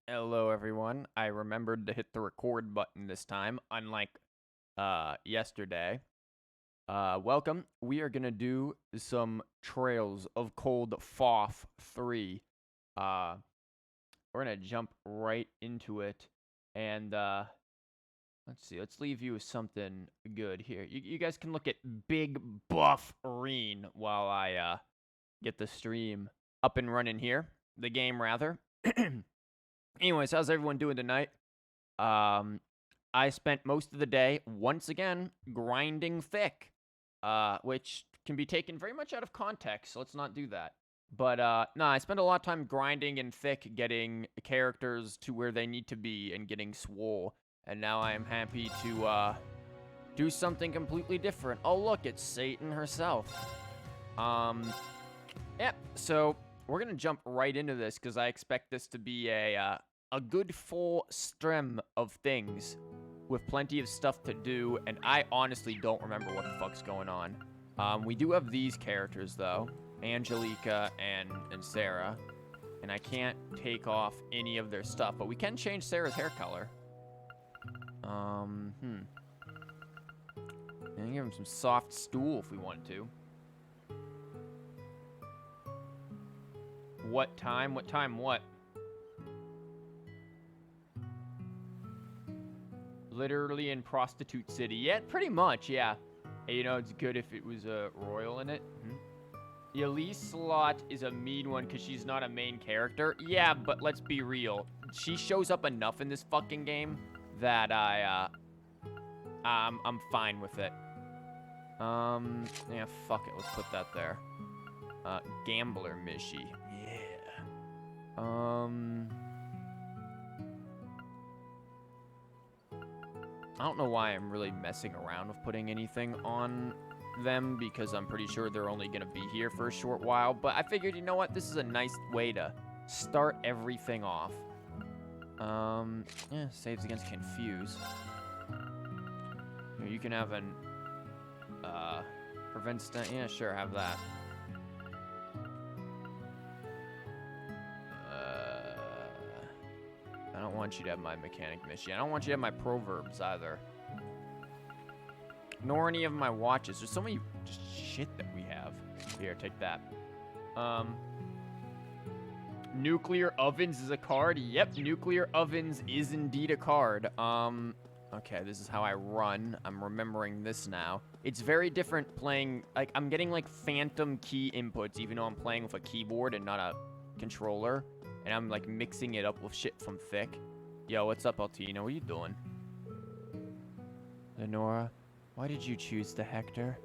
Hello, everyone. I remembered to hit the record button this time, unlike yesterday. Welcome. We are gonna do some Trails of Cold FOF 3. We're gonna jump right into it, and let's see. Let's leave you with something good here. You guys can look at Big Buff Reen while I get the stream up and running here. The game, rather. Anyways, how's everyone doing tonight? I spent most of the day, once again, grinding thick, which can be taken very much out of context, so let's not do that. But, no, I spent a lot of time grinding and thick, getting characters to where they need to be and getting swole. And now I am happy to, do something completely different. Oh, look, it's Satan herself. Yeah, so we're gonna jump right into this because I expect this to be a good full stream of things with plenty of stuff to do, and I honestly don't remember what the fuck's going on. We do have these characters though, Angelica and Sarah, and I can't take off any of their stuff, but we can change Sarah's hair color. And give him some soft stool if we wanted to. What time? What time? What? Literally in Prostitute City. Yeah, pretty much, yeah. Hey, you know, it's good if it was a royal in it. The Elise slot is a mean one because she's not a main character. Yeah, but let's be real. She shows up enough in this fucking game that I'm fine with it. Yeah, fuck it. Let's put that there. Gambler Mishy. Yeah. I don't know why I'm really messing around with putting anything on them because I'm pretty sure they're only going to be here for a short while. But I figured, you know what? This is a nice way to start everything off. Yeah, saves against confuse. Here, you can have an, prevents, yeah, sure, have that. I don't want you to have my mechanic mission. I don't want you to have my proverbs either. Nor any of my watches. There's so many just shit that we have. Here, take that. Nuclear ovens is a card. Yep, nuclear ovens is indeed a card. Okay, this is how I run. I'm remembering this now. It's very different playing, like, I'm getting, like, phantom key inputs, even though I'm playing with a keyboard and not a controller. And I'm, like, mixing it up with shit from Thick. Yo, what's up, Altina? What are you doing? Lenora, why did you choose the Hector?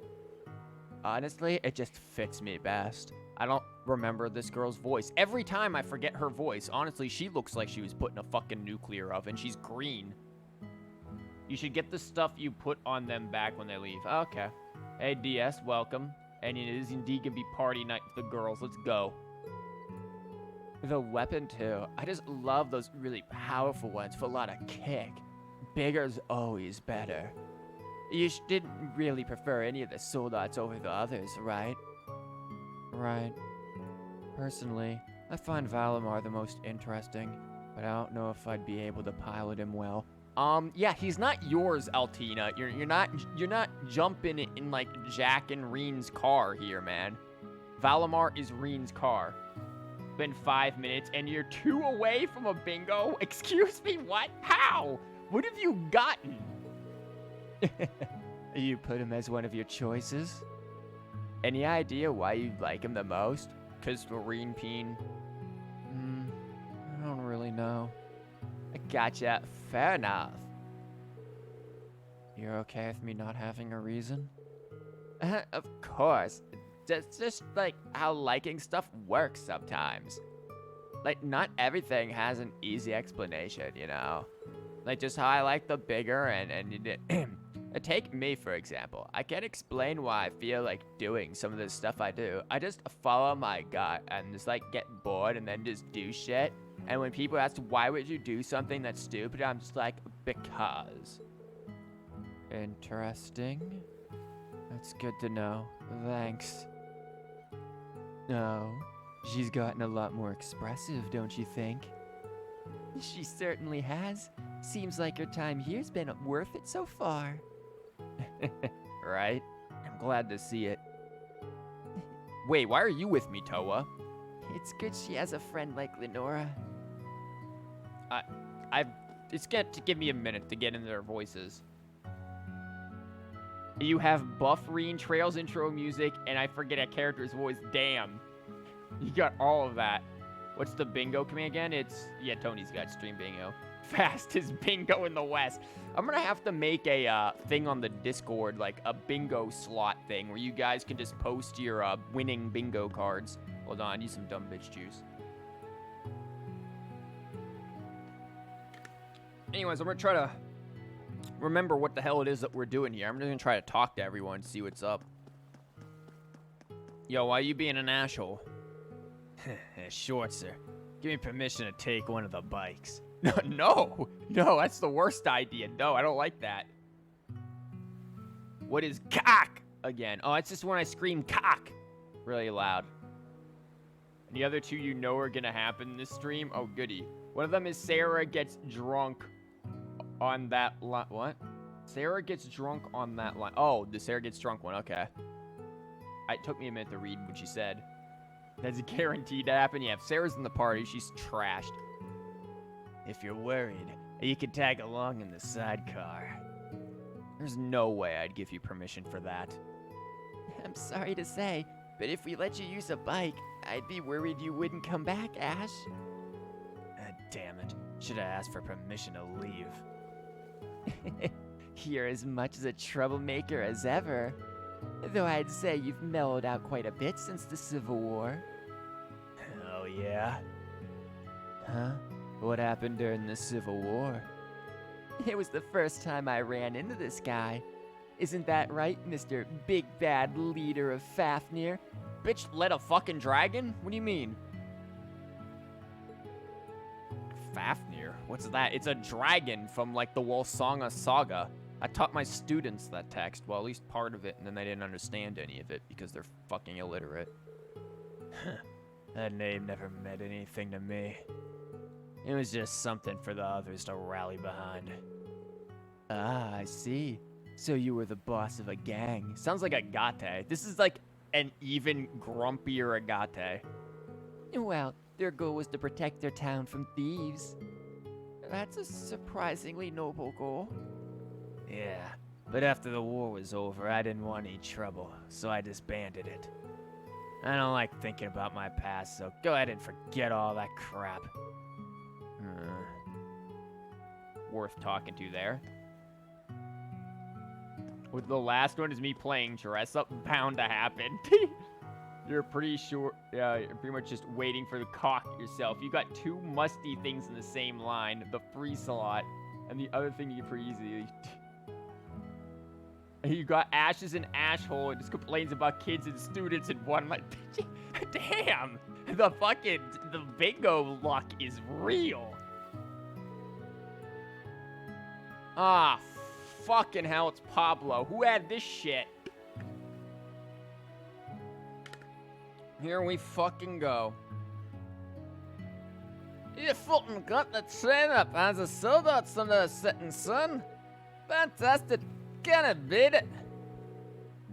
Honestly, it just fits me best. I don't remember this girl's voice. Every time I forget her voice. Honestly, she looks like she was put in a fucking nuclear oven. She's green. You should get the stuff you put on them back when they leave. Okay. Hey, DS, welcome. And it is indeed gonna be party night with the girls. Let's go. The weapon, too. I just love those really powerful ones with a lot of kick. Bigger's always better. You didn't really prefer any of the soldats over the others, right? Right. Personally, I find Valimar the most interesting, but I don't know if I'd be able to pilot him well. Yeah, he's not yours, Altina. You're not jumping in like Jack and Reen's car here, man. Valimar is Reen's car. Been 5 minutes and you're 2 away from a bingo? Excuse me, what? How? What have you gotten? You put him as one of your choices? Any idea why you like him the most? 'Cause Marine Peen? I don't really know. I gotcha. Fair enough. You're okay with me not having a reason? Of course. That's just like how liking stuff works sometimes. Like, not everything has an easy explanation, you know? Like, just how I like the bigger and take me, for example. I can't explain why I feel like doing some of the stuff I do. I just follow my gut and just, like, get bored and then just do shit. And when people ask, why would you do something that's stupid? I'm just like, because. Interesting. That's good to know. Thanks. Oh, she's gotten a lot more expressive, don't you think? She certainly has. Seems like her time here's been worth it so far. Right? I'm glad to see it. Wait, why are you with me, Toa? It's good she has a friend like Lenora. It's going to give me a minute to get into their voices. You have buffering, Trails intro music, and I forget a character's voice. Damn. You got all of that. What's the bingo command again? Yeah, Tony's got stream bingo. Fastest bingo in the West. I'm gonna have to make a thing on the Discord, like a bingo slot thing, where you guys can just post your winning bingo cards. Hold on, I need some dumb bitch juice. Anyways, I'm gonna try to remember what the hell it is that we're doing here. I'm just gonna try to talk to everyone, see what's up. Yo, why you being an asshole? Short, sir. Give me permission to take one of the bikes. No, that's the worst idea. No, I don't like that. What is cock again? Oh, it's just when I scream cock really loud. And the other two you know are gonna happen in this stream. Oh, goody. One of them is Sarah gets drunk on that line. What? Sarah gets drunk on that line. Oh, the Sarah gets drunk one. Okay. It took me a minute to read what she said. That's guaranteed to happen. Yeah, if Sarah's in the party, she's trashed. If you're worried, you can tag along in the sidecar. There's no way I'd give you permission for that. I'm sorry to say, but if we let you use a bike, I'd be worried you wouldn't come back, Ash. Damn it. Should have asked for permission to leave. You're as much as a troublemaker as ever. Though I'd say you've mellowed out quite a bit since the Civil War. Oh, yeah? Huh? What happened during the Civil War? It was the first time I ran into this guy. Isn't that right, Mr. Big Bad Leader of Fafnir? Bitch, let a fucking dragon? What do you mean? Fafnir? What's that? It's a dragon from, like, the Wolsonga saga. I taught my students that text, well, at least part of it, and then they didn't understand any of it because they're fucking illiterate. That name never meant anything to me. It was just something for the others to rally behind. Ah, I see. So you were the boss of a gang. Sounds like Agate. This is like an even grumpier Agate. Well, their goal was to protect their town from thieves. That's a surprisingly noble goal. Yeah, but after the war was over, I didn't want any trouble, so I disbanded it. I don't like thinking about my past, so go ahead and forget all that crap. Worth talking to there. With the last one is me playing dress up, bound to happen. You're pretty sure, yeah, you're pretty much just waiting for the cock yourself. You got two musty things in the same line, the free slot, and the other thing you get pretty easily. You got Ash's an asshole and just complains about kids and students in one, like, damn, the bingo luck is real. Ah, fucking hell, it's Pablo. Who had this shit? Here we fucking go. You fucking got the train up as a soldats under the setting sun. Fantastic. Can it beat it?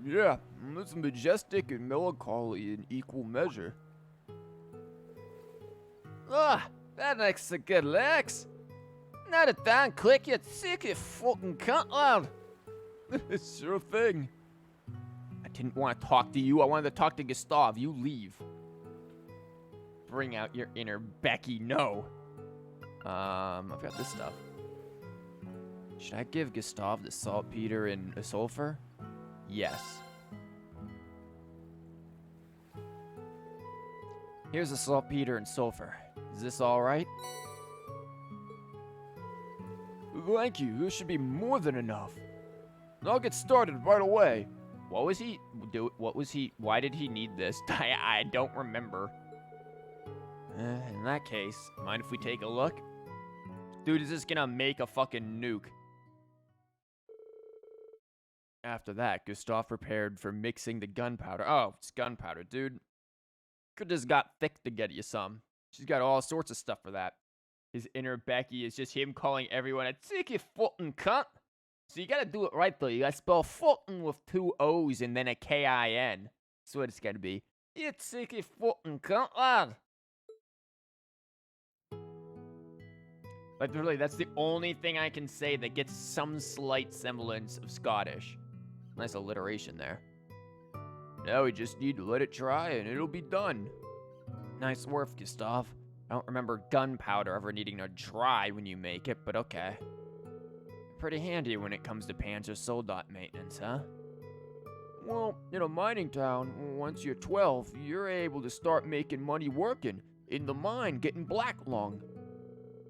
Yeah, it's majestic and melancholy in equal measure. Ah, that makes a good legs. Not a damn click, you sick, you fucking cunt loud. Sure thing. I didn't want to talk to you. I wanted to talk to Gustav. You leave. Bring out your inner Becky. No. I've got this stuff. Should I give Gustav the saltpeter and a sulfur? Yes. Here's the saltpeter and sulfur. Is this all right? Thank you. This should be more than enough. I'll get started right away. What was he do? What was he? Why did he need this? I don't remember. In that case, mind if we take a look? Dude, is this gonna make a fucking nuke? After that, Gustav prepared for mixing the gunpowder. Oh, it's gunpowder, dude. Could just got thick to get you some. She's got all sorts of stuff for that. His inner Becky is just him calling everyone a ticky fucking cunt. So you gotta do it right though. You gotta spell fucking with 2 O's and then a K-I-N. That's what it's gotta be. You ticky fucking cunt, lad. Like, really, that's the only thing I can say that gets some slight semblance of Scottish. Nice alliteration there. Now we just need to let it dry and it'll be done. Nice work, Gustav. I don't remember gunpowder ever needing to dry when you make it, but okay. Pretty handy when it comes to Panzersoldat maintenance, huh? Well, in a mining town, once you're 12, you're able to start making money working in the mine, getting black lung.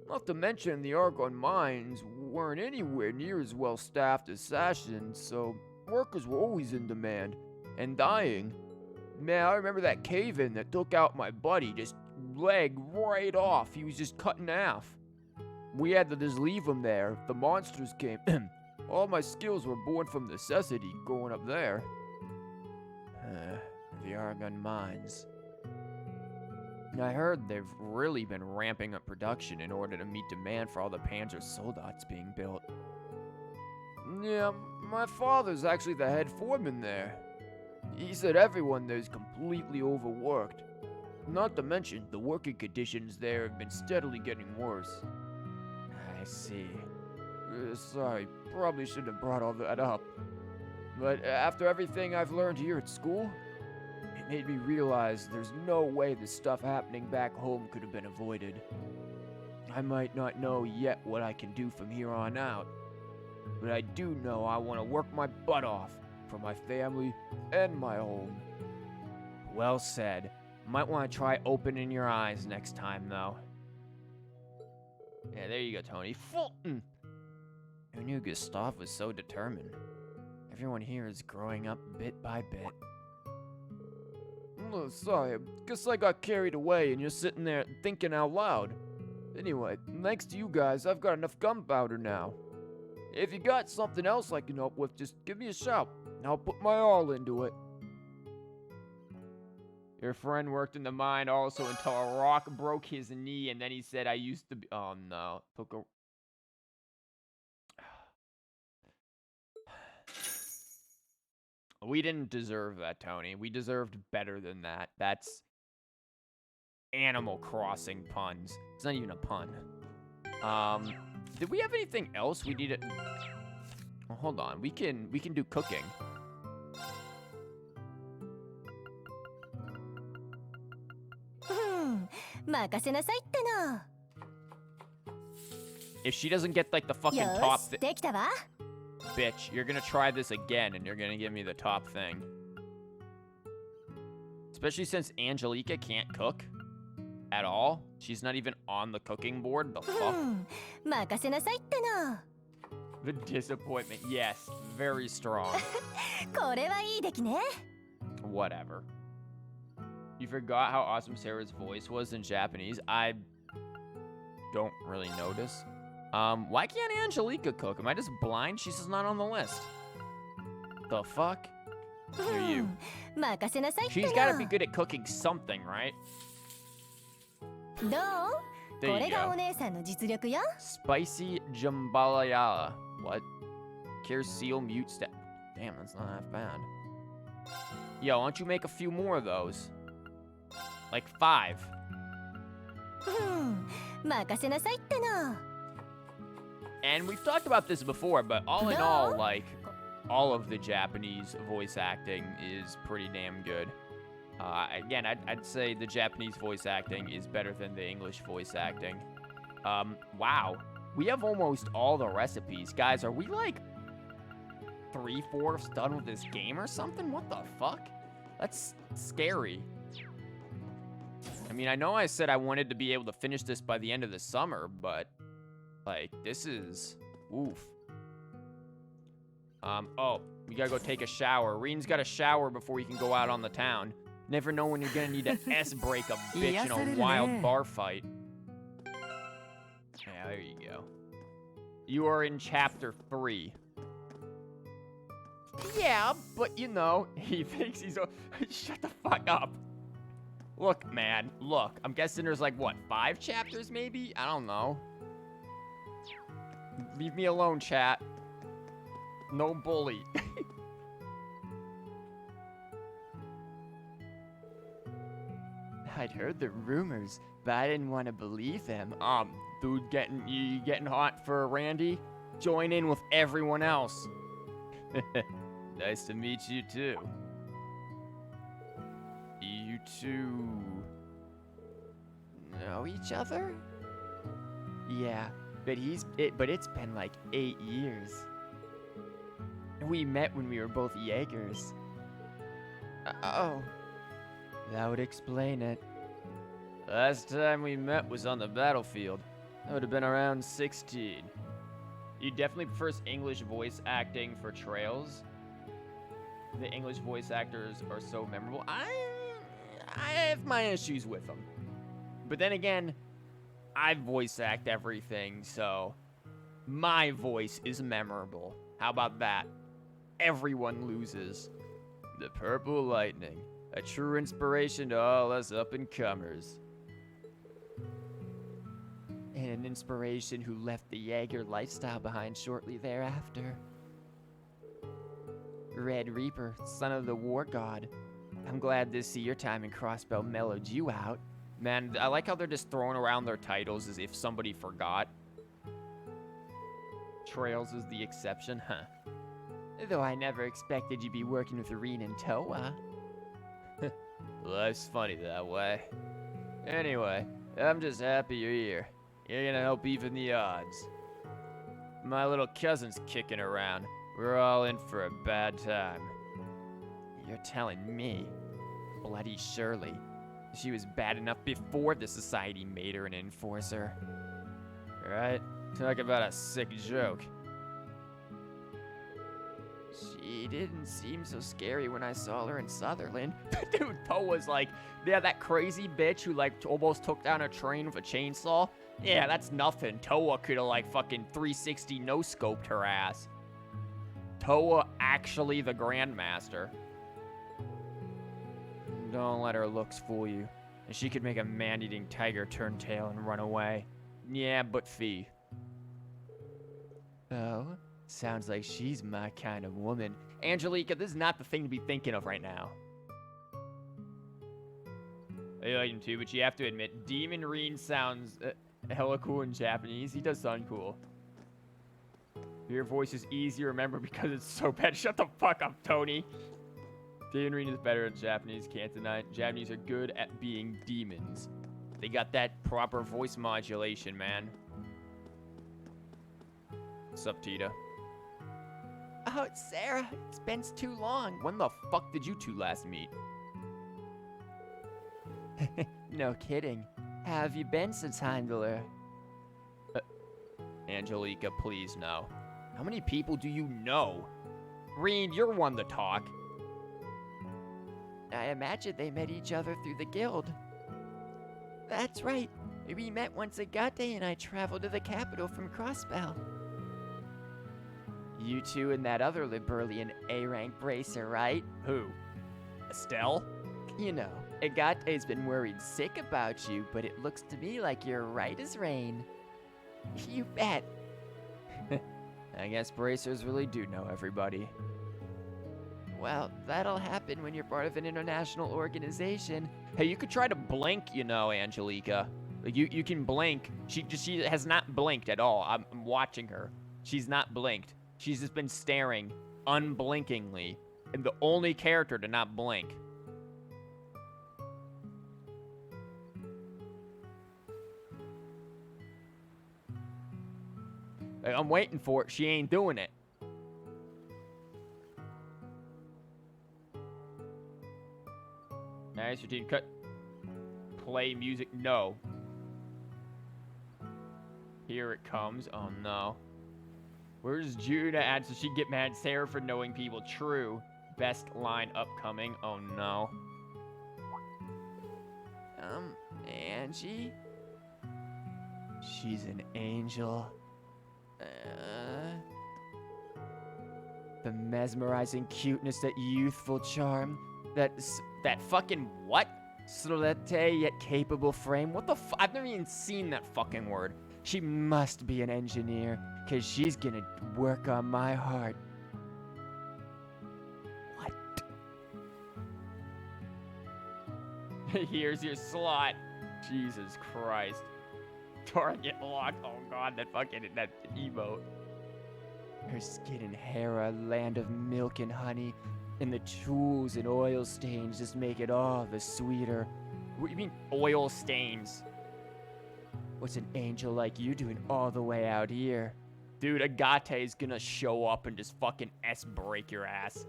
Not to mention the Argonne mines weren't anywhere near as well staffed as Sashin, so workers were always in demand and dying. Man, I remember that cave-in that took out my buddy, just leg right off. He was just cut in half. We had to just leave him there. The monsters came. All my skills were born from necessity growing up there. The Argonne mines. I heard they've really been ramping up production in order to meet demand for all the Panzersoldats being built. Yeah, my father's actually the head foreman there. He said everyone there's completely overworked. Not to mention, the working conditions there have been steadily getting worse. I see. Sorry, probably shouldn't have brought all that up. But after everything I've learned here at school, it made me realize there's no way the stuff happening back home could have been avoided. I might not know yet what I can do from here on out, but I do know I want to work my butt off for my family and my home. Well said. Might want to try opening your eyes next time, though. Yeah, there you go, Tony. Fulton! Who knew Gustav was so determined? Everyone here is growing up bit by bit. Oh, sorry, I guess I got carried away and you're sitting there thinking out loud. Anyway, thanks to you guys, I've got enough gunpowder now. If you got something else I can help with, just give me a shout, and I'll put my all into it. Your friend worked in the mine also until a rock broke his knee, and then he said, I used to be... Oh, no. Took a... We didn't deserve that, Tony. We deserved better than that. That's Animal Crossing puns. It's not even a pun. Did we have anything else we needed? Oh, hold on. We can do cooking. If she doesn't get like the fucking top bitch, you're gonna try this again and you're gonna give me the top thing. Especially since Angelica can't cook at all. She's not even on the cooking board. The fuck? The disappointment. Yes, very strong. Whatever. You forgot how awesome Sarah's voice was in Japanese. I don't really notice. Why can't Angelica cook? Am I just blind? She's just not on the list. The fuck? Here you. She's gotta be good at cooking something, right? There you go. Spicy jambalaya. What? Care seal mute step. Damn, that's not half bad. Yo, why don't you make a few more of those? Like 5. And we've talked about this before, but all in all, like, all of the Japanese voice acting is pretty damn good. Again, I'd say the Japanese voice acting is better than the English voice acting. Wow. We have almost all the recipes. Guys, are we like 3/4 done with this game or something? What the fuck? That's scary. I mean, I know I said I wanted to be able to finish this by the end of the summer, but like, this is, oof. Oh, we gotta go take a shower. Reen's got a shower before he can go out on the town. Never know when you're gonna need to S-break a bitch in a wild bar fight. Yeah, there you go. You are in chapter 3. Yeah, but you know, he thinks he's... Shut the fuck up. Look, man, look. I'm guessing there's like, what, 5 chapters maybe? I don't know. Leave me alone, chat. No bully. I'd heard the rumors, but I didn't want to believe them. Dude, you getting hot for Randy? Join in with everyone else. Nice to meet you too. You two know each other? Yeah, but it's been like 8 years. We met when we were both Jaegers. Oh, that would explain it. Last time we met was on the battlefield. I would have been around 16. You definitely prefer English voice acting for Trails. The English voice actors are so memorable. I have my issues with them. But then again, I voice act everything, so my voice is memorable. How about that? Everyone loses. The Purple Lightning, a true inspiration to all us up-and-comers. And an inspiration who left the Jaeger lifestyle behind shortly thereafter. Red Reaper, son of the War God. I'm glad to see your time in Crossbow mellowed you out. Man, I like how they're just throwing around their titles as if somebody forgot. Trails is the exception, huh? Though I never expected you'd be working with Irene and Toa. Life's funny that way. Anyway, I'm just happy you're here. You're gonna help even the odds. My little cousin's kicking around. We're all in for a bad time. You're telling me? Bloody Shirley. She was bad enough before the society made her an enforcer. Right? Talk about a sick joke. She didn't seem so scary when I saw her in Sutherland. Dude, Toa's like, yeah, that crazy bitch who like almost took down a train with a chainsaw. Yeah, that's nothing. Toa could have like fucking 360 no-scoped her ass. Toa actually the Grandmaster. Don't let her looks fool you. And she could make a man-eating tiger turn tail and run away. Yeah, but fee. Oh, sounds like she's my kind of woman. Angelica, this is not the thing to be thinking of right now. I like him too, but you have to admit, Demon Reen sounds hella cool in Japanese. He does sound cool. Your voice is easy to remember because it's so bad. Shut the fuck up, Tony. Demon Reen is better in Japanese, can't deny it. Japanese are good at being demons. They got that proper voice modulation, man. What's up, Tita? Oh, it's Sarah. It's been too long. When the fuck did you two last meet? No kidding. How have you been since Heimdallr? Angelica, please no. How many people do you know? Reen, you're one to talk. I imagine they met each other through the guild. That's right. We met once at Gate and I traveled to the capital from Crossbell. You two and that other Liberlian A-rank bracer, right? Who? Estelle? You know, Agate's been worried sick about you, but it looks to me like you're right as rain. You bet. I guess bracers really do know everybody. Well, that'll happen when you're part of an international organization. Hey, you could try to blink, you know, Angelica. Like, you can blink. She has not blinked at all. I'm watching her. She's not blinked. She's just been staring unblinkingly. And the only character to not blink. Like, I'm waiting for it. She ain't doing it. Nice routine. Cut. Play music. No. Here it comes. Oh no. Where's Judah at so she'd get mad at Sarah for knowing people? True. Best line upcoming. Oh no. Angie? She's an angel. The mesmerizing cuteness, that youthful charm, that fucking what? Solete yet capable frame. What the I've never even seen that fucking word. She must be an engineer, cause she's gonna work on my heart. What? Here's your slot. Jesus Christ. Target locked. Oh god, that emote. Her skin and hair are a land of milk and honey, and the tools and oil stains just make it all the sweeter. What do you mean, oil stains? What's an angel like you doing all the way out here? Dude, Agate's gonna show up and just fucking break your ass.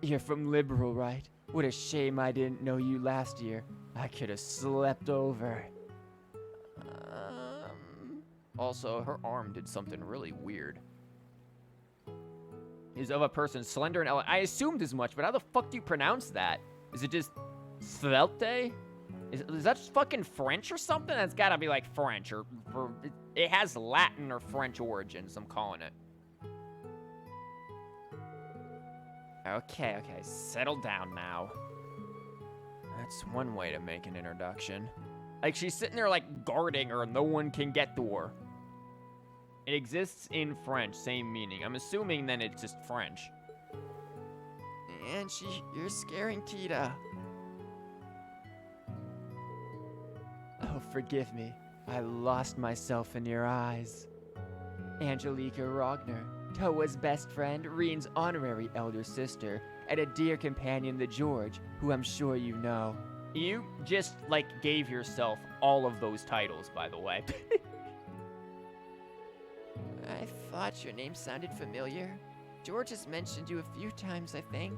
You're from Liberal, right? What a shame I didn't know you last year. I could have slept over. Also, her arm did something really weird. Is of a person slender and elegant. I assumed as much, but how the fuck do you pronounce that? Is it just svelte? Is that just fucking French or something? That's gotta be like French or it has Latin or French origins, I'm calling it. Okay, settle down now. That's one way to make an introduction. Like, she's sitting there, like, guarding her, and no one can get to her. It exists in French, same meaning. I'm assuming then it's just French. And you're scaring Tita. Oh, forgive me. I lost myself in your eyes. Angelica Rogner, Toa's best friend, Reen's honorary elder sister, and a dear companion, the George, who I'm sure you know. You just, like, gave yourself all of those titles, by the way. I thought your name sounded familiar. George has mentioned you a few times, I think.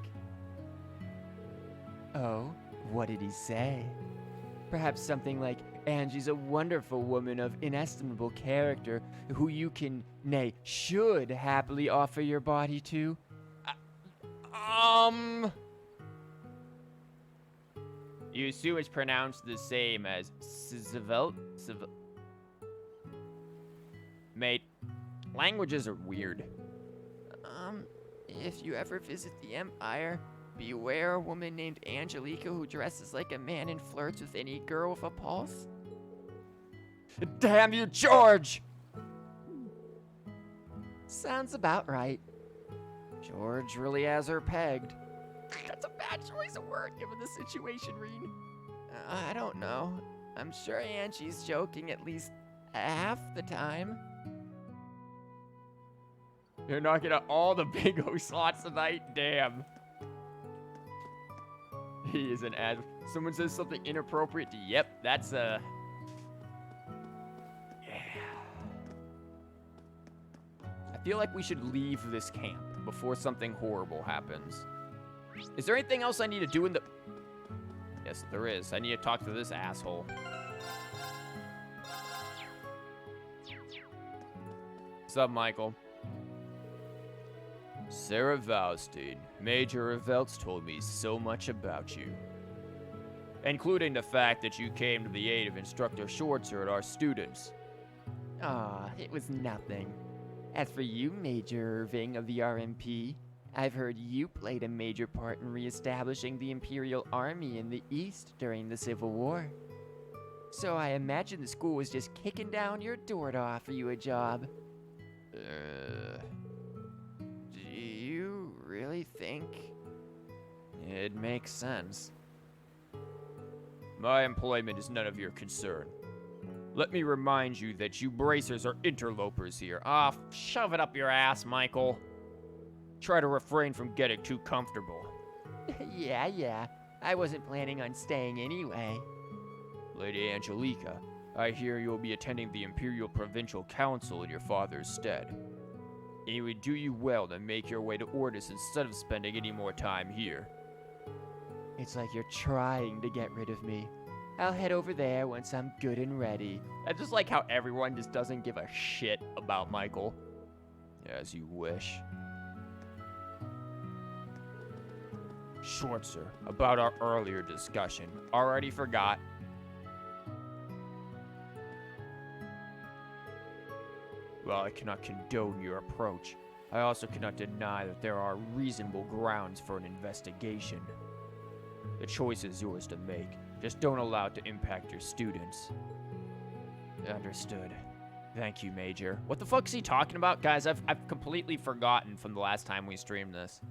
Oh, what did he say? Perhaps something like, Angie's a wonderful woman of inestimable character who you can, nay, should happily offer your body to. You assume it's pronounced the same as Civil. Mate, languages are weird. If you ever visit the Empire, beware a woman named Angelica who dresses like a man and flirts with any girl with a pulse. Damn you, George! Sounds about right. George really has her pegged. That's a bad choice of word given the situation, Reen. I don't know. I'm sure Angie's joking at least half the time. You're knocking out all the bingo slots tonight? Damn. He is an ad. Someone says something inappropriate to yep, that's a... Yeah. I feel like we should leave this camp before something horrible happens. Is there anything else I need to do in the... Yes, there is. I need to talk to this asshole. What's up, Michael? Sarah Valstein, Major Revelts told me so much about you. Including the fact that you came to the aid of Instructor Schwartzer and our students. Aw, it was nothing. As for you, Major Irving of the RMP, I've heard you played a major part in reestablishing the Imperial Army in the East during the Civil War. So I imagine the school was just kicking down your door to offer you a job. Do you really think? It makes sense. My employment is none of your concern. Let me remind you that you bracers are interlopers here. Ah, shove it up your ass, Michael. Try to refrain from getting too comfortable. Yeah. I wasn't planning on staying anyway. Lady Angelica, I hear you'll be attending the Imperial Provincial Council in your father's stead. It would do you well to make your way to Ordis instead of spending any more time here. It's like you're trying to get rid of me. I'll head over there once I'm good and ready. I just like how everyone just doesn't give a shit about Michael. As you wish. Schwartzer, about our earlier discussion. Already forgot. While I cannot condone your approach, I also cannot deny that there are reasonable grounds for an investigation. The choice is yours to make. Just don't allow it to impact your students. Understood. Thank you, Major. What the fuck is he talking about? Guys, I've completely forgotten from the last time we streamed this.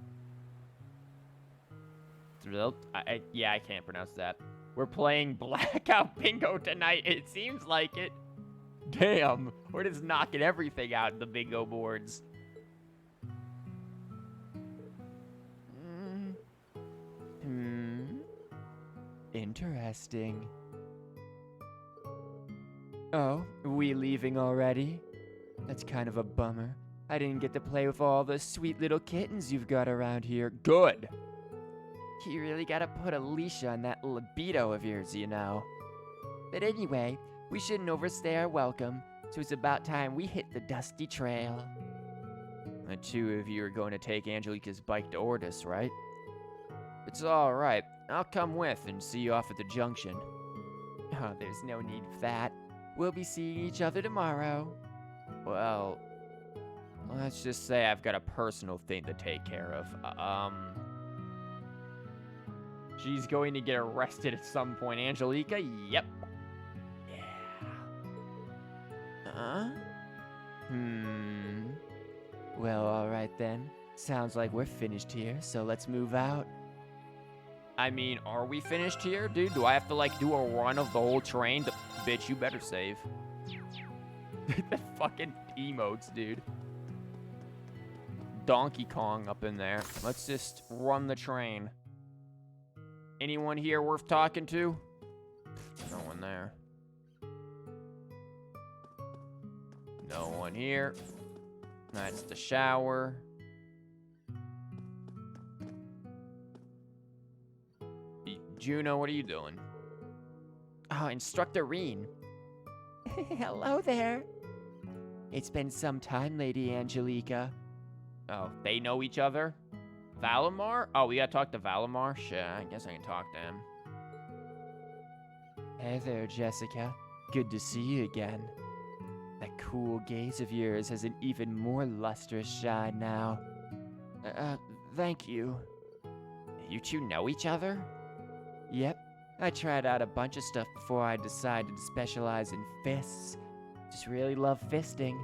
Yeah, I can't pronounce that. We're playing Blackout Bingo tonight. It seems like it. Damn, we're just knocking everything out in the bingo boards. Interesting. Oh, we leaving already? That's kind of a bummer. I didn't get to play with all the sweet little kittens you've got around here. Good. You really gotta put a leash on that libido of yours, you know. But anyway, we shouldn't overstay our welcome, so it's about time we hit the dusty trail. The two of you are going to take Angelica's bike to Ordis, right? It's alright. I'll come with and see you off at the junction. Oh, there's no need for that. We'll be seeing each other tomorrow. Well, let's just say I've got a personal thing to take care of. She's going to get arrested at some point. Angelica? Yep. Yeah. Well, alright then. Sounds like we're finished here, so let's move out. I mean, are we finished here, dude? Do I have to, like, do a run of the whole train? Bitch, you better save. The fucking emotes, dude. Donkey Kong up in there. Let's just run the train. Anyone here worth talking to? No one there. No one here. That's the shower. Juno, what are you doing? Oh, Instructor Reen. Hello there. It's been some time, Lady Angelica. Oh, they know each other? Valimar? Oh, we gotta talk to Valimar? Shit, I guess I can talk to him. Hey there, Jessica. Good to see you again. That cool gaze of yours has an even more lustrous shine now. Thank you. You two know each other? Yep. I tried out a bunch of stuff before I decided to specialize in fists. Just really love fisting.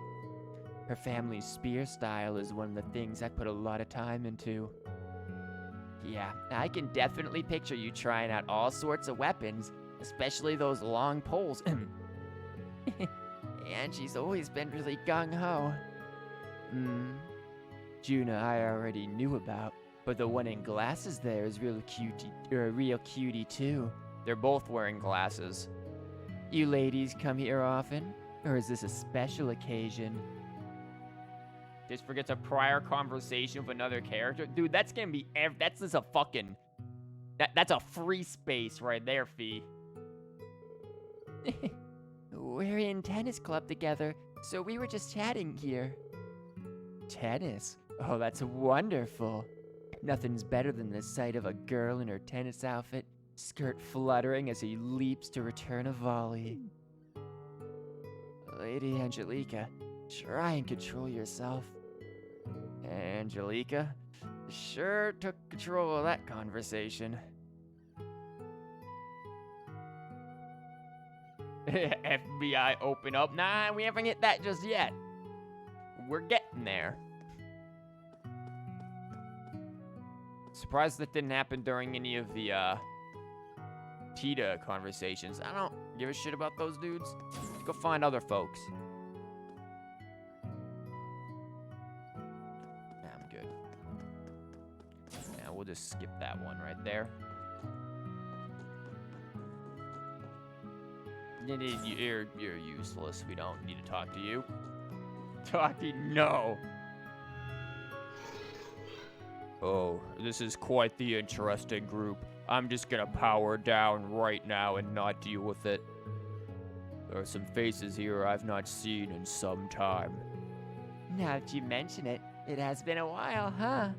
Her family's spear style is one of the things I put a lot of time into. Yeah, I can definitely picture you trying out all sorts of weapons, especially those long poles. And she's always been really gung-ho. Juna I already knew about, but the one in glasses there is real cutie too. They're both wearing glasses. You ladies come here often? Or is this a special occasion? Just forgets a prior conversation with another character? Dude, that's gonna be that's just a fucking... That's a free space right there, Fee. We're in tennis club together, so we were just chatting here. Tennis? Oh, that's wonderful. Nothing's better than the sight of a girl in her tennis outfit, skirt fluttering as he leaps to return a volley. Lady Angelica, try and control yourself. Angelica sure took control of that conversation. FBI open up. Nah, we haven't hit that just yet. We're getting there. Surprised that didn't happen during any of the Tita conversations. I don't give a shit about those dudes. Let's go find other folks. Nah, I'm good. Now we'll just skip that one right there. You're useless. We don't need to talk to you. Talk to you? No. Oh, this is quite the interesting group. I'm just gonna power down right now and not deal with it. There are some faces here I've not seen in some time. Now that you mention it, it has been a while, huh?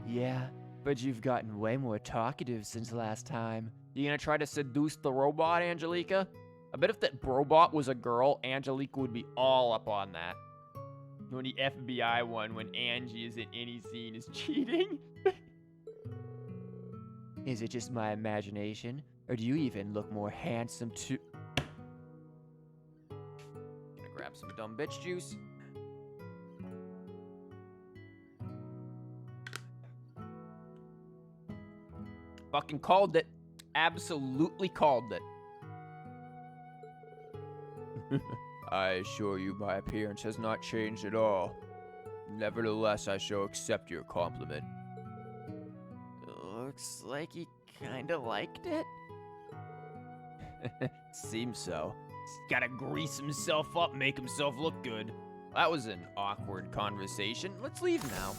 Yeah, but you've gotten way more talkative since last time. You gonna try to seduce the robot, Angelica? I bet if that robot was a girl, Angelica would be all up on that. When the FBI one, when Angie is in any scene, is cheating. Is it just my imagination, or do you even look more handsome too? Gonna grab some dumb bitch juice. Fucking called it. Absolutely called it. I assure you my appearance has not changed at all. Nevertheless, I shall accept your compliment. Looks like he kinda liked it. Seems so. He's gotta grease himself up, make himself look good. That was an awkward conversation. Let's leave now.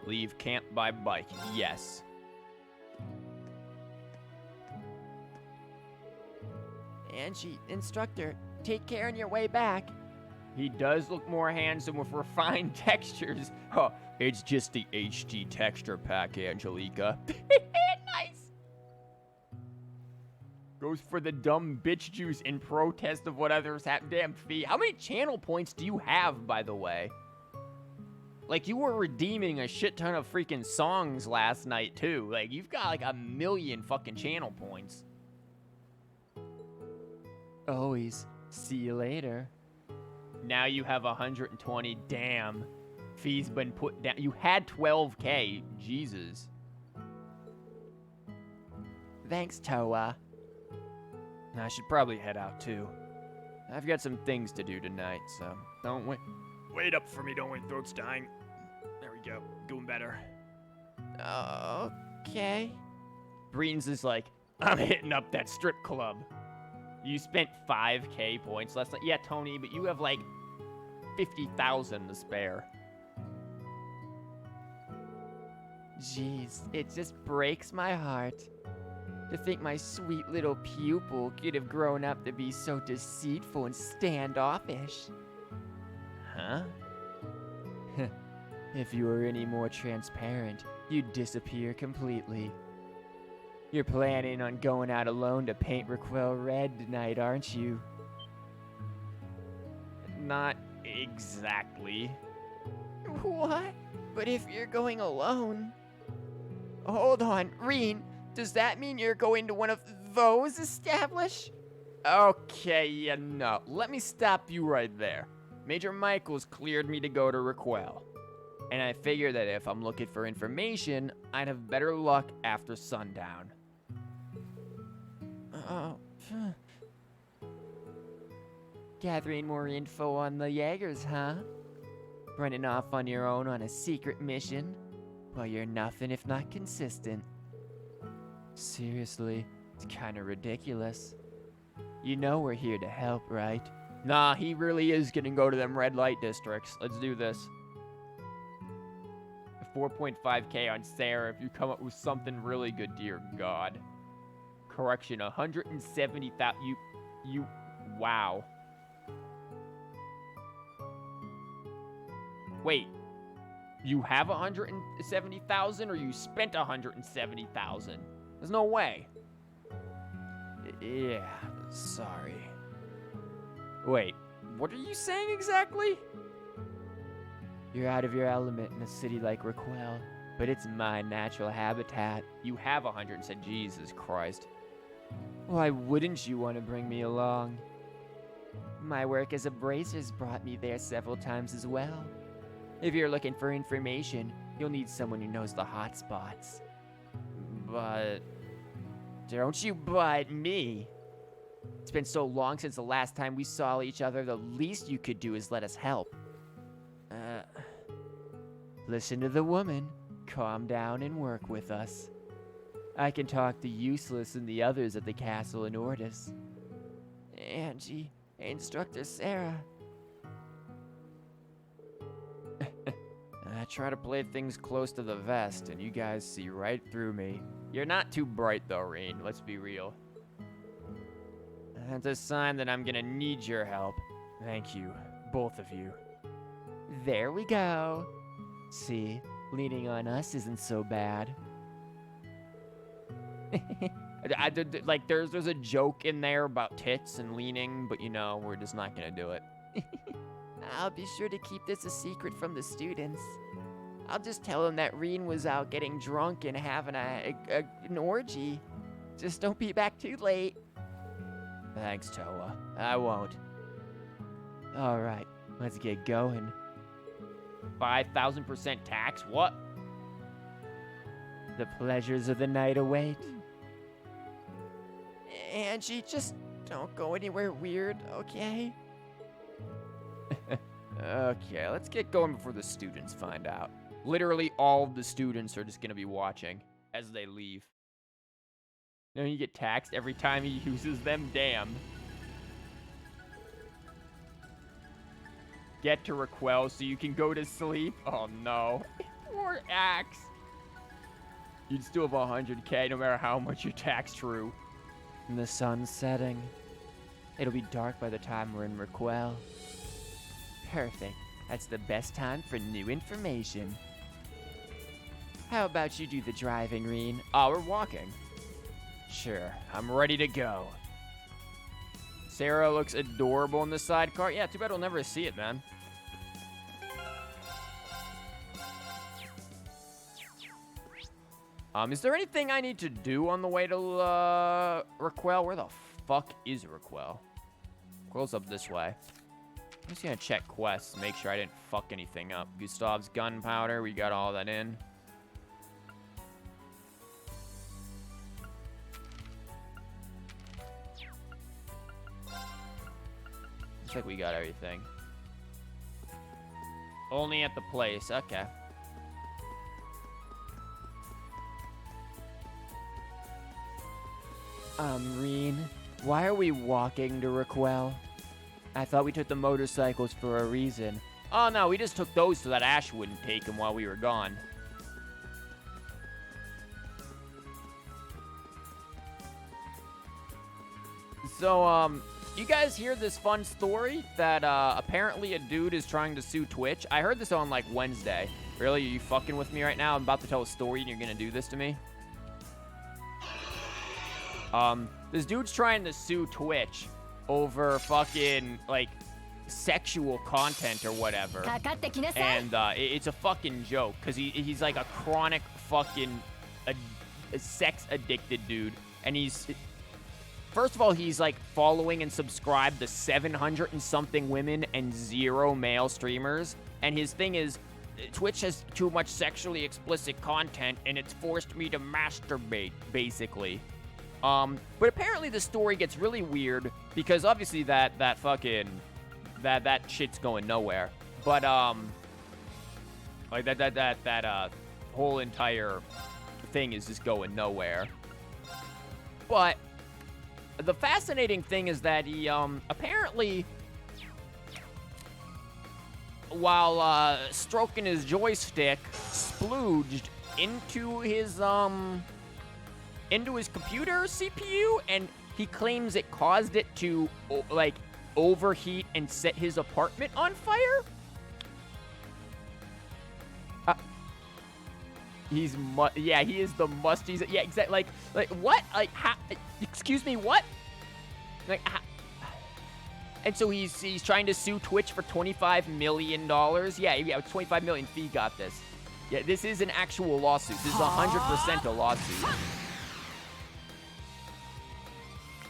Leave camp by bike, yes. Angie, instructor, take care on your way back. He does look more handsome with refined textures. Huh, it's just the HD texture pack, Angelica. Nice. Goes for the dumb bitch juice in protest of what others have. Damn, Fee. How many channel points do you have, by the way? Like, you were redeeming a shit ton of freaking songs last night, too. Like, you've got, like, 1,000,000 fucking channel points. Always. See you later. Now you have 120. Damn. Fee's been put down. You had 12K. Jesus. Thanks, Toa. I should probably head out, too. I've got some things to do tonight, so don't wait. Wait up for me, don't wait, throat's dying. There we go, doing better. Okay. Breens is like, I'm hitting up that strip club. You spent 5K points last night. Yeah, Tony, but you have like 50,000 to spare. Jeez, it just breaks my heart to think my sweet little pupil could have grown up to be so deceitful and standoffish. Huh? If you were any more transparent, you'd disappear completely. You're planning on going out alone to paint Raquel red tonight, aren't you? Not exactly. What? But if you're going alone... Hold on, Reen, does that mean you're going to one of those establish? Okay, yeah, no. Let me stop you right there. Major Michaels cleared me to go to Raquel. And I figure that if I'm looking for information, I'd have better luck after sundown. Gathering more info on the Jaegers, huh? Running off on your own on a secret mission? Well, you're nothing if not consistent. Seriously, it's kinda ridiculous. You know we're here to help, right? Nah, he really is gonna go to them red light districts. Let's do this. 4.5K on Sarah if you come up with something really good, dear God. Correction, 170,000. Wow. Wait, you have 170,000 or you spent 170,000? There's no way. Yeah, sorry. Wait, what are you saying exactly? You're out of your element in a city like Raquel, but it's my natural habitat. You have 100 said, Jesus Christ. Why wouldn't you want to bring me along? My work as a bracer's brought me there several times as well. If you're looking for information, you'll need someone who knows the hot spots. But... don't you but me. It's been so long since the last time we saw each other, the least you could do is let us help. Listen to the woman. Calm down and work with us. I can talk to Useless and the others at the castle in Ordis. Angie, Instructor Sarah. I try to play things close to the vest, and you guys see right through me. You're not too bright though, Rain, let's be real. That's a sign that I'm gonna need your help. Thank you, both of you. There we go. See, leaning on us isn't so bad. Like, there's a joke in there about tits and leaning, but you know, we're just not gonna do it. I'll be sure to keep this a secret from the students. I'll just tell them that Reen was out getting drunk and having an orgy. Just don't be back too late. Thanks, Toa. I won't. All right, let's get going. 5,000% tax? What? The pleasures of the night await. Angie, just don't go anywhere weird, okay? Okay, let's get going before the students find out. Literally all of the students are just gonna be watching as they leave. You know, you get taxed every time he uses them? Damn. Get to Raquel so you can go to sleep? Oh no. Poor Axe. You'd still have 100K no matter how much you tax True. And the sun's setting. It'll be dark by the time we're in Raquel. Perfect. That's the best time for new information. How about you do the driving, Reen? Oh, we're walking. Sure, I'm ready to go. Sarah looks adorable in the sidecar. Yeah, too bad we'll never see it, man. Is there anything I need to do on the way to, Raquel? Where the fuck is Raquel? Raquel's up this way. I'm just gonna check quests, make sure I didn't fuck anything up. Gustav's gunpowder, we got all that in. Looks like we got everything. Only at the place, okay. Reen, why are we walking to Raquel? I thought we took the motorcycles for a reason. Oh no, we just took those so that Ash wouldn't take them while we were gone. So, you guys hear this fun story that, apparently a dude is trying to sue Twitch? I heard this on, like, Wednesday. Really? Are you fucking with me right now? I'm about to tell a story and you're gonna do this to me? This dude's trying to sue Twitch over fucking, like, sexual content or whatever. And, it's a fucking joke, because he's, like, a chronic fucking a sex-addicted dude. And he's... First of all, he's, like, following and subscribed to 700 and something women and 0 male streamers. And his thing is, Twitch has too much sexually explicit content, and it's forced me to masturbate, basically. But apparently the story gets really weird, because obviously that shit's going nowhere. But, like, that whole entire thing is just going nowhere. But the fascinating thing is that he, apparently, while, stroking his joystick, splooged into his computer CPU, and he claims it caused it to, like, overheat and set his apartment on fire? Yeah, he is the musties. Yeah, exactly. Like what? Like, how? Excuse me, what? Like, how? And so he's trying to sue Twitch for $25 million. Yeah, 25 million. Fee got this. Yeah, this is an actual lawsuit. This is 100% a lawsuit.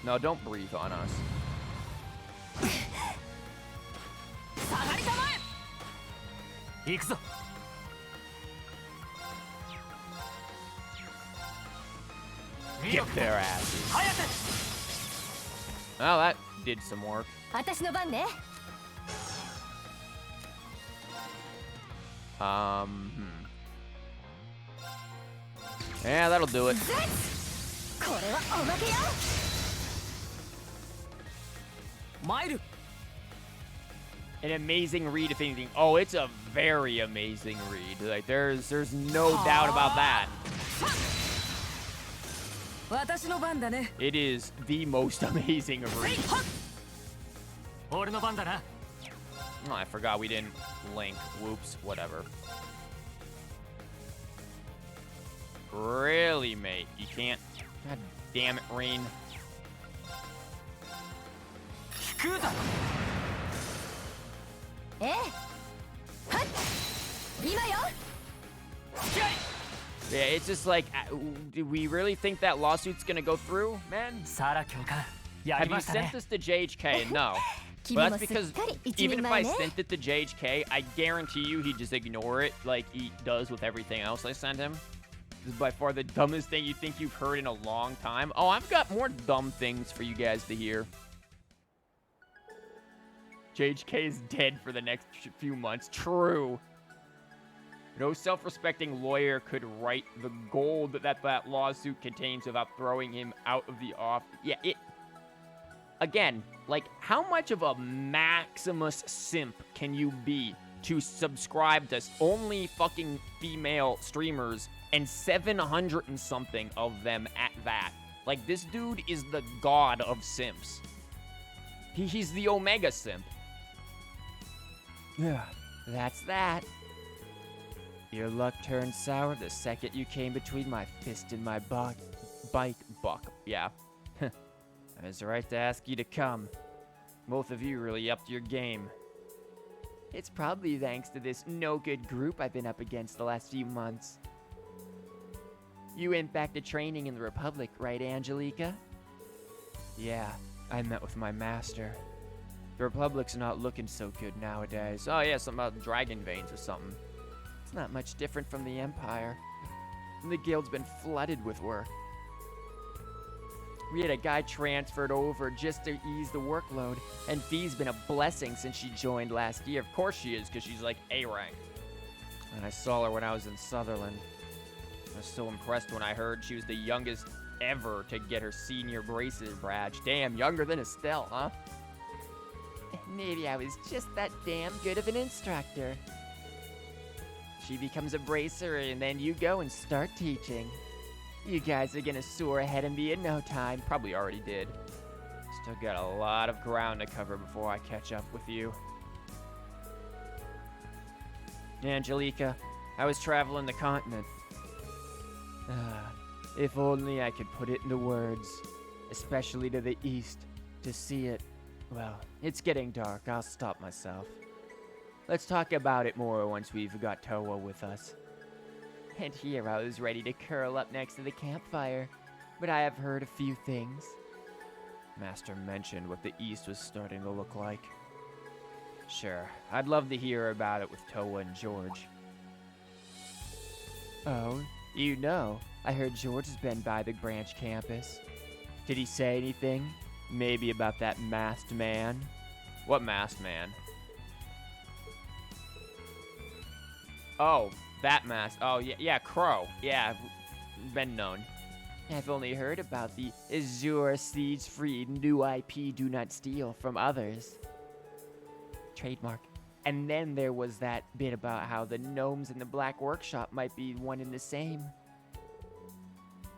No, don't breathe on us. Get their asses. Well, that did some work. Yeah, that'll do it. An amazing read, if anything. Oh, it's a very amazing read. Like, there's no doubt about that. It is the most amazing read. Oh, I forgot we didn't link. Whoops, whatever. Really, mate? You can't God damn it, Rain. 食うぞ。ええ。はっ。今よ。 Yeah, it's just like, do we really think that lawsuit's gonna go through, man? サラ教官、や Have り you ました sent ね。 this to JHK? No. 君 Well, も that's すっ because かり一 even 人 if I 前ね。 sent it to JHK, I guarantee you he'd just ignore it like he does with everything else I send him. This is by far the dumbest thing you think you've heard in a long time. Oh, I've got more dumb things for you guys to hear. JHK is dead for the next few months. True. No self-respecting lawyer could write the gold that lawsuit contains without throwing him out of the office. Yeah, it... Again, like, how much of a Maximus simp can you be to subscribe to only fucking female streamers and 700 and something of them at that? Like, this dude is the god of simps. He's the Omega simp. Yeah, that's that. Your luck turned sour the second you came between my fist and my bike buck. Yeah. I was right to ask you to come. Both of you really upped your game. It's probably thanks to this no-good group I've been up against the last few months. You went back to training in the Republic, right, Angelica? Yeah, I met with my master. The Republic's not looking so good nowadays. Oh yeah, something about dragon veins or something. It's not much different from the Empire. The guild's been flooded with work. We had a guy transferred over just to ease the workload, and Fee's been a blessing since she joined last year. Of course she is, because she's like A-rank. And I saw her when I was in Sutherland. I was so impressed when I heard she was the youngest ever to get her senior bracer badge. Damn, younger than Estelle, huh? Maybe I was just that damn good of an instructor. She becomes a bracer, and then you go and start teaching. You guys are gonna soar ahead of me in no time. Probably already did. Still got a lot of ground to cover before I catch up with you. Angelica, I was traveling the continent. If only I could put it into words, especially to the east, to see it. Well, it's getting dark. I'll stop myself. Let's talk about it more once we've got Toa with us. And here I was ready to curl up next to the campfire, but I have heard a few things. Master mentioned what the East was starting to look like. Sure, I'd love to hear about it with Toa and George. Oh, you know, I heard George has been by the branch campus. Did he say anything? Maybe about that masked man? What masked man? Oh, that mask. Oh, yeah, Crow. Yeah, been known. I've only heard about the Azure Siege-free new IP Do Not Steal from others. Trademark. And then there was that bit about how the gnomes in the Black Workshop might be one and the same.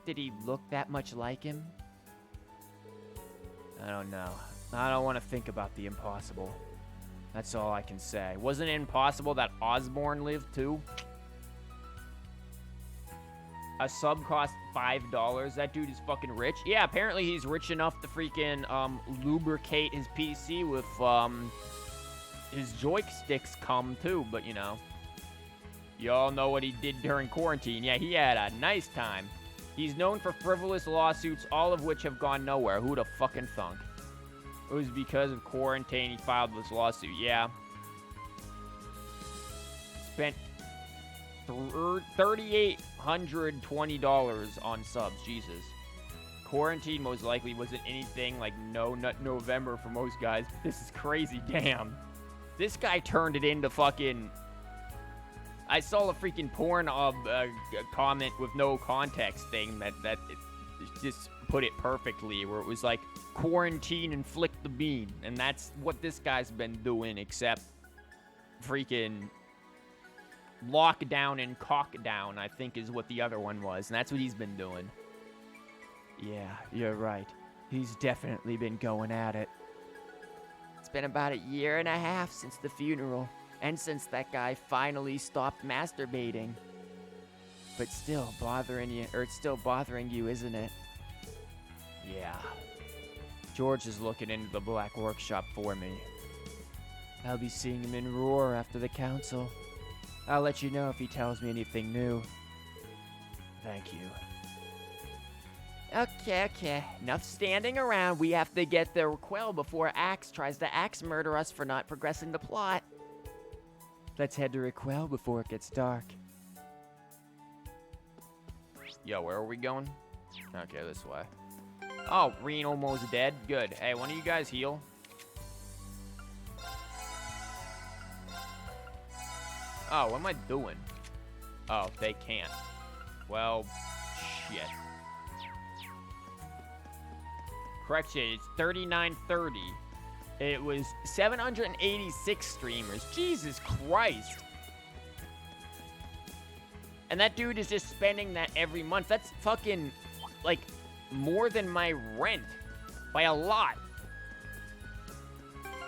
Did he look that much like him? I don't know. I don't want to think about the impossible. That's all I can say. Wasn't it impossible that Osborne lived too? A sub cost $5. That dude is fucking rich. Yeah, apparently he's rich enough to freaking lubricate his PC with his joysticks come too, but you know. You all know what he did during quarantine. Yeah, he had a nice time. He's known for frivolous lawsuits, all of which have gone nowhere. Who'da fucking thunk? It was because of quarantine he filed this lawsuit. Yeah. Spent $3,820 on subs. Jesus. Quarantine most likely wasn't anything like No Nut November for most guys. This is crazy. Damn. This guy turned it into fucking... I saw a freaking porn comment with no context thing that just put it perfectly, where it was like, quarantine and flick the bean. And that's what this guy's been doing, except freaking lockdown and cockdown, I think is what the other one was. And that's what he's been doing. Yeah, you're right. He's definitely been going at it. It's been about 1.5 years since the funeral. And since that guy finally stopped masturbating. But still bothering you, or it's still bothering you, isn't it? Yeah. George is looking into the Black Workshop for me. I'll be seeing him in Roar after the council. I'll let you know if he tells me anything new. Thank you. Okay. Enough standing around. We have to get the Quell before Axe tries to axe murder us for not progressing the plot. Let's head to Raquel before it gets dark. Yo, where are we going? Okay, this way. Oh, Reen almost dead. Good. Hey, one of you guys heal? Oh, what am I doing? Oh, they can't. Well, shit. Correction, it's 3930. It was 786 streamers. Jesus Christ. And that dude is just spending that every month. That's fucking, like, more than my rent. By a lot.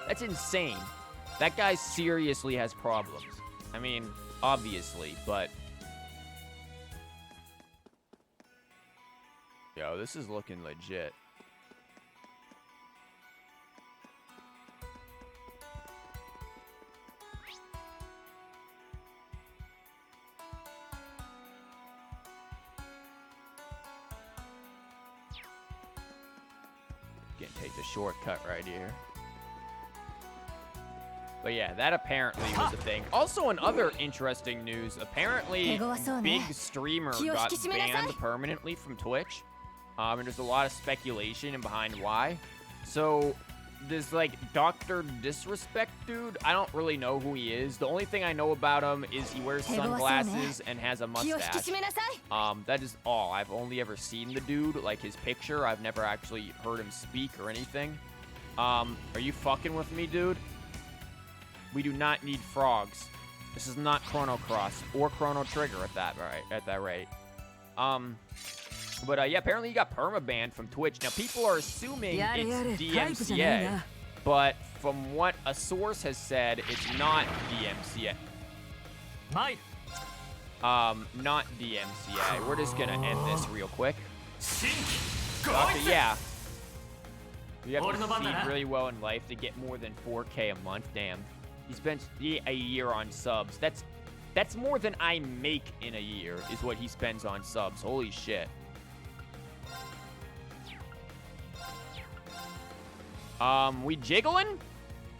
That's insane. That guy seriously has problems. I mean, obviously, but... Yo, this is looking legit. Gonna take the shortcut right here. But yeah, that apparently was a thing. Also, in other interesting news, apparently big streamer got banned permanently from Twitch. And there's a lot of speculation behind why. So this like Dr. Disrespect dude, I don't really know who he is. The only thing I know about him is he wears sunglasses and has a mustache. That is all. I've only ever seen the dude, like his picture. I've never actually heard him speak or anything. Are you fucking with me, dude? We do not need frogs. This is not Chrono Cross or Chrono Trigger at that rate. But yeah, apparently he got permabanned from Twitch. Now people are assuming it's DMCA, but from what a source has said, it's not DMCA. Not DMCA. We're just gonna end this real quick. Okay, yeah. You have to succeed really well in life to get more than 4K a month. Damn. He spends a year on subs. That's more than I make in a year, is what he spends on subs. Holy shit. We jiggling?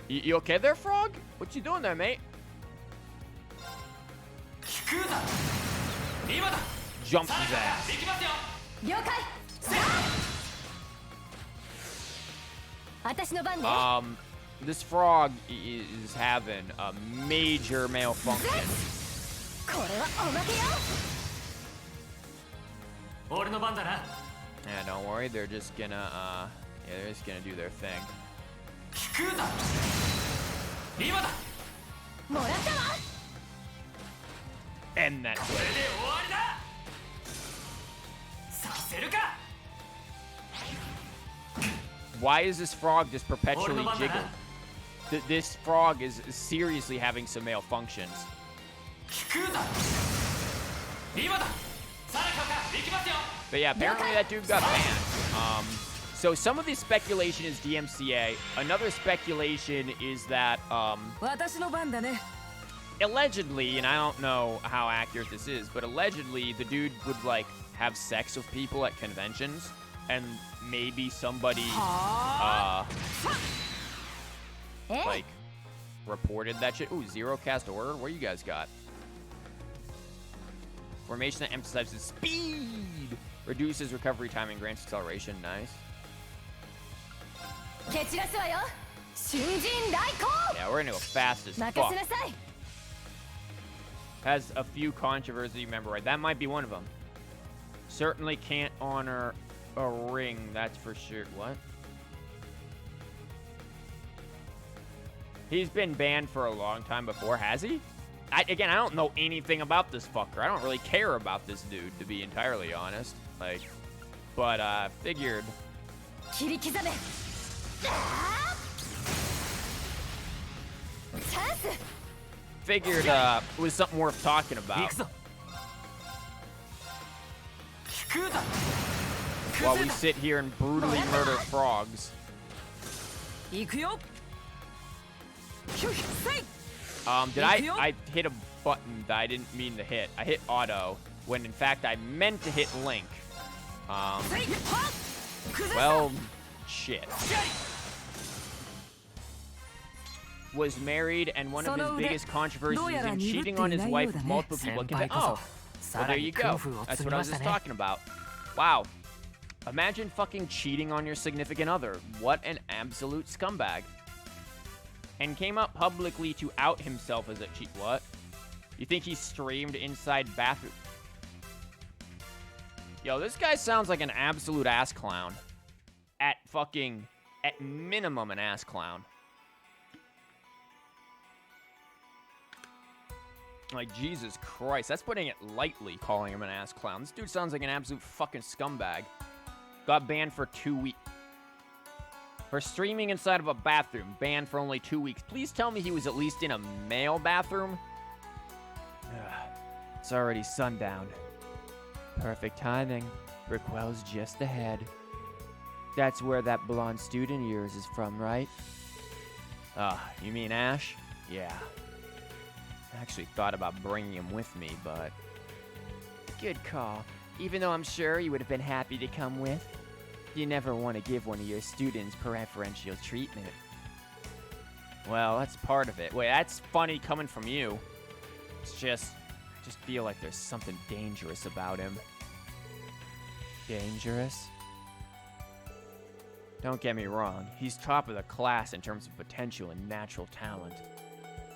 You okay there, Frog? What you doing there, mate? Jump his ass. This frog is having a major malfunction. Yeah, don't worry, they're just gonna, they're just gonna do their thing. End that way. Why is this frog just perpetually jiggling? This frog is seriously having some malfunctions. But yeah, apparently that dude got banned. So some of the speculation is DMCA. Another speculation is that allegedly, and I don't know how accurate this is, but allegedly the dude would like have sex with people at conventions, and maybe somebody like reported that shit. Ooh, zero cast order. What you guys got? Formation that emphasizes speed, reduces recovery time and grants acceleration. Nice. Yeah, we're gonna go fast as fuck. Has a few controversies, remember right? That might be one of them. Certainly can't honor a ring, that's for sure. What? He's been banned for a long time before, has he? Again, I don't know anything about this fucker. I don't really care about this dude, to be entirely honest. Like, but figured. Figured it was something worth talking about. while we sit here and brutally murder frogs. 行くよヒュッせい Did I hit a button that I didn't mean to hit? I hit auto when in fact I meant to hit link. せいはっ崩した Well, shit. Was married, and one of his biggest controversies is him cheating on his wife with multiple people. Oh, well, there you go. That's what I was just talking about. Wow. Imagine fucking cheating on your significant other. What an absolute scumbag. And came up publicly to out himself as a cheat. What? You think he streamed inside bathroom? Yo, this guy sounds like an absolute ass clown. At minimum, an ass clown. Like, Jesus Christ. That's putting it lightly, calling him an ass clown. This dude sounds like an absolute fucking scumbag. Got banned for 2 weeks. For streaming inside of a bathroom. Banned for only 2 weeks. Please tell me he was at least in a male bathroom. It's already sundown. Perfect timing. Raquel's just ahead. That's where that blonde student of yours is from, right? You mean Ash? Yeah. I actually thought about bringing him with me, but... Good call. Even though I'm sure you would have been happy to come with. You never want to give one of your students preferential treatment. Well, that's part of it. Wait, that's funny coming from you. It's just... I just feel like there's something dangerous about him. Dangerous? Don't get me wrong. He's top of the class in terms of potential and natural talent.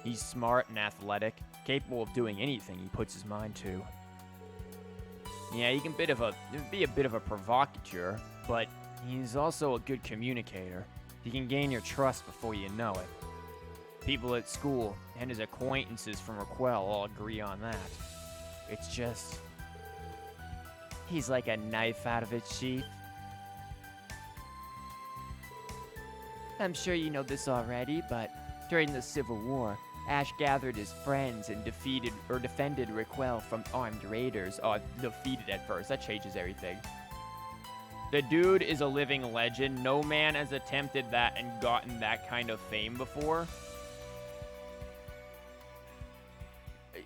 He's smart and athletic, capable of doing anything he puts his mind to. Yeah, he can be a bit of a provocateur, but he's also a good communicator. He can gain your trust before you know it. People at school and his acquaintances from Raquel all agree on that. It's just... he's like a knife out of its sheath. I'm sure you know this already, but during the Civil War, Ash gathered his friends and defended Raquel from armed raiders. Oh, defeated at first. That changes everything. The dude is a living legend. No man has attempted that and gotten that kind of fame before.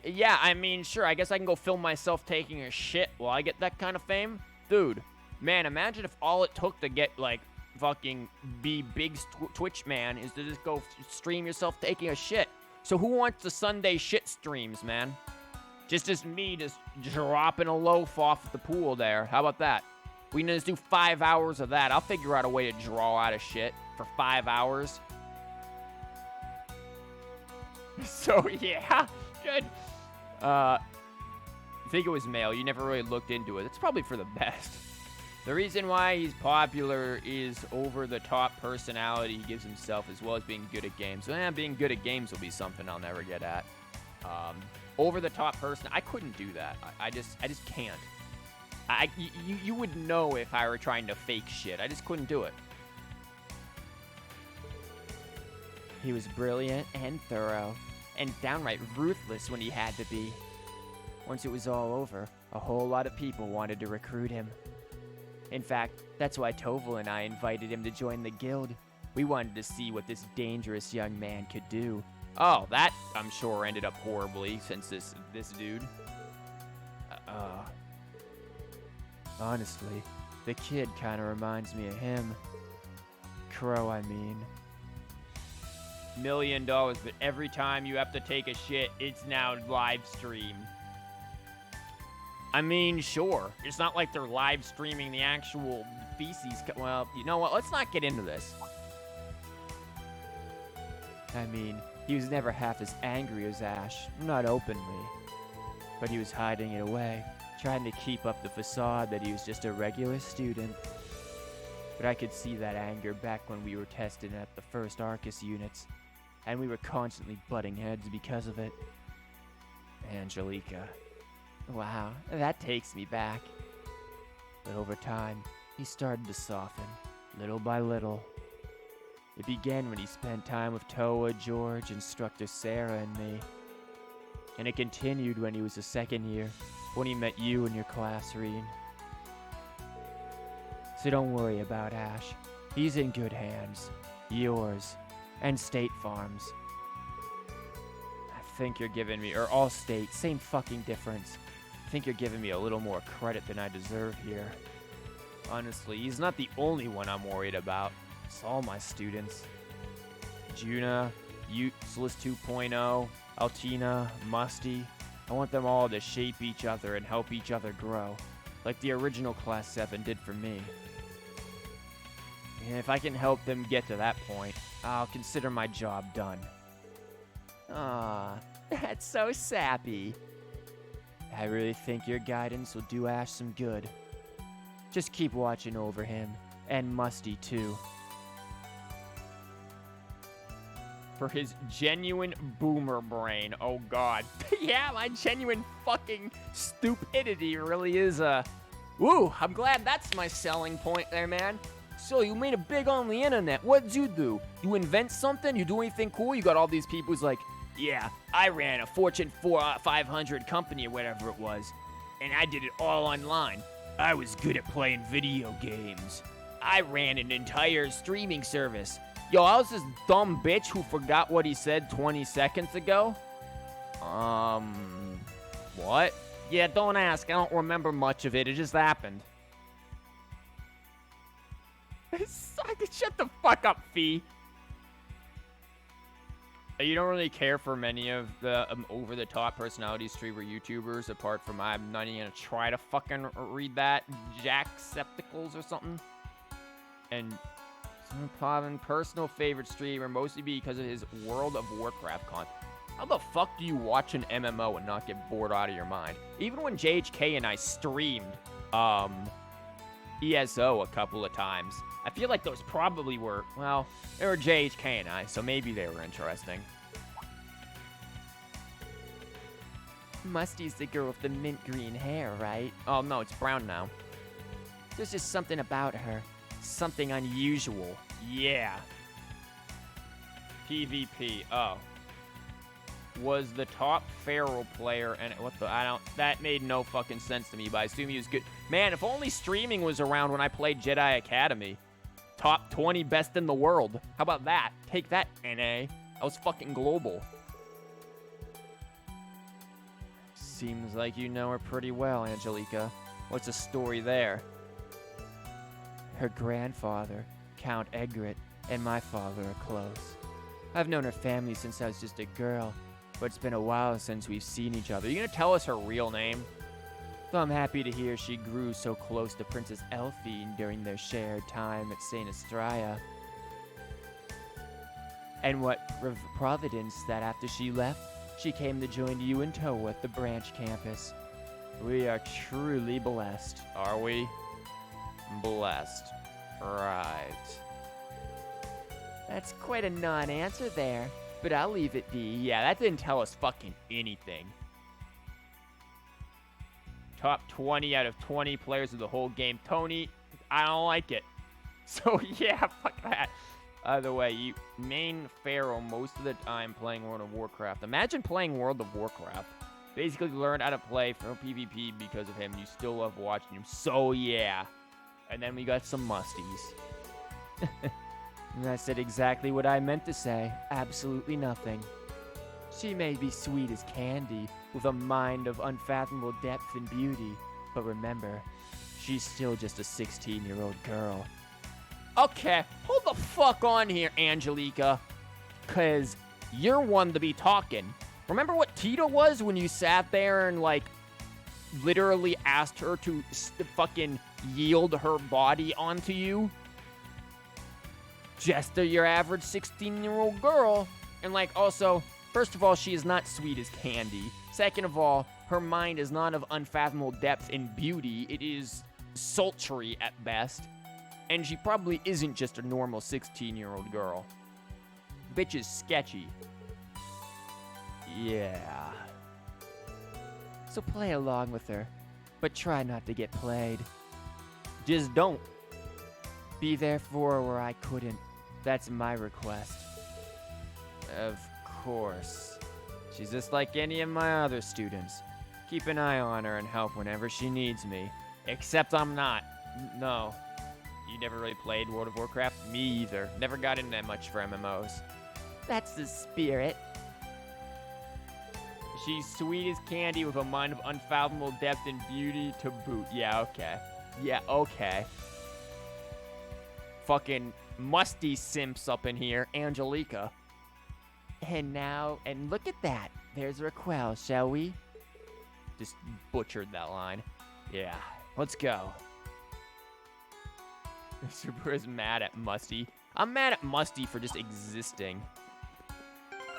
Yeah, I mean, sure, I guess I can go film myself taking a shit while I get that kind of fame. Dude, man, imagine if all it took to get, like, fucking be big Twitch man is to just go stream yourself taking a shit. So who wants the Sunday shit streams, man? Just me just dropping a loaf off the pool there. How about that? We can just do 5 hours of that. I'll figure out a way to draw out of shit for 5 hours. So, yeah. Good. I think it was male. You never really looked into it. It's probably for the best. The reason why he's popular is over-the-top personality he gives himself, as well as being good at games. So, being good at games will be something I'll never get at. Over-the-top person, I couldn't do that. I just can't. You would know if I were trying to fake shit. I just couldn't do it. He was brilliant and thorough, and downright ruthless when he had to be. Once it was all over, a whole lot of people wanted to recruit him. In fact, that's why Toval and I invited him to join the guild. We wanted to see what this dangerous young man could do. Oh, that, I'm sure, ended up horribly, since this dude. Honestly, the kid kind of reminds me of him. Crow, I mean. $1 million, but every time you have to take a shit, it's now live streamed. I mean, sure. It's not like they're live streaming the actual feces. Well, you know what? Let's not get into this. I mean, he was never half as angry as Ash. Not openly. But he was hiding it away, trying to keep up the facade that he was just a regular student. But I could see that anger back when we were testing at the first Arcus units, and we were constantly butting heads because of it. Angelica. Wow, that takes me back. But over time, he started to soften, little by little. It began when he spent time with Toa, George, Instructor Sarah, and me. And it continued when he was a second year, when he met you in your class, Reen. So don't worry about Ash. He's in good hands. Yours. And State Farm's. I think you're giving me, or Allstate, same fucking difference. I think you're giving me a little more credit than I deserve here. Honestly, he's not the only one I'm worried about. It's all my students. Juna, Useless 2.0, Altina, Musty. I want them all to shape each other and help each other grow, like the original Class 7 did for me. And if I can help them get to that point, I'll consider my job done. Ah, that's so sappy. I really think your guidance will do Ash some good. Just keep watching over him, and Musty too. For his genuine boomer brain, oh god. Yeah, my genuine fucking stupidity really is Woo, I'm glad that's my selling point there, man. So you made it big on the internet. What'd you do? You invent something? You do anything cool? You got all these people who's like, yeah, I ran a Fortune 500 company or whatever it was, and I did it all online. I was good at playing video games. I ran an entire streaming service. Yo, I was this dumb bitch who forgot what he said 20 seconds ago. What? Yeah, don't ask. I don't remember much of it. It just happened. Shut the fuck up, Fee. You don't really care for many of the over-the-top personality streamer YouTubers, apart from I'm not even gonna try to fucking read that. Jacksepticals or something. And some personal favorite streamer, mostly because of his World of Warcraft content. How the fuck do you watch an MMO and not get bored out of your mind? Even when JHK and I streamed ESO a couple of times, I feel like those probably were, well, they were JHK and I, so maybe they were interesting. Musty's the girl with the mint green hair, right? Oh, no, it's brown now. There's just something about her. Something unusual. Yeah. PvP. Oh. Was the top feral player, and what the, that made no fucking sense to me, but I assume he was good. Man, if only streaming was around when I played Jedi Academy. Top 20 best in the world. How about that? Take that, NA. I was fucking global. Seems like you know her pretty well, Angelica. What's the story there? Her grandfather, Count Egret, and my father are close. I've known her family since I was just a girl, but it's been a while since we've seen each other. You gonna tell us her real name? Though I'm happy to hear she grew so close to Princess Elphine during their shared time at St. Estraya. And what providence that after she left, she came to join you and Toa at the branch campus. We are truly blessed, are we? Blessed. Right. That's quite a non-answer there, but I'll leave it be. Yeah, that didn't tell us fucking anything. Top 20 out of 20 players of the whole game. Tony, I don't like it. So, yeah, fuck that. Either way, you main Pharaoh most of the time playing World of Warcraft. Imagine playing World of Warcraft. Basically learned how to play for PvP because of him. You still love watching him. So, yeah. And then we got some musties. And I said exactly what I meant to say. Absolutely nothing. She may be sweet as candy, with a mind of unfathomable depth and beauty, but remember, she's still just a 16-year-old girl. Okay, hold the fuck on here, Angelica, because you're one to be talking. Remember what Tito was when you sat there and, like, literally asked her to fucking yield her body onto you? Just your average 16-year-old girl. And, like, also, first of all, she is not sweet as candy. Second of all, her mind is not of unfathomable depth and beauty. It is sultry at best. And she probably isn't just a normal 16-year-old girl. Bitch is sketchy. Yeah. So play along with her, but try not to get played. Just don't. Be there for her where I couldn't. That's my request. Of course. She's just like any of my other students. Keep an eye on her and help whenever she needs me. Except I'm not. No. You never really played World of Warcraft? Me either. Never got into that much for MMOs. That's the spirit. She's sweet as candy with a mind of unfathomable depth and beauty to boot. Yeah, okay. Yeah, okay. Fucking musty simps up in here. Angelica. And look at that. There's Raquel, shall we? Just butchered that line. Yeah, let's go. Super is mad at Musty. I'm mad at Musty for just existing.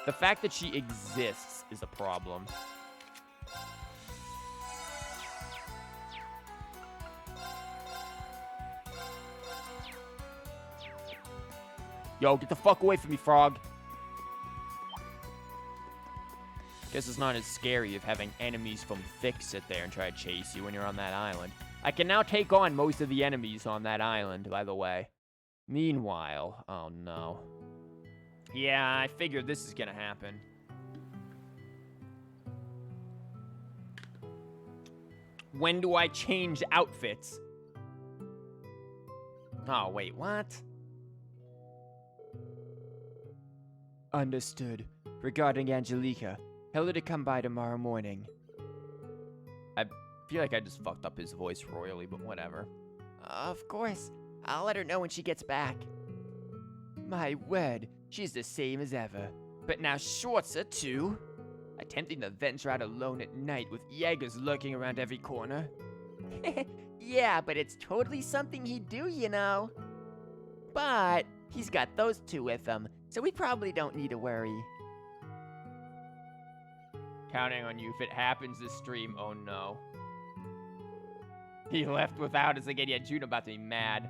The fact that she exists is a problem. Yo, get the fuck away from me, frog. Guess it's not as scary of having enemies from Thick sit there and try to chase you when you're on that island. I can now take on most of the enemies on that island, by the way. Meanwhile, oh no. Yeah, I figured this is gonna happen. When do I change outfits? Oh, wait, what? Understood. Regarding Angelica, tell her to come by tomorrow morning. I feel like I just fucked up his voice royally, but whatever. Of course. I'll let her know when she gets back. My word, she's the same as ever. But now shorter, too. Attempting to venture out alone at night with Jaegers lurking around every corner. Yeah, but it's totally something he'd do, you know. But he's got those two with him, so we probably don't need to worry. Counting on you if it happens this stream, oh no. He left without us again. Yeah, June about to be mad.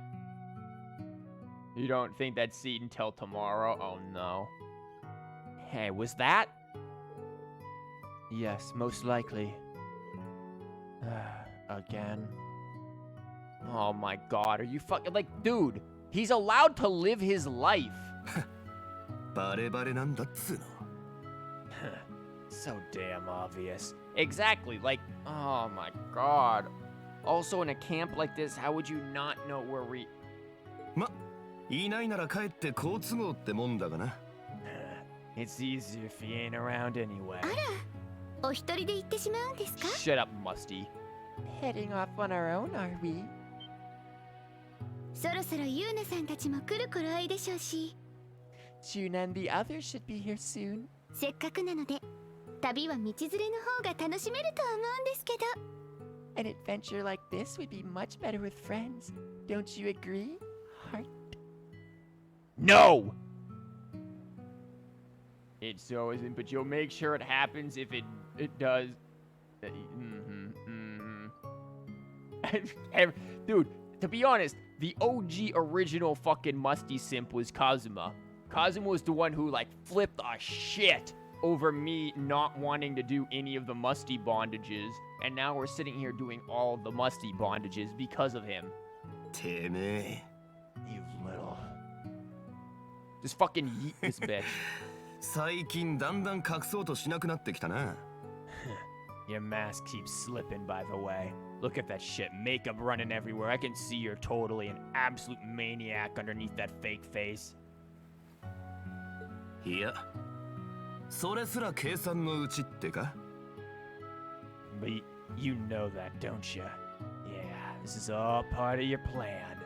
You don't think that's seen until tomorrow? Oh no. Hey, was that? Yes, most likely. Again. Oh my god, are you fucking like, dude, he's allowed to live his life. So damn obvious. Exactly, like, oh my god. Also in a camp like this, how would you not know where we... It's easier if he ain't around anyway. Shut up, Musty. Heading off on our own, are we? June and the others should be here soon. An adventure like this would be much better with friends. Don't you agree, Heart? No! It's always, but you'll make sure it happens if it does. Dude, to be honest, the OG original fucking Musty simp was Kazuma. Kazuma was the one who, like, flipped a shit over me not wanting to do any of the Musty bondages, and now we're sitting here doing all the Musty bondages because of him. You little... Just fucking yeet this bitch. Your mask keeps slipping, by the way. Look at that shit. Makeup running everywhere. I can see you're totally an absolute maniac underneath that fake face. But you know that, don't you? Yeah, this is all part of your plan.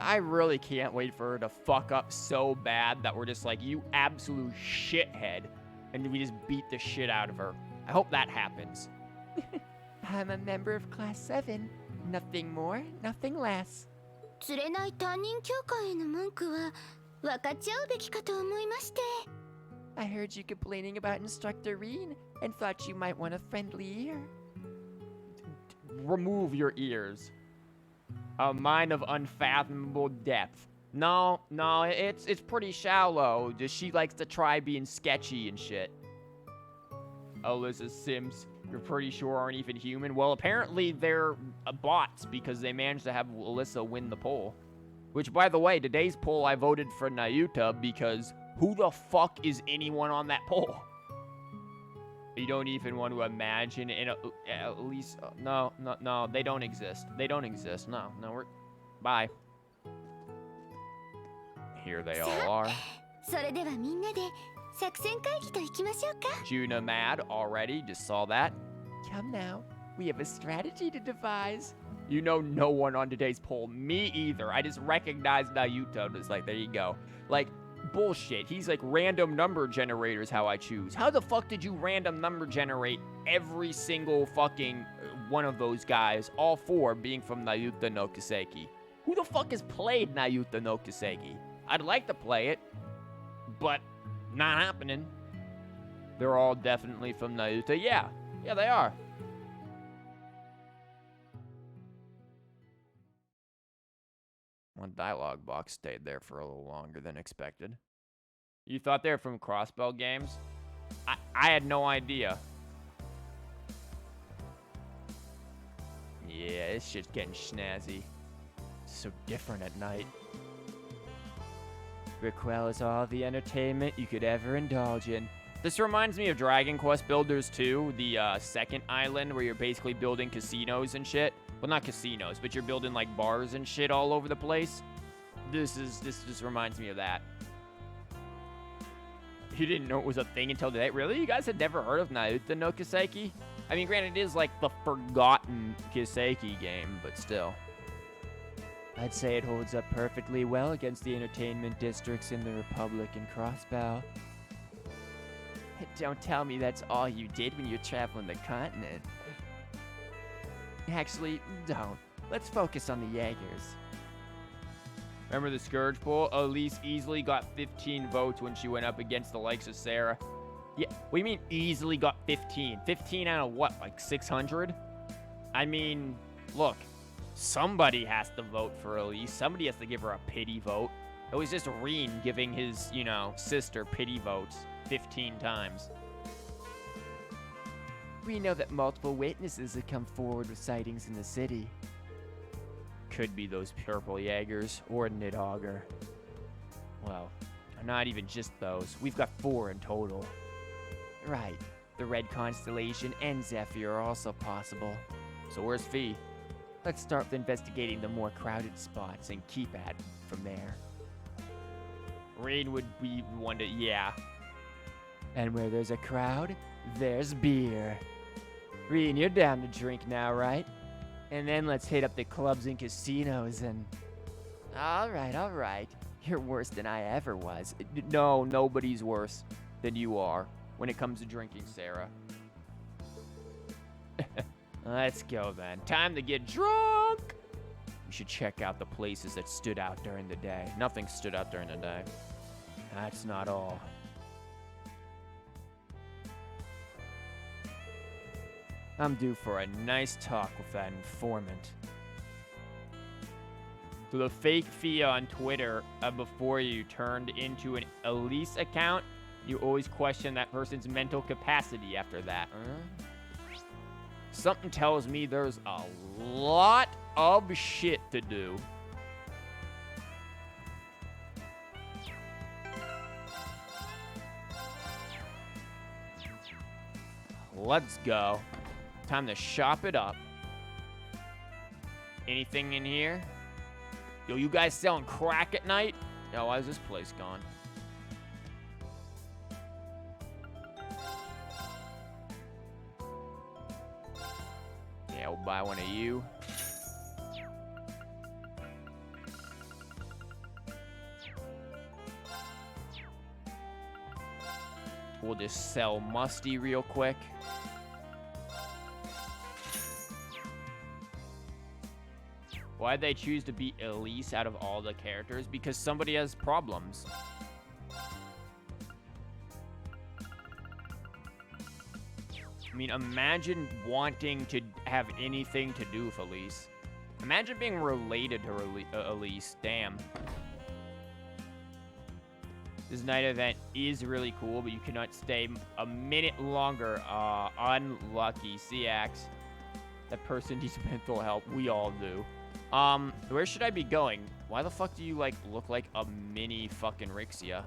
I really can't wait for her to fuck up so bad that we're just like, you absolute shithead, and we just beat the shit out of her. I hope that happens. I'm a member of Class 7. Nothing more, nothing less. I heard you complaining about Instructor Reen and thought you might want a friendly ear. Remove your ears. A mind of unfathomable depth. No, it's pretty shallow. Just she likes to try being sketchy and shit. Alyssa Sims, you're pretty sure aren't even human? Well, apparently they're bots because they managed to have Alyssa win the poll. Which, by the way, today's poll I voted for Nayuta because who the fuck is anyone on that poll? You don't even want to imagine, and at least, no, they don't exist. They don't exist. No, we're, bye. Here they all are. それではみんなで作戦会議と行きましょうか。 Juna mad already, just saw that. Come now, we have a strategy to devise. You know no one on today's poll, me either. I just recognized Naruto, just like, there you go. Like, bullshit, he's like random number generators how I choose. How the fuck did you random number generate every single fucking one of those guys, all 4 being from Naruto no Kiseki? Who the fuck has played Naruto no Kiseki? I'd like to play it, but not happening. They're all definitely from Naruto. Yeah, they are. One dialogue box stayed there for a little longer than expected. You thought they were from Crossbell Games? I had no idea. Yeah, this shit's getting snazzy. So different at night. Requires all the entertainment you could ever indulge in. This reminds me of Dragon Quest Builders 2, the second island where you're basically building casinos and shit. Well, not casinos, but you're building like bars and shit all over the place. This just reminds me of that. You didn't know it was a thing until today? Really? You guys had never heard of Naruto no Kiseki? I mean, granted, it is like the forgotten Kiseki game, but still. I'd say it holds up perfectly well against the entertainment districts in the Republic and Crossbow. Don't tell me that's all you did when you're traveling the continent. Actually, don't. Let's focus on the Jaegers. Remember the Scourge poll? Elise easily got 15 votes when she went up against the likes of Sarah. Yeah, what do you mean easily got 15? 15 out of what, like 600? I mean, look. Somebody has to vote for Elise. Somebody has to give her a pity vote. It was just Reen giving his, sister pity votes 15 times. We know that multiple witnesses have come forward with sightings in the city. Could be those purple Jaegers or Nidhogger. Well, not even just those. We've got 4 in total. Right. The Red Constellation and Zephyr are also possible. So where's Fee? Let's start with investigating the more crowded spots and keep at from there. Rain would be one to, yeah. And where there's a crowd, there's beer. Reen, you're down to drink now, right? And then let's hit up the clubs and casinos and... All right. You're worse than I ever was. No, nobody's worse than you are when it comes to drinking, Sarah. Let's go then. Time to get drunk! We should check out the places that stood out during the day. Nothing stood out during the day. That's not all. I'm due for a nice talk with that informant. So the fake Fia on Twitter before you turned into an Elise account, you always question that person's mental capacity after that. Something tells me there's a lot of shit to do. Let's go. Time to shop it up. Anything in here? Yo, you guys selling crack at night? Yo, why is this place gone? Yeah, we'll buy one of you. We'll just sell Musty real quick. Why'd they choose to be Elise out of all the characters? Because somebody has problems. I mean, imagine wanting to have anything to do with Elise. Imagine being related to Elise. Damn. This night event is really cool, but you cannot stay a minute longer. Unlucky. Axe. That person needs mental help. We all do. Where should I be going? Why the fuck do you, like, look like a mini fucking Rixia?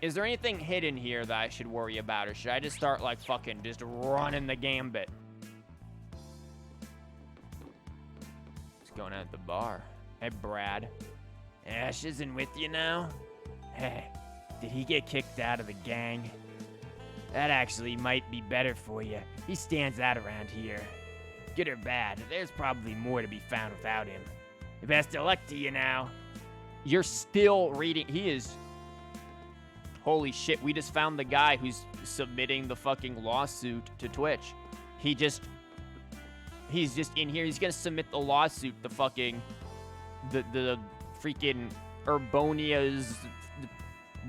Is there anything hidden here that I should worry about, or should I just start, like, fucking just running the gambit? What's going on at the bar? Hey, Brad. Ash isn't with you now? Hey, did he get kicked out of the gang? That actually might be better for you. He stands out around here. Good or bad, there's probably more to be found without him. Best of luck to you now. You're still reading. He is... Holy shit, we just found the guy who's submitting the fucking lawsuit to Twitch. He's just in here. He's gonna submit the lawsuit, the fucking... The freaking Urbonia's...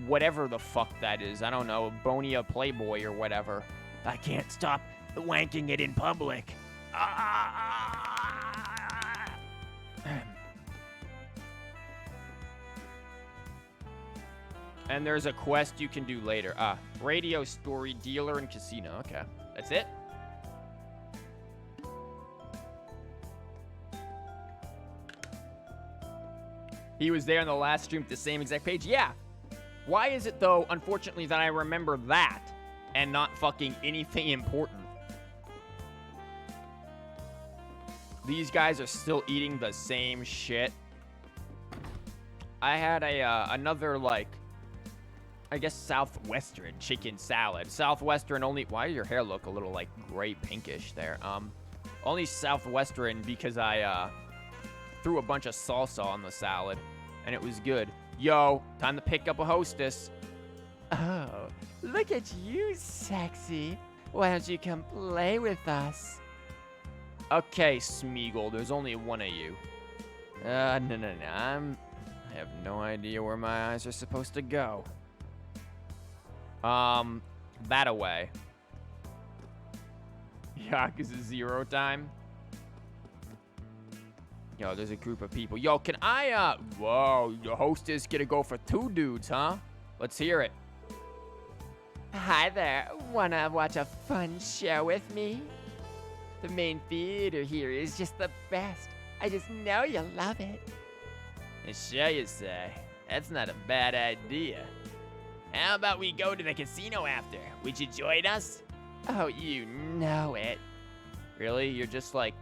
Whatever the fuck that is. I don't know. Bonia Playboy or whatever. I can't stop wanking it in public. And there's a quest you can do later. Radio story, dealer, and casino. Okay. That's it? He was there on the last stream at the same exact page? Yeah. Why is it, though, unfortunately, that I remember that and not fucking anything important? These guys are still eating the same shit. I had another, like, I guess Southwestern chicken salad. Southwestern only... Why does your hair look a little, like, gray pinkish there? Only Southwestern because I, threw a bunch of salsa on the salad, and it was good. Yo, time to pick up a hostess. Oh, look at you, sexy. Why don't you come play with us? Okay, Smeagol, there's only one of you. No. I have no idea where my eyes are supposed to go. That away. Yakuza 0 time. Yo, there's a group of people. Yo, can I, whoa, your hostess gonna go for 2 dudes, huh? Let's hear it. Hi there. Wanna watch a fun show with me? The main theater here is just the best. I just know you'll love it. And sure you say. That's not a bad idea. How about we go to the casino after? Would you join us? Oh, you know it. Really? You're just, like,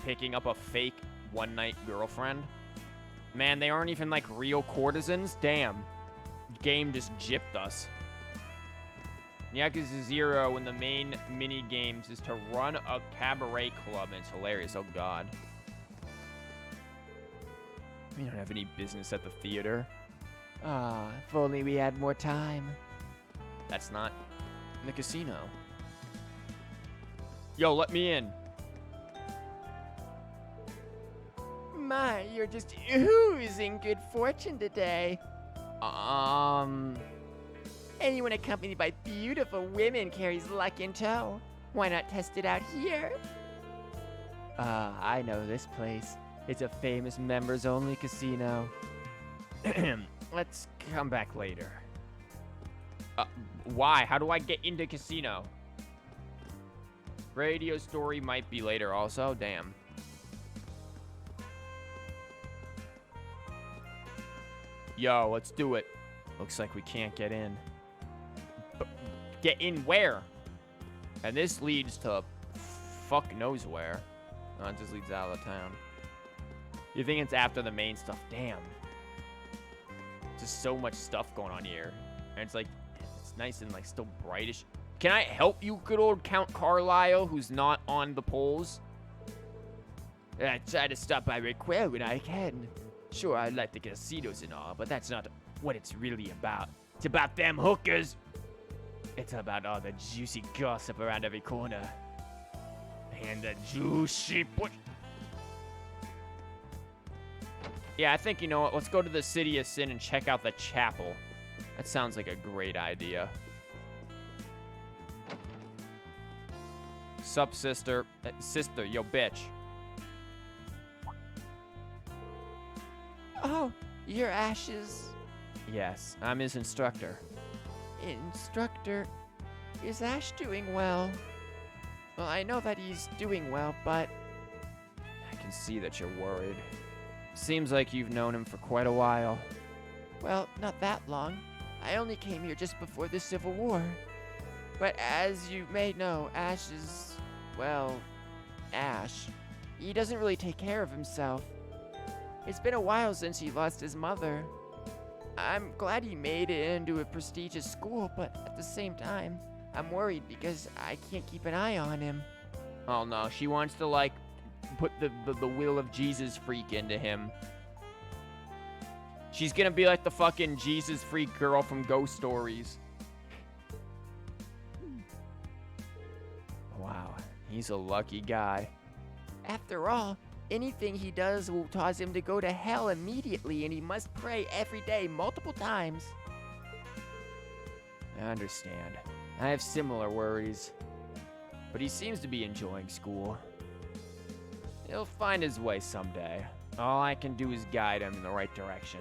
picking up a fake one-night girlfriend? Man, they aren't even, like, real courtesans? Damn. Game just gypped us. Yakuza 0, when the main mini-games is to run a cabaret club, and it's hilarious. Oh, God. We don't have any business at the theater. Ah, if only we had more time. That's not in the casino. Yo, let me in. My, you're just oozing good fortune today. Anyone accompanied by beautiful women carries luck in tow. Why not test it out here? I know this place. It's a famous members-only casino. Let's come back later. Why? How do I get into casino? Radio story might be later also. Damn. Yo, let's do it. Looks like we can't get in. But get in where? And this leads to fuck knows where. No, it just leads out of the town. You think it's after the main stuff? Damn. Just so much stuff going on here. And it's like, it's nice and like still brightish. Can I help you, good old Count Carlisle, who's not on the polls? I try to stop by Raquel when I can. Sure, I like the casinos and all, but that's not what it's really about. It's about them hookers. It's about all the juicy gossip around every corner. And the juicy push. Yeah, I think, you know what, let's go to the City of Sin and check out the chapel. That sounds like a great idea. Sup, sister? Sister, yo, bitch. Oh, you're Ash's Yes, I'm his instructor. instructor. Is Ash doing well? Well, I know that he's doing well, but I can see that you're worried. Seems like you've known him for quite a while. well, not that long. I only came here just before the Civil War. But as you may know, Ash is, well, Ash. He doesn't really take care of himself. It's been a while since he lost his mother. I'm glad he made it into a prestigious school, but at the same time, I'm worried because I can't keep an eye on him. Oh no, she wants to like put the will of Jesus freak into him. She's gonna be like the fucking Jesus freak girl from Ghost Stories. Wow, he's a lucky guy. After all, anything he does will cause him to go to hell immediately, and he must pray every day multiple times. I understand. I have similar worries. But he seems to be enjoying school. He'll find his way someday. All I can do is guide him in the right direction.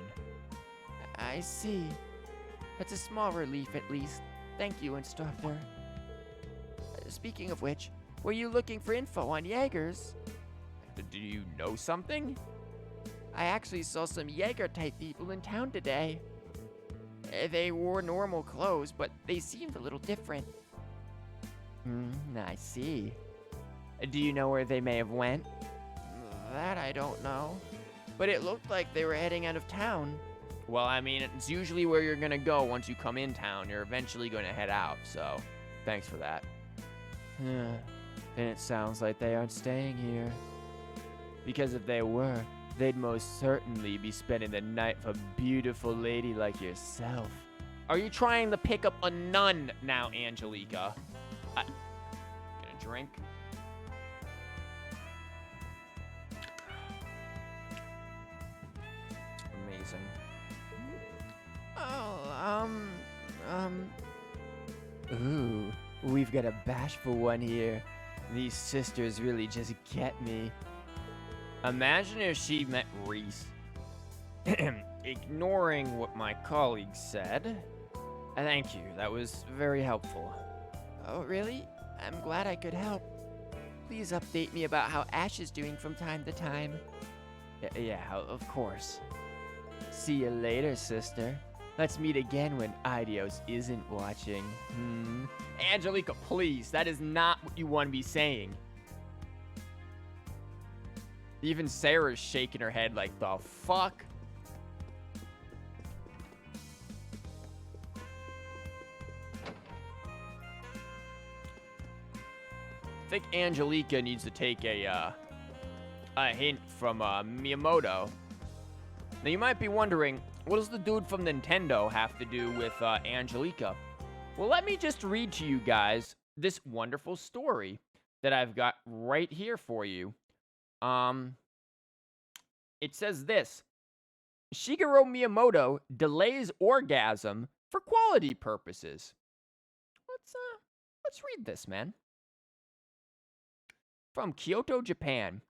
I see. That's a small relief at least. Thank you, instructor. Speaking of which, were you looking for info on Jaegers? Do you know something? I actually saw some Jaeger-type people in town today. They wore normal clothes, but they seemed a little different. I see. Do you know where they may have went? That I don't know. But it looked like they were heading out of town. Well, I mean, it's usually where you're gonna go once you come in town. You're eventually gonna head out, so thanks for that. Then it sounds like they aren't staying here. Because if they were, they'd most certainly be spending the night with a beautiful lady like yourself. Are you trying to pick up a nun now, Angelica? Gonna drink? Amazing. Ooh, we've got a bashful one here. These sisters really just get me. Imagine if she met Reese. Ignoring what my colleague said. Thank you, that was very helpful. Oh, really? I'm glad I could help. Please update me about how Ash is doing from time to time. Yeah, of course. See you later, sister. Let's meet again when Idios isn't watching. Angelica, please, that is not what you want to be saying. Even Sarah's shaking her head like, the fuck? I think Angelica needs to take a hint from Miyamoto. Now you might be wondering, what does the dude from Nintendo have to do with Angelica? Well, let me just read to you guys this wonderful story that I've got right here for you. It says this: Shigeru Miyamoto delays orgasm for quality purposes. Let's read this, man. From Kyoto, Japan.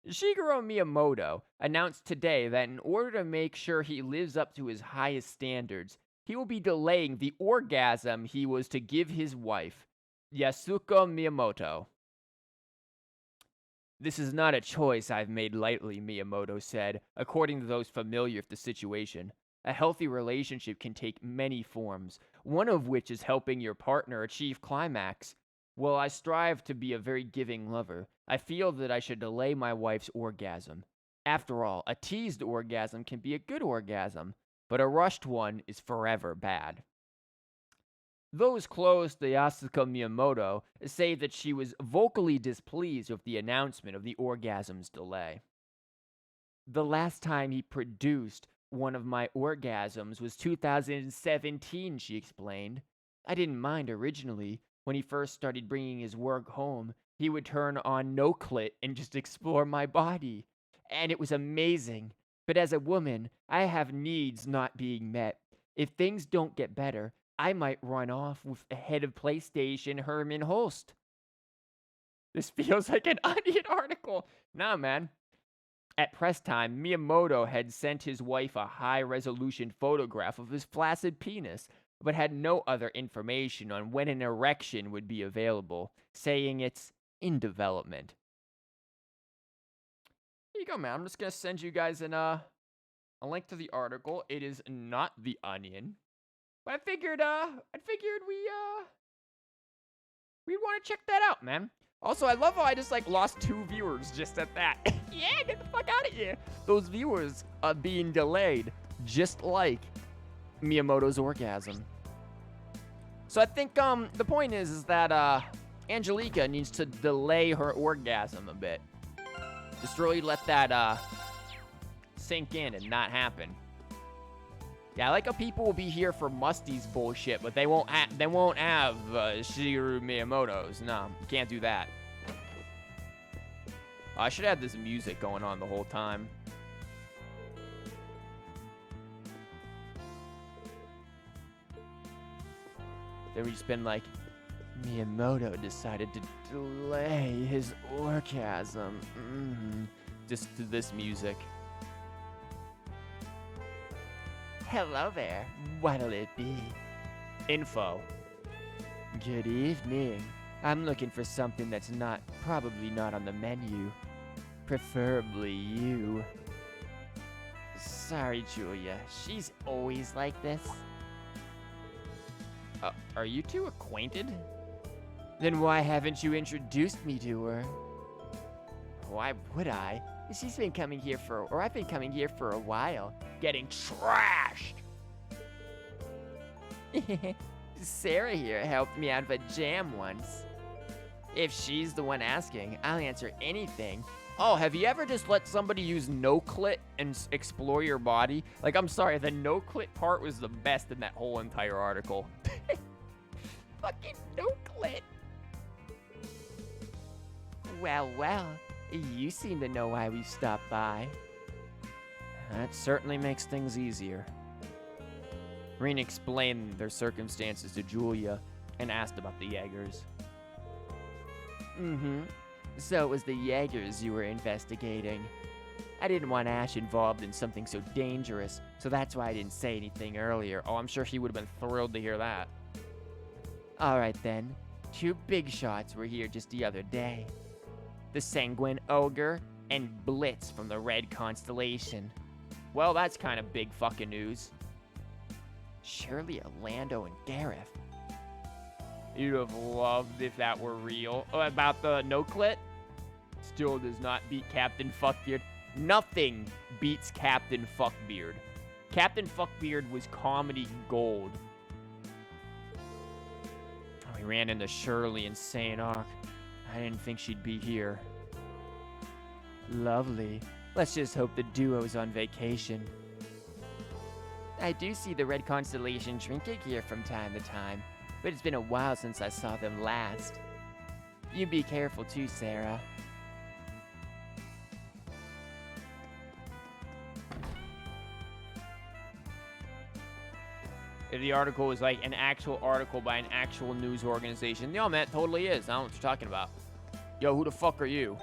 Shigeru Miyamoto announced today that in order to make sure he lives up to his highest standards, he will be delaying the orgasm he was to give his wife, Yasuko Miyamoto. This is not a choice I've made lightly, Miyamoto said, according to those familiar with the situation. A healthy relationship can take many forms, one of which is helping your partner achieve climax. While I strive to be a very giving lover, I feel that I should delay my wife's orgasm. After all, a teased orgasm can be a good orgasm, but a rushed one is forever bad. Those close to Yasuko Miyamoto say that she was vocally displeased with the announcement of the orgasm's delay. The last time he produced one of my orgasms was 2017, she explained. I didn't mind originally. When he first started bringing his work home, he would turn on no clit and just explore my body. And it was amazing. But as a woman, I have needs not being met. If things don't get better, I might run off with the head of PlayStation, Herman Holst. This feels like an Onion article. Nah, man. At press time, Miyamoto had sent his wife a high-resolution photograph of his flaccid penis, but had no other information on when an erection would be available, saying it's in development. Here you go, man. I'm just going to send you guys a link to the article. It is not The Onion. But I figured we'd want to check that out, man. Also, I love how I just like lost 2 viewers just at that. Yeah, get the fuck out of here. Those viewers are being delayed, just like Miyamoto's orgasm. So I think the point is that Angelica needs to delay her orgasm a bit. Just really let that sink in and not happen. Yeah, I like how people will be here for Musty's bullshit, but they won't have Shigeru Miyamoto's. No, you can't do that. I should have this music going on the whole time. Then we just been like, Miyamoto decided to delay his orgasm. Just to this music. Hello there. What'll it be? Info. Good evening. I'm looking for something that's probably not on the menu. Preferably you. Sorry, Julia. She's always like this. Are you two acquainted? Then why haven't you introduced me to her? Why would I? She's been coming here I've been coming here for a while. Getting trashed. Sarah here helped me out of a jam once. If she's the one asking, I'll answer anything. Oh, have you ever just let somebody use no-clit and explore your body? Like, I'm sorry, the no-clit part was the best in that whole entire article. Fucking no-clit. Well, you seem to know why we stopped by. That certainly makes things easier. Reen explained their circumstances to Julia and asked about the Jaegers. So it was the Jaegers you were investigating. I didn't want Ash involved in something so dangerous, so that's why I didn't say anything earlier. Oh, I'm sure she would have been thrilled to hear that. Alright then, 2 big shots were here just the other day. The Sanguine Ogre and Blitz from the Red Constellation. Well, that's kind of big fucking news. Surely Orlando and Gareth. You'd have loved if that were real. Oh, about the no-clit? Still does not beat Captain Fuckbeard. Nothing beats Captain Fuckbeard. Captain Fuckbeard was comedy gold. Oh, we ran into Shirley and St. Arc. I didn't think she'd be here. Lovely. Let's just hope the duo's on vacation. I do see the Red Constellation drinking here from time to time, but it's been a while since I saw them last. You be careful too, Sarah. If the article is like an actual article by an actual news organization, yo, man, it totally is. I don't know what you're talking about. Yo, who the fuck are you?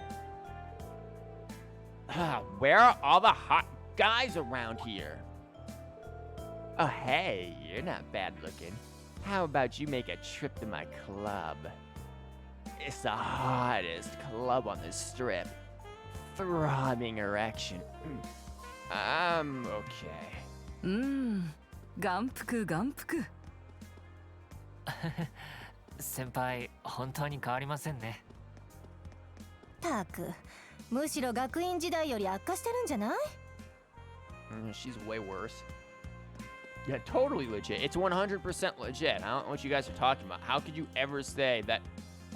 Where are all the hot guys around here? Oh, hey, you're not bad looking. How about you make a trip to my club? It's the hottest club on the strip. Throbbing erection. I'm okay. 眼福眼福。先輩本当に変わりませんね。たく、むしろ学院時代より悪化してるんじゃない？ She's way worse. Yeah, totally legit. It's 100% legit. I don't know what you guys are talking about. How could you ever say that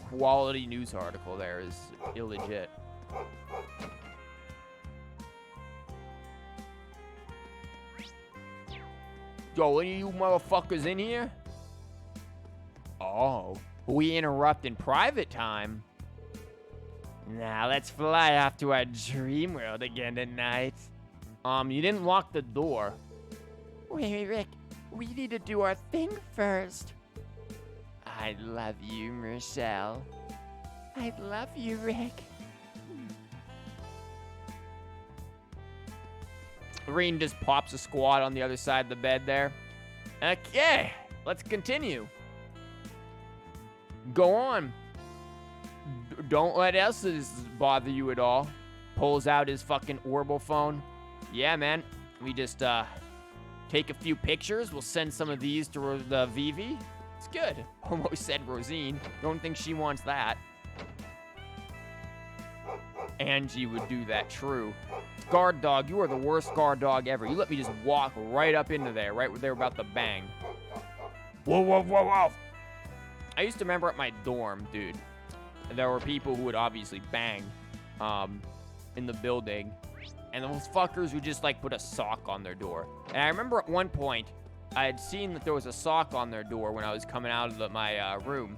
quality news article there is illegit? Yo, any of you motherfuckers in here? Oh, we interrupt in private time? Now let's fly off to our dream world again tonight. You didn't lock the door. Wait, Rick, we need to do our thing first. I love you, Michelle. I love you, Rick. Reen just pops a squat on the other side of the bed there. Okay, let's continue. Go on. Don't let Elsa's bother you at all. Pulls out his fucking Orbital phone. Yeah, man. We just, take a few pictures. We'll send some of these to the Vivi. It's good. Almost said Rosine. Don't think she wants that. Angie would do that, true. Guard dog, you are the worst guard dog ever. You let me just walk right up into there, right where they're about to bang. Whoa, whoa, whoa, whoa. I used to remember at my dorm, dude, there were people who would obviously bang in the building. And those fuckers would just, like, put a sock on their door. And I remember at one point, I had seen that there was a sock on their door when I was coming out of my room.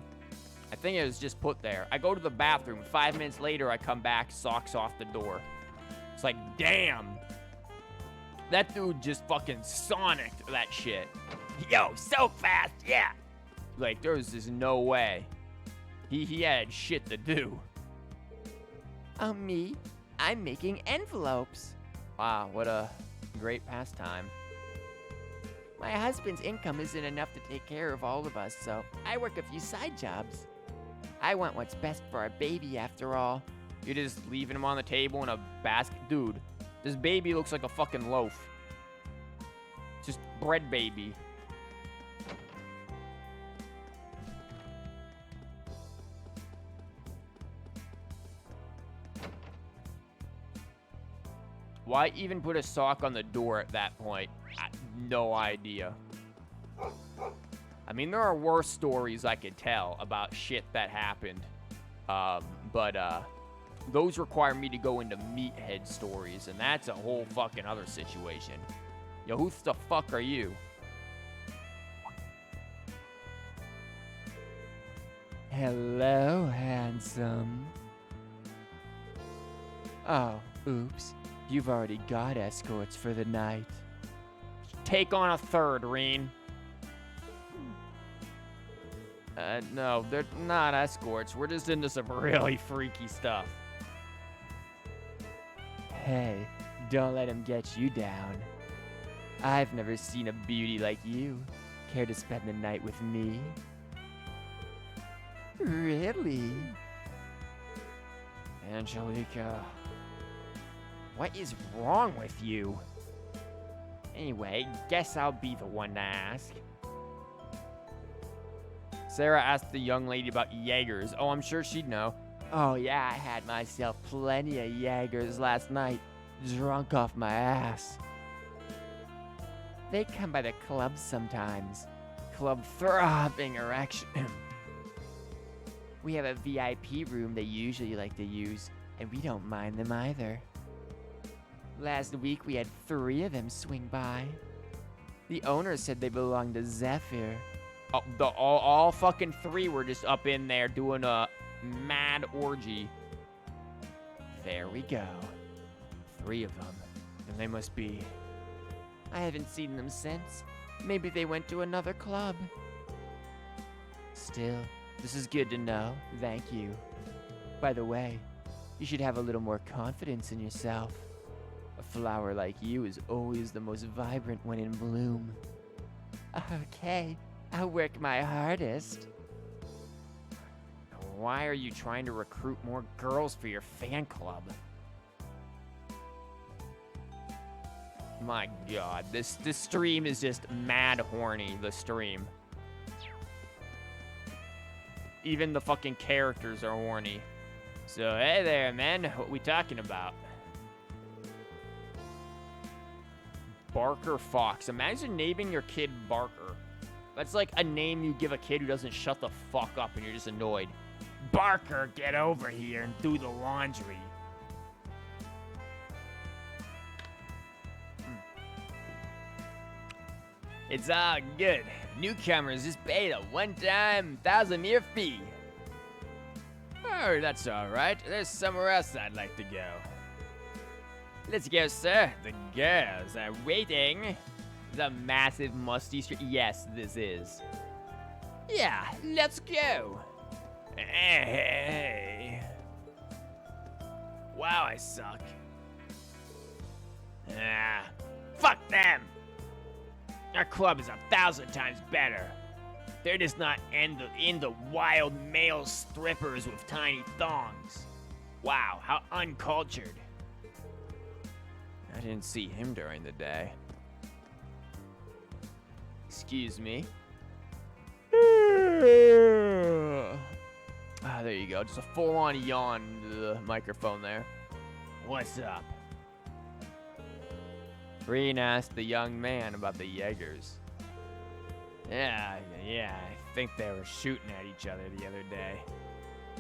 I think it was just put there. I go to the bathroom. 5 minutes later, I come back, socks off the door. It's like, damn. That dude just fucking sonicked that shit. Yo, so fast, yeah. Like, there was just no way. He had shit to do. Oh, me? I'm making envelopes. Wow, what a great pastime. My husband's income isn't enough to take care of all of us, so I work a few side jobs. I want what's best for our baby, after all. You're just leaving him on the table in a basket? Dude, this baby looks like a fucking loaf. Just bread baby. Why even put a sock on the door at that point? No idea. I mean, there are worse stories I could tell about shit that happened. But those require me to go into meathead stories, and that's a whole fucking other situation. Yo, who the fuck are you? Hello, handsome. Oh, oops. You've already got escorts for the night. Take on a third, Reen. No, they're not escorts. We're just into some really freaky stuff. Hey, don't let him get you down. I've never seen a beauty like you. Care to spend the night with me? Really? Angelica. What is wrong with you? Anyway, guess I'll be the one to ask. Sarah asked the young lady about Jaegers. Oh, I'm sure she'd know. Oh yeah, I had myself plenty of Jaegers last night. Drunk off my ass. They come by the club sometimes. Club throbbing erection. We have a VIP room they usually like to use, and we don't mind them either. Last week we had 3 of them swing by. The owner said they belonged to Zephyr. Oh, all fucking 3 were just up in there doing a mad orgy. There we go. 3 of them. And they must be... I haven't seen them since. Maybe they went to another club. Still, this is good to know. Thank you. By the way, you should have a little more confidence in yourself. A flower like you is always the most vibrant when in bloom. Okay, I'll work my hardest. Why are you trying to recruit more girls for your fan club? My god, this stream is just mad horny, the stream. Even the fucking characters are horny. So, hey there, man, what we talking about? Barker Fox. Imagine naming your kid Barker. That's like a name you give a kid who doesn't shut the fuck up and you're just annoyed. Barker, get over here and do the laundry. It's all good. Newcomers just paid a one-time 1,000-year fee. Oh, that's all right. There's somewhere else I'd like to go. Let's go, sir. The girls are waiting. The massive musty street. Yes, this is. Yeah, let's go. Hey. Wow, I suck. Ah, fuck them. Our club is 1,000 times better. They're just not into wild male strippers with tiny thongs. Wow, how uncultured. I didn't see him during the day. Excuse me. Ah, there you go. Just a full-on yawn into the microphone there. What's up? Reen asked the young man about the Jaegers. Yeah, I think they were shooting at each other the other day.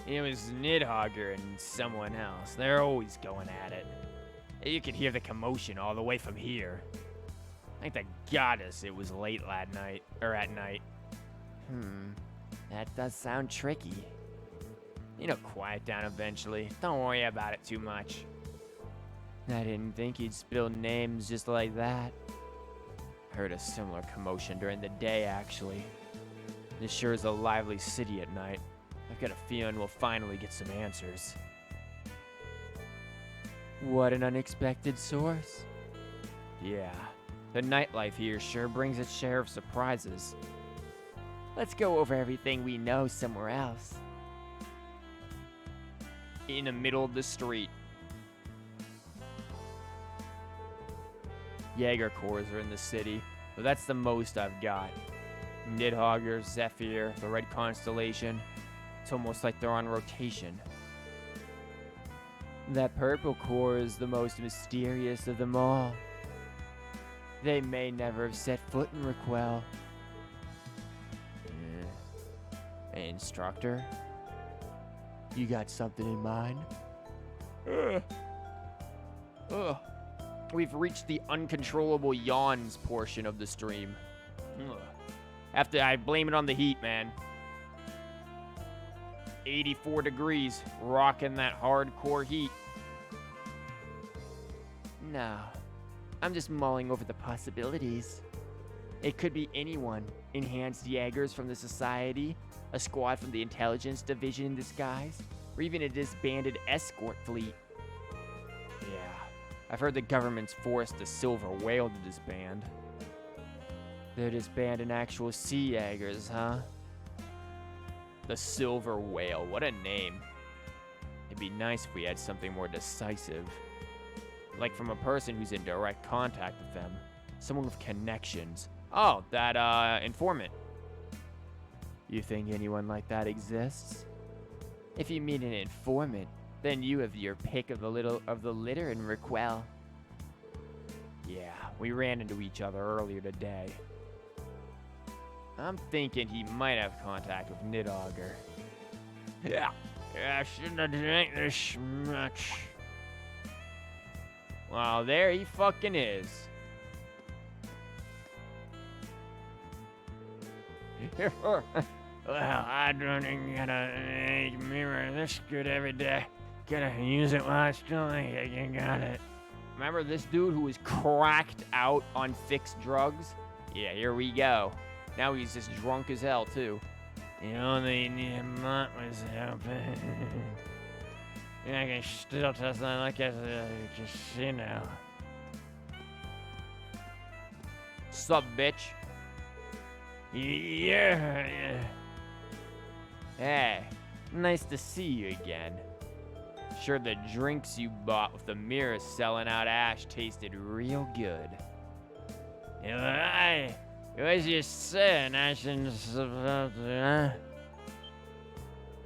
It was Nidhogger and someone else. They're always going at it. You could hear the commotion all the way from here. Thank the goddess it was late at night. That does sound tricky. You know, quiet down eventually. Don't worry about it too much. I didn't think he'd spill names just like that. Heard a similar commotion during the day, actually. This sure is a lively city at night. I've got a feeling we'll finally get some answers. What an unexpected source. Yeah, the nightlife here sure brings its share of surprises. Let's go over everything we know somewhere else. In the middle of the street. Jaeger Corps are in the city, but that's the most I've got. Nidhogger, Zephyr, the Red Constellation. It's almost like they're on rotation. That Purple Corps is the most mysterious of them all. They may never have set foot in Raquel. Hey, instructor? You got something in mind? We've reached the uncontrollable yawns portion of the stream. I blame it on the heat, man. 84 degrees, rocking that hardcore heat. No, I'm just mulling over the possibilities. It could be anyone. Enhanced Jaegers from the Society, a squad from the Intelligence Division in disguise, or even a disbanded escort fleet. Yeah, I've heard the government's forced the Silver Whale to disband. They're disbanding actual sea Jaegers, huh? The Silver Whale, what a name. It'd be nice if we had something more decisive. Like from a person who's in direct contact with them. Someone with connections. Oh, that, informant. You think anyone like that exists? If you mean an informant, then you have your pick of the litter in Raquel. Yeah, we ran into each other earlier today. I'm thinking he might have contact with Nidhogger. Yeah, I shouldn't have drank this much. Well, there he fucking is. Well, I don't even gotta mirror this good every day. Gotta use it while I still think I can got it. Remember this dude who was cracked out on fixed drugs? Yeah, here we go. Now he's just drunk as hell, too. The only month was open. I can still test that like I just see now. Sup, bitch? Yeah. Hey, nice to see you again. Sure the drinks you bought with the mirror selling out ash tasted real good. What was you saying? I shouldn't supposed to, huh?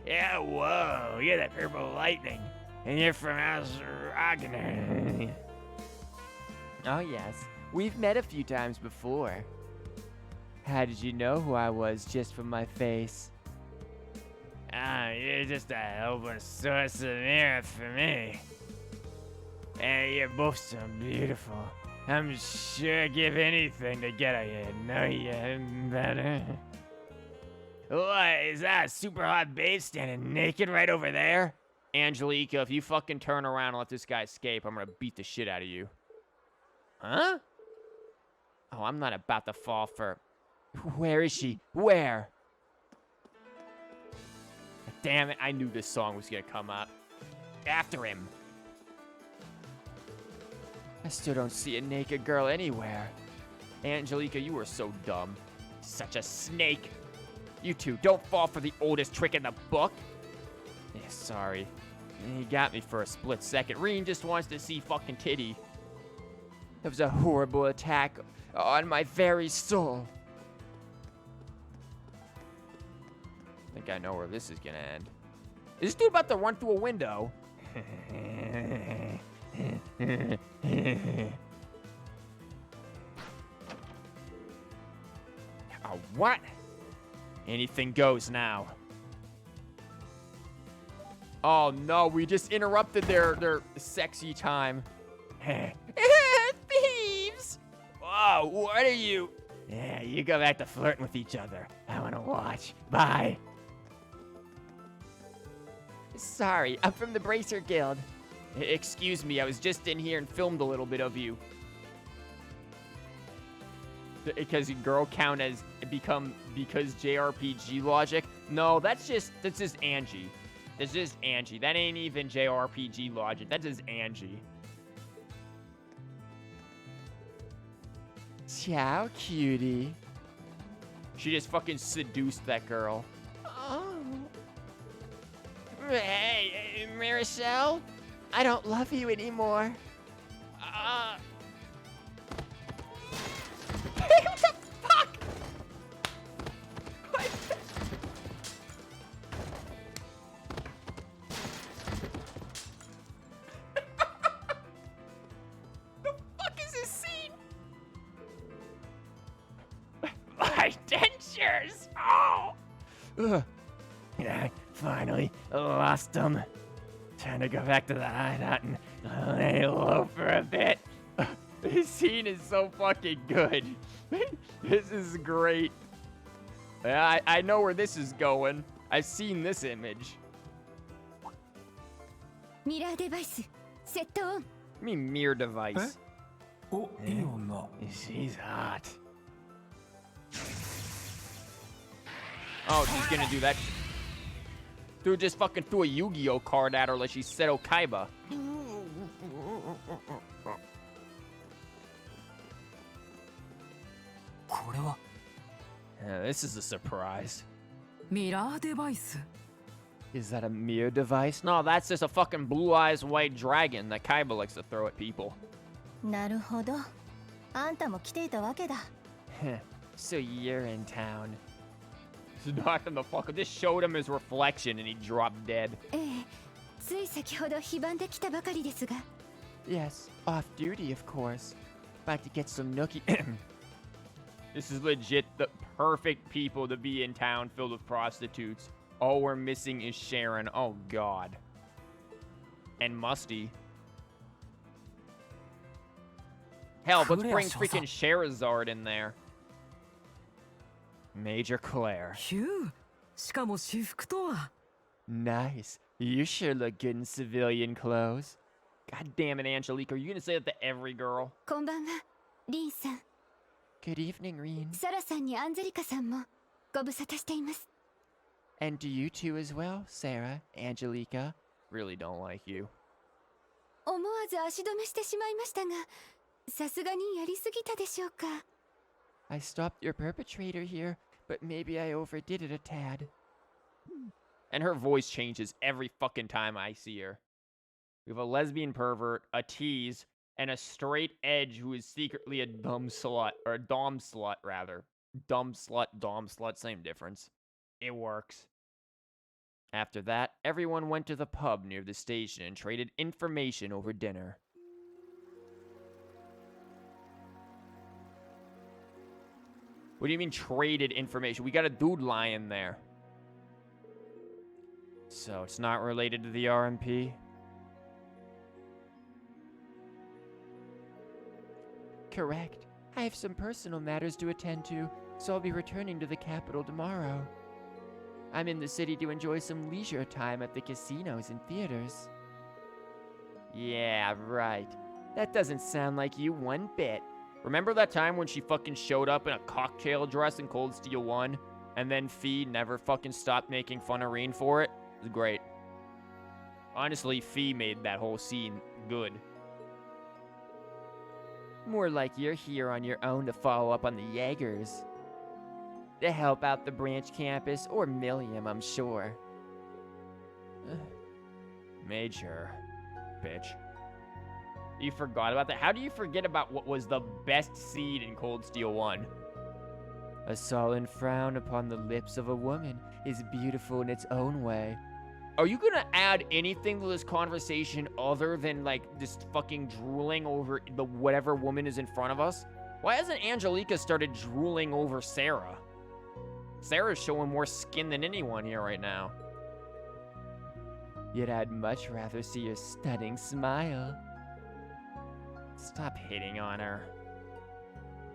Yeah, whoa, you're that purple lightning. And you're from House Ragnar. Oh, yes. We've met a few times before. How did you know who I was just from my face? You're just a helpless source of mirror for me. And you're both so beautiful. I'm sure I'd give anything to get to know you better. What, is that a super hot babe standing naked right over there? Angelica, if you fucking turn around and let this guy escape, I'm gonna beat the shit out of you. Huh? Oh, I'm not about to fall for... Where is she? Where? Damn it, I knew this song was gonna come up. After him. I still don't see a naked girl anywhere. Angelica, you are so dumb. Such a snake. You two, don't fall for the oldest trick in the book. Yeah, sorry. He got me for a split second. Reen just wants to see fucking titty. That was a horrible attack on my very soul. I think I know where this is gonna end. Is this dude about to run through a window? Oh, what? Anything goes now. Oh no, we just interrupted their sexy time. Thieves! Whoa, what are you? Yeah, you go back to flirting with each other. I want to watch. Bye. Sorry, I'm from the Bracer Guild. Excuse me, I was just in here and filmed a little bit of you. Because girl count as because JRPG logic? No, that's just Angie. That's just Angie. That ain't even JRPG logic. That's just Angie. Ciao, cutie. She just fucking seduced that girl. Oh. Hey, Maricel? I don't love you anymore. What the fuck? What? The fuck is this scene? My dentures! Oh! Ugh. I finally lost them. Time to go back to the hideout and lay low for a bit. This scene is so fucking good. This is great. I know where this is going. I've seen this image. ミラーデバイスセットオン I mean mirror device. お、いい女。 She's hot. Oh, she's gonna do that. Dude just fucking threw a Yu-Gi-Oh card at her like she said Okaiba. This is a surprise. ミラーデバイス Is that a mirror device? No, that's just a fucking blue eyes white dragon that Kaiba likes to throw at people. なるほどあんたも来ていたわけだ So you're in town. Just knocked him the fuck up. Just showed him his reflection and he dropped dead. ええつい先ほど非番で来たばかりですが Yes, off duty, of course. About to get some nookie. This is legit the perfect people to be in town filled with prostitutes. All we're missing is Sharon. Oh, God. And Musty. Hell, let's bring freaking Sherazard in there. Major Claire. ヒューしかも私服とは Nice. You sure look good in civilian clothes. God damn it, Angelique. Are you gonna say that to every girl? こんばんはリンさん Good evening, Reen. サラさんにアンジェリカさんもご無沙汰しています And to you too as well, Sarah, Angelica. Really don't like you. 思わず足止めしてしまいましたがさすがにやりすぎたでしょうか I stopped your perpetrator here, but maybe I overdid it a tad. And her voice changes every fucking time I see her. We have a lesbian pervert, a tease, and a straight edge who is secretly a dumb slut, or a dom slut, rather. Dumb slut, dom slut, same difference. It works. After that, everyone went to the pub near the station and traded information over dinner. What do you mean traded information? We got a dude lying there. So it's not related to the RMP? Correct. I have some personal matters to attend to, so I'll be returning to the capital tomorrow. I'm in the city to enjoy some leisure time at the casinos and theaters. Yeah, right. That doesn't sound like you one bit. Remember that time when she fucking showed up in a cocktail dress in Cold Steel 1? And then Fee never fucking stopped making fun of Reen for it? It was great. Honestly, Fee made that whole scene good. More like you're here on your own to follow up on the Jaegers. To help out the branch campus, or Milliam, I'm sure. Major. Bitch. You forgot about that? How do you forget about what was the best scene in Cold Steel 1? A sullen frown upon the lips of a woman is beautiful in its own way. Are you gonna add anything to this conversation other than like just fucking drooling over the whatever woman is in front of us? Why hasn't Angelica started drooling over Sarah? Sarah's showing more skin than anyone here right now. Yet I'd much rather see your stunning smile. Stop hitting on her.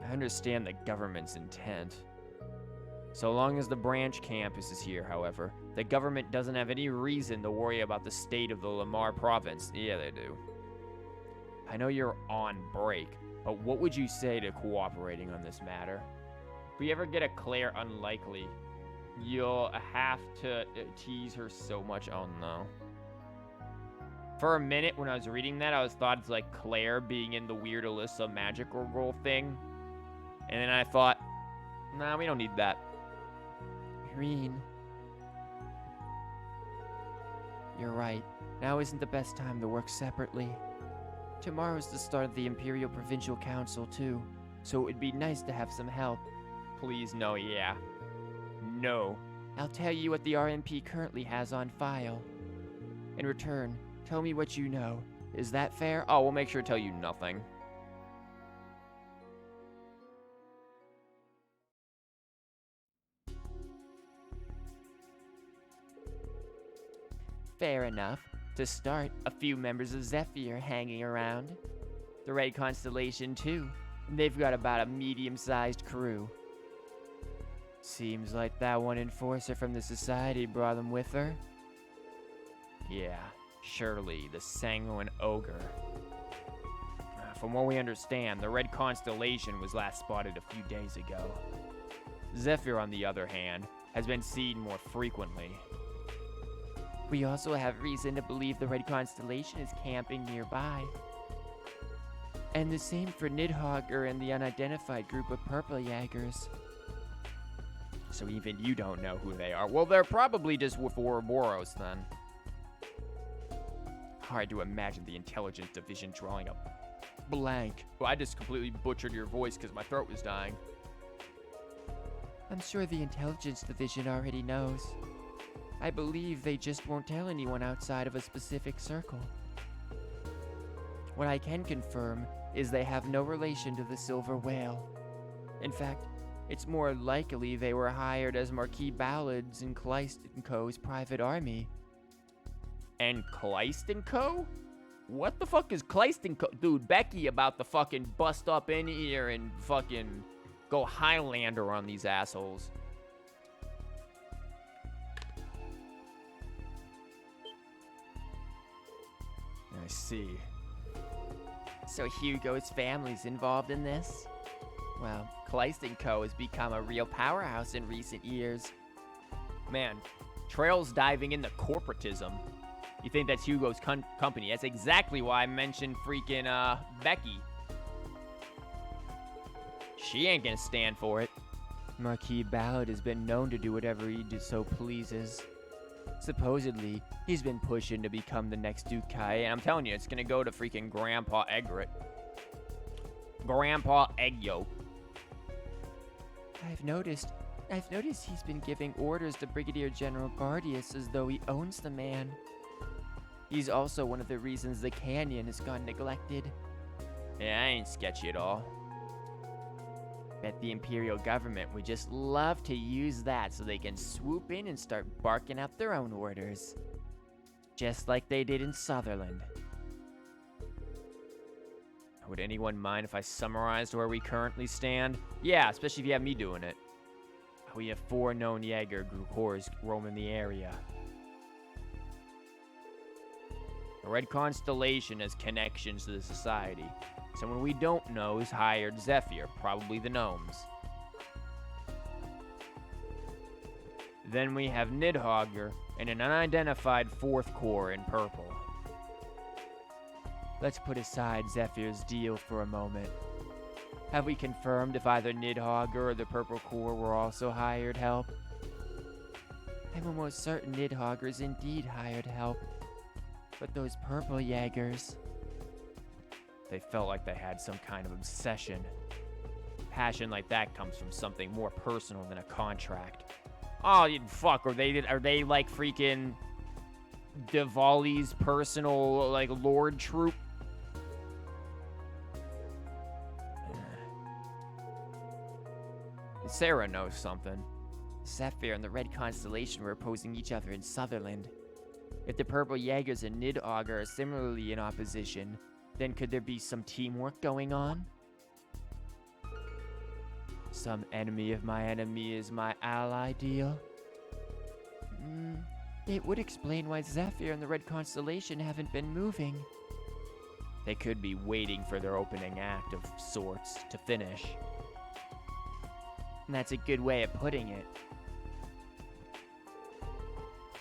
I understand the government's intent. So long as the branch campus is here, however, the government doesn't have any reason to worry about the state of the Lamar province. Yeah, they do. I know you're on break, but what would you say to cooperating on this matter? If we ever get a Claire unlikely, you'll have to tease her so much. Oh no. For a minute when I was reading that, I was thought it's like Claire being in the weird Alyssa magical girl thing. And then I thought, nah, we don't need that. Green. You're right. Now isn't the best time to work separately. Tomorrow's the start of the Imperial Provincial Council, too. So it would be nice to have some help. Please, no, yeah. No. I'll tell you what the RMP currently has on file. In return, tell me what you know. Is that fair? Oh, we'll make sure to tell you nothing. Fair enough. To start, a few members of Zephyr hanging around. The Red Constellation, too. They've got about a medium-sized crew. Seems like that one enforcer from the society brought them with her. Yeah, Shirley, the sanguine ogre. From what we understand, the Red Constellation was last spotted a few days ago. Zephyr, on the other hand, has been seen more frequently. We also have reason to believe the Red Constellation is camping nearby. And the same for Nidhogger and the unidentified group of Purple Jaggers. So even you don't know who they are. Well, they're probably just with Ouroboros then. Hard to imagine the Intelligence Division drawing a blank. Well, I just completely butchered your voice because my throat was dying. I'm sure the Intelligence Division already knows. I believe they just won't tell anyone outside of a specific circle. What I can confirm is they have no relation to the Silver Whale. In fact, it's more likely they were hired as Marquis Ballard's and Kleist & Co.'s private army. And Kleist & Co.? What the fuck is Kleist & Co.? Dude, Becky about to fucking bust up in here and fucking go Highlander on these assholes. I see. So Hugo's family's involved in this? Well, Kleist & Co. has become a real powerhouse in recent years. Man, Trail's diving into corporatism. You think that's Hugo's company? That's exactly why I mentioned freaking, Becky. She ain't gonna stand for it. Marquis Ballard has been known to do whatever he so pleases. Supposedly, he's been pushing to become the next Duke Kai, and I'm telling you, it's gonna go to freaking Grandpa Egret. Grandpa Egg-Yolk. I've noticed he's been giving orders to Brigadier General Bardius as though he owns the man. He's also one of the reasons the canyon has gone neglected. Yeah, I ain't sketchy at all. Bet the Imperial government would just love to use that so they can swoop in and start barking out their own orders. Just like they did in Sutherland. Would anyone mind if I summarized where we currently stand? Yeah, especially if you have me doing it. We have 4 known Jaeger group corps roaming the area. The Red Constellation has connections to the Society. Someone we don't know has hired Zephyr, probably the Gnomes. Then we have Nidhogger and an unidentified 4th Corps in purple. Let's put aside Zephyr's deal for a moment. Have we confirmed if either Nidhogger or the Purple Corps were also hired help? I'm almost certain Nidhogger's indeed hired help. But those Purple Jaegers... They felt like they had some kind of obsession. passion like that comes from something more personal than a contract. Oh, fuck, are they like freaking Diwali's personal, like, lord troop? Sarah knows something. Sapphire and the Red Constellation were opposing each other in Sutherland. If the Purple Jaegers and Nidauger are similarly in opposition, then could there be some teamwork going on? Some enemy of my enemy is my ally deal? It would explain why Zephyr and the Red Constellation haven't been moving. They could be waiting for their opening act of sorts to finish. And that's a good way of putting it.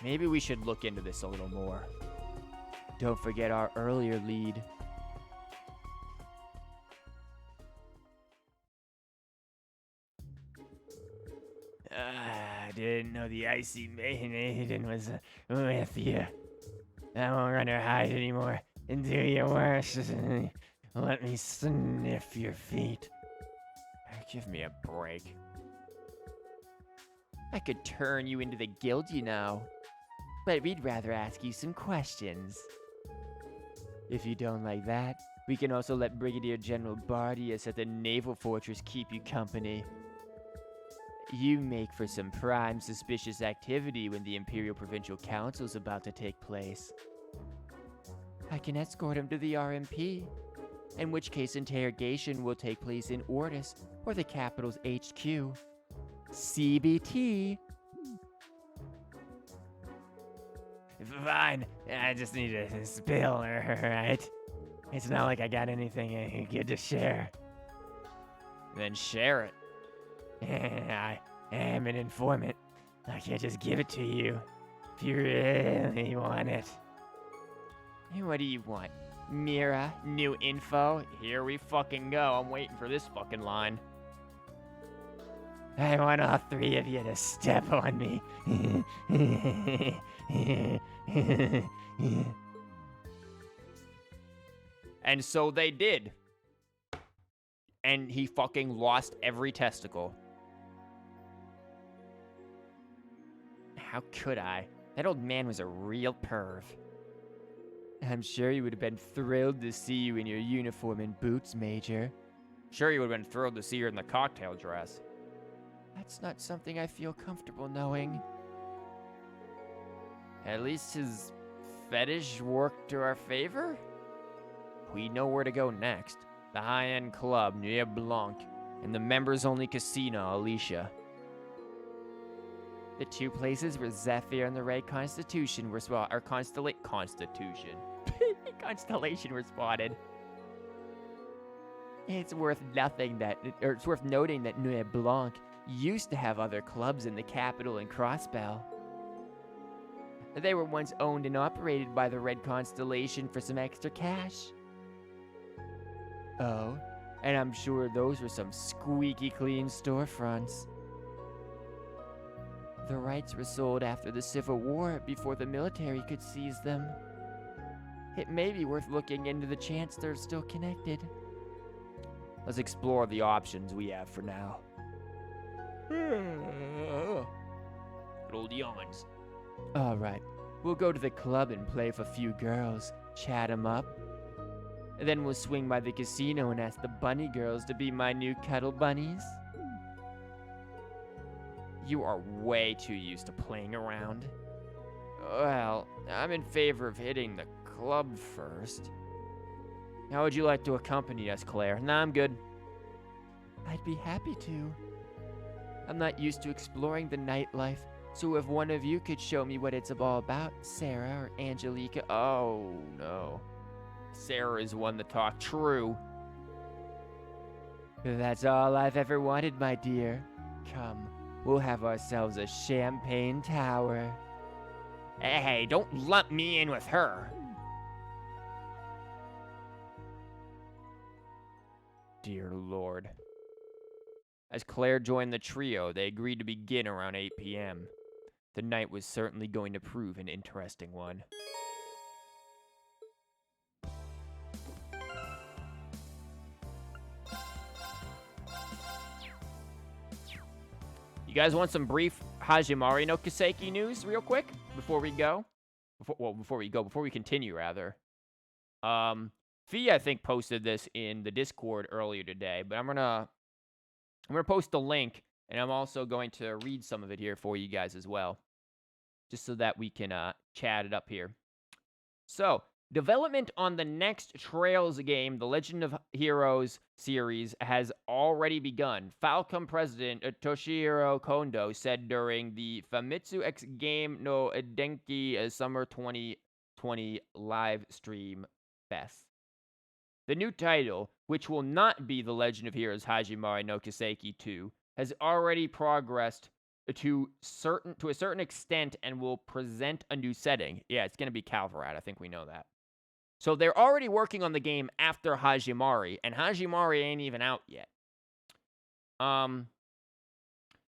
Maybe we should look into this a little more. Don't forget our earlier lead. I didn't know the icy maiden was with you. I won't run or hide anymore and do your worst. Let me sniff your feet. Give me a break. I could turn you into the guild, you know. But we'd rather ask you some questions. If you don't like that, we can also let Brigadier General Bardius at the Naval Fortress keep you company. You make for some prime suspicious activity when the Imperial Provincial Council's about to take place. I can escort him to the RMP, in which case interrogation will take place in Ortis or the capital's HQ. CBT. Fine, I just need a spill, alright? It's not like I got anything good to share. Then share it. I am an informant. I can't just give it to you if you really want it. What do you want? Mira, new info? Here we fucking go. I'm waiting for this fucking line. I want all three of you to step on me. And so they did. And he fucking lost every testicle. How could I? That old man was a real perv. I'm sure he would have been thrilled to see you in your uniform and boots, Major. Sure, he would have been thrilled to see her in the cocktail dress. That's not something I feel comfortable knowing. At least his fetish worked to our favor? We know where to go next. The high-end club, Nuit Blanc, and the members-only casino, Alicia. The two places where Zephyr and the Red Constitution were Constellation were spotted. It's worth noting that Nuit Blanc used to have other clubs in the capital and Crossbell. They were once owned and operated by the Red Constellation for some extra cash. Oh, and I'm sure those were some squeaky clean storefronts. The rights were sold after the Civil War before the military could seize them. It may be worth looking into the chance they're still connected. Let's explore the options we have for now. Good old yawns. Alright, we'll go to the club and play with a few girls, chat 'em up. And then we'll swing by the casino and ask the bunny girls to be my new cuddle bunnies. You are way too used to playing around. Well, I'm in favor of hitting the club first. How would you like to accompany us, Claire? Nah, I'm good. I'd be happy to. I'm not used to exploring the nightlife, so if one of you could show me what it's all about, Sarah or Angelica. Oh, no. Sarah is one to talk true. That's all I've ever wanted, my dear. Come, we'll have ourselves a champagne tower. Hey, don't lump me in with her. Dear Lord. As Claire joined the trio, they agreed to begin around 8 p.m. The night was certainly going to prove an interesting one. guys want some brief Hajimari no Kiseki news real quick before we go? Before we continue, rather. Fee, I think, posted this in the Discord earlier today, but I'm gonna post the link, and I'm also going to read some of it here for you guys as well, just so that we can chat it up here. So, development on the next Trails game, the Legend of Heroes series, has already begun. Falcom president Toshihiro Kondo said during the Famitsu X Game no Denki Summer 2020 live stream fest. The new title, which will not be The Legend of Heroes Hajimari no Kiseki 2, has already progressed to a certain extent and will present a new setting. Yeah, it's going to be Calvarat. I think we know that. So they're already working on the game after Hajimari, and Hajimari ain't even out yet.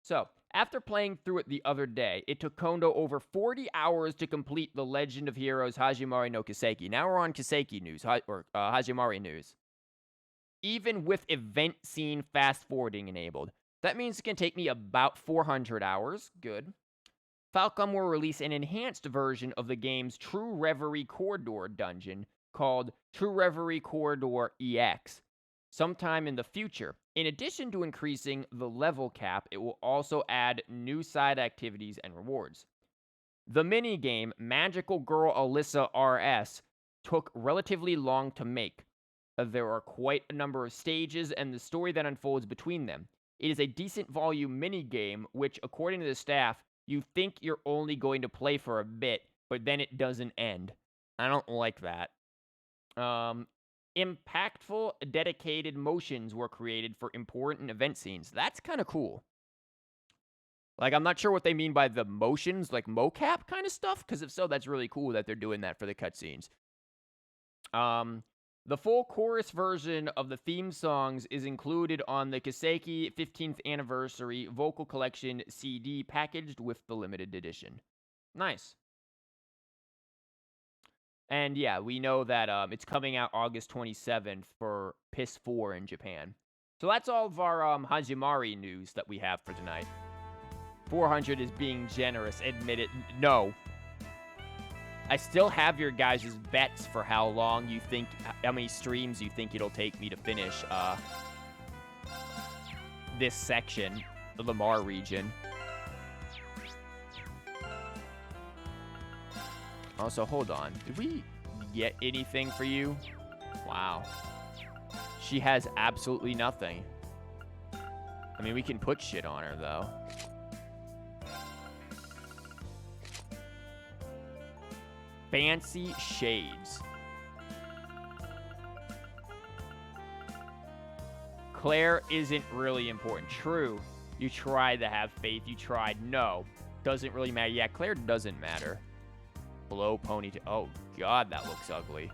So, after playing through it the other day, it took Kondo over 40 hours to complete The Legend of Heroes Hajimari no Kiseki. Now we're on Kiseki news, Hajimari news. Even with event scene fast-forwarding enabled. That means it can take me about 400 hours. Good. Falcom will release an enhanced version of the game's True Reverie Corridor dungeon called True Reverie Corridor EX sometime in the future. In addition to increasing the level cap, it will also add new side activities and rewards. The minigame Magical Girl Alyssa RS took relatively long to make. There are quite a number of stages and the story that unfolds between them. It is a decent volume minigame, which, according to the staff, you think you're only going to play for a bit, but then it doesn't end. I don't like that. Impactful, dedicated motions were created for important event scenes. That's kind of cool. Like, I'm not sure what they mean by the motions, like mocap kind of stuff, because if so, that's really cool that they're doing that for the cutscenes. The full chorus version of the theme songs is included on the Kiseki 15th Anniversary Vocal Collection CD packaged with the limited edition. Nice. And yeah, we know that it's coming out August 27th for PS4 in Japan. So that's all of our Hajimari news that we have for tonight. 400 is being generous, admit it. No. I still have your guys' bets for how many streams you think it'll take me to finish this section of the Mar region. Also, hold on. Did we get anything for you? Wow. She has absolutely nothing. I mean, we can put shit on her, though. Fancy shades. Claire isn't really important. True. You tried to have faith. You tried. No. Doesn't really matter. Yeah, Claire doesn't matter. Blow ponytail. Oh, God, that looks ugly.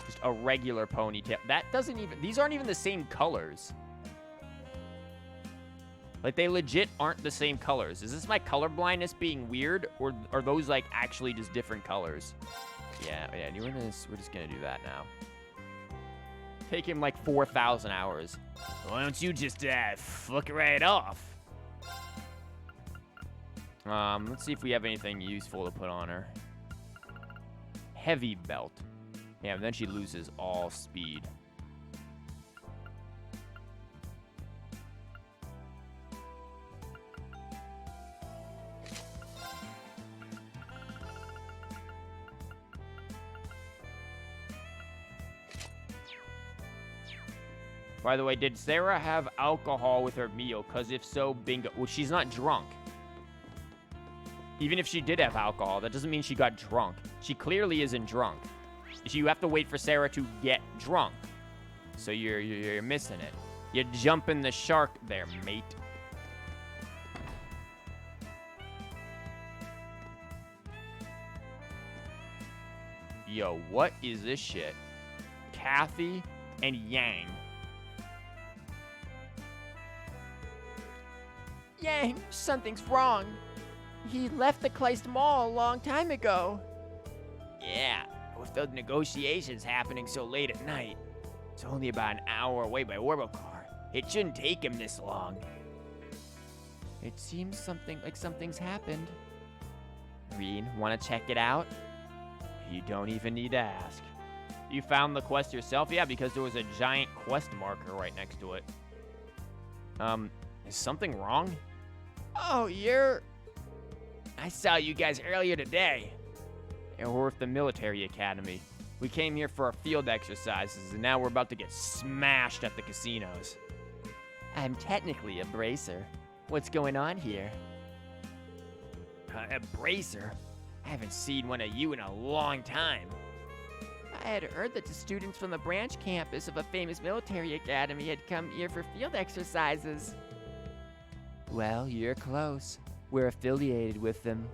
Just a regular ponytail. That doesn't even... These aren't even the same colors. Like, they legit aren't the same colors. Is this my color blindness being weird? Or are those, like, actually just different colors? Yeah, we're just gonna do that now. Take him, like, 4,000 hours. Why don't you just, fuck it right off? Let's see if we have anything useful to put on her. Heavy belt. Yeah, but then she loses all speed. By the way, did Sarah have alcohol with her meal? Because if so, bingo. Well, she's not drunk. Even if she did have alcohol, that doesn't mean she got drunk. She clearly isn't drunk. You have to wait for Sarah to get drunk. So you're missing it. You're jumping the shark there, mate. Yo, what is this shit? Kathy and Yang. Yang, something's wrong. He left the Kleist Mall a long time ago. Yeah, with the negotiations happening so late at night. It's only about an hour away by orbital car. It shouldn't take him this long. It seems something's happened. Reen, wanna check it out? You don't even need to ask. You found the quest yourself? Yeah, because there was a giant quest marker right next to it. Is something wrong? Oh, I saw you guys earlier today. Yeah, we're at the military academy. We came here for our field exercises, and now we're about to get smashed at the casinos. I'm technically a bracer. What's going on here? A bracer? I haven't seen one of you in a long time. I had heard that the students from the branch campus of a famous military academy had come here for field exercises. Well, you're close. We're affiliated with them.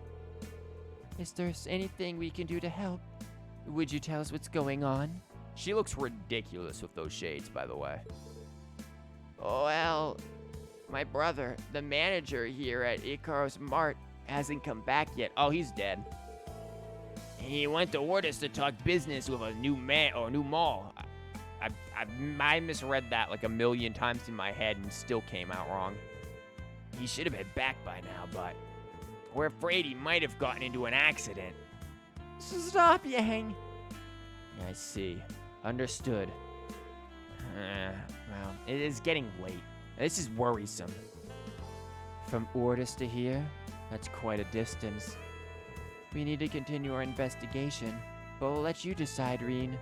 Is there anything we can do to help? Would you tell us what's going on? She looks ridiculous with those shades, by the way. Well, my brother, the manager here at Ikaros Mart, hasn't come back yet. Oh, he's dead. He went to Ordis to talk business with a new mall. I misread that like a million times in my head and still came out wrong. He should have been back by now, but we're afraid he might have gotten into an accident. Stop, Yang. I see. Understood. Well, it is getting late. This is worrisome. From Ordis to here, that's quite a distance. We need to continue our investigation, but we'll let you decide, Reen.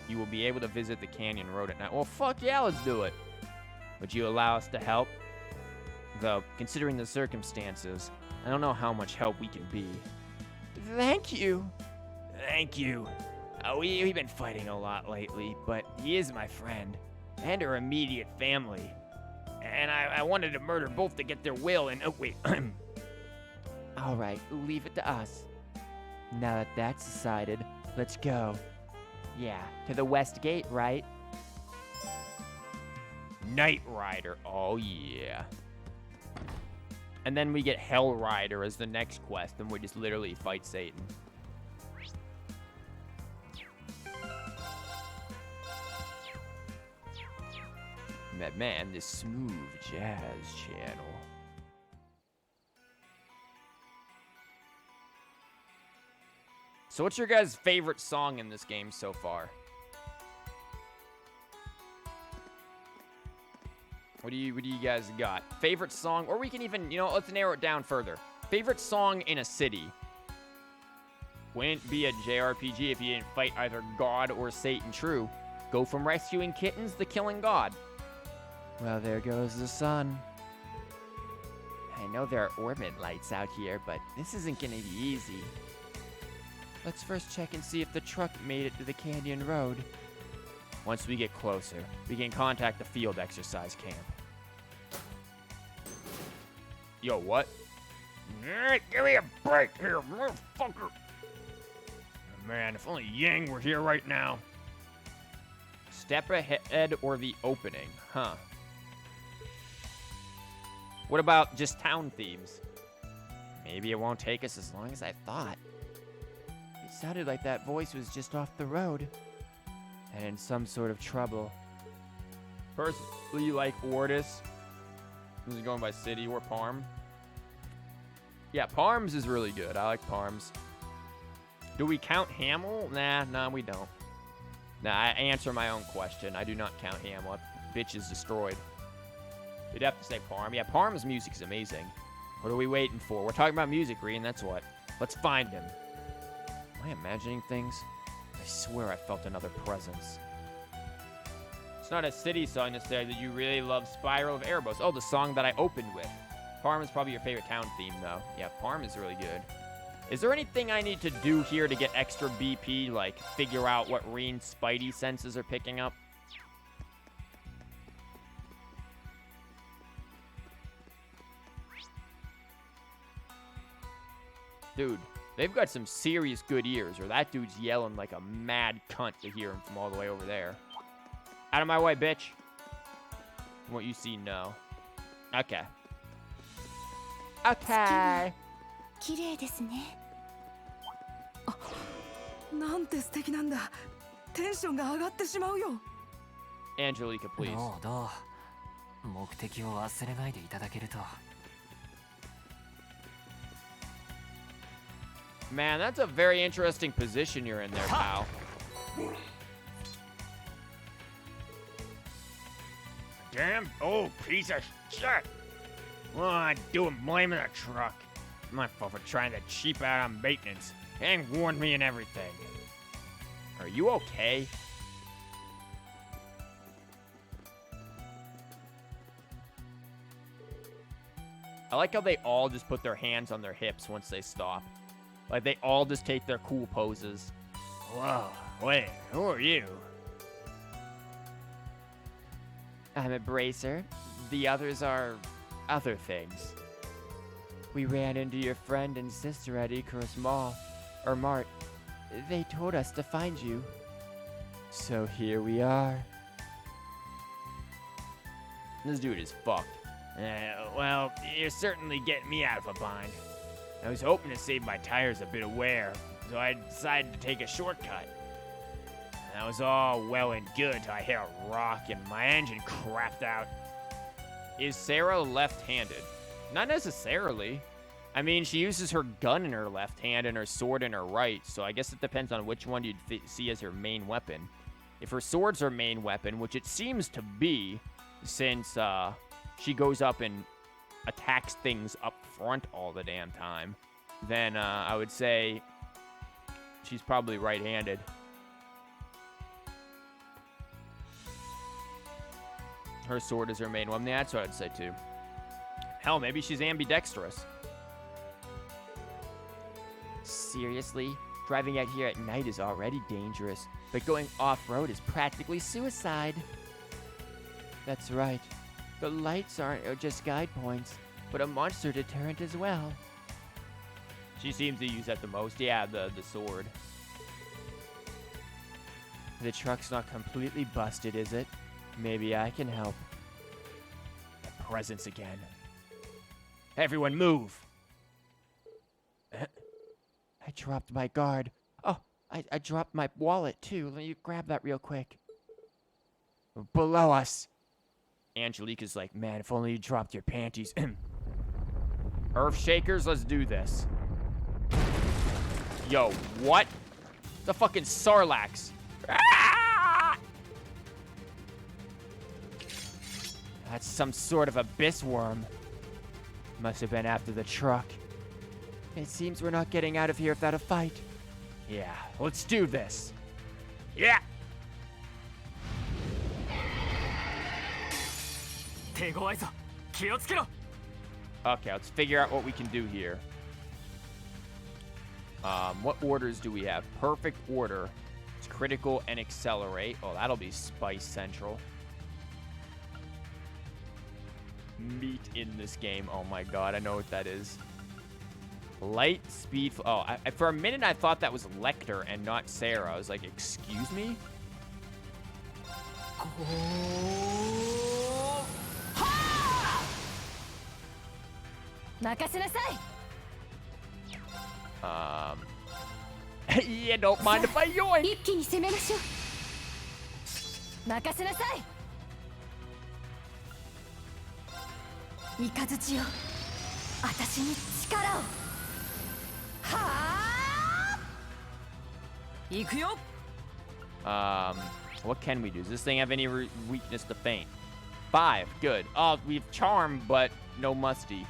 You will be able to visit the canyon road at night. Well, fuck yeah, let's do it. Would you allow us to help? Though, considering the circumstances, I don't know how much help we can be. Thank you. Thank you. We've been fighting a lot lately, but he is my friend and our immediate family. And I wanted to murder both to get their will and... Oh, wait. All right, leave it to us. Now that that's decided, let's go. Yeah, to the west gate, right? Knight Rider. Oh, yeah. And then we get Hell Rider as the next quest, and we just literally fight Satan. Man, this smooth jazz channel. So what's your guys' favorite song in this game so far? What do you guys got? Favorite song, or we can even, let's narrow it down further. Favorite song in a city. Wouldn't be a JRPG if you didn't fight either God or Satan. True. Go from rescuing kittens to killing God. Well, there goes the sun. I know there are orbit lights out here, but this isn't gonna be easy. Let's first check and see if the truck made it to the canyon road. Once we get closer, we can contact the field exercise camp. Yo, what? Give me a break here, motherfucker! Man, if only Yang were here right now. Step ahead or the opening, huh? What about just town themes? Maybe it won't take us as long as I thought. It sounded like that voice was just off the road and in some sort of trouble. Personally, like Ordis. This is going by city or Parm. Yeah, Parms is really good. I like Parms. Do we count Hamel? Nah, we don't. Nah, I answer my own question. I do not count Hamel. Bitch is destroyed. You'd have to say Parm. Yeah, Parm's music is amazing. What are we waiting for? We're talking about music, Reen. That's what. Let's find him. Am I imagining things? I swear I felt another presence. It's not a city song necessarily that you really love Spiral of Erebos. Oh, the song that I opened with. Parm is probably your favorite town theme, though. Yeah, Parm is really good. Is there anything I need to do here to get extra BP, like figure out what Reen's Spidey senses are picking up? Dude, they've got some serious good ears, or that dude's yelling like a mad cunt to hear him from all the way over there. Out of my way, bitch. What you see, no. Okay. Okay. 綺麗ですね。なんて素敵なんだ。テンションが上がってしまうよ。 Angelica, please. どうどう目的を忘れないでいただけると。 Man, that's a very interesting position you're in there, pal. Damn old piece of shit. What am I doing blaming the truck? My fault for trying to cheap out on maintenance. And warned me and everything. Are you okay? I like how they all just put their hands on their hips once they stop. Like, they all just take their cool poses. Whoa, wait, who are you? I'm a bracer. The others are other things. We ran into your friend and sister at Icarus Mall. Or Mart. They told us to find you. So here we are. This dude is fucked. Well, you're certainly getting me out of a bind. I was hoping to save my tires a bit of wear, so I decided to take a shortcut. That was all well and good till I hit a rock and my engine crapped out. Is Sarah left-handed? Not necessarily. I mean, she uses her gun in her left hand and her sword in her right, so I guess it depends on which one you'd see as her main weapon. If her sword's her main weapon, which it seems to be, since she goes up and attacks things up front all the damn time, then I would say she's probably right-handed. Her sword is her main one. Yeah, that's what I'd say too. Hell, maybe she's ambidextrous. Seriously? Driving out here at night is already dangerous, but going off-road is practically suicide. That's right. The lights aren't just guide points, but a monster deterrent as well. She seems to use that the most. Yeah, the sword. The truck's not completely busted, is it? Maybe I can help. A presence again. Everyone move! I dropped my guard. Oh, I dropped my wallet too. Let you grab that real quick. Below us! Angelica's like, man, if only you dropped your panties. Earth Shakers, let's do this. Yo, what? The fucking Sarlacc. Ah! That's some sort of abyss worm. Must have been after the truck. It seems we're not getting out of here without a fight. Yeah, let's do this. Yeah! 手強いぞ気をつけろ Okay, let's figure out what we can do here. What orders do we have? Perfect order. It's critical and accelerate. Oh, that'll be Spice Central. Meat in this game. Oh my god, I know what that is. Light speed. Oh, for a minute I thought that was Lecter and not Sarah. I was like, excuse me? Yeah, don't mind if I yoink. 一気に攻めましょう。任せなさい。イカズチよ、私に力を。はあ。行くよ。What can we do? Does this thing have any weakness to faint? 5, good. Oh, we have charm, but no musty.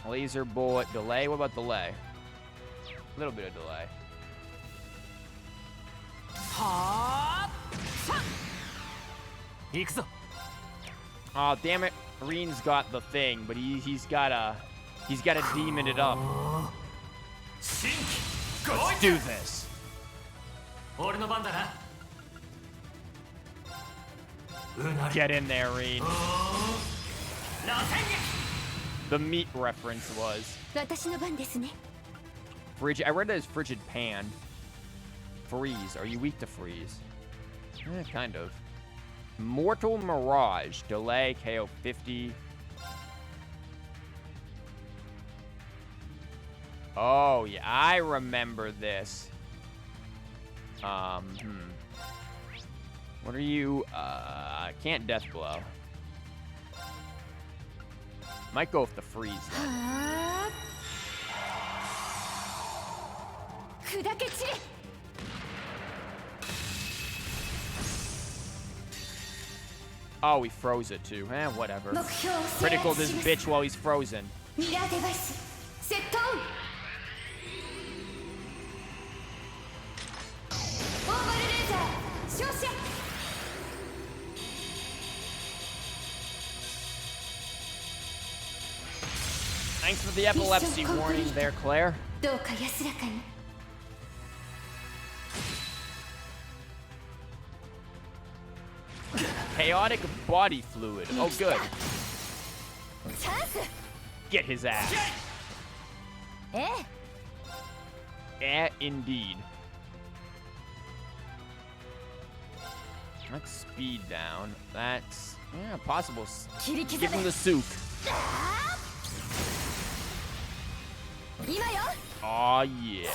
Laser bullet, delay. What about delay? A little bit of delay. はあ。行くぞ Oh, damn it. Reen's got the thing, but he's gotta demon it up. 新規 Let's do this. 俺の番だなうなり Get in there, Reen. 螺旋撃 The meat reference was 私の番ですね。 frigid. I read that as frigid pan. Freeze. Are you weak to freeze? Kind of. Mortal Mirage. Delay. KO 50. Oh, yeah, I remember this. What are you? Can't death blow. Might go with the freeze then. はあ砕け散れ Oh, we froze it too. Whatever. 目標を制 Critical 圧 this します bitch while he's frozen. ミラーデバイスセットオンオーバルレーザー照射 Thanks for the epilepsy warning there, Claire. どうか安らかに Chaotic body fluid. Oh, good. チャンス Get his ass. ええ Indeed. Let's speed down. That's possible. 切り刻 Give him め the soup. 今よ Oh yeah.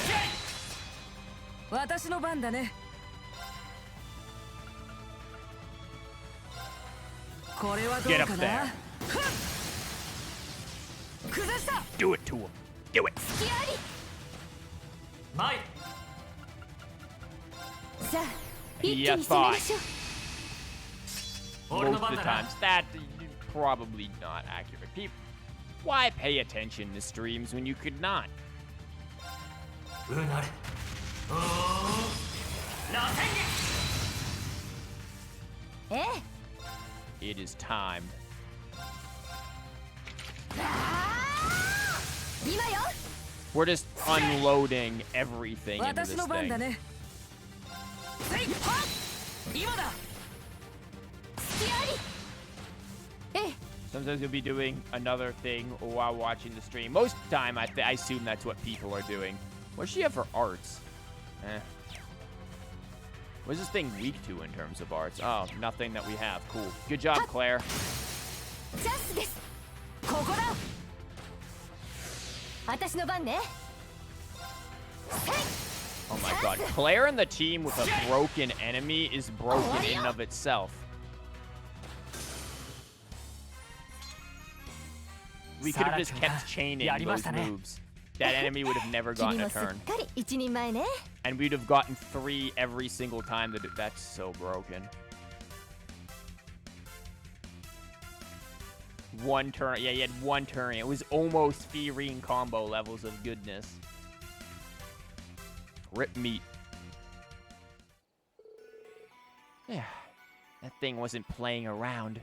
私の番だね。これはどう Get か up な there. 崩した Do it to him. Do it. 隙あり前さあ一気 Yeah, に攻めましょう 俺 Most の of 番 the だな times. That probably not accurate. People, why pay attention to streams when you could not? うなるおー螺旋ええ It is time. 今よ We're just unloading everything into 私 this の番 thing. だね。せいはっ今だ 隙ありええ Sometimes you'll be doing another thing while watching the stream. Most of the time, I assume that's what people are doing. What does she have for arts? What is this thing weak to in terms of arts? Oh, nothing that we have. Cool. Good job, Claire. チャンスですここだ私の番ね Oh my god. Claire and the team with a broken enemy is broken in and of itself. We could have just kept chaining those moves. That enemy would have never 君 gotten も a すっ turn. かり一人前ね And we'd have gotten 3 every single time. That's so broken. One turn. Yeah, he had one turn. It was almost Fiorine combo levels of goodness. Rip meat. Yeah. That thing wasn't playing around.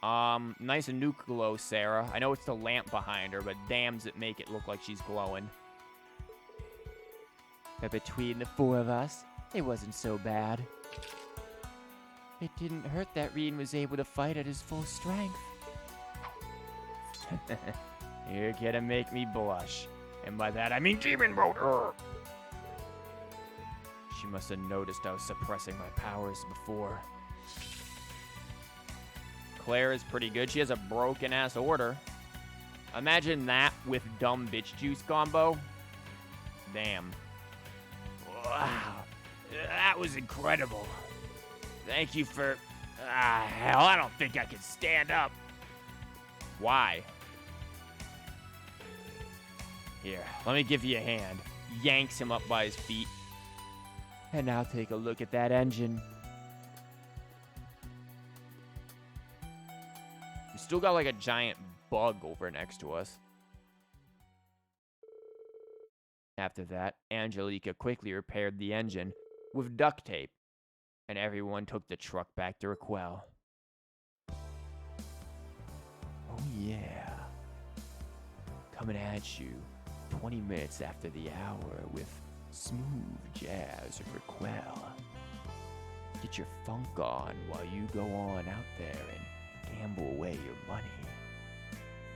Nice nuke glow, Sarah. I know it's the lamp behind her, but damn does it make it look like she's glowing. But between the 4 of us, it wasn't so bad. It didn't hurt that Reen was able to fight at his full strength. You're gonna make me blush. And by that, I mean Demon Mode. She must have noticed I was suppressing my powers before. Claire is pretty good. She has a broken-ass order. Imagine that with dumb bitch juice combo. Damn. Wow. That was incredible. Thank you for... hell, I don't think I can stand up. Why? Here, let me give you a hand. Yanks him up by his feet. And now take a look at that engine. We still got like a giant bug over next to us. After that, Angelica quickly repaired the engine with duct tape, and everyone took the truck back to Raquel. Oh yeah. Coming at you 20 minutes after the hour with smooth jazz of Raquel. Get your funk on while you go on out there and gamble away your money.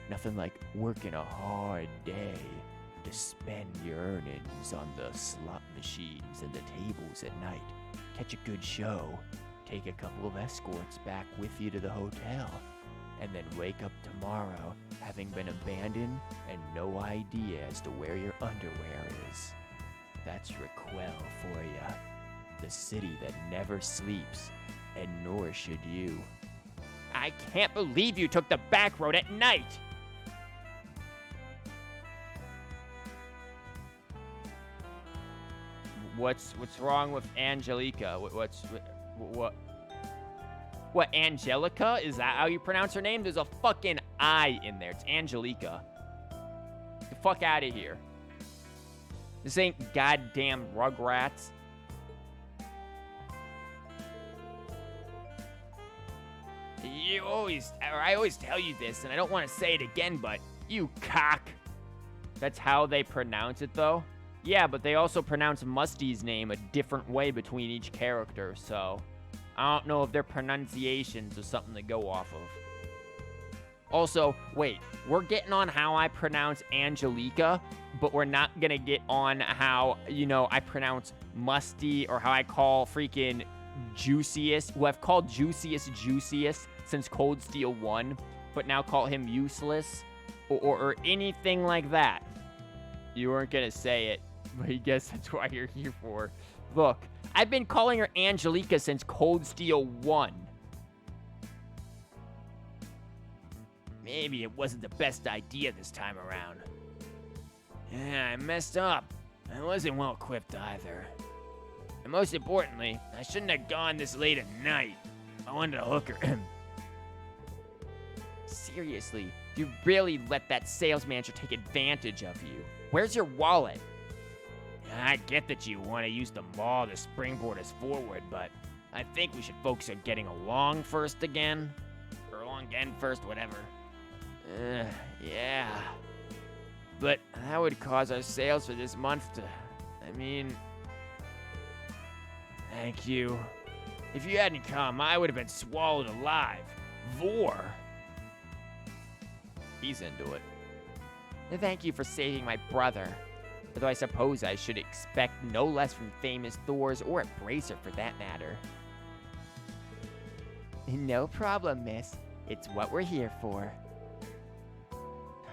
Nothing like working a hard day to spend your earnings on the slot machines and the tables at night. Catch a good show, take a couple of escorts back with you to the hotel, and then wake up tomorrow having been abandoned and no idea as to where your underwear is. That's Raquel for ya. The city that never sleeps, and nor should you. I can't believe you took the back road at night! What's wrong with Angelica? What, Angelica? Is that how you pronounce her name? There's a fucking I in there. It's Angelica. Get the fuck out of here. This ain't goddamn Rugrats. I always tell you this, and I don't want to say it again, but you cock. That's how they pronounce it, though? Yeah, but they also pronounce Musty's name a different way between each character, so I don't know if their pronunciations are something to go off of. Also, wait, we're getting on how I pronounce Angelica, but we're not gonna get on how, I pronounce Musty, or how I call freaking Juiciest, who I've called Juiciest since Cold Steel 1, but now call him useless, or anything like that. You weren't gonna say it, but I guess that's why you're here for. Look, I've been calling her Angelica since Cold Steel 1. Maybe it wasn't the best idea this time around. Yeah, I messed up. I wasn't well equipped either. And most importantly, I shouldn't have gone this late at night. I wanted to hook her. Seriously, you really let that sales manager take advantage of you. Where's your wallet? I get that you want to use the mall to springboard us forward, but I think we should focus on getting along first again. Or along again first, whatever. Yeah. But that would cause our sales for this month to... Thank you. If you hadn't come, I would have been swallowed alive. Vor. He's into it. Thank you for saving my brother. Although I suppose I should expect no less from famous Thors or a Bracer for that matter. No problem, miss. It's what we're here for.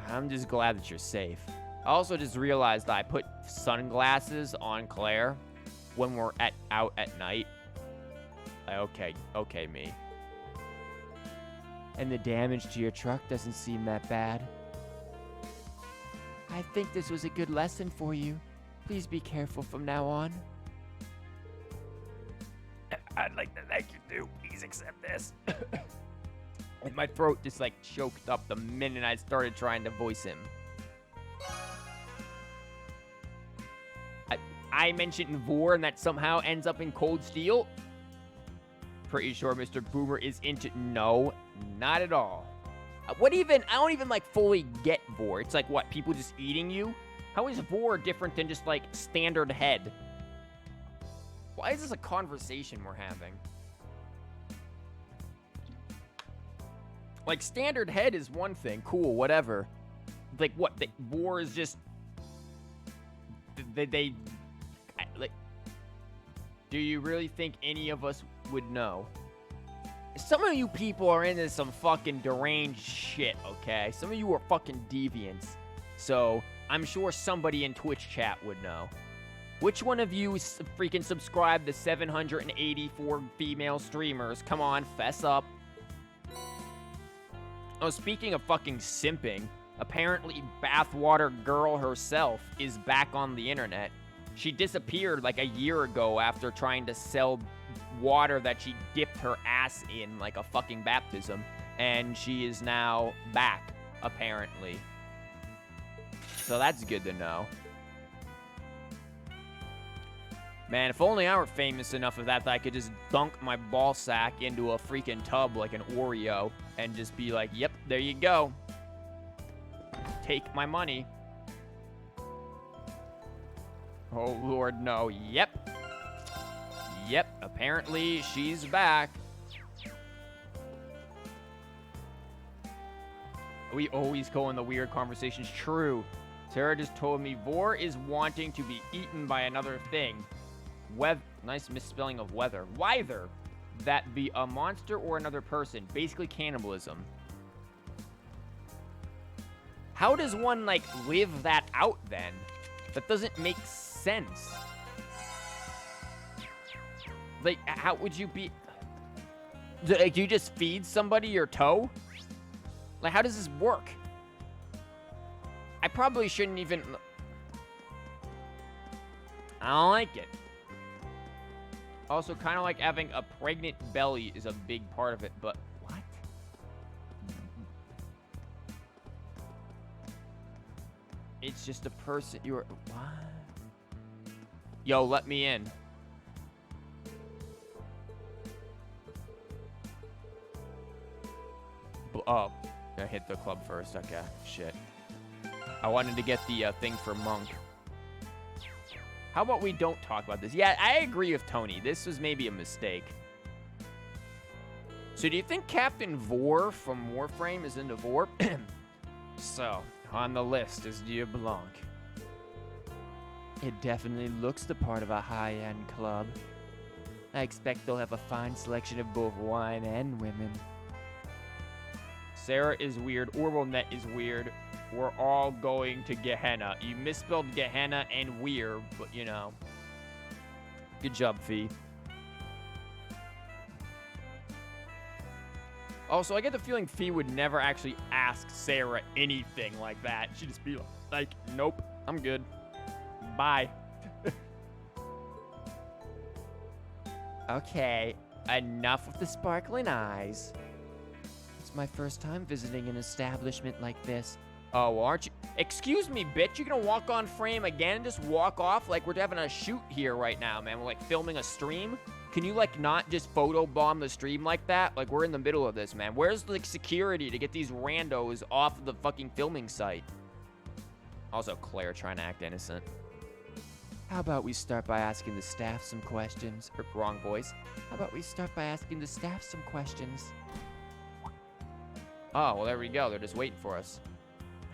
I'm just glad that you're safe. I also just realized that I put sunglasses on Claire when we're out at night. Okay, me. And the damage to your truck doesn't seem that bad. I think this was a good lesson for you. Please be careful from now on. I'd like to thank you too. Please accept this. And my throat just choked up the minute I started trying to voice him. I mentioned Vor and that somehow ends up in Cold Steel. Pretty sure Mr. Boomer is into... No, not at all. I don't even fully get Vor. It's what, people just eating you? How is Vor different than just standard head? Why is this a conversation we're having? Standard head is one thing. Cool, whatever. What? Vor is just... Do you really think any of us would know? Some of you people are into some fucking deranged shit, okay? Some of you are fucking deviants. So, I'm sure somebody in Twitch chat would know. Which one of you freaking subscribed to 784 female streamers? Come on, fess up. Oh, speaking of fucking simping, apparently Bathwater Girl herself is back on the internet. She disappeared a year ago after trying to sell water that she dipped her ass in a fucking baptism. And she is now back, apparently. So that's good to know. Man, if only I were famous enough of that I could just dunk my ball sack into a freaking tub like an Oreo and just be like, yep, there you go. Take my money. Oh, Lord, no. Yep. Yep, apparently she's back. We always go in the weird conversations. True. Sarah just told me Vor is wanting to be eaten by another thing. Nice misspelling of weather. Wither. That be a monster or another person. Basically cannibalism. How does one, like, live that out then? That doesn't make sense. Like, how would you be... Like, do you just feed somebody your toe? Like, how does this work? I probably shouldn't even... I don't like it. Also, kind of like having a pregnant belly is a big part of it, but what? It's just a person. You're... What? Yo, let me in. Oh, I hit the club first. Okay, shit. I wanted to get the thing for Monk. How about we don't talk about this? Yeah, I agree with Tony. This was maybe a mistake. So do you think Captain Vor from Warframe is into Vor? So, on the list is Dieu Blanc. It definitely looks the part of a high-end club. I expect they'll have a fine selection of both wine and women. Sarah is weird. Orwellnet is weird. We're all going to Gehenna. You misspelled Gehenna and weird, but you know. Good job, Fee. Also, I get the feeling Fee would never actually ask Sarah anything like that. She'd just be like, nope, I'm good. Bye. Okay, enough with the sparkling eyes. It's my first time visiting an establishment like this. Oh, aren't you? Excuse me, bitch. You're gonna walk on frame again and just walk off like we're having a shoot here right now, man. We're like filming a stream. Can you like not just photobomb the stream like that? Like we're in the middle of this, man. Where's like security to get these randos off of the fucking filming site? Also, Claire trying to act innocent. How about we start by asking the staff some questions? Or, wrong voice. How about we start by asking the staff some questions? Oh, well, there we go. They're just waiting for us.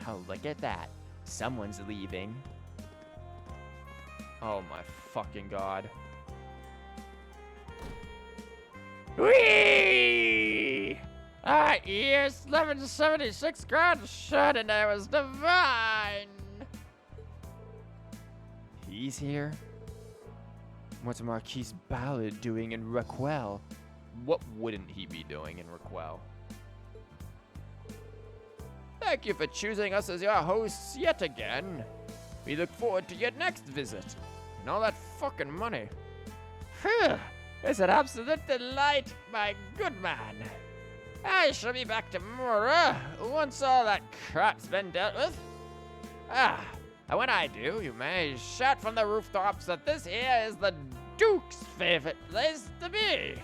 Oh, look at that. Someone's leaving. Oh, my fucking God. Whee! Yes, 1176 grand Chardonnay was divine. He's here? What's Marquise Ballard doing in Raquel? What wouldn't he be doing in Raquel? Thank you for choosing us as your hosts yet again. We look forward to your next visit. And all that fucking money. Phew, it's an absolute delight, my good man. I shall be back tomorrow, once all that crap's been dealt with. And when I do, you may shout from the rooftops that this here is the Duke's favorite place to be.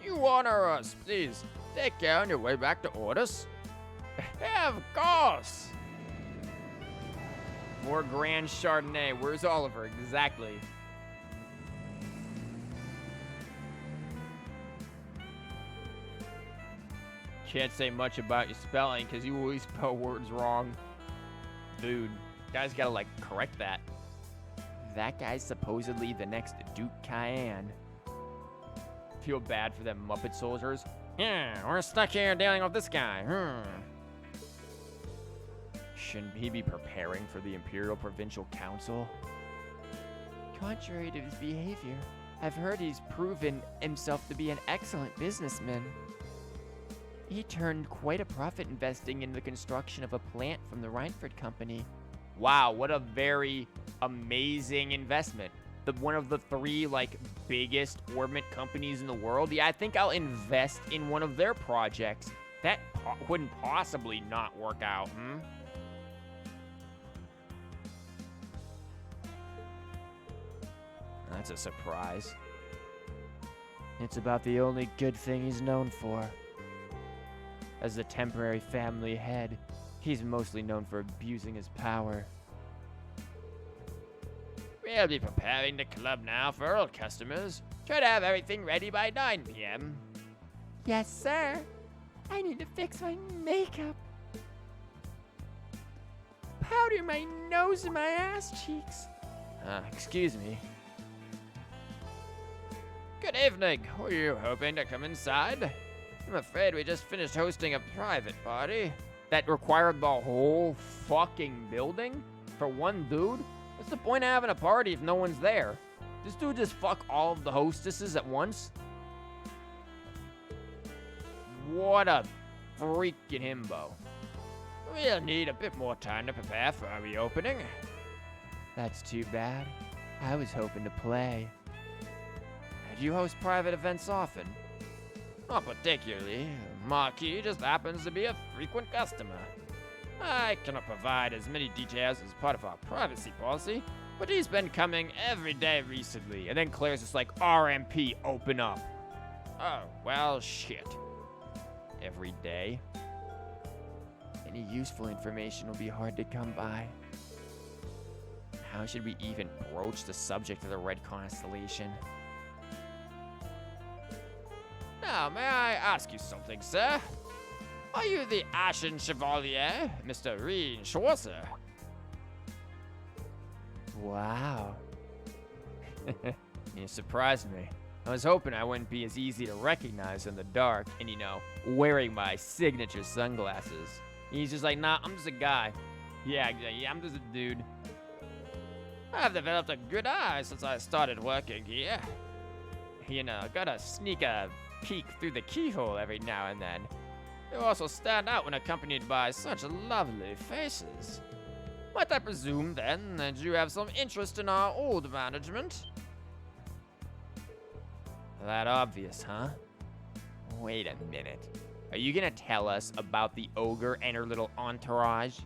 You honor us, please. Take care on your way back to Orders. Yeah, of course. More Grand Chardonnay. Where's Oliver? Exactly. Can't say much about your spelling because you always spell words wrong. Dude, guys gotta like correct that. That guy's supposedly the next Duke Cayenne. Feel bad for them Muppet soldiers. Yeah, we're stuck here dealing with this guy. Shouldn't he be preparing for the Imperial Provincial Council? Contrary to his behavior, I've heard he's proven himself to be an excellent businessman. He turned quite a profit investing in the construction of a plant from the Reinford Company. Wow, what a very amazing investment. One of the 3 like biggest ornament companies in the world. Yeah, I think I'll invest in one of their projects. That wouldn't possibly not work out, That's a surprise. It's about the only good thing he's known for. As the temporary family head, he's mostly known for abusing his power. We'll be preparing the club now for all customers. Try to have everything ready by 9 p.m. Yes, sir. I need to fix my makeup. Powder my nose and my ass cheeks. Excuse me. Good evening. Were you hoping to come inside? I'm afraid we just finished hosting a private party. that required the whole fucking building for one dude? What's the point of having a party if no one's there? This dude just fuck all of the hostesses at once? What a freaking himbo. We'll need a bit more time to prepare for our reopening. That's too bad. I was hoping to play. Do you host private events often? Not particularly. Marquis just happens to be a frequent customer. I cannot provide as many details as part of our privacy policy, but he's been coming every day recently. And then Claire's just like, RMP, open up. Oh, well, shit. Every day? Any useful information will be hard to come by. How should we even broach the subject of the Red Constellation? Now, may I ask you something, sir? Are you the Ashen Chevalier, Mr. Reen Schwarzer? Wow. You surprised me. I was hoping I wouldn't be as easy to recognize in the dark and, you know, wearing my signature sunglasses. And he's just like, nah, I'm just a guy. Yeah, I'm just a dude. I've developed a good eye since I started working here. You know, gotta sneak a peek through the keyhole every now and then. You also stand out when accompanied by such lovely faces. Might I presume, then, that you have some interest in our old management? That obvious, huh? Wait a minute. Are you gonna tell us about the ogre and her little entourage?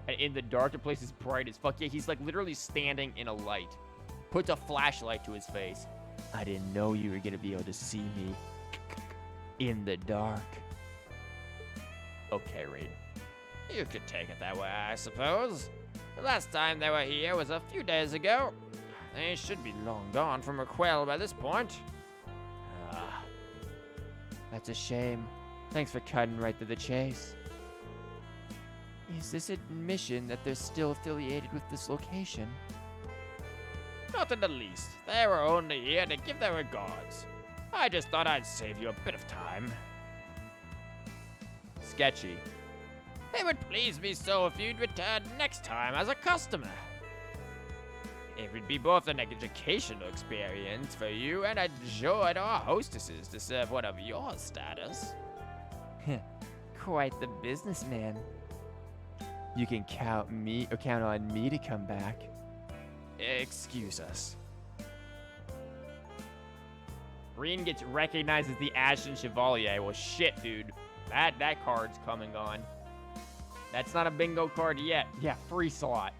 And in the dark, the place is bright as fuck. Yeah, he's like literally standing in a light. Puts a flashlight to his face. I didn't know you were gonna be able to see me in the dark. Okay, Reed. You could take it that way, I suppose. The last time they were here was a few days ago. They should be long gone from Raquel by this point. Ah, that's a shame. Thanks for cutting right to the chase. Is this admission that they're still affiliated with this location? Not in the least. They were only here to give their regards. I just thought I'd save you a bit of time. Sketchy. It would please me so if you'd return next time as a customer. It would be both an educational experience for you and a joy to our hostesses to serve one of your status. Quite the businessman. You can count on me to come back. Excuse us. Reen gets recognized as the Ashen Chevalier. Well, shit, dude. That card's coming on. That's not a bingo card yet. Yeah, free slot.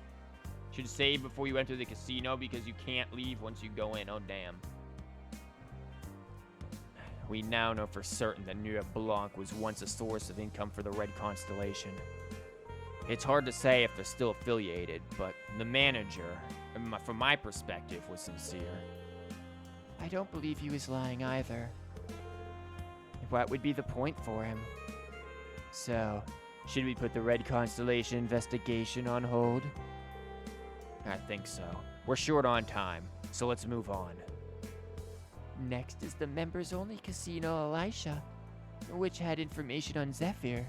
Should save before you enter the casino because you can't leave once you go in. Oh, damn. We now know for certain that Nuit Blanc was once a source of income for the Red Constellation. It's hard to say if they're still affiliated, but the manager, from my perspective, was sincere. I don't believe he was lying either. What would be the point for him? So, should we put the Red Constellation investigation on hold? I think so. We're short on time, so let's move on. Next is the members-only casino Elisha, which had information on Zephyr.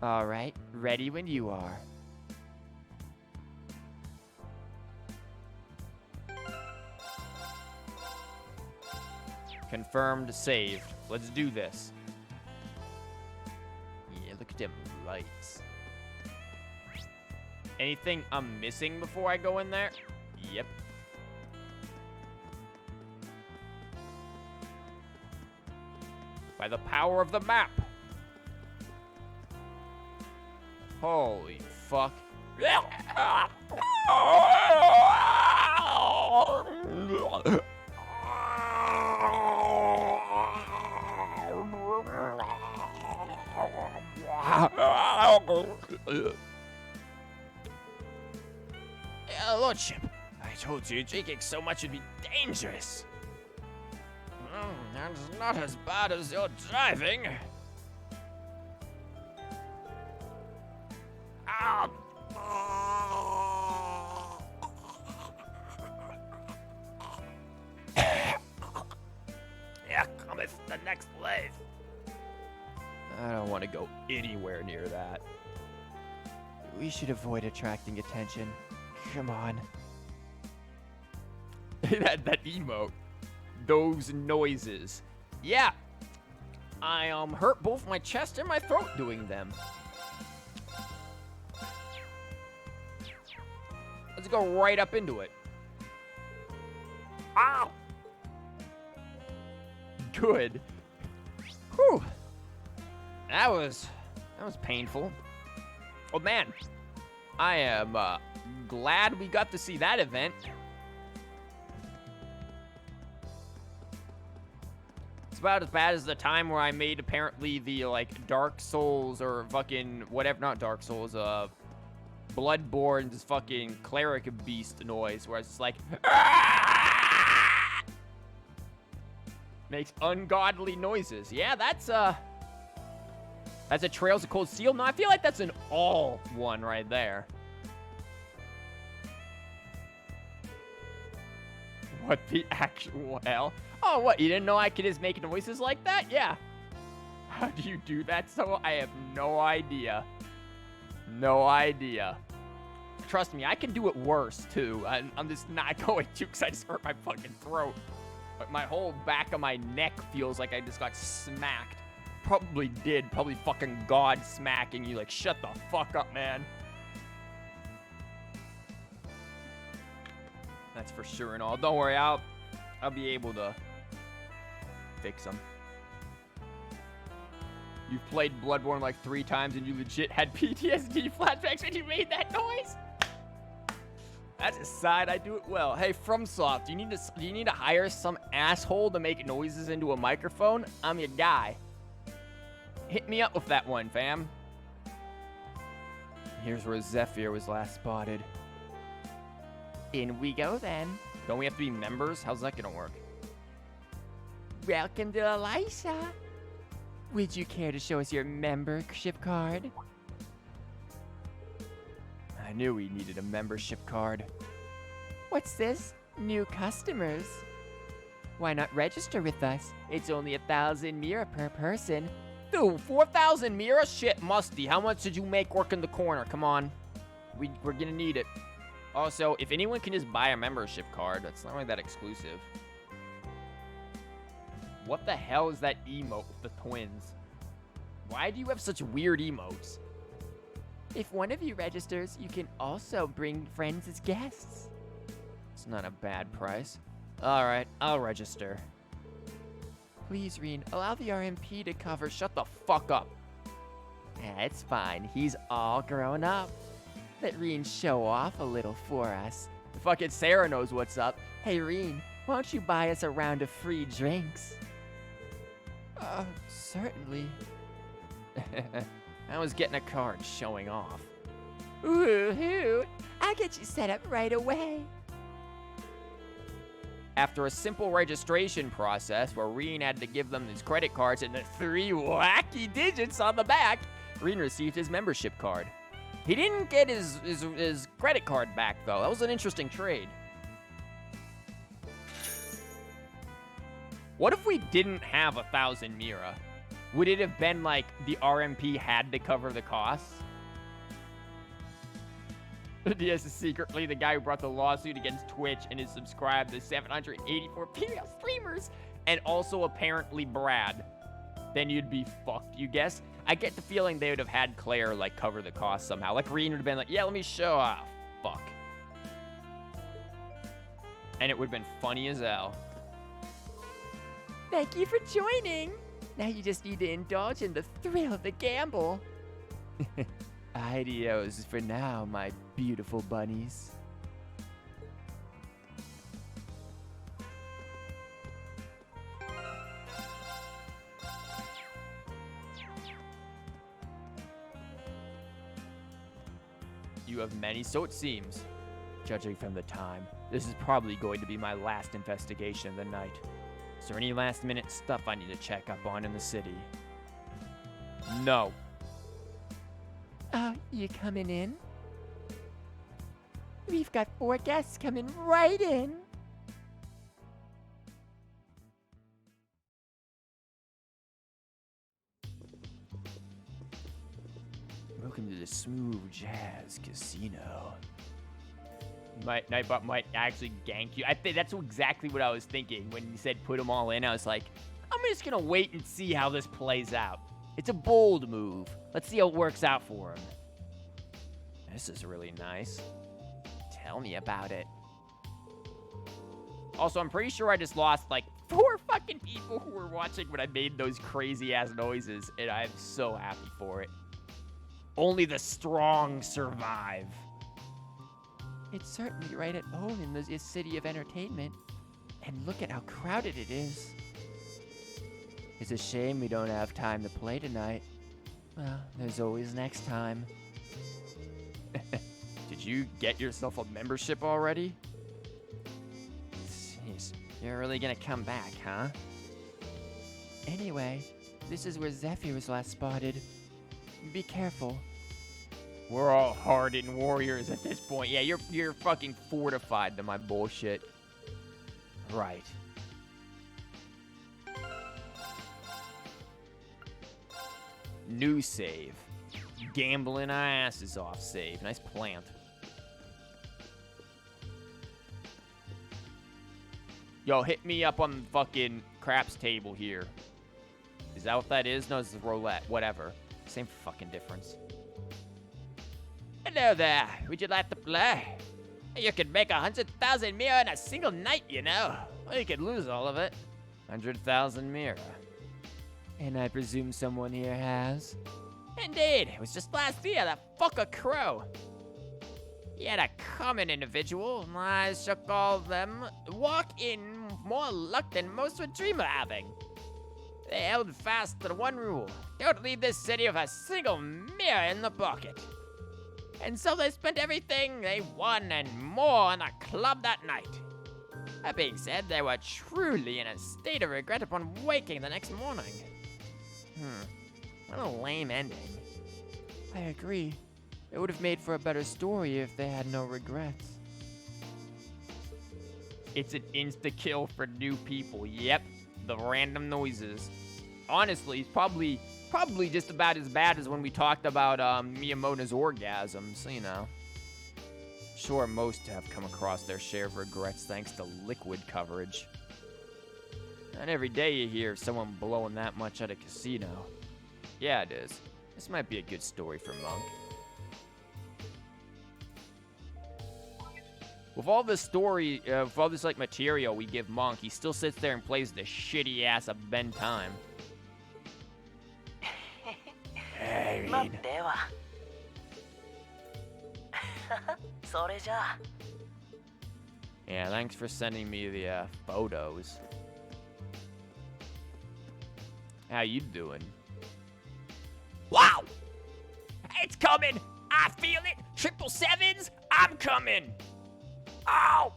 All right, ready when you are. Confirmed, saved. Let's do this. Yeah, look at them lights. Anything I'm missing before I go in there? Yep. By the power of the map. Holy fuck. Lordship, I told you drinking so much would be dangerous. That's not as bad as your driving. Here cometh the next wave. I don't want to go anywhere near that. We should avoid attracting attention. Come on. that emote. Those noises. Yeah. I hurt both my chest and my throat doing them. Let's go right up into it. Ow! Good. Whew. That was painful. Oh man, I am glad we got to see that event. It's about as bad as the time where I made apparently the like Dark Souls or fucking whatever, not Dark Souls, Bloodborne's fucking cleric beast noise, where it's just like makes ungodly noises. Yeah, that's a Trails of Cold Steel. No, I feel like that's an all one right there. What the actual hell? Oh, what? You didn't know I could just make noises like that? Yeah. How do you do that? So I have no idea. No idea. Trust me, I can do it worse too. I'm just not going to because I just hurt my fucking throat. But my whole back of my neck feels like I just got smacked. Probably did. Probably fucking God smacking you like, shut the fuck up, man. That's for sure and all. Don't worry, I'll be able to fix them. You've played Bloodborne like 3 times and you legit had PTSD flashbacks when you made that noise? That's a side I do it well. Hey, FromSoft, do you need to hire some asshole to make noises into a microphone? I'm your guy. Hit me up with that one, fam. Here's where Zephyr was last spotted. In we go then. Don't we have to be members? How's that gonna work? Welcome to Elisha. Would you care to show us your membership card? I knew we needed a membership card. What's this? New customers. Why not register with us? It's only 1,000 mira per person. Dude, 4,000 mira? Shit, Musty. How much did you make working the corner? Come on. We're gonna need it. Also, if anyone can just buy a membership card, that's not really that exclusive. What the hell is that emote with the twins? Why do you have such weird emotes? If one of you registers, you can also bring friends as guests. It's not a bad price. Alright, I'll register. Please, Reen, allow the RMP to cover. Shut the fuck up. It's fine. He's all grown up. Let Reen show off a little for us. Fucking Sarah knows what's up. Hey, Reen, why don't you buy us a round of free drinks? Certainly. I was getting a card showing off. Woohoo! I'll get you set up right away. After a simple registration process where Reen had to give them his credit cards and the 3 wacky digits on the back, Reen received his membership card. He didn't get his credit card back, though. That was an interesting trade. What if we didn't have 1,000 mira? Would it have been like the RMP had to cover the costs? Yes, secretly the guy who brought the lawsuit against Twitch and is subscribed to 784 female streamers, and also apparently Brad. Then you'd be fucked, you guess? I get the feeling they would have had Claire, like, cover the cost somehow. Like, Reen would have been like, yeah, let me show off. Fuck. And it would have been funny as hell. Thank you for joining. Now you just need to indulge in the thrill of the gamble. Adios for now, my beautiful bunnies. You have many, so it seems. Judging from the time, this is probably going to be my last investigation of the night. Is there any last-minute stuff I need to check up on in the city? No. Oh, you coming in? We've got 4 guests coming right in. the Smooth Jazz Casino. Nightbot might actually gank you. I think that's exactly what I was thinking when you said put them all in. I was like, I'm just gonna wait and see how this plays out. It's a bold move. Let's see how it works out for him. This is really nice. Tell me about it. Also, I'm pretty sure I just lost like 4 fucking people who were watching when I made those crazy ass noises, and I'm so happy for it. Only the strong survive. It's certainly right at home in the city of entertainment. And look at how crowded it is. It's a shame we don't have time to play tonight. Well, there's always next time. Did you get yourself a membership already? Jeez, you're really gonna come back, huh? Anyway, this is where Zephyr was last spotted. Be careful. We're all hardened warriors at this point. Yeah, you're fucking fortified to my bullshit. Right. New save. Gambling our asses off save. Nice plant. Yo, hit me up on the fucking craps table here. Is that what that is? No, it's the roulette. Whatever. Same fucking difference. Hello there. Would you like to play? You could make 100,000 mirror in a single night, you know. Or you could lose all of it. 100,000 mirror. And I presume someone here has? Indeed. It was just last year, that fucker Crow. He had a common individual. I shall call them walk in more luck than most would dream of having. They held fast to the one rule. Don't leave this city with a single mirror in the pocket. And so they spent everything they won and more in a club that night. That being said, they were truly in a state of regret upon waking the next morning. What a lame ending. I agree. It would have made for a better story if they had no regrets. It's an insta-kill for new people. Yep, the random noises. Honestly, it's probably just about as bad as when we talked about Miyamoto's orgasms, you know. Sure, most have come across their share of regrets thanks to liquid coverage. Not every day you hear of someone blowing that much at a casino. Yeah, it is. This might be a good story for Monk. With all this story, with all this like material we give Monk, he still sits there and plays the shitty ass of Ben Time. Hey, 待ってはそれじゃあ Yeah, thanks for sending me the photos. How you doing? Wow! It's coming! I feel it! 777s, I'm coming! Ow!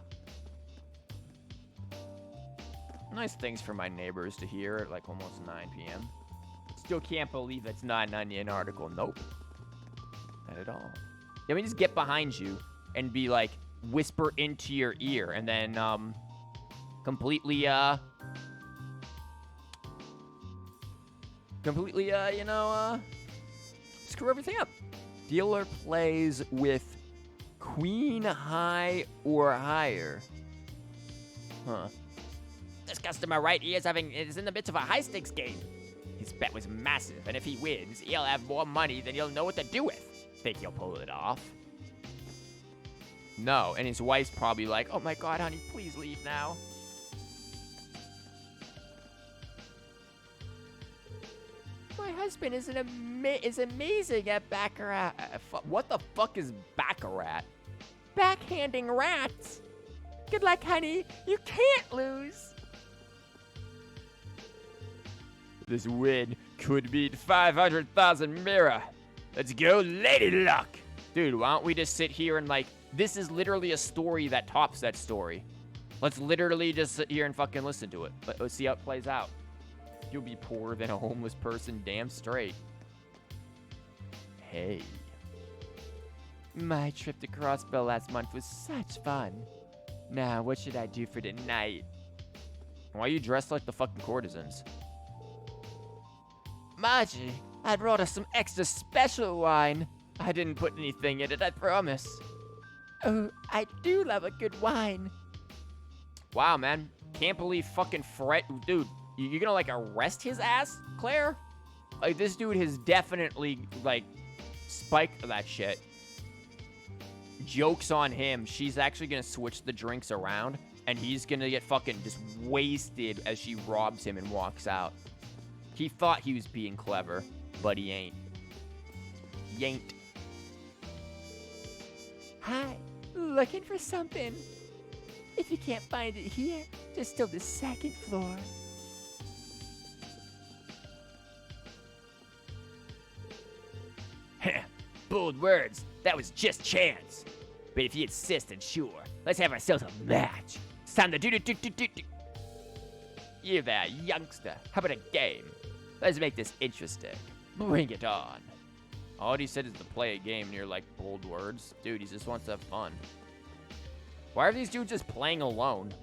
Nice things for my neighbors to hear at like almost 9 p.m. Still can't believe it's not an Onion article. Nope. Not at all. Let me just get behind you and be like, whisper into your ear and then completely screw everything up. Dealer plays with queen high or higher. Huh. This customer right here is in the midst of a high-stakes game. His bet was massive, and if he wins, he'll have more money than he'll know what to do with. Think he'll pull it off? No, and his wife's probably like, oh my god, honey, please leave now. My husband is amazing at Baccarat. What the fuck is Baccarat? Backhanding rats. Good luck, honey. You can't lose. This win could beat 500,000 mirror. Let's go, Lady Luck. Dude, why don't we just sit here and like, this is literally a story that tops that story. Let's literally just sit here and fucking listen to it. Let's see how it plays out. You'll be poorer than a homeless person, damn straight. Hey. My trip to Crossbell last month was such fun. Now, what should I do for tonight? Why are you dressed like the fucking courtesans? Margie, I brought us some extra special wine. I didn't put anything in it, I promise. Oh, I do love a good wine. Wow, man. Can't believe fucking Fred. Dude, you're gonna, like, arrest his ass, Claire? Like, this dude has definitely, like, spiked that shit. Joke's on him. She's actually gonna switch the drinks around, and he's gonna get fucking just wasted as she robs him and walks out. He thought he was being clever, but he ain't. He ain't. Hi, looking for something. If you can't find it here, there's still the second floor. Heh, bold words. That was just chance. But if you insist, then sure. Let's have ourselves a match. It's time to do. You there, youngster. How about a game? Let's make this interesting. Bring it on. All he said is to play a game near, like, bold words. Dude, he just wants to have fun. Why are these dudes just playing alone?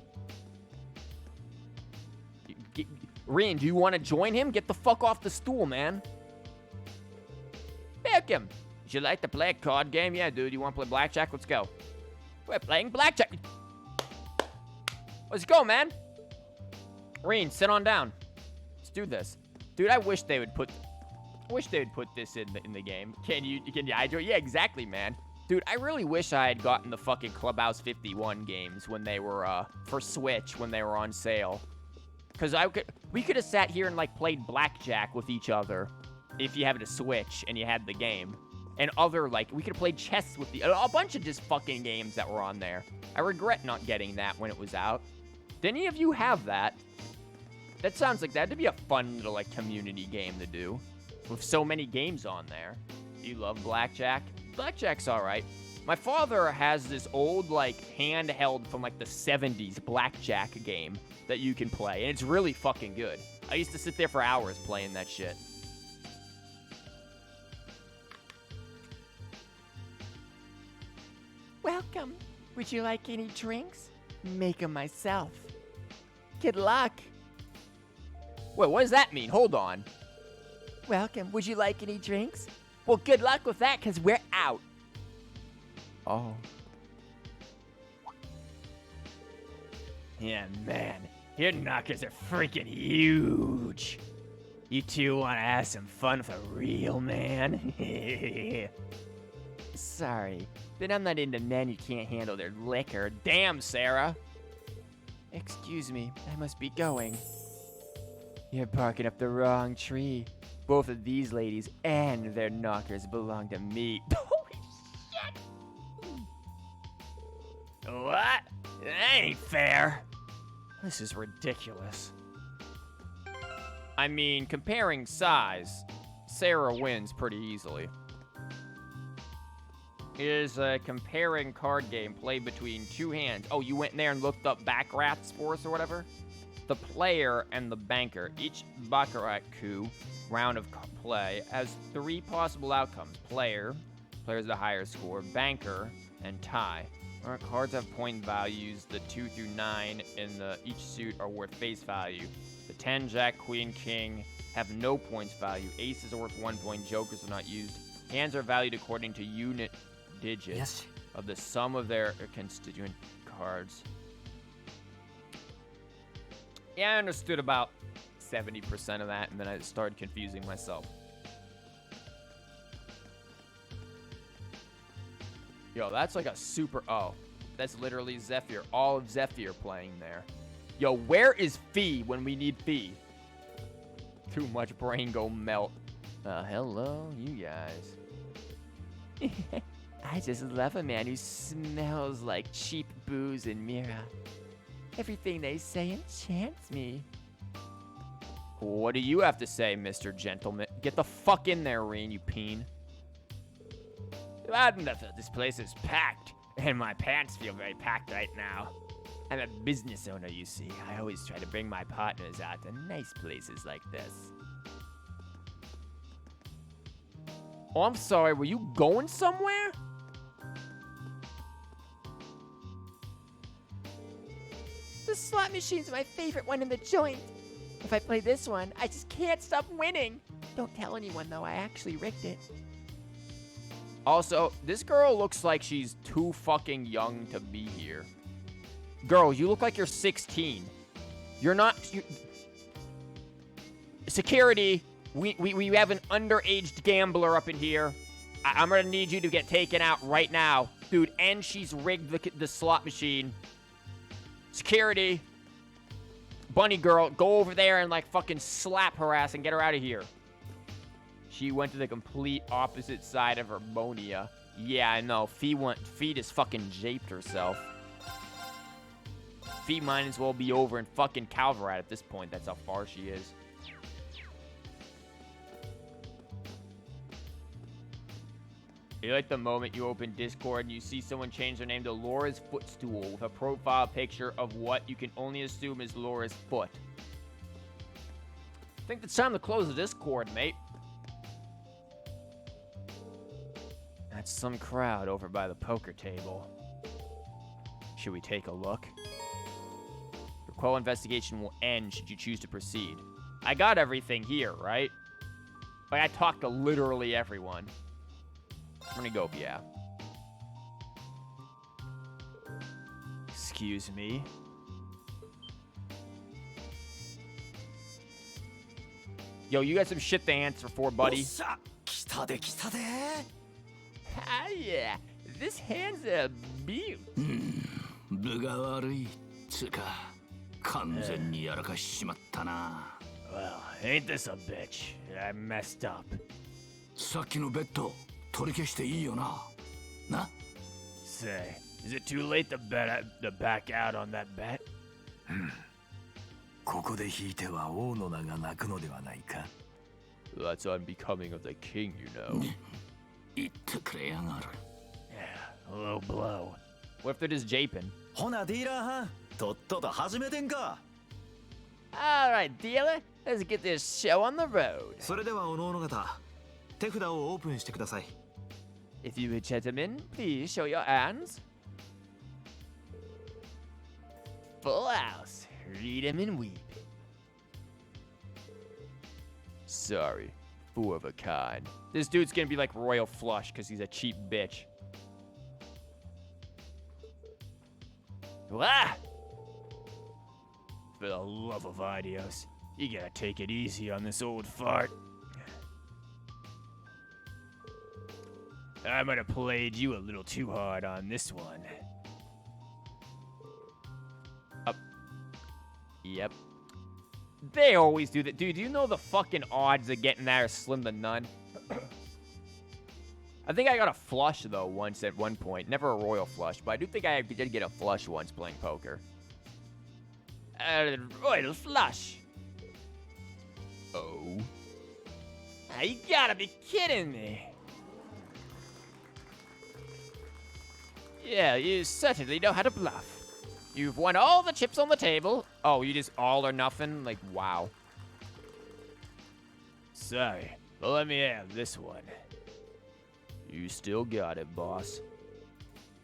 Rin, do you want to join him? Get the fuck off the stool, man. Pick him. Would you like to play a card game? Yeah, dude. You want to play blackjack? Let's go. We're playing blackjack. Let's go, man. Rin, sit on down. Let's do this. Dude, I wish they would put this in the game. Can you join? Yeah, exactly, man. Dude, I really wish I had gotten the fucking Clubhouse 51 games when they were for Switch when they were on sale. Cause we could have sat here and, like, played blackjack with each other if you had a Switch and you had the game. And other, like, we could have played chess with a bunch of just fucking games that were on there. I regret not getting that when it was out. Did any of you have that? That sounds like that'd be a fun little, like, community game to do. With so many games on there. You love blackjack? Blackjack's alright. My father has this old, like, handheld from, like, the 70s blackjack game that you can play. And it's really fucking good. I used to sit there for hours playing that shit. Welcome. Would you like any drinks? Make them myself. Good luck. Wait, what does that mean? Hold on. Welcome. Would you like any drinks? Well, good luck with that, because we're out. Oh. Yeah, man. Your knockers are freaking huge. You two want to have some fun for real, man? Sorry, but I'm not into men who can't handle their liquor. Damn, Sarah. Excuse me, I must be going. You're barking up the wrong tree. Both of these ladies and their knockers belong to me. Holy shit! What? That ain't fair. This is ridiculous. I mean, comparing size, Sarah wins pretty easily. It is a comparing card game played between two hands. Oh, you went in there and looked up Baccarat's for us or whatever? The player and the banker. Each Baccarat coup round of play has 3 possible outcomes. Player's the higher score, banker, and tie. Our cards have point values. The 2 through 9 in each suit are worth face value. The 10, Jack, Queen, King have no points value. Aces are worth 1 point. Jokers are not used. Hands are valued according to unit digits of the sum of their constituent cards. Yeah, I understood about 70% of that, and then I started confusing myself. Yo, that's like a super... Oh, that's literally Zephyr. All of Zephyr playing there. Yo, where is Fee when we need Fee? Too much brain go melt. Hello, you guys. I just love a man who smells like cheap booze and Mira. Everything they say enchants me. What do you have to say, Mr. Gentleman? Get the fuck in there, Reen, you peen. This place is packed, and my pants feel very packed right now. I'm a business owner, you see. I always try to bring my partners out to nice places like this. Oh, I'm sorry, were you going somewhere? The slot machine's my favorite one in the joint. If I play this one, I just can't stop winning. Don't tell anyone, though. I actually rigged it. Also, this girl looks like she's too fucking young to be here. Girl, you look like you're 16. You're not... Security, we have an underaged gambler up in here. I'm gonna need you to get taken out right now. Dude, and she's rigged the slot machine. Security. Bunny girl, go over there and, like, fucking slap her ass and get her out of here. She went to the complete opposite side of Harmonia. Yeah, I know. Fee just fucking japed herself. Fee might as well be over in fucking Calvarat at this point. That's how far she is. You like the moment you open Discord and you see someone change their name to Laura's Footstool with a profile picture of what you can only assume is Laura's foot. I think it's time to close the Discord, mate. That's some crowd over by the poker table. Should we take a look? Your quell investigation will end should you choose to proceed. I got everything here, right? Like, I talked to literally everyone. I'm gonna go, yeah. Excuse me. Yo, you got some shit to answer for, buddy. Ah, yeah. This hand's a beaut. 分が悪いつか完全にやらかしちまったな。 Well, ain't this a bitch? I messed up. さっきのベッド取り消していいよな。な？ Say, is it too late to back out on that bet? ここで引いては王の名が泣くのではないか。 That's unbecoming of the king, you know. 言ってくれやがる。 Yeah, a low blow. What if they're just japing? ほなディーラーはんとっとと始めてんか。 Alright, dealer. Let's get this show on the road. それではおのおの方手札をオープンしてください。 If you gentlemen, please show your hands. Full house. Read 'em and weep. Sorry. Four of a kind. This dude's gonna be like Royal Flush because he's a cheap bitch. Ah! For the love of Idios, you gotta take it easy on this old fart. I might have played you a little too hard on this one. Up. Yep. They always do that. Dude, do you know the fucking odds of getting that are slim to none? I think I got a flush, though, once at one point. Never a royal flush, but I do think I did get a flush once playing poker. Royal flush. Oh. Now, you gotta be kidding me. Yeah, you certainly know how to bluff. You've won all the chips on the table. Oh, you just all or nothing? Like, wow. Sorry, but let me have this one. You still got it, boss.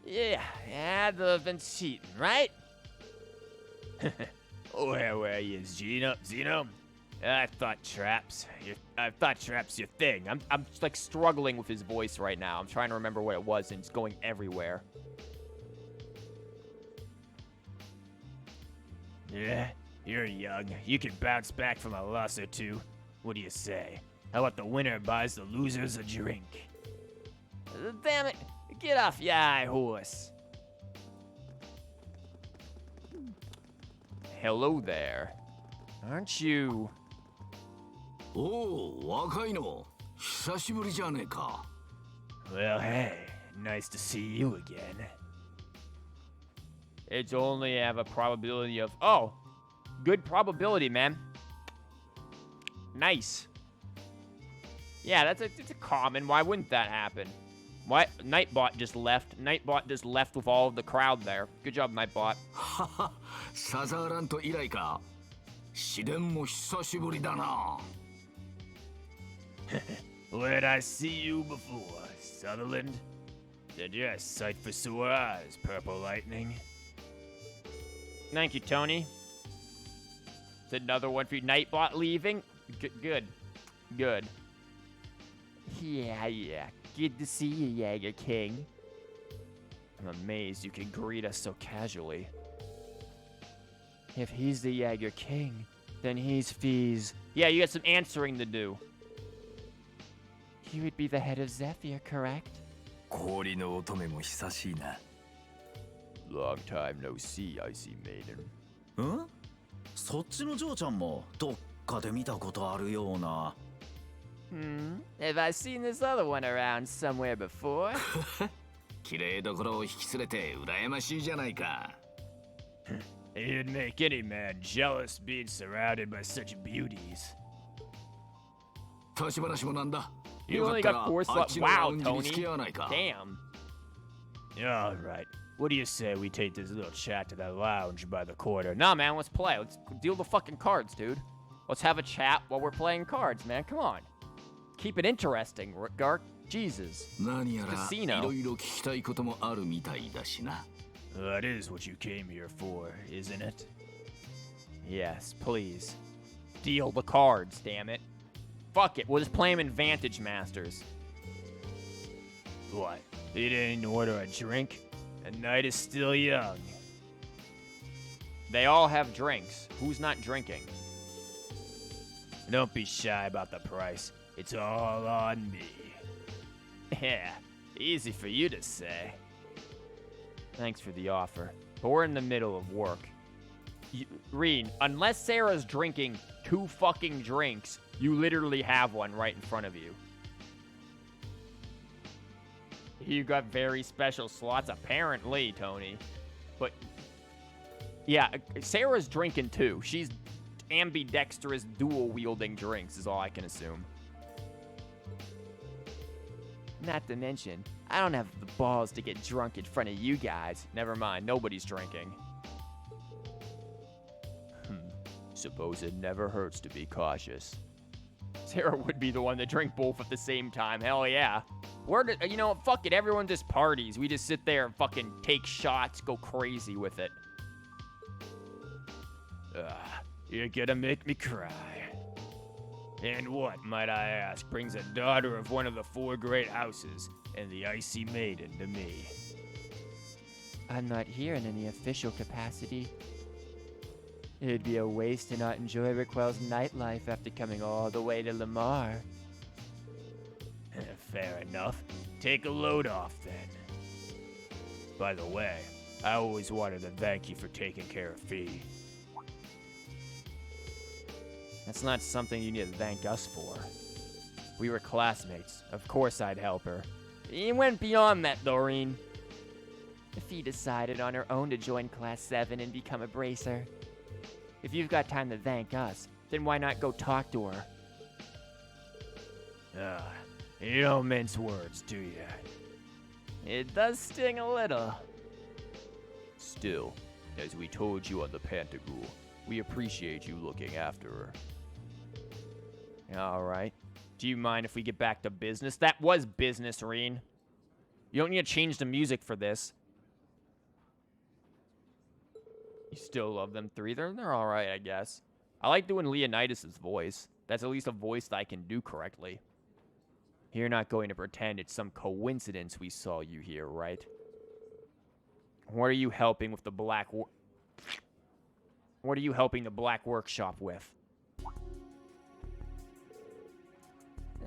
Yeah, had to have been cheating, right? Where were you, Zeno? I thought traps your thing. I'm just, like, struggling with his voice right now. I'm trying to remember what it was, and it's going everywhere. Yeah, you're young. You can bounce back from a loss or two. What do you say? How about the winner buys the losers a drink? Damn it! Get off your high horse. Hello there. Aren't you... おお、若いの。久しぶりじゃねえか。 Well, hey, nice to see you again. It's only have a probability of... Oh! Good probability, man. Nice. Yeah, it's a common. Why wouldn't that happen? What? Nightbot just left. Nightbot just left with all of the crowd there. Good job, Nightbot. はは、サザーラント以来か。試練も久しぶりだな。Where'd I see you before, Sutherland? Did you a sight for sore eyes, Purple Lightning? Thank you, Tony. It's another one for you. Nightbot leaving. Good. Yeah. Good to see you, Jaeger King. I'm amazed you can greet us so casually. If he's the Jaeger King, then he's Fees. Yeah, you got some answering to do. He would be the head of Zephyr, correct? 氷の乙女も久しいな。 Long time no see, Icy Maiden. ん？そっちの嬢ちゃんもどっかで見たことあるような。Have I seen this other one around somewhere before? 綺麗どころを引き連れて羨ましいじゃないか。It'd make any man jealous being surrounded by such beauties. 立ち話もなんだ。 You よか only ったら got 4あっ slots. ちのラウ Wow, ンジに付き合わない Tony. か。 Damn. Alright. What do you say we take this little chat to that lounge by the corner? Nah, man, let's play. Let's deal the fucking cards, dude. Let's have a chat while we're playing cards, man. Come on. Keep it interesting, Gark. Jesus. 何やらい Casino. ろいろ聞きたいこともあるみたいだしな。 That is what you came here for, isn't it? Yes, please. Deal the cards, damn it. Fuck it, we'll just play them in Vantage Masters. What? You didn't order a drink? The night is still young. They all have drinks. Who's not drinking? Don't be shy about the price. It's all on me. Yeah, easy for you to say. Thanks for the offer, but we're in the middle of work. Reen, unless Sarah's drinking 2 fucking drinks, you literally have one right in front of you. You got very special slots, apparently, Tony. But, yeah, Sarah's drinking too. She's ambidextrous, dual-wielding drinks is all I can assume. Not to mention, I don't have the balls to get drunk in front of you guys. Never mind, nobody's drinking. Suppose it never hurts to be cautious. Sarah would be the one to drink both at the same time. Hell yeah. You know, fuck it. Everyone just parties. We just sit there and fucking take shots, go crazy with it. You're gonna make me cry. And what, might I ask, brings a daughter of one of the 4 great houses and the Icy Maiden to me? I'm not here in any official capacity. It'd be a waste to not enjoy Raquel's nightlife after coming all the way to Lamar. Fair enough. Take a load off, then. By the way, I always wanted to thank you for taking care of Fee. That's not something you need to thank us for. We were classmates. Of course I'd help her. It went beyond that, Doreen. Fee decided on her own to join Class 7 and become a bracer. If you've got time to thank us, then why not go talk to her? You don't mince words, do you? It does sting a little. Still, as we told you on the Pantagruel, we appreciate you looking after her. Alright. Do you mind if we get back to business? That was business, Reen. You don't need to change the music for this. You still love them 3? They're alright, I guess. I like doing Leonidas' voice. That's at least a voice that I can do correctly. You're not going to pretend it's some coincidence we saw you here, right? What are you helping with the Black What are you helping the Black Workshop with?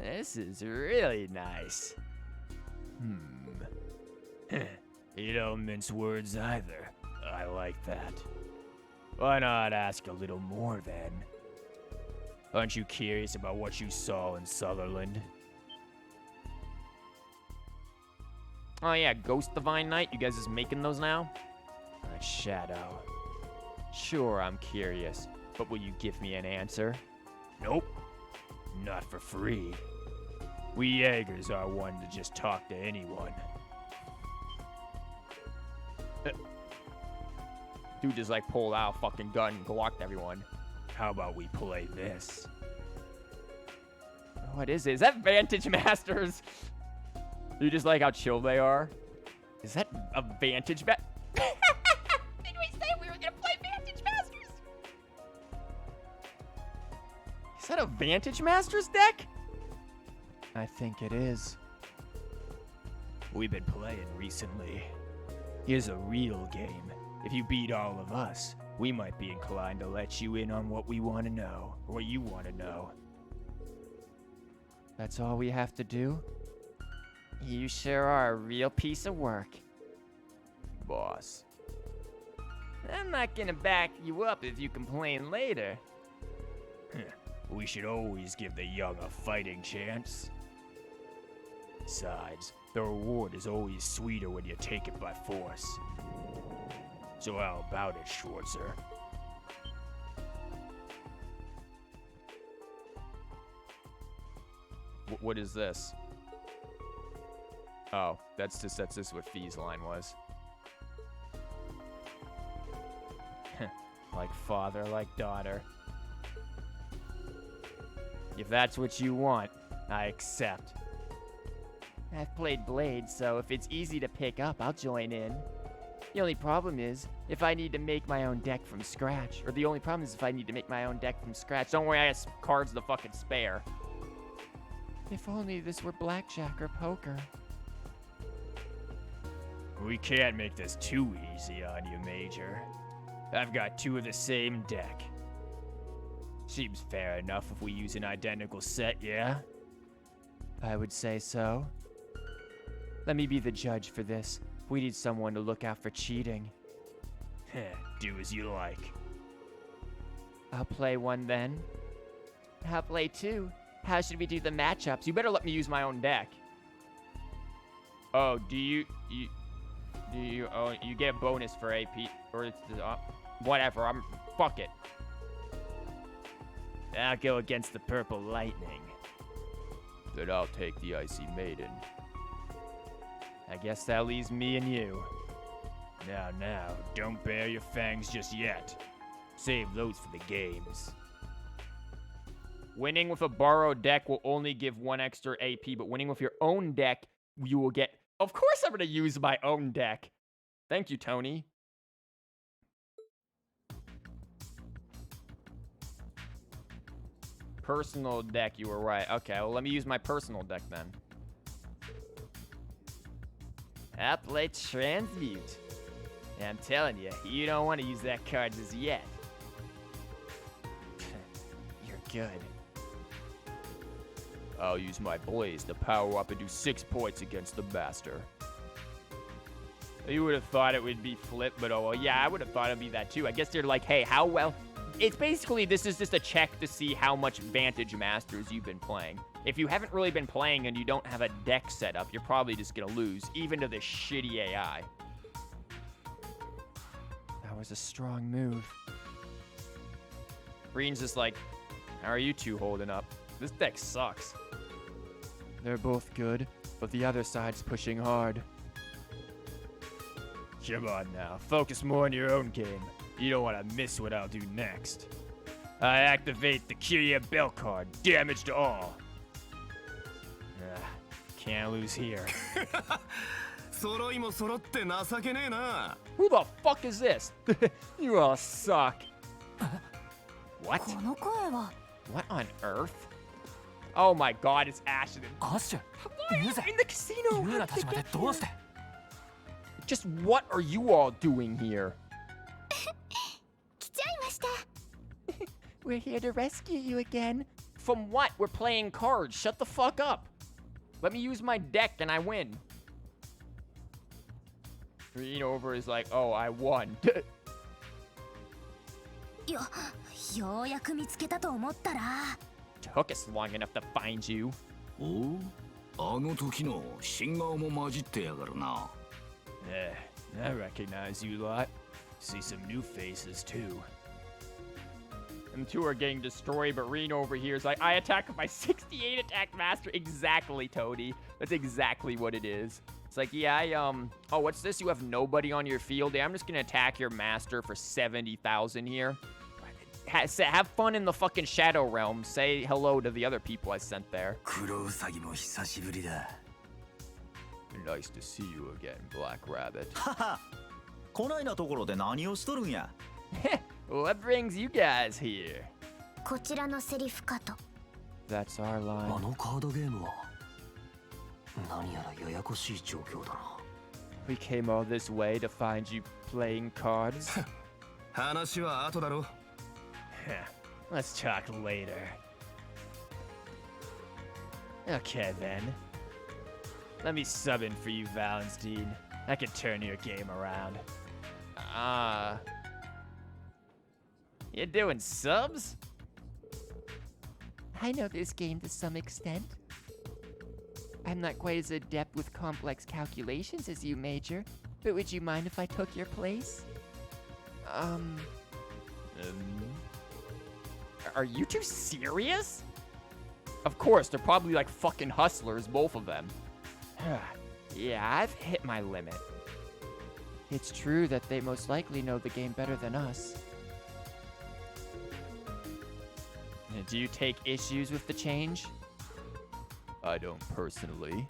This is really nice. You don't mince words either. I like that. Why not ask a little more, then? Aren't you curious about what you saw in Sutherland? Oh yeah, Ghost Divine Knight. You guys just making those now? Shadow. Sure, I'm curious. But will you give me an answer? Nope. Not for free. We Jaegers are one to just talk to anyone. Dude just like pulled out a fucking gun and glocked everyone. How about we play this? What is it? Is that Vantage Masters? You just like how chill they are? Is that a Vantage Did we say we were gonna play Vantage Masters? Is that a Vantage Masters deck? I think it is. we've been playing recently. Here's a real game. If you beat all of us, we might be inclined to let you in on what we want to know, or what you want to know. That's all we have to do? You sure are a real piece of work, boss. I'm not gonna back you up if you complain later. We should always give the young a fighting chance. Besides, the reward is always sweeter when you take it by force. So how about it, Schwarzer? What is this? Oh, that's just what Fee's line was. Like father, like daughter. If that's what you want, I accept. I've played Blade, so if it's easy to pick up, I'll join in. The only problem is, if I need to make my own deck from scratch. Or the only problem is if I need to make my own deck from scratch. Don't worry, I got cards to fucking spare. If only this were blackjack or poker. We can't make this too easy on you, Major. I've got two of the same deck. Seems fair enough if we use an identical set, yeah? I would say so. Let me be the judge for this. We need someone to look out for cheating. Do as you like. I'll play one then. I'll play two. How should we do the matchups? You better let me use my own deck. Oh, you get a bonus for AP, or it's whatever. Fuck it. I'll go against the Purple Lightning. Then I'll take the Icy Maiden. I guess that leaves me and you. Now, don't bare your fangs just yet. Save those for the games. Winning with a borrowed deck will only give 1 extra AP, but winning with your own deck, you will get... Of course I'm going to use my own deck. Thank you, Tony. Personal deck, you were right. Okay, well, let me use my personal deck then. I'll play Transmute. And I'm telling you, you don't want to use that card just yet. You're good. I'll use my Blaze to power up and do 6 points against the Master. You would have thought it would be flip, but oh well, yeah, I would have thought it'd be that too. I guess they're like, hey, how well... It's basically, this is just a check to see how much Vantage Masters you've been playing. If you haven't really been playing and you don't have a deck set up, you're probably just gonna lose, even to this shitty AI. That was a strong move. Green's just like, how are you two holding up? This deck sucks. They're both good, but the other side's pushing hard. Come on now, focus more on your own game. You don't want to miss what I'll do next. I activate the Kyria Bell card, damage to all. Can't lose here. Who the fuck is this? You all suck. What? この声は What on earth? Oh my god, it's Ashton. アッシュ Why are you ユーゼ in the casino? ユー How ラ did たちま they で get どうして Just what are you all doing here? 来ちゃいました We're here to rescue you again. From what? We're playing cards. Shut the fuck up. Let me use my deck and I win. Green over is like, oh, I won. ようやく見つけたと思ったら Took us long enough to find you. おうあの時の新顔も混じってやがるな。I recognize you lot. See some new faces too. Them two are getting destroyed, but Reno over here is like, I attack with my 68 attack master. Exactly, Toady. That's exactly what it is. It's like, yeah, oh, what's this? You have nobody on your field. Yeah, I'm just gonna attack your master for 70,000 here. Have fun in the fucking Shadow Realm. Say hello to the other people I sent there. 黒ウサギも久しぶりだ。 Nice to see you again, Black Rabbit. ははこないなところで何をしとるんや What brings you guys here? こちらのセリフかと That's our あ line. のカードゲームは何やらややこしい状況だな。 We came all this way to find you playing cards. 話は後だろ。 Let's talk later. Okay then. Let me sub in for you, Valenstein. I can turn your game around. You doing subs? I know this game to some extent. I'm not quite as adept with complex calculations as you, Major, but would you mind if I took your place? Are you two serious? Of course, they're probably like fucking hustlers, both of them. Yeah, I've hit my limit. It's true that they most likely know the game better than us. Do you take issues with the change? I don't personally.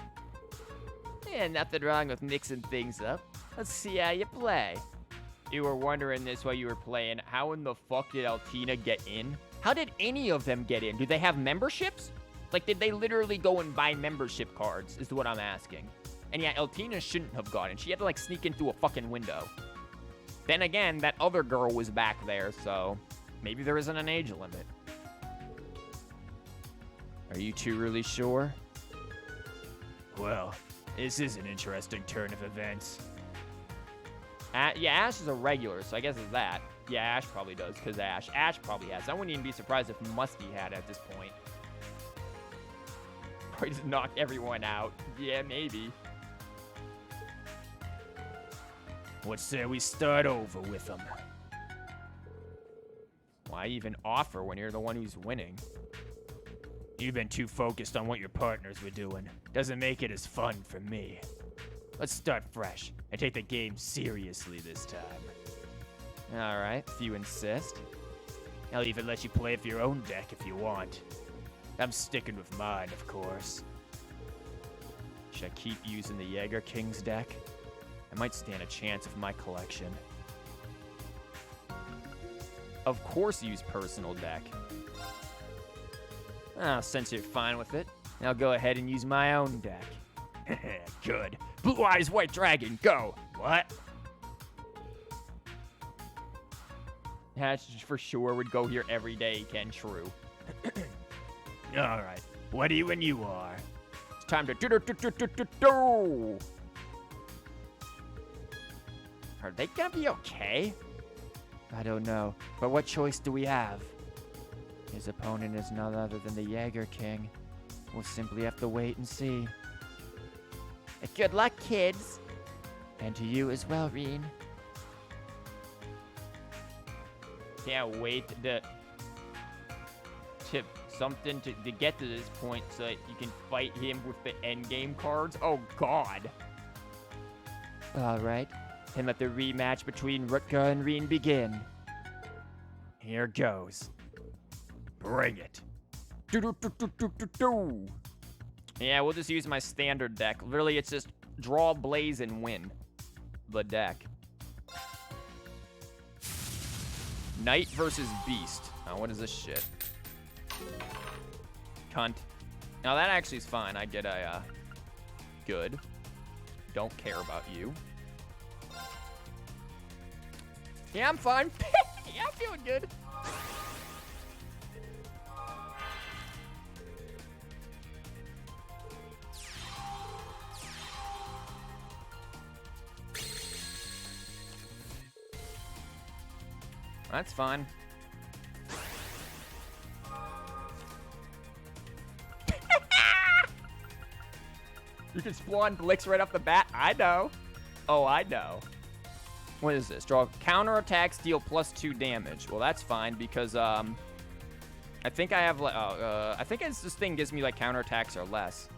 Yeah, nothing wrong with mixing things up. Let's see how you play. You were wondering this while you were playing. How in the fuck did Altina get in? How did any of them get in? Do they have memberships? Like, did they literally go and buy membership cards, is what I'm asking. And yeah, Altina shouldn't have gone in. She had to, like, sneak in through a fucking window. Then again, that other girl was back there, so maybe there isn't an age limit. Are you two really sure? Well, this is an interesting turn of events. Yeah, Ash is a regular, so I guess it's that. Yeah, Ash probably does, because Ash probably has. I wouldn't even be surprised if Musty had at this point. Probably just knocked everyone out. Yeah, maybe. What say we start over with them? Why even offer when you're the one who's winning? You've been too focused on what your partners were doing. Doesn't make it as fun for me. Let's start fresh and take the game seriously this time. Alright, if you insist. I'll even let you play with your own deck if you want. I'm sticking with mine, of course. Should I keep using the Jaeger King's deck? I might stand a chance with my collection. Of course use personal deck. Since you're fine with it, I'll go ahead and use my own deck. Good. Blue Eyes White Dragon, go! What? That for sure would go here every day, Ken. True. Alright. What do you when you are? It's time to do. Are they gonna be okay? I don't know, but what choice do we have? His opponent is none other than the Jaeger King. We'll simply have to wait and see. Good luck, kids. And to you as well, Reen. Can't wait to get to this point so that you can fight him with the endgame cards. Oh God. Alright, then let the rematch between Rutger and Reen begin. Here goes. Bring it. Yeah, we'll just use my standard deck. Literally, it's just draw, blaze, and win the deck. Knight versus Beast. Oh, what is this shit? Cunt. Now that actually is fine. I get a, good. Don't care about you. Yeah, I'm fine. Yeah, I'm feeling good. That's fine. You can spawn Blix right off the bat. I know. Oh, I know. What is this? Draw counterattacks, deal +2 damage. Well, that's fine because I think I have I think this thing gives me like counterattacks or less.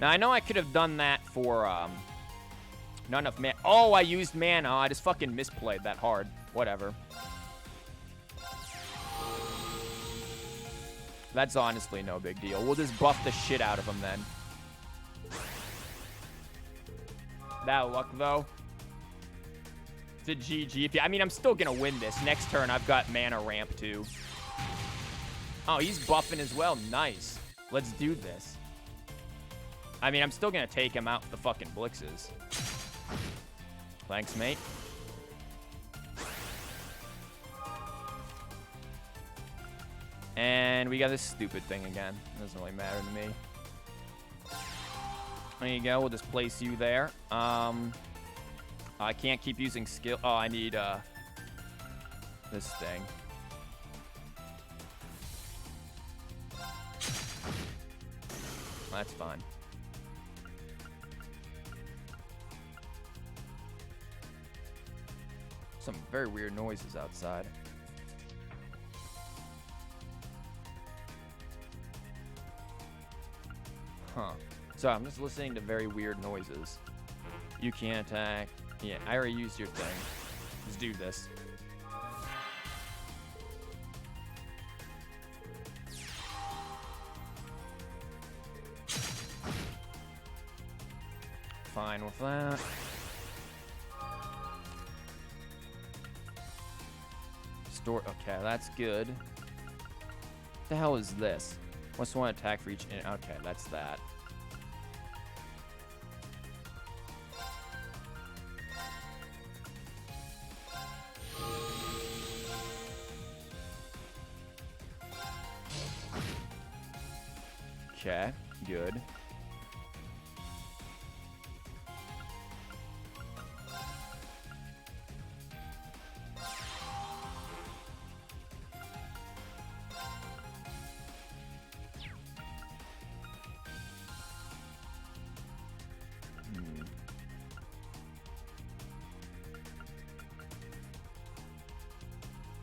Now, I know I could have done that for, not enough mana. Oh, I used mana. Oh, I just fucking misplayed that hard. Whatever. That's honestly no big deal. We'll just buff the shit out of him then. That luck, though. It's a GG. I mean, I'm still going to win this. Next turn, I've got mana ramp, too. Oh, he's buffing as well. Nice. Let's do this. I mean, I'm still going to take him out with the fucking Blixes. Thanks, mate. And we got this stupid thing again. Doesn't really matter to me. There you go. We'll just place you there. I can't keep using skill. Oh, I need this thing. That's fine. Some very weird noises outside. Huh. So I'm just listening to very weird noises. You can't attack. Yeah, I already used your thing. Let's do this. Fine with that. Store. Okay, that's good. What the hell is this? What's one attack for each? Okay, that's that. Okay, good.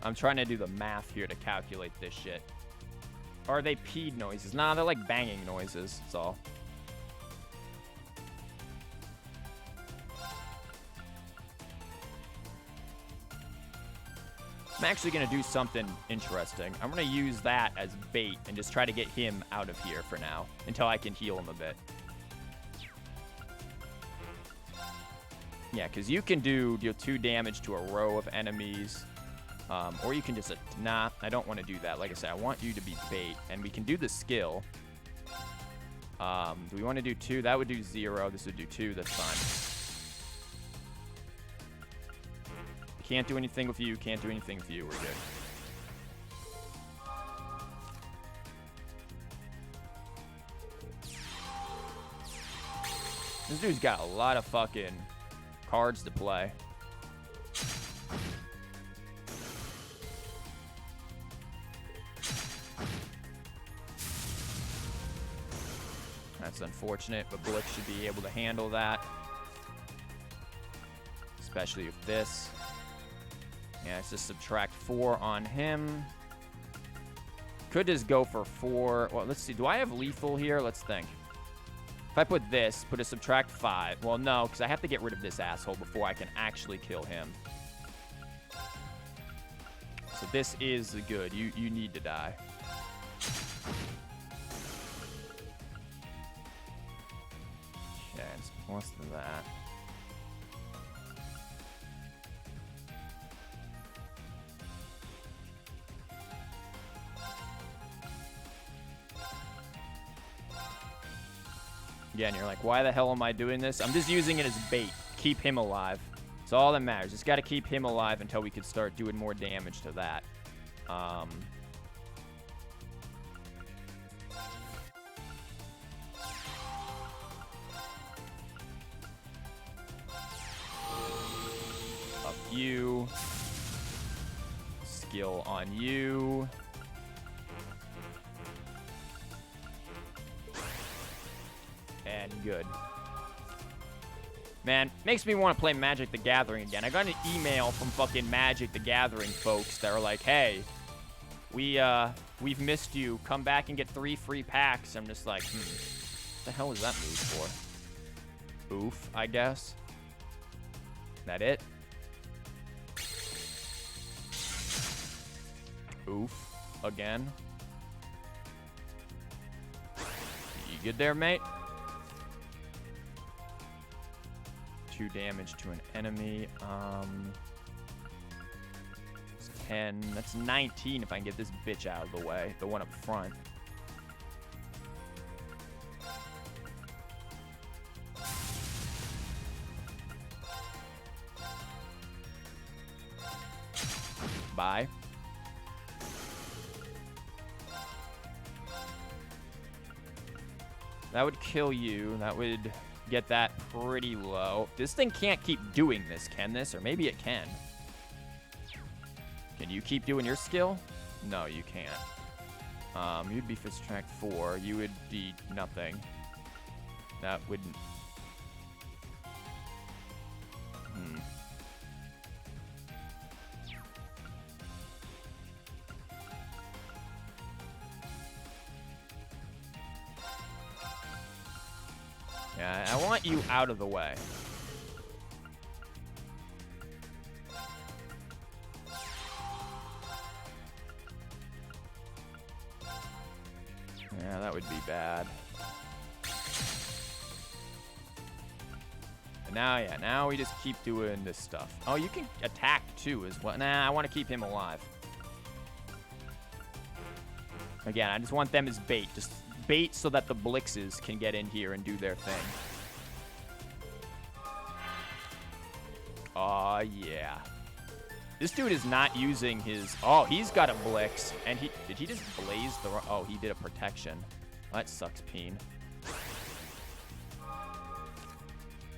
I'm trying to do the math here to calculate this shit. Or are they peed noises? Nah, they're like banging noises. That's all. I'm actually going to do something interesting. I'm going to use that as bait and just try to get him out of here for now until I can heal him a bit. Yeah, because you can deal 2 damage to a row of enemies. Or you can just... nah, I don't want to do that. Like I said, I want you to be bait. And we can do the skill. Do we want to do 2? That would do 0. This would do 2. That's fine. Can't do anything with you. Can't do anything with you. We're good. This dude's got a lot of fucking cards to play. That's unfortunate, but Blix should be able to handle that. Especially with this. Yeah, let's just subtract 4 on him. Could just go for 4. Well, let's see. Do I have lethal here? Let's think. If I put this, put a subtract 5. Well, no, because I have to get rid of this asshole before I can actually kill him. So this is good. You need to die. Okay, it's plus that. Yeah, and you're like, why the hell am I doing this? I'm just using it as bait. Keep him alive. It's all that matters. Just got to keep him alive until we can start doing more damage to that. Up you. Skill on you. And good. Man, makes me want to play Magic the Gathering again. I got an email from fucking Magic the Gathering folks that are like, hey, we've missed you. Come back and get 3 free packs. I'm just like, what the hell was that move for? Oof, I guess. That it? Oof. Again. You good there, mate? 2 damage to an enemy. It's 10. That's 19 if I can get this bitch out of the way. The one up front. Bye. That would kill you. That would get that pretty low. This thing can't keep doing this, can this? Or maybe it can. Can you keep doing your skill? No, you can't. You'd be fist track 4. You would be nothing. That wouldn't... Yeah, I want you out of the way. Yeah, that would be bad. But now, yeah, now we just keep doing this stuff. Oh, you can attack too as well. Nah, I want to keep him alive. Again, I just want them as bait. Just bait so that the Blixes can get in here and do their thing. Aw, yeah. This dude is not using his... Oh, he's got a Blix. And he... Did he just blaze the... Oh, he did a protection. That sucks, Peen.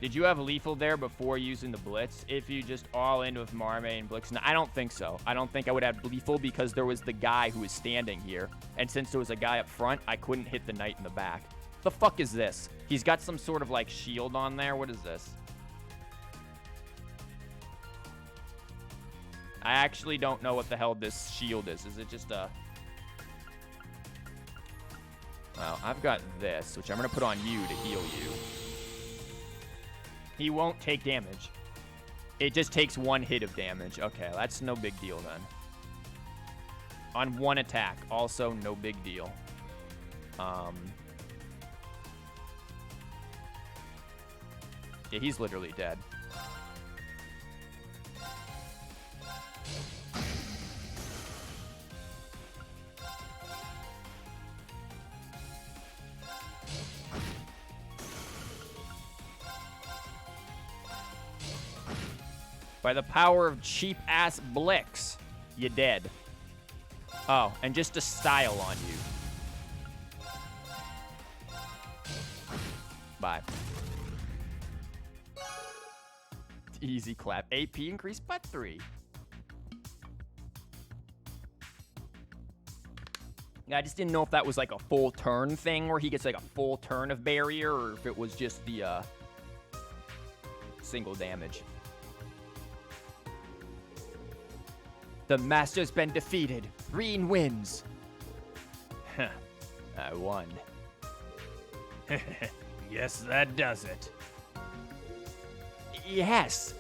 Did you have lethal there before using the Blitz? If you just all in with Marmay and Blix? No, I don't think so. I don't think I would have lethal because there was the guy who was standing here. And since there was a guy up front, I couldn't hit the knight in the back. The fuck is this? He's got some sort of, like, shield on there. What is this? I actually don't know what the hell this shield is. Is it just a... Well, I've got this, which I'm going to put on you to heal you. He won't take damage. It just takes 1 hit of damage. Okay, that's no big deal then. On 1 attack, also no big deal. Yeah, he's literally dead. By the power of cheap-ass Blix, you dead. Oh, and just a style on you. Bye. Easy clap. AP increased by 3. I just didn't know if that was like a full turn thing where he gets like a full turn of barrier or if it was just the single damage. The master's been defeated. Reen wins. Huh. I won. Yes, that does it. Yes.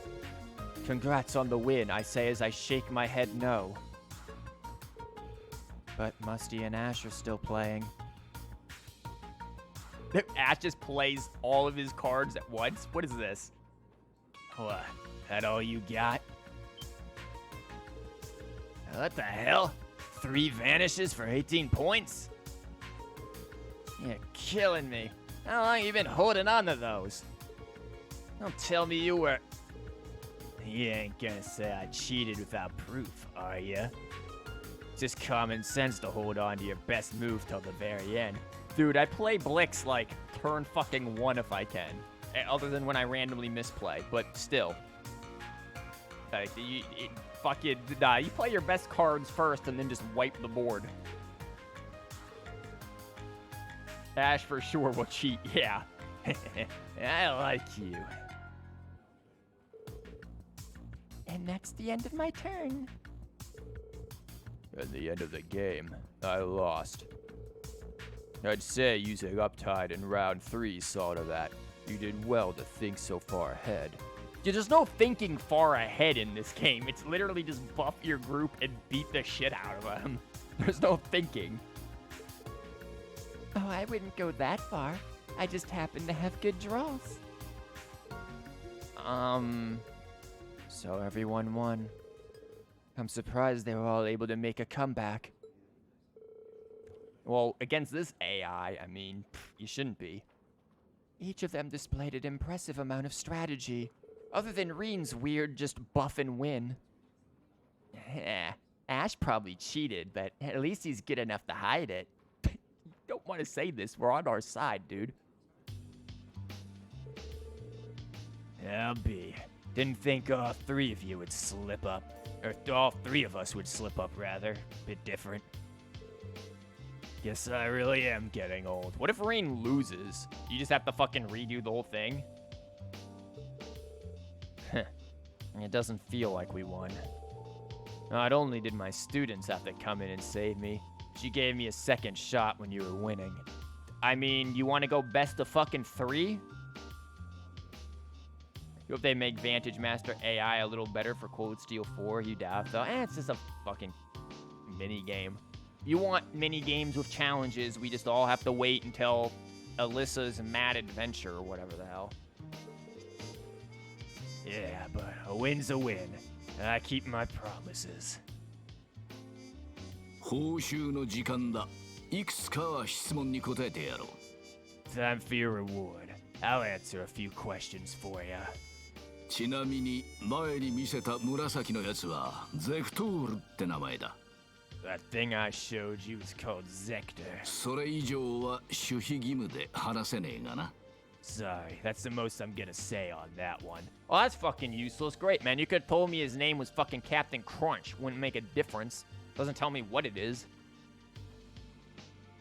Congrats on the win, I say as I shake my head no. But Musty and Ash are still playing. Ash just plays all of his cards at once? What is this? What? That all you got? What the hell? 3 vanishes for 18 points? You're killing me. How long you been holding on to those? Don't tell me you were... You ain't gonna say I cheated without proof, are you? Just common sense to hold on to your best move till the very end. Dude, I play Blix like turn fucking 1 if I can. Other than when I randomly misplay, but still. Like, you play your best cards first and then just wipe the board. Ash for sure will cheat, yeah. I like you. And that's the end of my turn. At the end of the game, I lost. I'd say using Uptide in round 3 saw to that. You did well to think so far ahead. Yeah, there's no thinking far ahead in this game. It's literally just buff your group and beat the shit out of them. There's no thinking. Oh, I wouldn't go that far. I just happen to have good draws. So everyone won. I'm surprised they were all able to make a comeback. Well, against this AI, I mean, you shouldn't be. Each of them displayed an impressive amount of strategy, other than Reen's weird just buff and win. Ash probably cheated, but at least he's good enough to hide it. Don't want to say this, we're on our side, dude. I'll be. Didn't think all three of you would slip up. Or all three of us would slip up, rather. Bit different. Guess I really am getting old. What if Reen loses? You just have to fucking redo the whole thing? It doesn't feel like we won. Not only did my students have to come in and save me, but you gave me a second shot when you were winning. I mean, you want to go best of fucking 3? You hope they make Vantage Master AI a little better for Cold Steel 4. You doubt, though. It's just a fucking mini game. You want mini games with challenges, we just all have to wait until Alyssa's Mad Adventure or whatever the hell. Yeah, but a win's a win. I keep my promises. 報酬の時間だ。いくつかは質問に答えてやろう。Time for your reward. I'll answer a few questions for ya. ちなみに前に見せた紫のやつはゼクトールって名前だ。That thing I showed you is called Zector. それ以上は守秘義務で話せねえがな。Sorry, that's the most I'm gonna say on that one. Well, that's fucking useless. Great, man. You could have told me his name was fucking Captain Crunch. Wouldn't make a difference. Doesn't tell me what it is.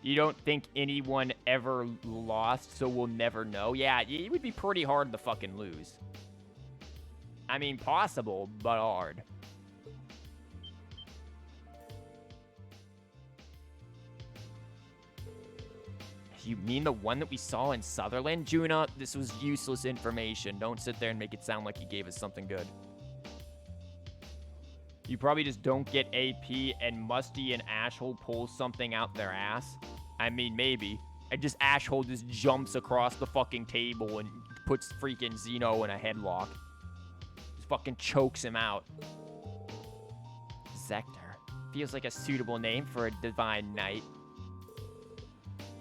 You don't think anyone ever lost, so we'll never know? Yeah, it would be pretty hard to fucking lose. I mean, possible, but hard. You mean the one that we saw in Sutherland? Juna, this was useless information. Don't sit there and make it sound like you gave us something good. You probably just don't get AP and Musty and Ashhole pull something out their ass. I mean, maybe. And just Ashhole just jumps across the fucking table and puts freaking Zeno in a headlock. Just fucking chokes him out. Zector. Feels like a suitable name for a divine knight.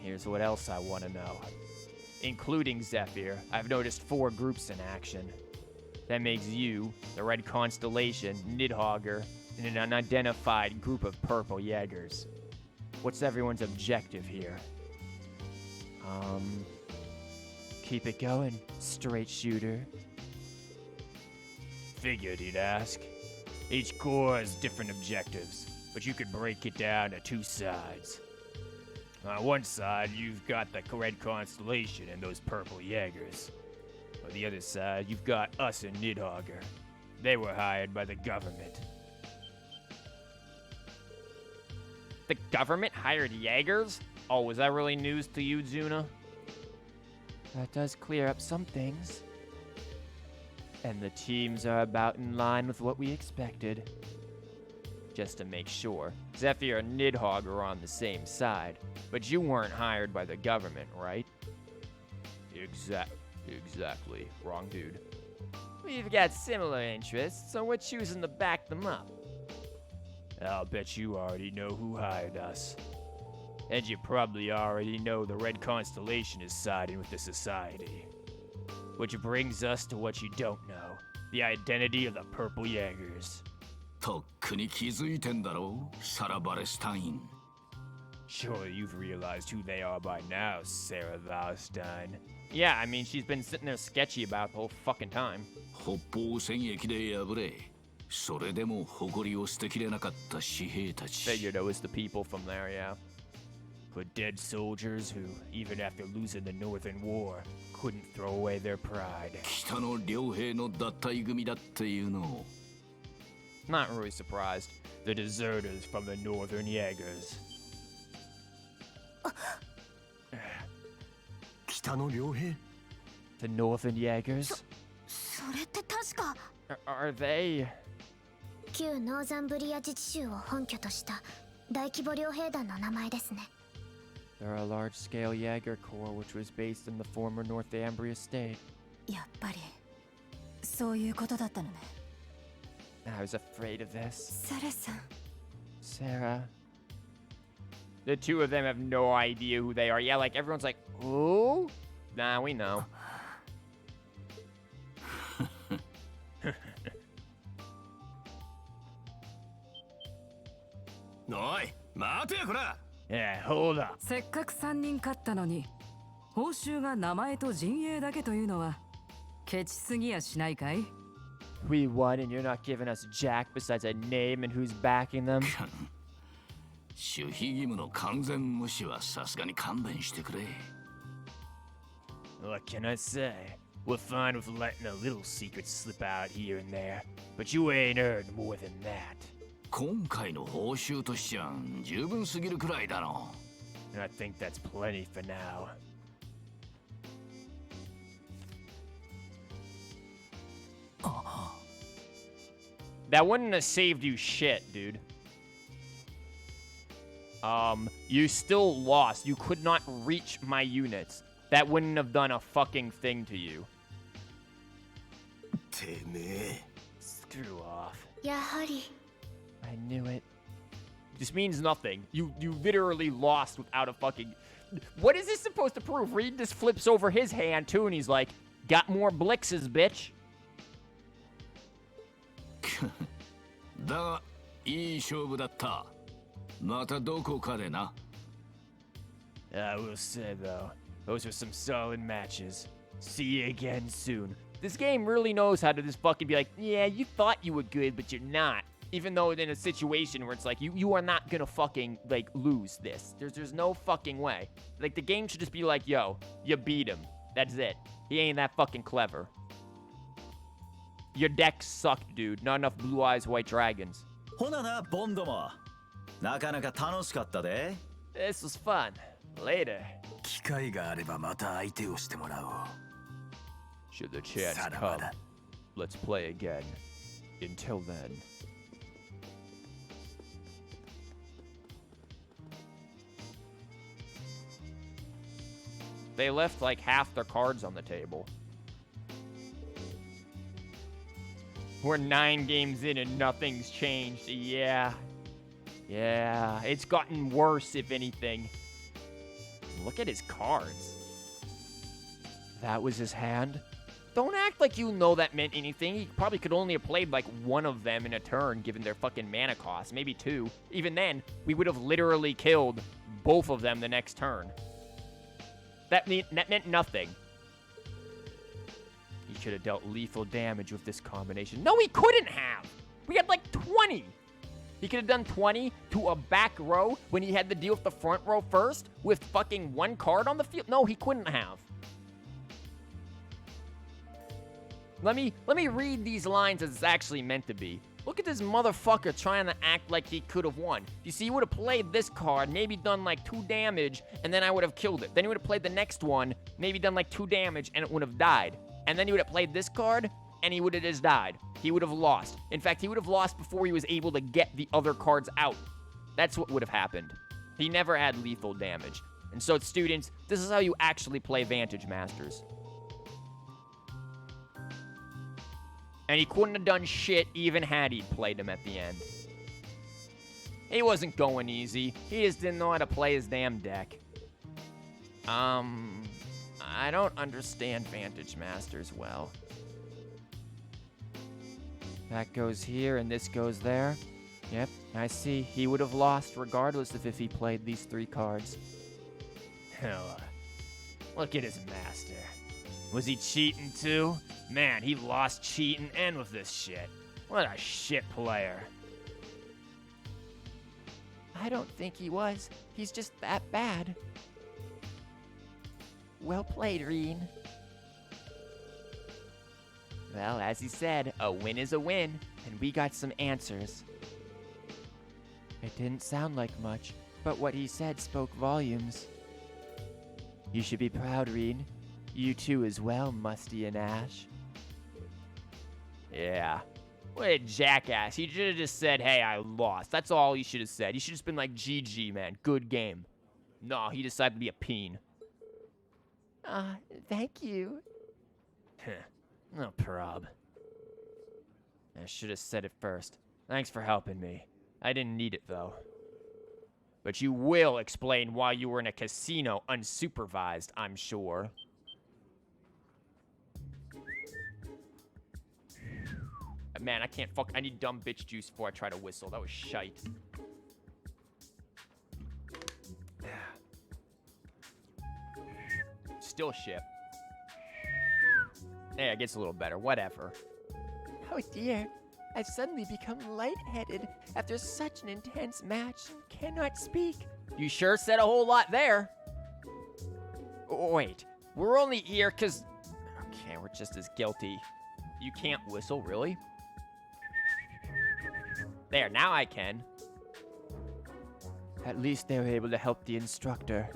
Here's what else I want to know. Including Zephyr, I've noticed 4 groups in action. That makes you, the Red Constellation, Nidhogger, and an unidentified group of Purple Jaegers. What's everyone's objective here? Keep it going, straight shooter. Figured you'd ask. Each corps has different objectives, but you could break it down to 2 sides. On one side, you've got the Red Constellation and those Purple Jaegers. On the other side, you've got us and Nidhogger. They were hired by the government. The government hired Jaegers? Oh, was that really news to you, Zuna? That does clear up some things. And the teams are about in line with what we expected. Just to make sure, Zephyr and Nidhogg are on the same side, but you weren't hired by the government, right? Exactly. Wrong dude. We've got similar interests, so we're choosing to back them up. I'll bet you already know who hired us. And you probably already know the Red Constellation is siding with the Society. Which brings us to what you don't know, the identity of the Purple Jaegers. とっくに気づいてんだろう、サラ・バレスタイン。Surely you've realized who they are by now, Sarah Valstein. Yeah, I mean, she's been sitting there sketchy about the whole fucking time. 北方戦役で敗れ、それでも誇りを捨てきれなかった紙兵たち。Figured it was the people from there, yeah. But dead soldiers who, even after losing the Northern War, couldn't throw away their pride. 北の両兵の脱退組だっていうの。Not really surprised. The deserters from the Northern Jaegers. 北の両兵 The Northern Jaegers? それって確か Are they? 旧ノーザンブリア自治州を本拠とした大規模両兵団の名前ですね。 They're a large-scale Jaeger corps which was based in the former Northumbria state. やっぱりそういうことだったのね。 I was afraid of this. サラさん。 Sarah. The two of them have no idea who they are. Yeah, like everyone's like, who? Nah, we know. おい待てよこら Yeah, hold up. せっかく3人勝ったのに報酬が名前と陣営だけというのはケチすぎやしないかい？ We won and you're not giving us jack besides a name and who's backing them? 守秘義務の完全無視はさすがに勘弁してくれ What can I say? We're fine with letting a little secret slip out here and there, but you ain't earned more than that. 今回の報酬としちゃ十分すぎるくらいだろ And I think that's plenty for now. That wouldn't have saved you shit, dude. You still lost. You could not reach my units. That wouldn't have done a fucking thing to you. てめえ Screw off. やはり I knew it. This means nothing. You literally lost without a fucking... What is this supposed to prove? Reed just flips over his hand, too, and he's like, got more blixes, bitch. だがいい勝負だったまたどこかでな I will say, though, those are some solid matches. See you again soon. This game really knows how to just fucking be like, yeah, you thought you were good, but you're not. Even though in a situation where it's like, you are not gonna fucking, like, lose this. There's no fucking way. Like, the game should just be like, yo, you beat him. That's it. He ain't that fucking clever. Your deck sucked, dude. Not enough blue eyes, white dragons. ほななボンドもなかなか楽しかったで This was fun. Later. 機会があればまた相手をしてもらおう Should the chance さらば come, だ let's play again. Until then. They left like half their cards on the table. We're 9 games in and nothing's changed. Yeah. Yeah. It's gotten worse, if anything. Look at his cards. That was his hand? Don't act like you know that meant anything. He probably could only have played like one of them in a turn, given their fucking mana cost. Maybe 2. Even then, we would have literally killed both of them the next turn. That meant nothing. He should have dealt lethal damage with this combination. No, he couldn't have! We had like 20! He could have done 20 to a back row when he had to deal with the front row first with fucking 1 card on the field. No, he couldn't have. Let me read these lines as it's actually meant to be. Look at this motherfucker trying to act like he could have won. You see, he would have played this card, maybe done like 2 damage, and then I would have killed it. Then he would have played the next one, maybe done like 2 damage, and it would have died. And then he would have played this card, and he would have just died. He would have lost. In fact, he would have lost before he was able to get the other cards out. That's what would have happened. He never had lethal damage. And so, students, this is how you actually play Vantage Masters. And he couldn't have done shit even had he played him at the end. He wasn't going easy. He just didn't know how to play his damn deck. I don't understand Vantage Masters well. That goes here and this goes there. Yep, I see. He would have lost regardless of if he played these 3 cards. Hell, look at his master. Was he cheating too? Man, he lost cheating and with this shit. What a shit player. I don't think he was. He's just that bad. Well played, Reen. Well, as he said, a win is a win, and we got some answers. It didn't sound like much, but what he said spoke volumes. You should be proud, Reen. You too as well, Musty and Ash. Yeah. What a jackass. He should have just said, hey, I lost. That's all he should have said. He should have just been like, GG, man. Good game. No, he decided to be a peen. Thank you. No prob. I should have said it first. Thanks for helping me. I didn't need it, though. But you will explain why you were in a casino unsupervised, I'm sure. Man, I need dumb bitch juice before I try to whistle. That was shite. Still shit. Hey, it gets a little better. Whatever. Oh dear, I've suddenly become lightheaded after such an intense match and cannot speak. You sure said a whole lot there. Wait, we're only here because... Okay, we're just as guilty. You can't whistle, really? There, now I can. At least they were able to help the instructor.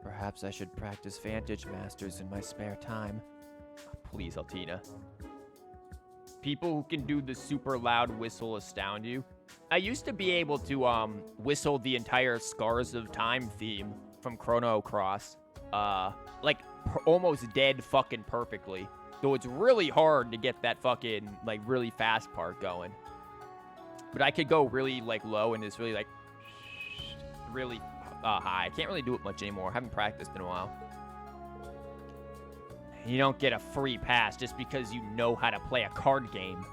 Perhaps I should practice Vantage Masters in my spare time. Please, Altina. People who can do the super loud whistle astound you. I used to be able to whistle the entire Scars of Time theme from Chrono Cross. Like almost dead fucking perfectly. Though it's really hard to get that fucking like really fast part going. But I could go really like low and it's really like really high. I can't really do it much anymore. I haven't practiced in a while. You don't get a free pass just because you know how to play a card game.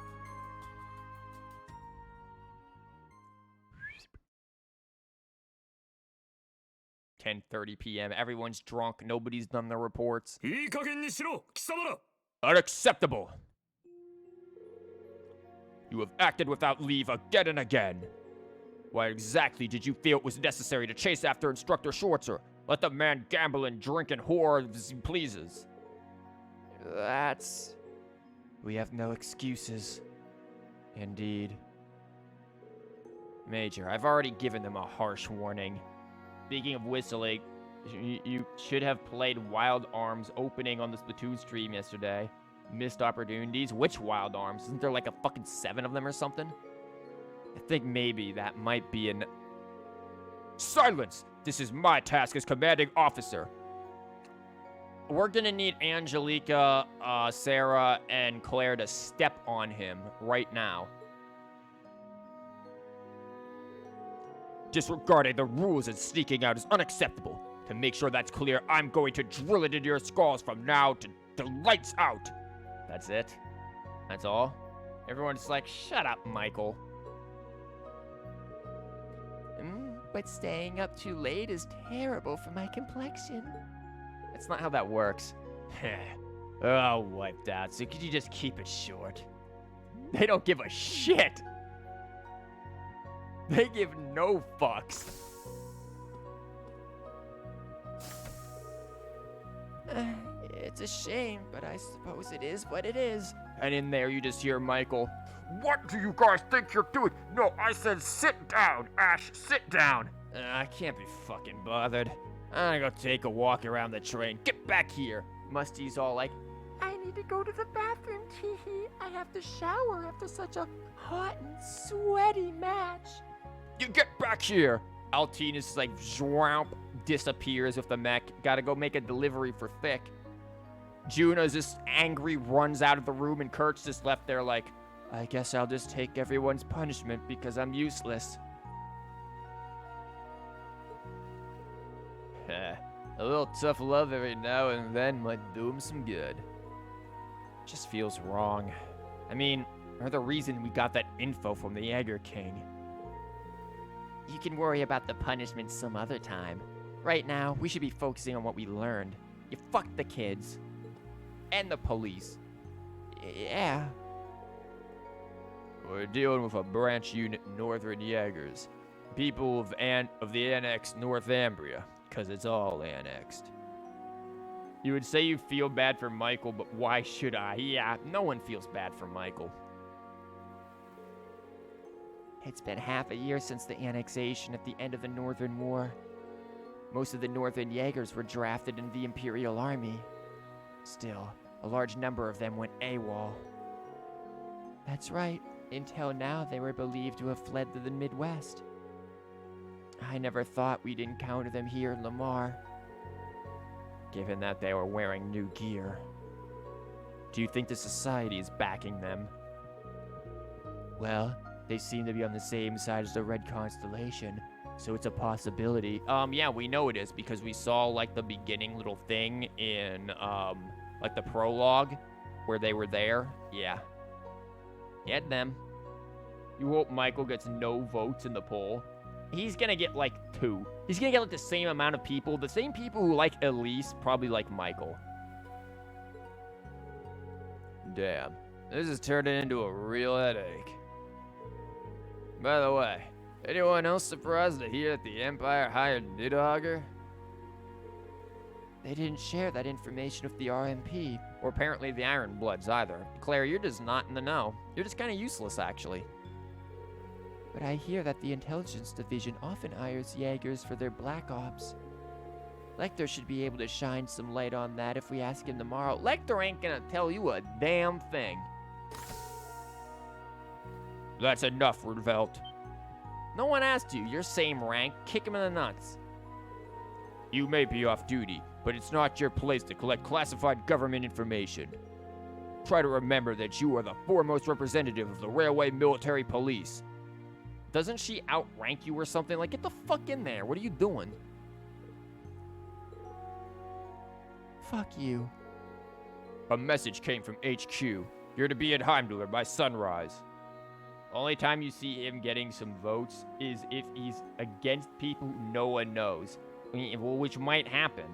(10:30 p.m.) Everyone's drunk. Nobody's done their reports. Unacceptable. You have acted without leave again and again. Why exactly did you feel it was necessary to chase after Instructor Schwarzer? Let the man gamble and drink and whore as he pleases. We have no excuses. Indeed. Major, I've already given them a harsh warning. Speaking of whistling, you should have played Wild Arms opening on the Splatoon stream yesterday. Missed opportunities. Which Wild Arms? Isn't there like a fucking 7 of them or something? I think maybe that might be an... Silence! This is my task as commanding officer. We're gonna need Angelica, Sarah, and Claire to step on him right now. Disregarding the rules and sneaking out is unacceptable. To make sure that's clear, I'm going to drill it into your skulls from now to the lights out. That's it? That's all? Everyone's like, shut up, Michael. But staying up too late is terrible for my complexion. That's not how that works. Oh, wiped out. So could you just keep it short? They don't give a shit. They give no fucks. It's a shame, but I suppose it is what it is. And in there you just hear Michael, "What do you guys think you're doing? No, I said sit down, Ash, sit down." I can't be fucking bothered. I'm gonna go take a walk around the train. Get back here. Musty's all like, I need to go to the bathroom, teehee. I have to shower after such a hot and sweaty match. you get back here. Altinus like zwamp, disappears with the mech. Gotta go make a delivery for Thick. Juna's just angry, runs out of the room, and Kurt's just left there like, I guess I'll just take everyone's punishment because I'm useless. A little tough love every now and then might do him some good. Just feels wrong. I mean, they're the reason we got that info from the Jaeger King. You can worry about the punishment some other time. Right now, we should be focusing on what we learned. You fucked the kids. And the police. Yeah. We're dealing with a branch unit Northern Jaegers. People of the annexed Northumbria, because it's all annexed. You would say you feel bad for Michael, but why should I? Yeah, no one feels bad for Michael. It's been half a year since the annexation at the end of the Northern War. Most of the Northern Jaegers were drafted into the Imperial Army. Still, a large number of them went AWOL. That's right. Until now, they were believed to have fled to the Midwest. I never thought we'd encounter them here in Lamar. Given that they were wearing new gear. Do you think the society is backing them? Well, they seem to be on the same side as the red constellation, so it's a possibility. Yeah, we know it is because we saw, like, the beginning little thing in, like, the prologue where they were there. Yeah. Get them. You hope Michael gets no votes in the poll. He's gonna get, like, 2. He's gonna get, like, the same amount of people. The same people who like Elise probably like Michael. Damn. This is turning into a real headache. By the way, anyone else surprised to hear that the Empire hired Nidhogger? They didn't share that information with the RMP, or apparently the Iron Bloods either. Claire, you're just not in the know. You're just kind of useless, actually. But I hear that the Intelligence Division often hires Jaegers for their Black Ops. Lecter should be able to shine some light on that if we ask him tomorrow. Lecter ain't gonna tell you a damn thing. That's enough, Roosevelt. No one asked you. You're same rank. Kick him in the nuts. You may be off duty, but it's not your place to collect classified government information. Try to remember that you are the foremost representative of the Railway Military Police. Doesn't she outrank you or something? Like, get the fuck in there. What are you doing? Fuck you. A message came from HQ. You're to be at Heimdallr by sunrise. Only time you see him getting some votes is if he's against people who no one knows. I mean, which might happen,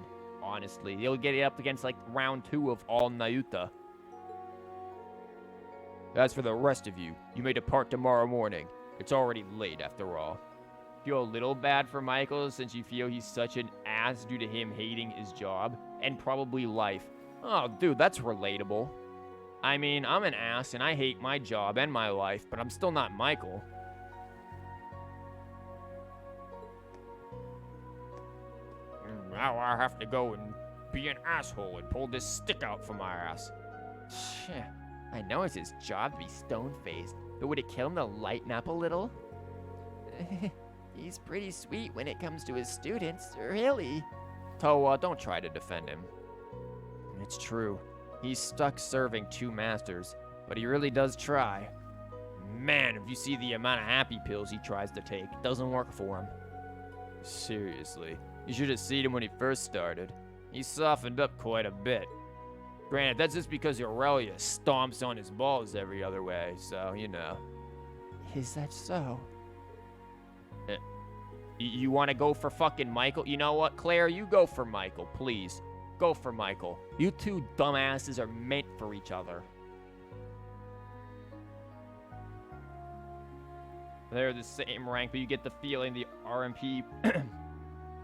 honestly. He'll get it up against, like, round 2 of all Nayuta. As for the rest of you, you may depart tomorrow morning. It's already late, after all. Feel a little bad for Michael since you feel he's such an ass due to him hating his job and probably life. Oh, dude, that's relatable. I mean, I'm an ass and I hate my job and my life, but I'm still not Michael. Now I have to go and be an asshole and pull this stick out from my ass. Shit. I know it's his job to be stone-faced, but would it kill him to lighten up a little? He's pretty sweet when it comes to his students, really. Towa, don't try to defend him. It's true. He's stuck serving 2 masters, but he really does try. Man, if you see the amount of happy pills he tries to take, it doesn't work for him. Seriously, you should have seen him when he first started. He softened up quite a bit. Granted, that's just because Aurelia stomps on his balls every other way, so, you know. Is that so? You want to go for fucking Michael? You know what, Claire? You go for Michael, please. Go for Michael. You two dumbasses are meant for each other. They're the same rank, but you get the feeling the RMP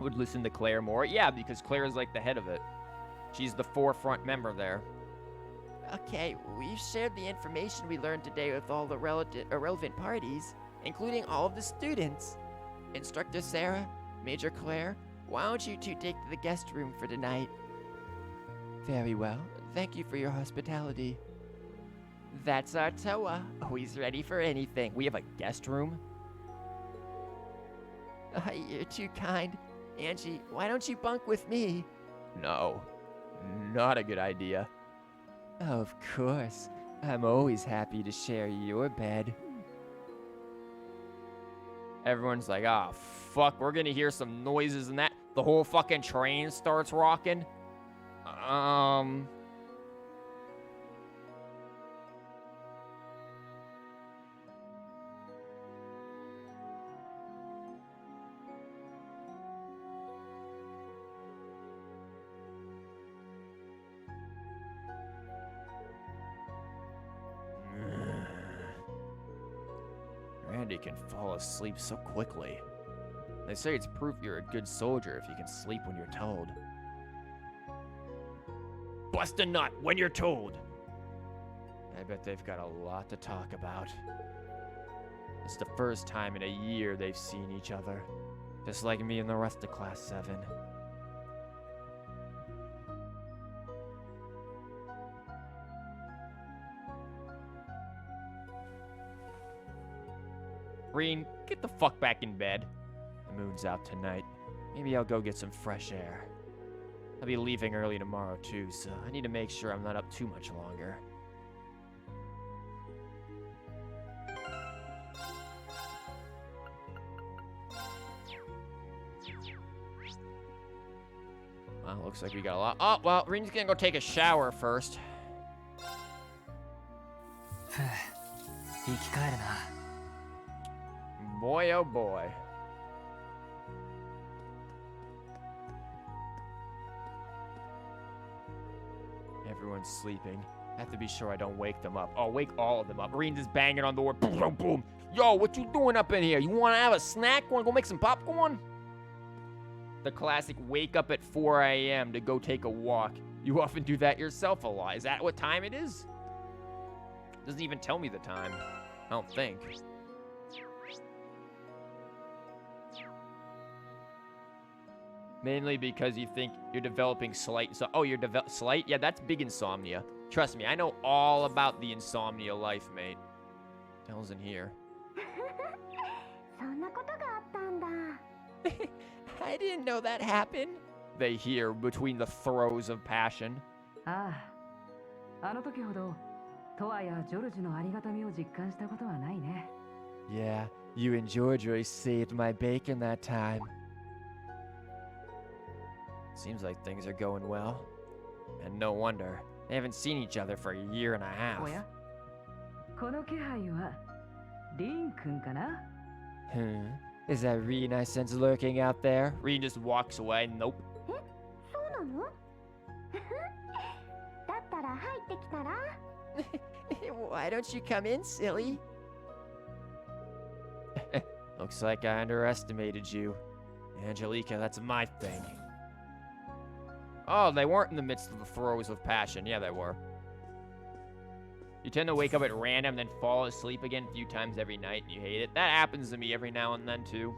would listen to Claire more. Yeah, because Claire is like the head of it. She's the forefront member there. Okay, we've shared the information we learned today with all the relevant parties, including all of the students. Instructor Sarah, Major Claire, why don't you two take to the guest room for tonight? Very well. Thank you for your hospitality. That's our Toa, always ready for anything. We have a guest room? You're too kind. Angie, why don't you bunk with me? No, not a good idea. Of course. I'm always happy to share your bed. Everyone's like, ah, fuck, we're gonna hear some noises and that. The whole fucking train starts rocking. Randy can fall asleep so quickly. They say it's proof you're a good soldier if you can sleep when you're told. Bust a nut when you're told! I bet they've got a lot to talk about. It's the first time in a year they've seen each other. Just like me and the rest of Class 7. Green, get the fuck back in bed. The moon's out tonight. Maybe I'll go get some fresh air. I'll be leaving early tomorrow too, so I need to make sure I'm not up too much longer. Well, looks like we got a lot. Oh, well, Rin's gonna go take a shower first. ふう生き返るな。 Boy, oh boy. Everyone's sleeping. I have to be sure I don't wake them up. Oh, wake all of them up. Reen's is banging on the door. Boom, boom, boom. Yo, what you doing up in here? You want to have a snack? Want to go make some popcorn? The classic wake up at 4 a.m. to go take a walk. You often do that yourself a lot. Is that what time it is? Doesn't even tell me the time. I don't think. Mainly because you think you're developing slight. So, oh, you're slight? Yeah, that's big insomnia. Trust me, I know all about the insomnia life, mate. What the hell's in here? そんなことがあったんだ。 I didn't know that happened. They hear between the throes of passion. ああ、あの時ほどトアやジョルジュのありがたみを実感したことはないね。 Yeah, you and George really saved my bacon that time. Seems like things are going well. And no wonder. They haven't seen each other for a year and a half. おや、この気配はリン君かな？ Is that Reen I sense lurking out there? Reen just walks away. Nope. そうなの？だったら入ってきたら？ Why don't you come in, silly? Looks like I underestimated you. Angelica, that's my thing. Oh, they weren't in the midst of the throes of passion. Yeah, they were. You tend to wake up at random, then fall asleep again a few times every night, and you hate it. That happens to me every now and then, too.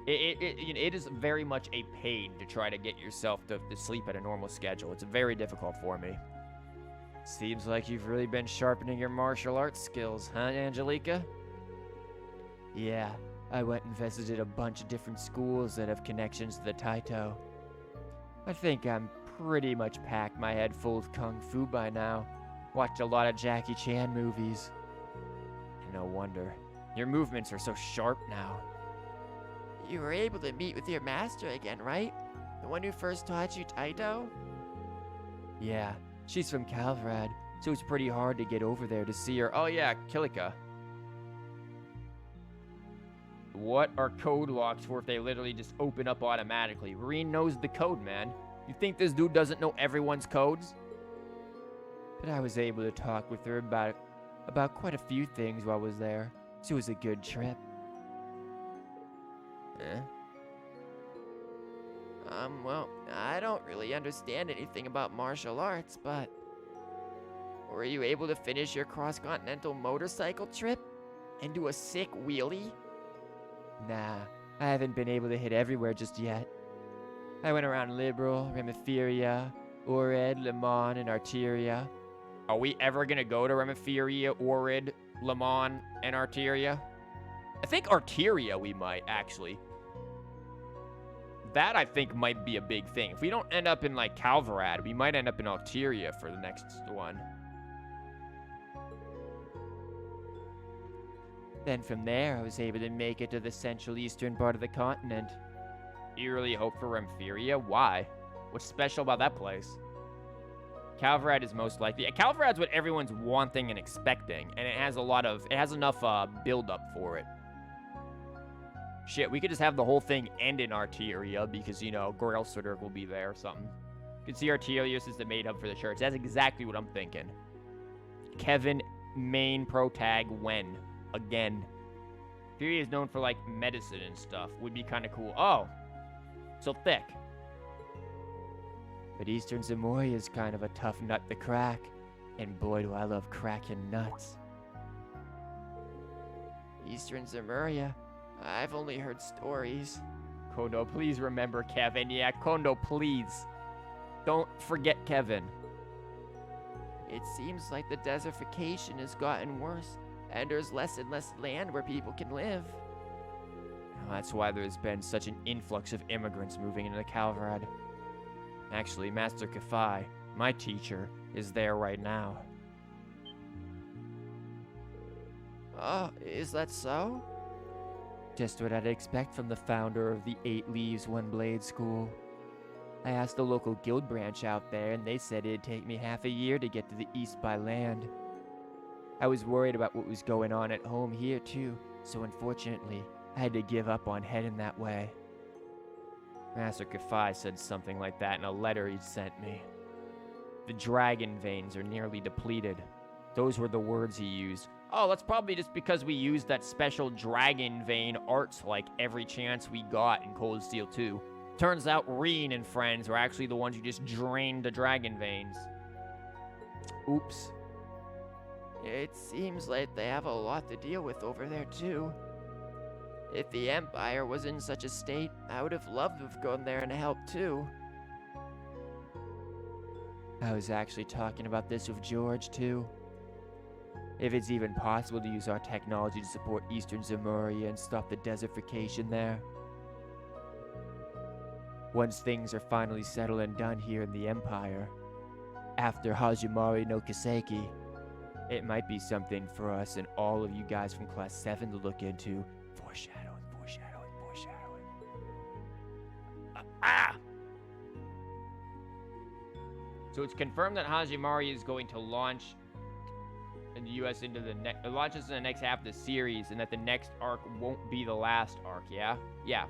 It is very much a pain to try to get yourself to sleep at a normal schedule. It's very difficult for me. Seems like you've really been sharpening your martial arts skills, huh, Angelica? Yeah, I went and visited a bunch of different schools that have connections to the Taito. I think I'm pretty much packed my head full of kung fu by now. Watched a lot of Jackie Chan movies. No wonder. Your movements are so sharp now. You were able to meet with your master again, right? The one who first taught you Taito? Yeah, she's from Calvrad, so it's pretty hard to get over there to see her. Oh yeah, Kilika. What are code locks for if they literally just open up automatically? Reen knows the code, man. You think this dude doesn't know everyone's codes? But I was able to talk with her about quite a few things while I was there, so it was a good trip. Well, I don't really understand anything about martial arts, but were you able to finish your cross-continental motorcycle trip and do a sick wheelie? Nah, I haven't been able to hit everywhere just yet. I went around Liberal, Remiferia, Ored, Le Mans, and Arteria. Are we ever gonna go to Remiferia, Orid, Le Mans, and Arteria? I think Arteria we might, actually. That, I think, might be a big thing. If we don't end up in, like, Calvarad, we might end up in Arteria for the next one. Then from there, I was able to make it to the central eastern part of the continent. You really hope for Remiferia? Why? What's special about that place? Calvarad is most likely. Calvarad's what everyone's wanting and expecting, and it has enough build-up for it. Shit, we could just have the whole thing end in Arteria because, you know, Grailsorter will be there or something. You can see Arteria is the main hub for the church. That's exactly what I'm thinking. Kevin, main pro tag, when? Again. Fury is known for, like, medicine and stuff. Would be kind of cool. Oh. So thick. But Eastern Zamoria is kind of a tough nut to crack. And boy, do I love cracking nuts. Eastern Zamoria? I've only heard stories. Kondo, please remember Kevin. Yeah, Kondo, please. Don't forget Kevin. It seems like the desertification has gotten worse, and there's less and less land where people can live. That's why there's been such an influx of immigrants moving into Calvarad. Actually, Master Kafai, my teacher, is there right now. Oh, is that so? Just what I'd expect from the founder of the 8 Leaves, 1 Blade School. I asked the local guild branch out there, and they said it'd take me half a year to get to the east by land. I was worried about what was going on at home here, too, so unfortunately, I had to give up on heading that way. Master Kafai said something like that in a letter he'd sent me. The dragon veins are nearly depleted. Those were the words he used. Oh, that's probably just because we used that special dragon vein arts like every chance we got in Cold Steel 2. Turns out Reen and friends were actually the ones who just drained the dragon veins. Oops. It seems like they have a lot to deal with over there, too. If the Empire was in such a state, I would have loved to have gone there and helped, too. I was actually talking about this with George, too. If it's even possible to use our technology to support Eastern Zemuria and stop the desertification there. Once things are finally settled and done here in the Empire, after Hajimari no Kiseki, it might be something for us and all of you guys from Class 7 to look into. Foreshadowing, foreshadowing, foreshadowing. So it's confirmed that Hajimari is going to launch in the U.S. into the next, launches in the next half of the series, and that the next arc won't be the last arc, yeah? Yeah.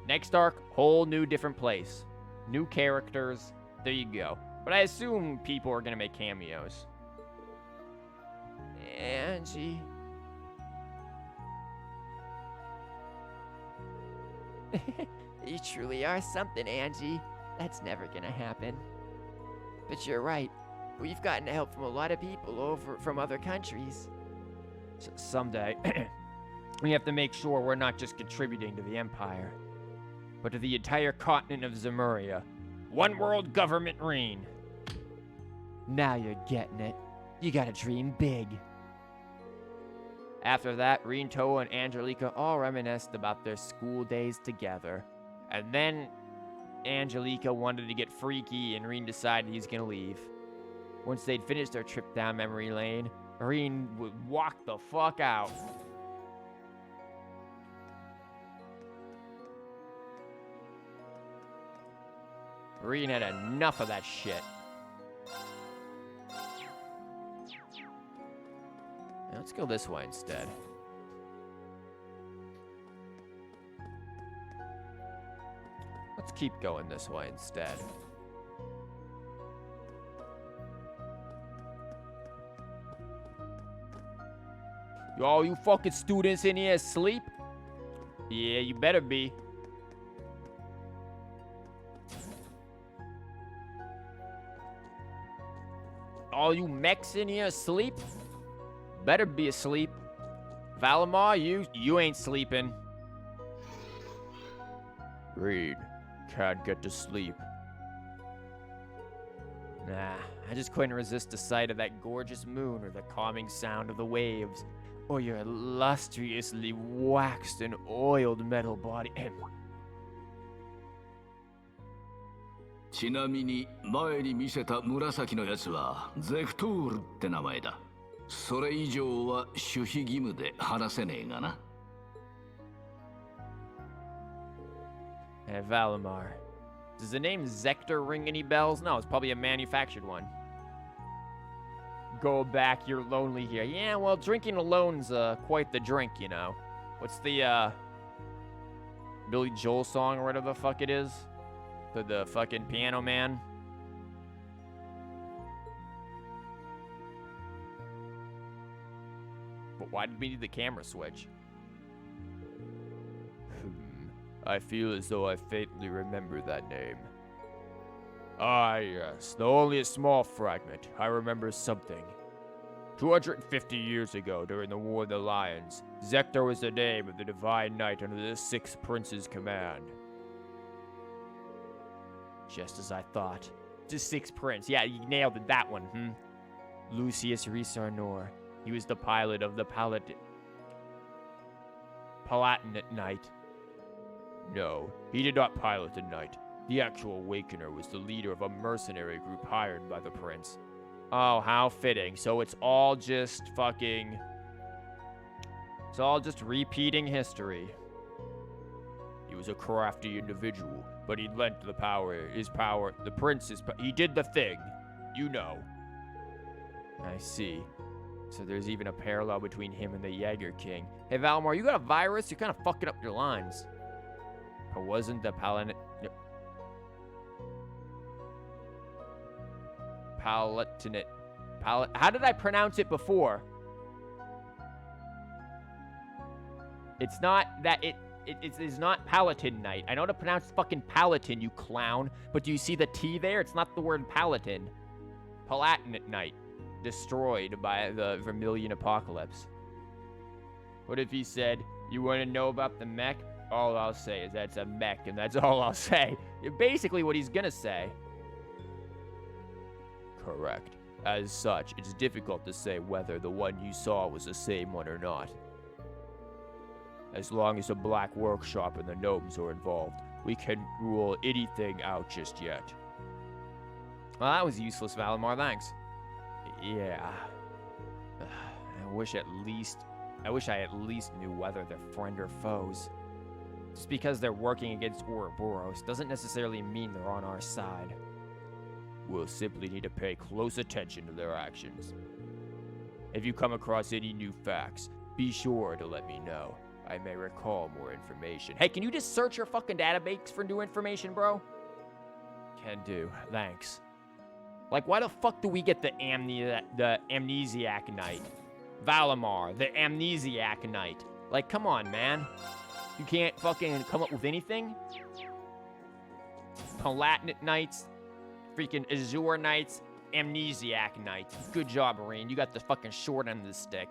Next arc, whole new different place. New characters, there you go. But I assume people are gonna make cameos. Angie. You truly are something, Angie. That's never gonna happen. But you're right. We've gotten help from a lot of people over from other countries. Someday, we have to make sure we're not just contributing to the Empire, but to the entire continent of Zemuria. One world government reign. Now you're getting it. You gotta dream big. After that, Rinto and Angelica all reminisced about their school days together. And then Angelica wanted to get freaky, and Reen decided he's gonna leave. Once they'd finished their trip down memory lane, Reen would walk the fuck out. Reen had enough of that shit. Now let's go this way instead. Let's keep going this way instead. All you fucking students in here asleep? Yeah, you better be. All you mechs in here asleep? Better be asleep. Valimar, you ain't sleeping. Reed, can't get to sleep. Nah, I just couldn't resist the sight of that gorgeous moon or the calming sound of the waves. Or your illustriously waxed and oiled metal body. ちなみに前に見せた紫のやつはゼクトールって名前だ。それ以上は守秘義務で話せねえがな。Hey, Valimar. Does the name Zector ring any bells? No, it's probably a manufactured one. Go back, you're lonely here. Yeah, well, drinking alone's quite the drink, you know. What's the Billy Joel song or whatever the fuck it is? The fucking Piano Man? But why did we need the camera switch? I feel as though I faintly remember that name. Ah, yes, though only a small fragment, I remember something. 250 years ago, during the War of the Lions, Zector was the name of the Divine Knight under the Sixth Prince's command. Just as I thought. The Sixth Prince, yeah, you nailed it, that one, Lucius Risarnor. He was the pilot of the Palatinate Knight. No, he did not pilot the Knight. The actual Awakener was the leader of a mercenary group hired by the prince. Oh, how fitting. So it's all just fucking... It's all just repeating history. He was a crafty individual, but he lent the prince's he did the thing. You know. I see. So there's even a parallel between him and the Jaeger King. Hey, Valimar, you got a virus? You're kind of fucking up your lines. It wasn't the Palatinate. How did I pronounce it before? It's not that it is not Palatinate. I know how to pronounce fucking Palatin, you clown. But do you see the T there? It's not the word Palatin. Palatinate. Destroyed by the Vermilion Apocalypse. What if he said, you want to know about the mech? All I'll say is that's a mech, and that's all I'll say. Basically what he's gonna say. Correct. As such, it's difficult to say whether the one you saw was the same one or not. As long as a black workshop and the gnomes are involved, we can't rule anything out just yet. Well, that was useless, Valimar, thanks. Yeah. I wish I at least knew whether they're friend or foes. Just because they're working against Ouroboros doesn't necessarily mean they're on our side. We'll simply need to pay close attention to their actions. If you come across any new facts, be sure to let me know. I may recall more information. Hey, can you just search your fucking database for new information, bro? Can do. Thanks. Like, why the fuck do we get the Amnesiac Knight? Valimar, the Amnesiac Knight. Like, come on, man. You can't fucking come up with anything? Palatinate Knights, freaking Azure Knights, Amnesiac Knights. Good job, Marine. You got the fucking short end of the stick.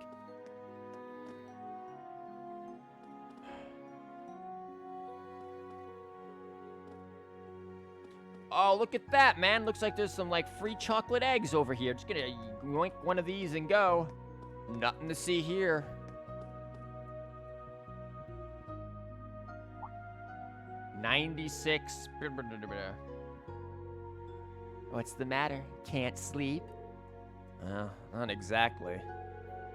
Oh, look at that, man. Looks like there's some, like, free chocolate eggs over here. Just gonna yoink one of these and go. Nothing to see here. $96. What's the matter? Can't sleep? Not exactly.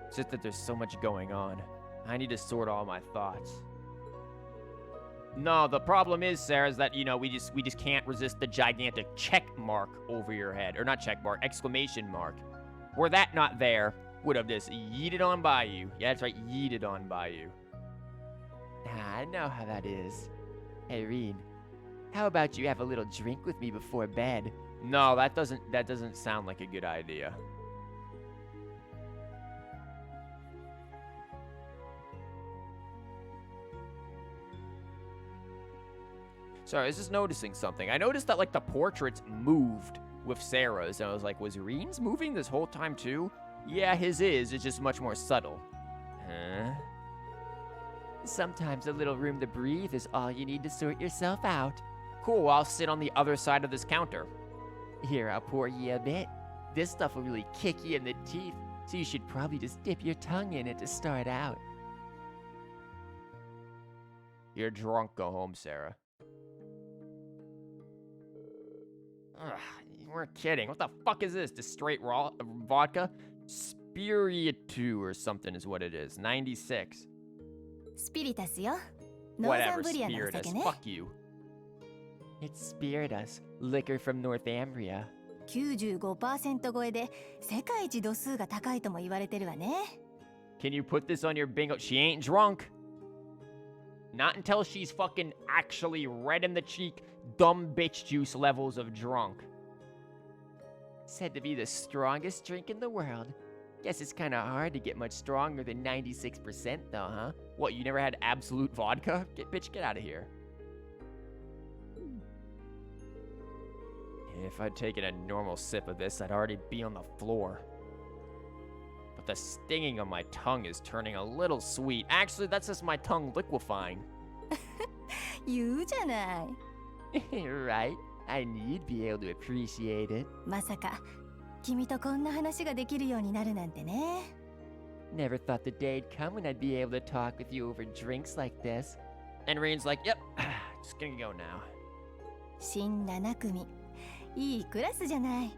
It's just that there's so much going on. I need to sort all my thoughts. No, the problem is, Sarah, is that, you know, we just can't resist the gigantic check mark over your head. Or not check mark, exclamation mark. Were that not there, would have just yeeted on by you. Yeah, that's right, yeeted on by you. I know how that is. Hey, Reen, how about you have a little drink with me before bed? No, that doesn't sound like a good idea. Sorry, I was just noticing something. I noticed that, like, the portraits moved with Sarah's, and I was like, was Reen's moving this whole time too? Yeah, his is. It's just much more subtle. Huh? Sometimes a little room to breathe is all you need to sort yourself out. Cool, I'll sit on the other side of this counter. Here, I'll pour you a bit. This stuff will really kick you in the teeth, so you should probably just dip your tongue in it to start out. You're drunk, go home, Sarah. Ugh, you weren't kidding. What the fuck is this? Just straight raw vodka? Spiritu or something is what it is. 96. スピリタスよ。ノーザン Whatever, ブリアのお Spiritus. 酒ね。 Fuck you. It's Spiritus, liquor from Northumbria. 95% 超えで世界一度数が高いとも言われてるわね。Can you put this on your bingo? She ain't drunk. Not until she's fucking actually red in the cheek, dumb bitch juice levels of drunk. Said to be the strongest drink in the world. Guess it's kind of hard to get much stronger than 96% though, huh? What, you never had absolute vodka? Bitch, get out of here. If I'd taken a normal sip of this, I'd already be on the floor. But the stinging on my tongue is turning a little sweet. Actually, that's just my tongue liquefying. 言うじゃない。Right? I need be able to appreciate it. まさか君とこんな話ができるようになるなんてね。Never thought the day'd come when I'd be able to talk with you over drinks like this. And Reen's like, yep, just gonna go now. 新7組。いいクラスじゃない。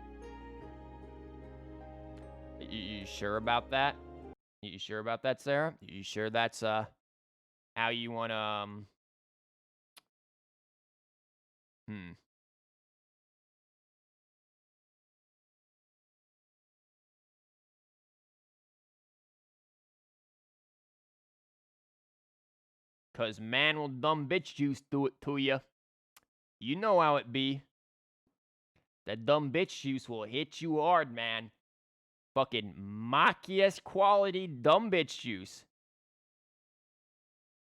You sure about that? You sure about that, Sarah? You sure that's how you wanna 'Cause man will dumb bitch juice do it to you. You know how it be. That dumb bitch juice will hit you hard, man. Fucking Machias quality dumb bitch juice.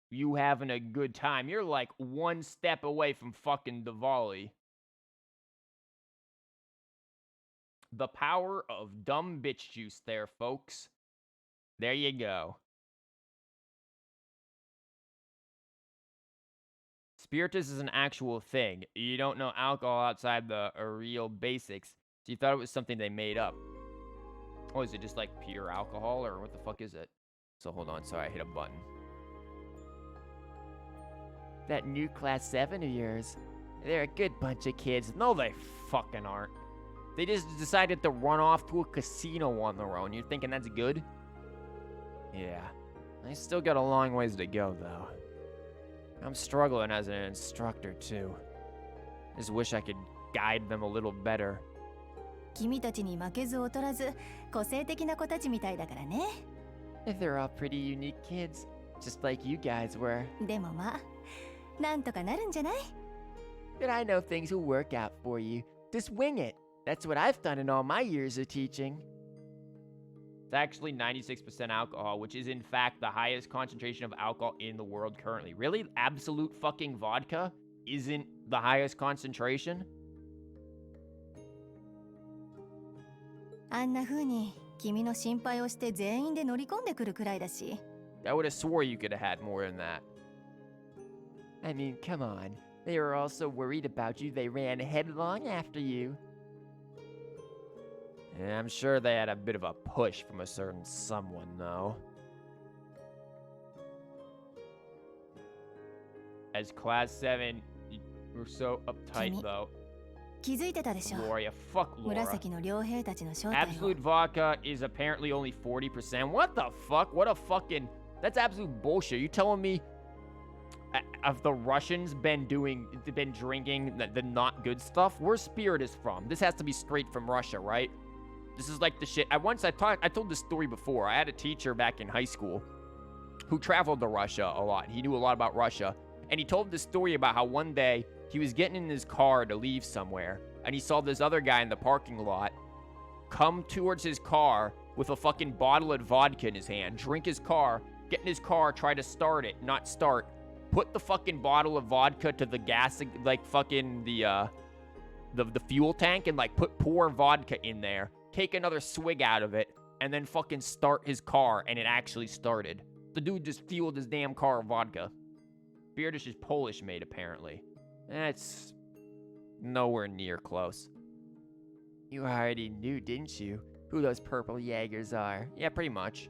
You having a good time. You're like one step away from fucking Diwali. The power of dumb bitch juice there, folks. There you go. Spiritus is an actual thing. You don't know alcohol outside the real basics, so you thought it was something they made up. Oh, is it just like pure alcohol, or what the fuck is it? So hold on, sorry, I hit a button. That new class 7 of yours, they're a good bunch of kids. No, they fucking aren't. They just decided to run off to a casino on their own. You're thinking that's good? Yeah. I still got a long ways to go, though. I'm struggling as an instructor, too. Just wish I could guide them a little better. 君たちに負けず劣らず個性的な子たちみたいだからね。 They're all pretty unique kids, just like you guys were. でもまあ、なんとかなるんじゃない？ But I know things will work out for you. Just wing it. That's what I've done in all my years of teaching. It's actually 96% alcohol, which is in fact the highest concentration of alcohol in the world currently. Really? Absolute fucking vodka isn't the highest concentration? あんな風に君の心配をして全員で乗り込んでくるくらいだし。 I would have swore you could have had more than that. I mean, come on. They were all so worried about you, they ran headlong after you. Yeah, I'm sure they had a bit of a push from a certain someone, though. As Class 7, we're so uptight, though. 気づいてたでしょ。 Gloria, fuck Laura. 紫の傭兵たちの正体を。 Absolute vodka is apparently only 40%. What the fuck? What a fucking... That's absolute bullshit. You telling me... Have the Russians been drinking the not good stuff? Where's Spiritus from? This has to be straight from Russia, right? This is like the shit. I told this story before. I had a teacher back in high school who traveled to Russia a lot. He knew a lot about Russia. And he told this story about how one day he was getting in his car to leave somewhere, and he saw this other guy in the parking lot come towards his car with a fucking bottle of vodka in his hand, drink his car, get in his car, try to start it, not start, put the fucking bottle of vodka to the gas, like fucking the fuel tank, and like pour vodka in there, take another swig out of it, and then fucking start his car, and it actually started. The dude just fueled his damn car with vodka. Spiritus is Polish made, apparently. It's nowhere near close. You already knew, didn't you, who those purple Jaegers are? Yeah, pretty much.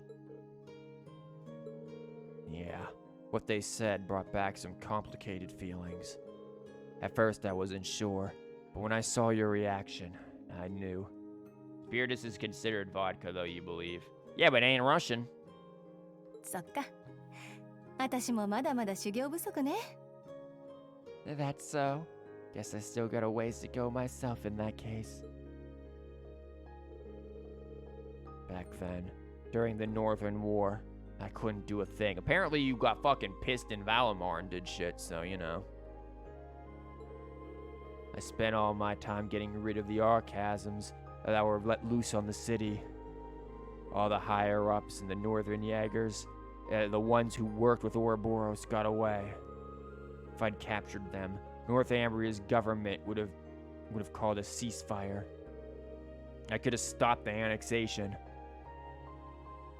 Yeah, what they said brought back some complicated feelings. At first I wasn't sure, but when I saw your reaction, I knew. Spiritus is considered vodka, though, you believe. Yeah, but it ain't Russian. そっか。私もまだまだ修行不足ね。That's so. Guess I still got a ways to go myself in that case. Back then, during the Northern War, I couldn't do a thing. Apparently you got fucking pissed in Valimar and did shit, so you know. I spent all my time getting rid of the Archasms that were let loose on the city. All the higher-ups and the Northern Jaegers, the ones who worked with Ouroboros, got away. If I'd captured them, Northumbria's government would have called a ceasefire. I could have stopped the annexation.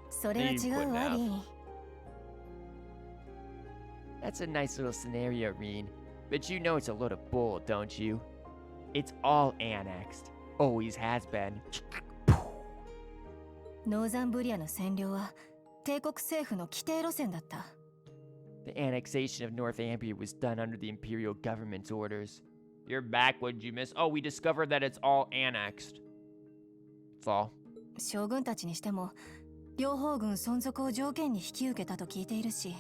それは違うわ、リン。 That's a nice little scenario, Reen. But you know it's a load of bull, don't you? It's all annexed. Always has been. ノーザンブリアの占領は帝国政府の規定路線だった。 The annexation of Northumbria was done under the imperial government's orders. You're back, what'd you miss? Oh, we discovered that it's all annexed. That's all. 将軍たちにしても両方軍存続を条件に引き受けたと聞いているし。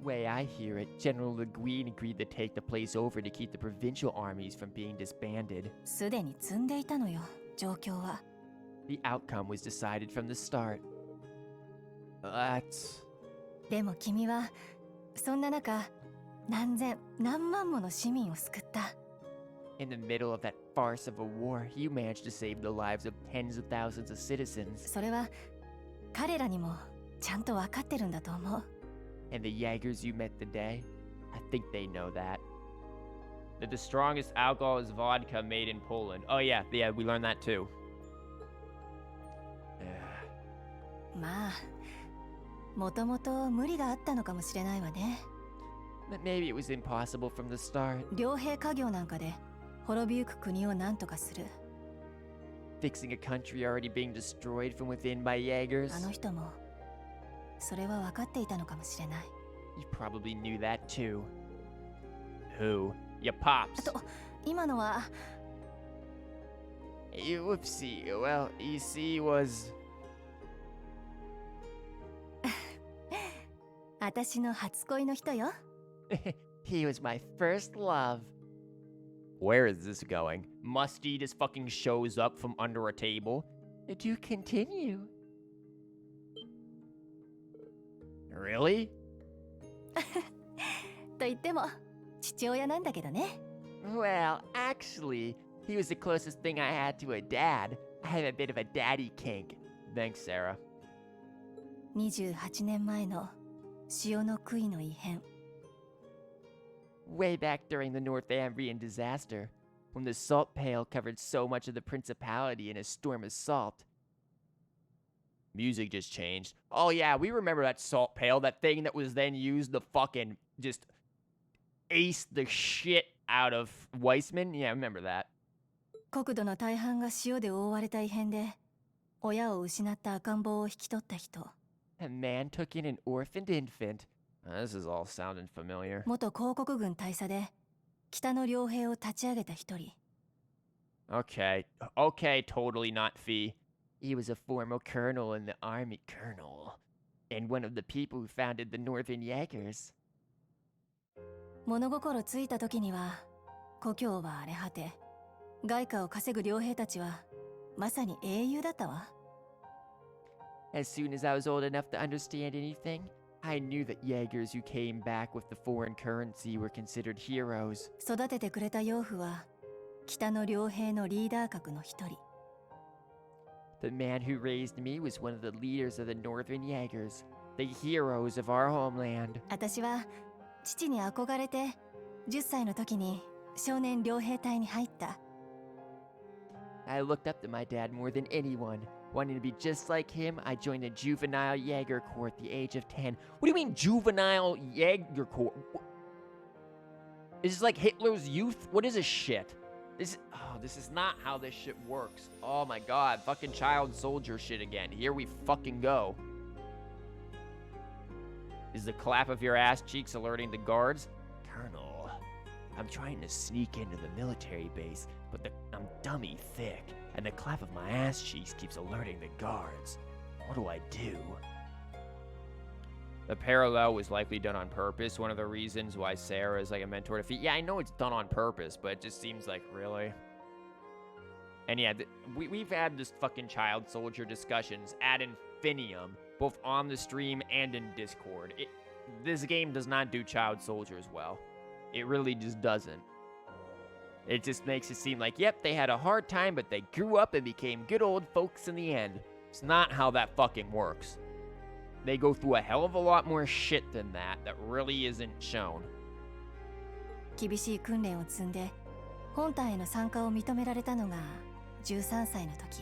Way I hear it, General Le Guin agreed to take the place over to keep the provincial armies from being disbanded. すでに積んでいたのよ、状況は。The outcome was decided from the start. That's... でも君はそんな中、何千何万もの市民を救った。In the middle of that farce of a war, you managed to save the lives of tens of thousands of citizens. それは彼らにもちゃんと分かってるんだと思う。And the Jaegers you met today, I think they know that. That the strongest alcohol is vodka made in Poland. Oh yeah, we learned that too. まあ、もともと無理があったのかもしれないわね。But maybe it was impossible from the start. 両兵家業なんかで滅びゆく国を何とかする。Fixing a country already being destroyed from within by あ Jaegers. の人もそれは分かっていたのかもしれない。You probably knew that too. Who? Your あ pops. と、今のは Whoopsie. Well, you see, was... 私の初恋の人よ。He was my first love. Where is this going? Musty just fucking shows up from under a table. To continue. Really? と言っても父親なんだけどね。Well, actually, he was the closest thing I had to a dad. I have a bit of a daddy kink. Thanks, Sarah. 28年前の潮の杭の異変。Way back during the Northumbrian disaster, when the salt pail covered so much of the principality in a storm of salt. Music just changed. Oh yeah, we remember that salt pail, that thing that was then used to fucking just ace the shit out of Weissman. Yeah, I remember that. 国土の大半が潮で覆われた異変で、親を失った赤ん坊を引き取った人。A man took in an orphaned infant. This is all sounding familiar. 元広告軍大佐で北の両兵を立ち上げた一人。Okay, totally not Fee. He was a former colonel in the army, and one of the people who founded the Northern Jaegers. 物心ついた時には故郷は荒れ果て、外貨を稼ぐ両兵たちはまさに英雄だったわ。As soon as I was old enough to understand anything, I knew that Jaegers who came back with the foreign currency were considered heroes. 育ててくれた養父は北の両兵のリーダー格の一人。The man who raised me was one of the leaders of the Northern Jaegers, the heroes of our homeland. 私は父に憧れて10歳の時に少年両兵隊に入った。I looked up to my dad more than anyone. Wanting to be just like him, I joined the juvenile Jaeger Corps at the age of 10. What do you mean juvenile Jaeger Corps? Is this like Hitler's youth? What is this shit? This is not how this shit works. Oh my god, fucking child soldier shit again. Here we fucking go. Is the clap of your ass cheeks alerting the guards? Colonel, I'm trying to sneak into the military base, but I'm dummy thick, and the clap of my ass cheeks keeps alerting the guards. What do I do? The parallel was likely done on purpose. One of the reasons why Sarah is like a mentor to Fee. Yeah, I know it's done on purpose, but it just seems like, really? And yeah, we've had this fucking child soldier discussions ad infinitum, both on the stream and in Discord. This game does not do child soldiers well. It really just doesn't. It just makes it seem like, yep, they had a hard time, but they grew up and became good old folks in the end. It's not how that fucking works. They go through a hell of a lot more shit than that really isn't shown. 厳しい訓練を積んで本隊への参加を認められたのが13歳の時。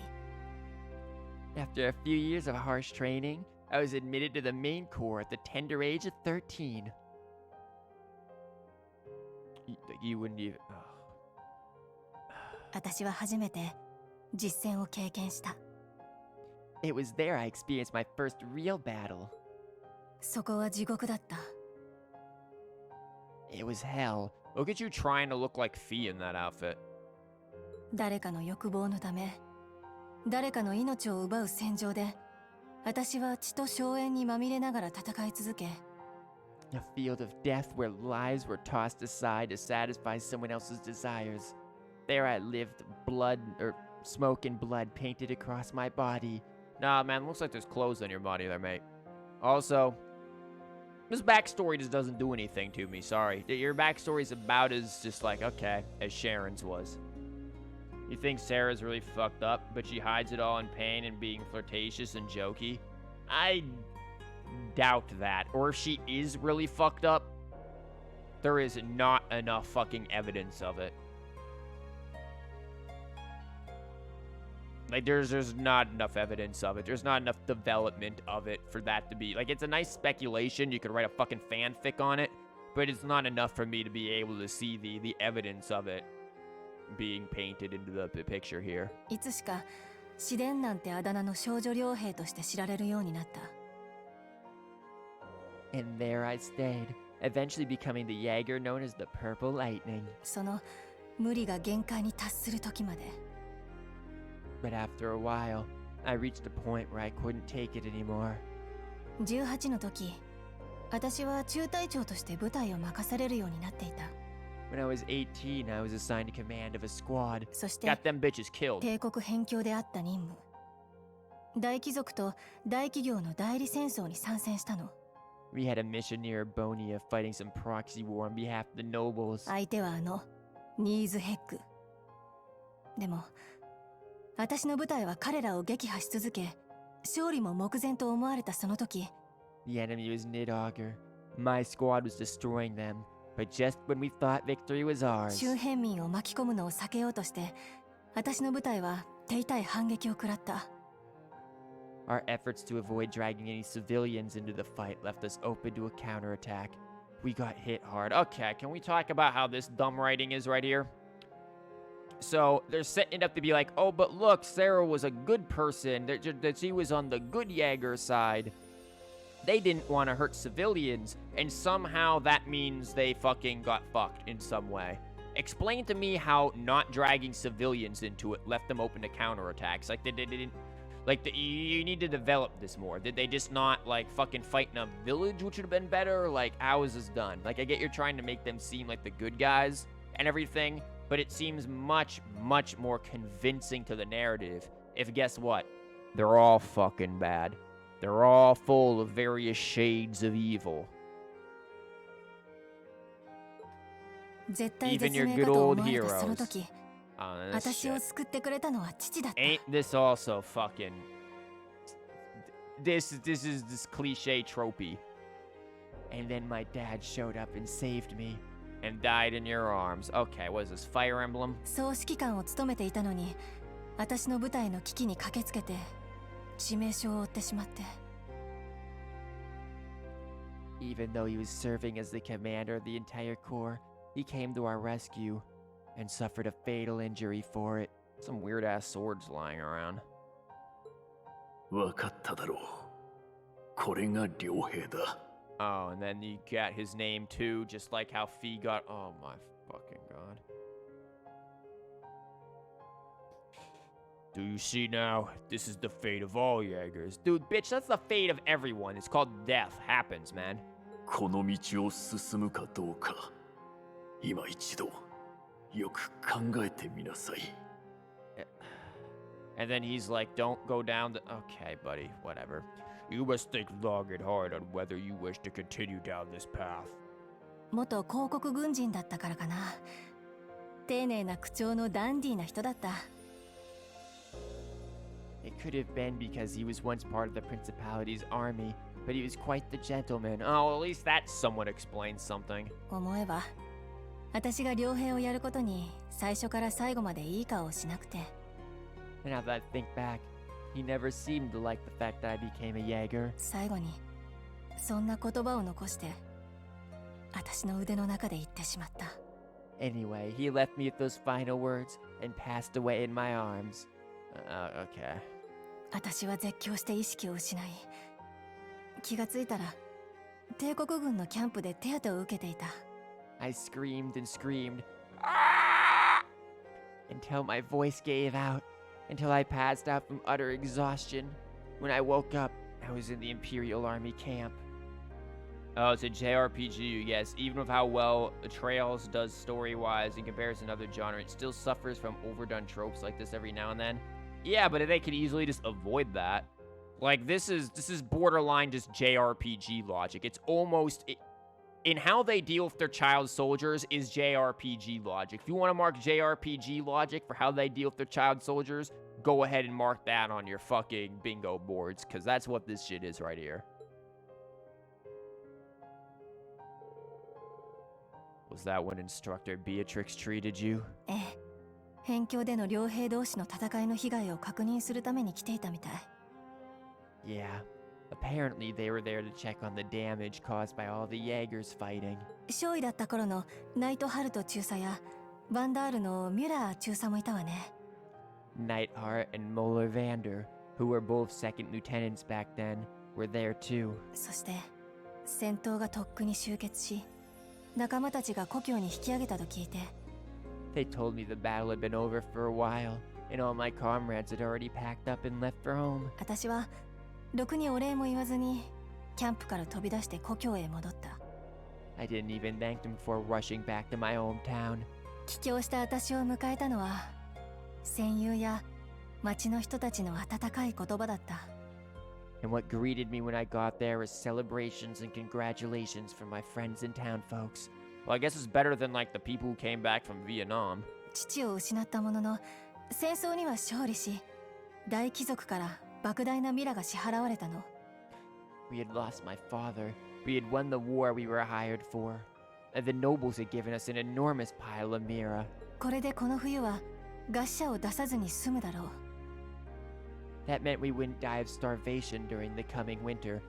After a few years of harsh training, I was admitted to the main corps at the tender age of 13. You wouldn't even... 私は初めて実戦を経験した。It was there I experienced my first real battle. そこは地獄だった。It was hell. Look at you trying to look like Fee in that outfit. 誰かの欲望のため、誰かの命を奪う戦場で、私は血と硝煙にまみれながら戦い続け、A field of death where lives were tossed aside to satisfy someone else's desires. There I lived, smoke and blood painted across my body. Nah, man, looks like there's clothes on your body there, mate. Also, this backstory just doesn't do anything to me, sorry. Your backstory's about as just like, okay, as Sharon's was. You think Sarah's really fucked up, but she hides it all in pain and being flirtatious and jokey? I doubt that. Or if she is really fucked up, there is not enough fucking evidence of it. Like, there's not enough evidence of it. There's not enough development of it for that to be... Like, it's a nice speculation. You could write a fucking fanfic on it. But it's not enough for me to be able to see the evidence of it being painted into the picture here. いつしか試練なんてあだ名の少女傭兵として知られるようになった。 And there I stayed, eventually becoming the Jaeger known as the Purple Lightning. その無理が限界に達する時まで。 But after a while, I reached a point where I couldn't take it anymore. 18の時、私は中隊長として部隊を任されるようになっていた。 When I was 18, I was assigned command of a squad. そして Got them bitches killed. 帝国辺境であった任務。大貴族と大企業の代理戦争に参戦したの。 We had a mission near Bonia fighting some proxy war on behalf of the nobles. 相手はニーズヘッグ。でも、私の部隊は彼らを撃破し続け、勝利も目前と思われたその時、 The enemy was Nidauger. My squad was destroying them. But just when we thought victory was ours, 周辺民を巻き込むのを避けようとして、私の部隊は手痛い反撃を食らった。 our efforts to avoid dragging any civilians into the fight left us open to a counterattack. We got hit hard. Okay, can we talk about how this dumb writing is right here? So, they're setting it up to be like, oh, but look, Sarah was a good person, that she was on the good Jaeger side. They didn't want to hurt civilians, and somehow that means they fucking got fucked in some way. Explain to me how not dragging civilians into it left them open to counterattacks. Like, they didn't... Like, you need to develop this more. Did they just not, like, fucking fight in a village, which would have been better? Like, how is this done? Like, I get you're trying to make them seem like the good guys and everything, but it seems much, much more convincing to the narrative if, guess what? They're all fucking bad. They're all full of various shades of evil. 絶対 Even 絶 your 命 good かと old 思われたその heroes. 時、 This 私を shit. 救ってくれたのは父だった。 Ain't this also fucking... This is this cliche tropey. and then my dad showed up and saved me. And died in your arms. Okay, what is this, Fire Emblem? 総指揮官を務めていたのに、私の部隊の危機に駆けつけて致命傷を負ってしまって。 Even though he was serving as the commander of the entire corps, he came to our rescue and suffered a fatal injury for it. Some weird ass swords lying around. わかっただろう。これが良兵だ。 Oh, and then you got his name too, just like how Fee got. Oh my fucking god. Do you see now? This is the fate of all Jaegers. Dude, bitch, that's the fate of everyone. It's called death. Happens, man. この道を進むかどうか、今一度よく考えてみなさい。 And then he's like, don't go down the... Okay, buddy, whatever. You must think long and hard on whether you wish to continue down this path. 元広告軍人だったからかな。丁寧な口調のダンディーな人だった。 It could have been because he was once part of the Principality's army, but he was quite the gentleman. Oh, at least that somewhat explains something. 思えば、私が両兵をやることに最初から最後までいい顔をしなくて。 And now that I think back, he never seemed to like the fact that I became a Jaeger. 最後にそんな言葉を残して私の腕の中で言ってしまった。 Anyway, he left me with those final words and passed away in my arms. Okay. 私は絶叫して意識を失い、気がついたら帝国軍のキャンプで手当てを受けていた。 I screamed and screamed until my voice gave out, until I passed out from utter exhaustion. When I woke up, I was in the Imperial Army camp. Oh, it's a JRPG, yes. Even with how well Trails does story-wise in comparison to other genres, it still suffers from overdone tropes like this every now and then. Yeah, but they could easily just avoid that. Like, this is borderline just JRPG logic. It's almost... in how they deal with their child soldiers is JRPG logic. If you want to mark JRPG logic for how they deal with their child soldiers, go ahead and mark that on your fucking bingo boards, because that's what this shit is right here. Was that when Instructor Beatrix treated you? ええ、辺境での両兵同士の戦いの被害を確認するために来ていたみたい。Yeah. Apparently they were there to check on the damage caused by all the Jaegers fighting. 少尉だった頃のナイトハルト中佐やバンダールのミュラー中佐もいたわね。Neidhart and Moeller Vander, who were both second lieutenants back then, were there too. そして戦闘がとっくに終結し、仲間たちが故郷に引き上げたと聞いて。They told me the battle had been over for a while, and all my comrades had already packed up and left for home. 私はろくにお礼も言わずにキャンプから飛び出して故郷へ戻った。I didn't even thank them before rushing back to my hometown. 帰郷した私を迎えたのは戦友や町の人たちの温かい言葉だった。And what greeted me when I got there was celebrations and congratulations from my friends and town folks. Well, I guess it's better than, like, the people who came back from Vietnam. 父を失ったものの戦争には勝利し、大貴族から莫大なミラが支払われたの。We had lost my father. We had won the war we were hired for. And the nobles had given us an enormous pile of mira. これでこの冬は餓死者を出さずに済むだろう。That meant we wouldn't die of starvation during the coming winter.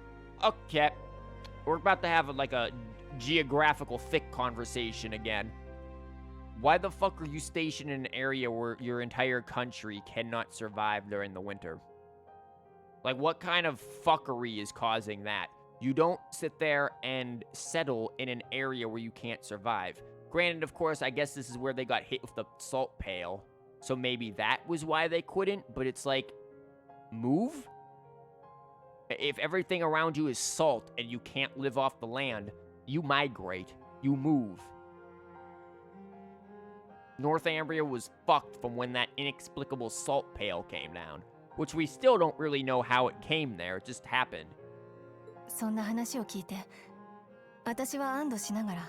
Okay. We're about to have, like, a geographical thick conversation again. Why the fuck are you stationed in an area where your entire country cannot survive during the winter? Like, what kind of fuckery is causing that? You don't sit there and settle in an area where you can't survive. Granted, of course, I guess this is where they got hit with the salt pail. So maybe that was why they couldn't, but it's like, move? If everything around you is salt and you can't live off the land, you migrate. You move. Northumbria was fucked from when that inexplicable salt pail came down. Which we still don't really know how it came there, it just happened. そんな話を聞いて、私は安堵しながら、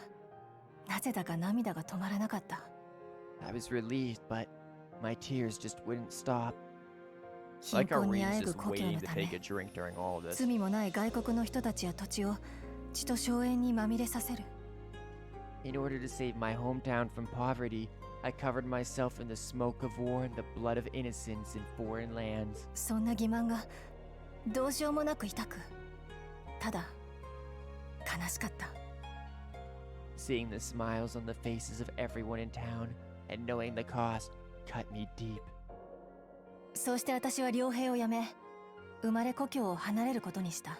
なぜだか涙が止まらなかった。I was relieved, but my tears just wouldn't stop. 貧困にあえぐ故郷のため、罪罪もない外国の人たちや土地を血と硝煙にまみれさせる。In order to save my hometown from poverty, I covered myself in the smoke of war and the blood of innocents in foreign lands. そんな欺瞞がどうしようもなく痛く、ただ悲しかった。Seeing the smiles on the faces of everyone in town and knowing the cost cut me deep. そうして私は傭兵を辞め、生まれ故郷を離れることにした。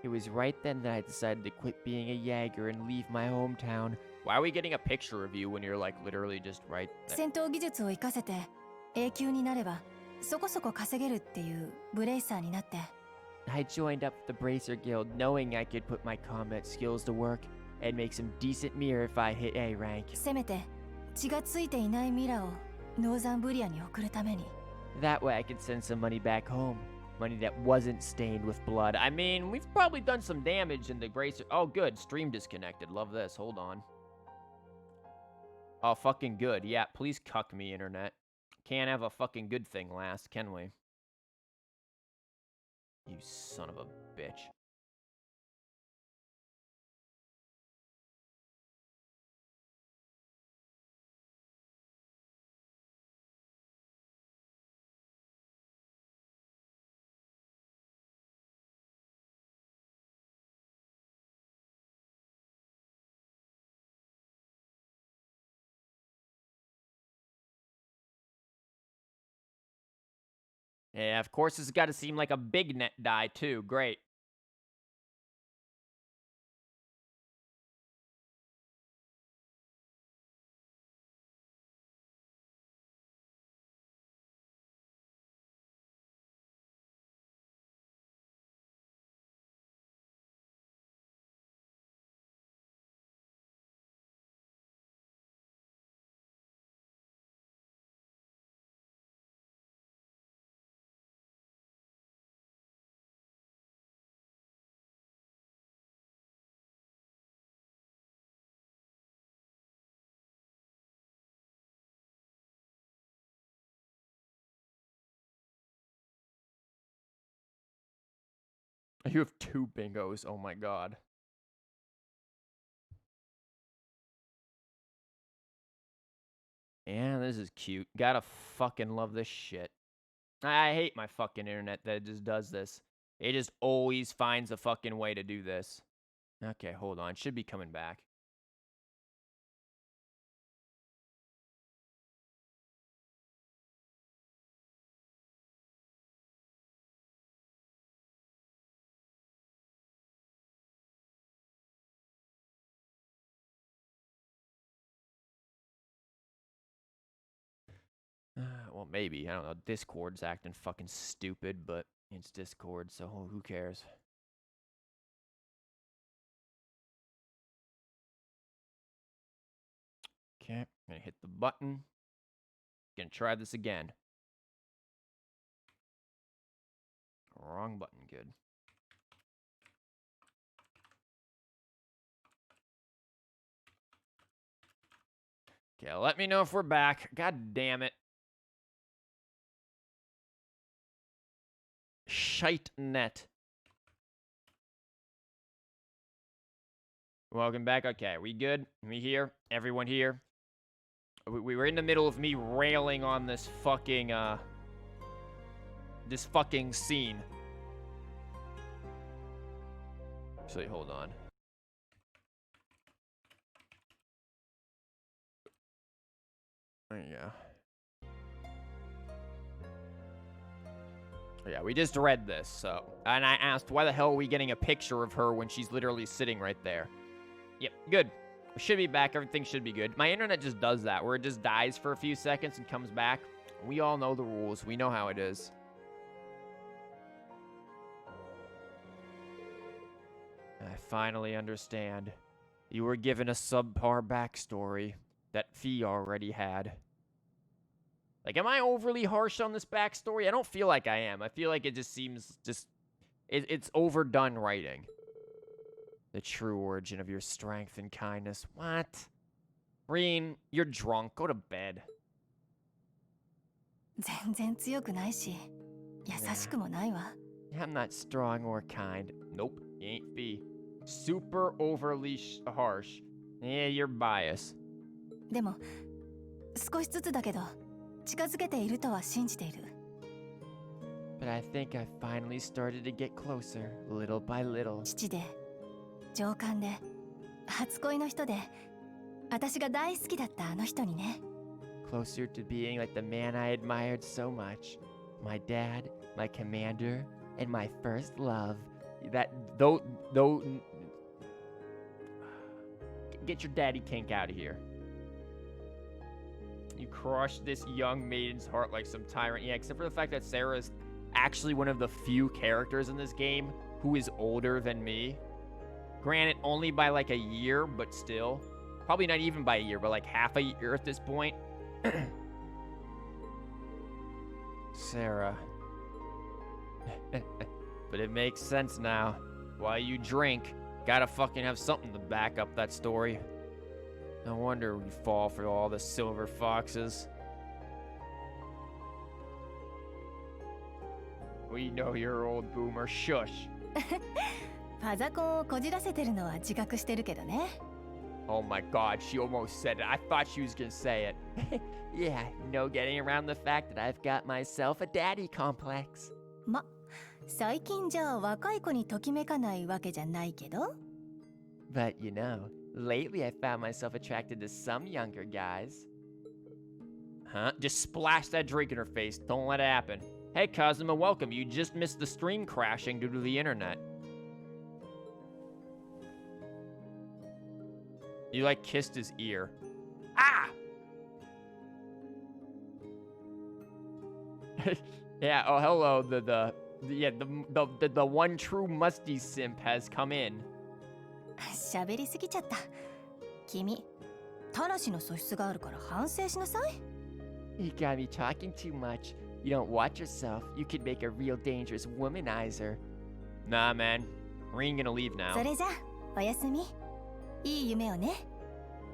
It was right then that I decided to quit being a Jaeger and leave my hometown. Why are we getting a picture of you when you're like literally just right there? 戦闘技術を活かせて永久になればそこそこ稼げるっていうブレイサーになって。I joined up with the Bracer Guild knowing I could put my combat skills to work and make some decent mirror if I hit A rank. せめて血がついていないミラをノーザンブリアに送るために。That way I could send some money back home. Money that wasn't stained with blood. I mean, we've probably done some damage in the Bracer. Oh, good. Stream disconnected. Love this. Hold on. Oh, fucking good. Yeah, please cuck me, internet. Can't have a fucking good thing last, can we? You son of a bitch. Yeah, of course, it's got to seem like a big net die, too. Great. You have 2 bingos. Oh my god. Yeah, this is cute. Gotta fucking love this shit. I hate my fucking internet that just does this. It just always finds a fucking way to do this. Okay, hold on. Should be coming back. Well, maybe. I don't know. Discord's acting fucking stupid, but it's Discord, so who cares? Okay, gonna hit the button. Gonna try this again. Wrong button, good. Okay, let me know if we're back. God damn it. Shite net. Welcome back. Okay, we good? We here? Everyone here? We were in the middle of me railing on this fucking scene. Actually, hold on. There you go. Yeah, we just read this, so. And I asked, why the hell are we getting a picture of her when she's literally sitting right there? Yep, good. We should be back. Everything should be good. My internet just does that, where it just dies for a few seconds and comes back. We all know the rules. We know how it is. I finally understand. You were given a subpar backstory that Fee already had. Like, am I overly harsh on this backstory? I don't feel like I am. I feel like it just seems it's overdone writing. The true origin of your strength and kindness. What? Reen, you're drunk. Go to bed. 全然強くないし、優しくもないわ。I'm not strong or kind. Nope, you ain't Fee. Super overly harsh. Yeah, you're biased. でも、少しずつだけど、近づけているとは信じている。But I think I finally started to get closer, little by little. 父で、上官で、初恋の人で、私が大好きだったあの人にね。Closer to being like the man I admired so much. My dad, my commander, and my first love. That, get your daddy kink out of here. You crushed this young maiden's heart like some tyrant. Yeah, except for the fact that Sarah is actually one of the few characters in this game who is older than me. Granted, only by like a year, but still. Probably not even by a year, but like half a year at this point. Sarah. But it makes sense now. While you drink, gotta fucking have something to back up that story. No wonder we fall for all the silver foxes. We know you're old boomer. Shush. ファザコンをこじらせてるのは自覚してるけどね。Oh my god, she almost said it. I thought she was gonna say it. Yeah, no getting around the fact that I've got myself a daddy complex. ま、最近じゃ若い子にときめかないわけじゃないけど。But you know, lately I found myself attracted to some younger guys. Huh? Just splash that drink in her face. Don't let it happen. Hey, Kazuma, welcome. You just missed the stream crashing due to the internet. You, like, kissed his ear. Ah! Yeah, oh, hello. The one true musty simp has come in. 喋りすぎちゃった。君、タラシの素質があるから反省しなさい。You got me talking too much. You don't watch yourself. You could make a real dangerous womanizer. Nah, man. We ain't gonna leave now. それじゃ、おやすみ。いい夢をね。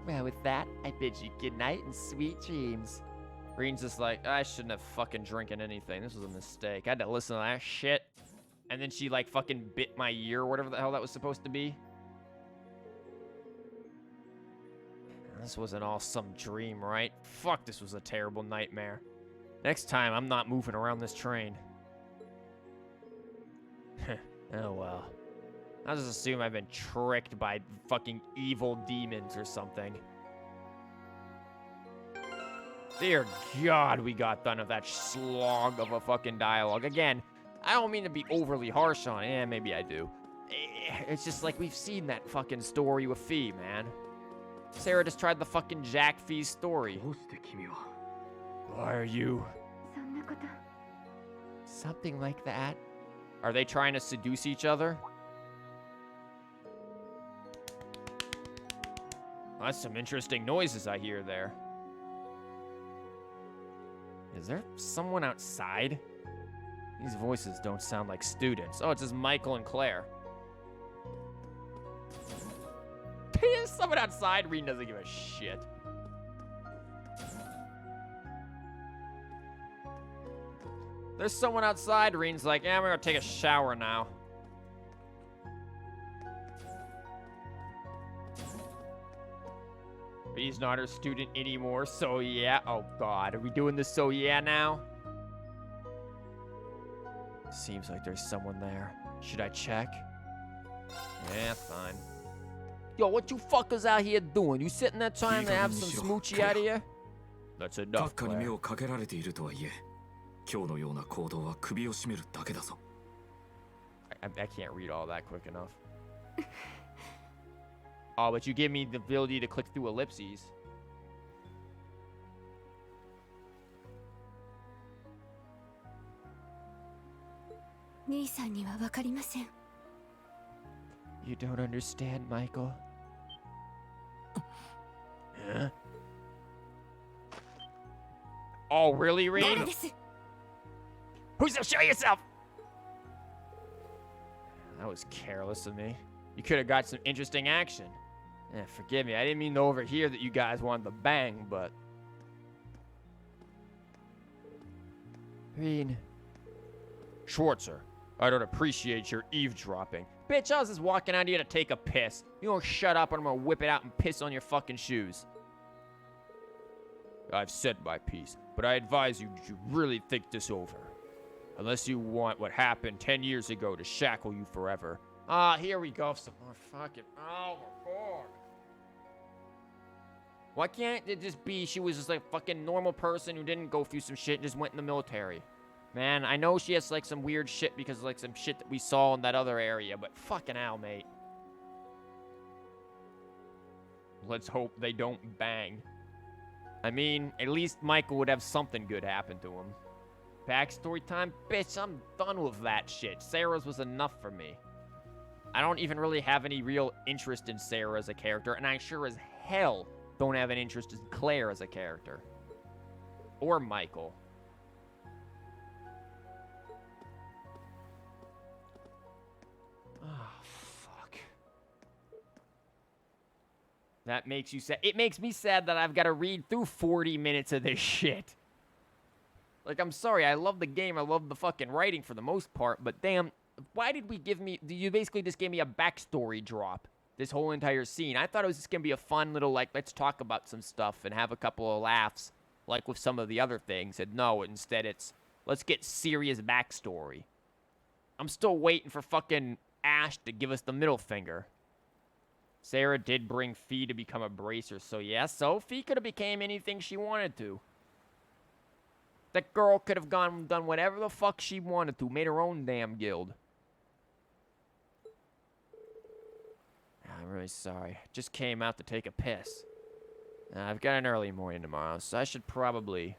Well, with that, I bid you good night and sweet dreams. Reen's just like, I shouldn't have fucking drinking anything. This was a mistake. I had to listen to that shit. And then she, like, fucking bit my ear or whatever the hell that was supposed to be. This wasn't all some dream, right? Fuck, this was a terrible nightmare. Next time, I'm not moving around this train. Oh, well. I'll just assume I've been tricked by fucking evil demons or something. Dear God, we got done with that slog of a fucking dialogue. Again, I don't mean to be overly harsh on it. Yeah, maybe I do. It's just like we've seen that fucking story with Fee, man. Sarah just tried the fucking Jack Fee's story. Why are you? Something like that. Are they trying to seduce each other? That's some interesting noises I hear there. Is there someone outside? These voices don't sound like students. Oh, it's just Michael and Claire. There's someone outside. Reed doesn't give a shit. There's someone outside. Reen's like, yeah, I'm gonna take a shower now. But he's not her student anymore, so yeah. Oh God, are we doing this so yeah now? Seems like there's someone there. Should I check? Yeah, fine. Yo, what you fuckers out here doing? You sitting there trying to have some smoochie out of here? That's enough, Claire. I can't read all that quick enough. Oh, but you give me the ability to click through ellipses. You don't understand, Michael. Huh? Oh, really, Reed? Who's up? Show yourself! That was careless of me. You could have got some interesting action. Forgive me, I didn't mean to overhear that you guys wanted to bang, but... Reen. Schwarzer, I don't appreciate your eavesdropping. Bitch, I was just walking out here to take a piss. You don't shut up or I'm gonna whip it out and piss on your fucking shoes. I've said my piece, but I advise you to really think this over. Unless you want what happened 10 years ago to shackle you forever. Ah, here we go. Some more fucking... Oh, my God. Why can't it just be she was just like a fucking normal person who didn't go through some shit and just went in the military? Man, I know she has like some weird shit because of like some shit that we saw in that other area, but fucking hell, mate. Let's hope they don't bang. I mean, at least Michael would have something good happen to him. Backstory time? Bitch, I'm done with that shit. Sarah's was enough for me. I don't even really have any real interest in Sarah as a character, and I sure as hell don't have an interest in Claire as a character. Or Michael. Oh, fuck. That makes you sad. It makes me sad that I've got to read through 40 minutes of this shit. Like, I'm sorry, I love the game, I love the fucking writing for the most part, but damn, why did we give me... You basically just gave me a backstory drop, this whole entire scene. I thought it was just gonna be a fun little, like, let's talk about some stuff and have a couple of laughs, like with some of the other things, and no, instead it's, let's get serious backstory. I'm still waiting for fucking Ash to give us the middle finger. Sarah did bring Fee to become a bracer, so yeah, so Fee could have became anything she wanted to. That girl could have gone and done whatever the fuck she wanted to, made her own damn guild. I'm really sorry. Just came out to take a piss. I've got an early morning tomorrow, so I should probably...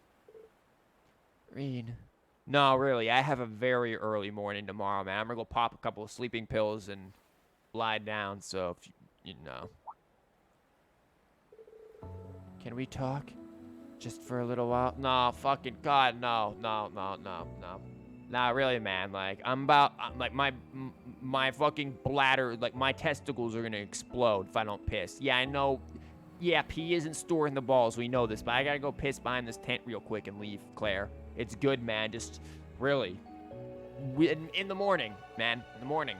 Reen. No, really, I have a very early morning tomorrow, man. I'm gonna go pop a couple of sleeping pills and lie down, so if you know. Can we talk? Just for a little while? No, fucking God, no. Nah, really, man, like, like, my fucking bladder, like, my testicles are gonna explode if I don't piss. Yeah, I know, yeah, pee isn't storing the balls, we know this, but I gotta go piss behind this tent real quick and leave, Claire. It's good, man, just, really. in the morning, man. In the morning.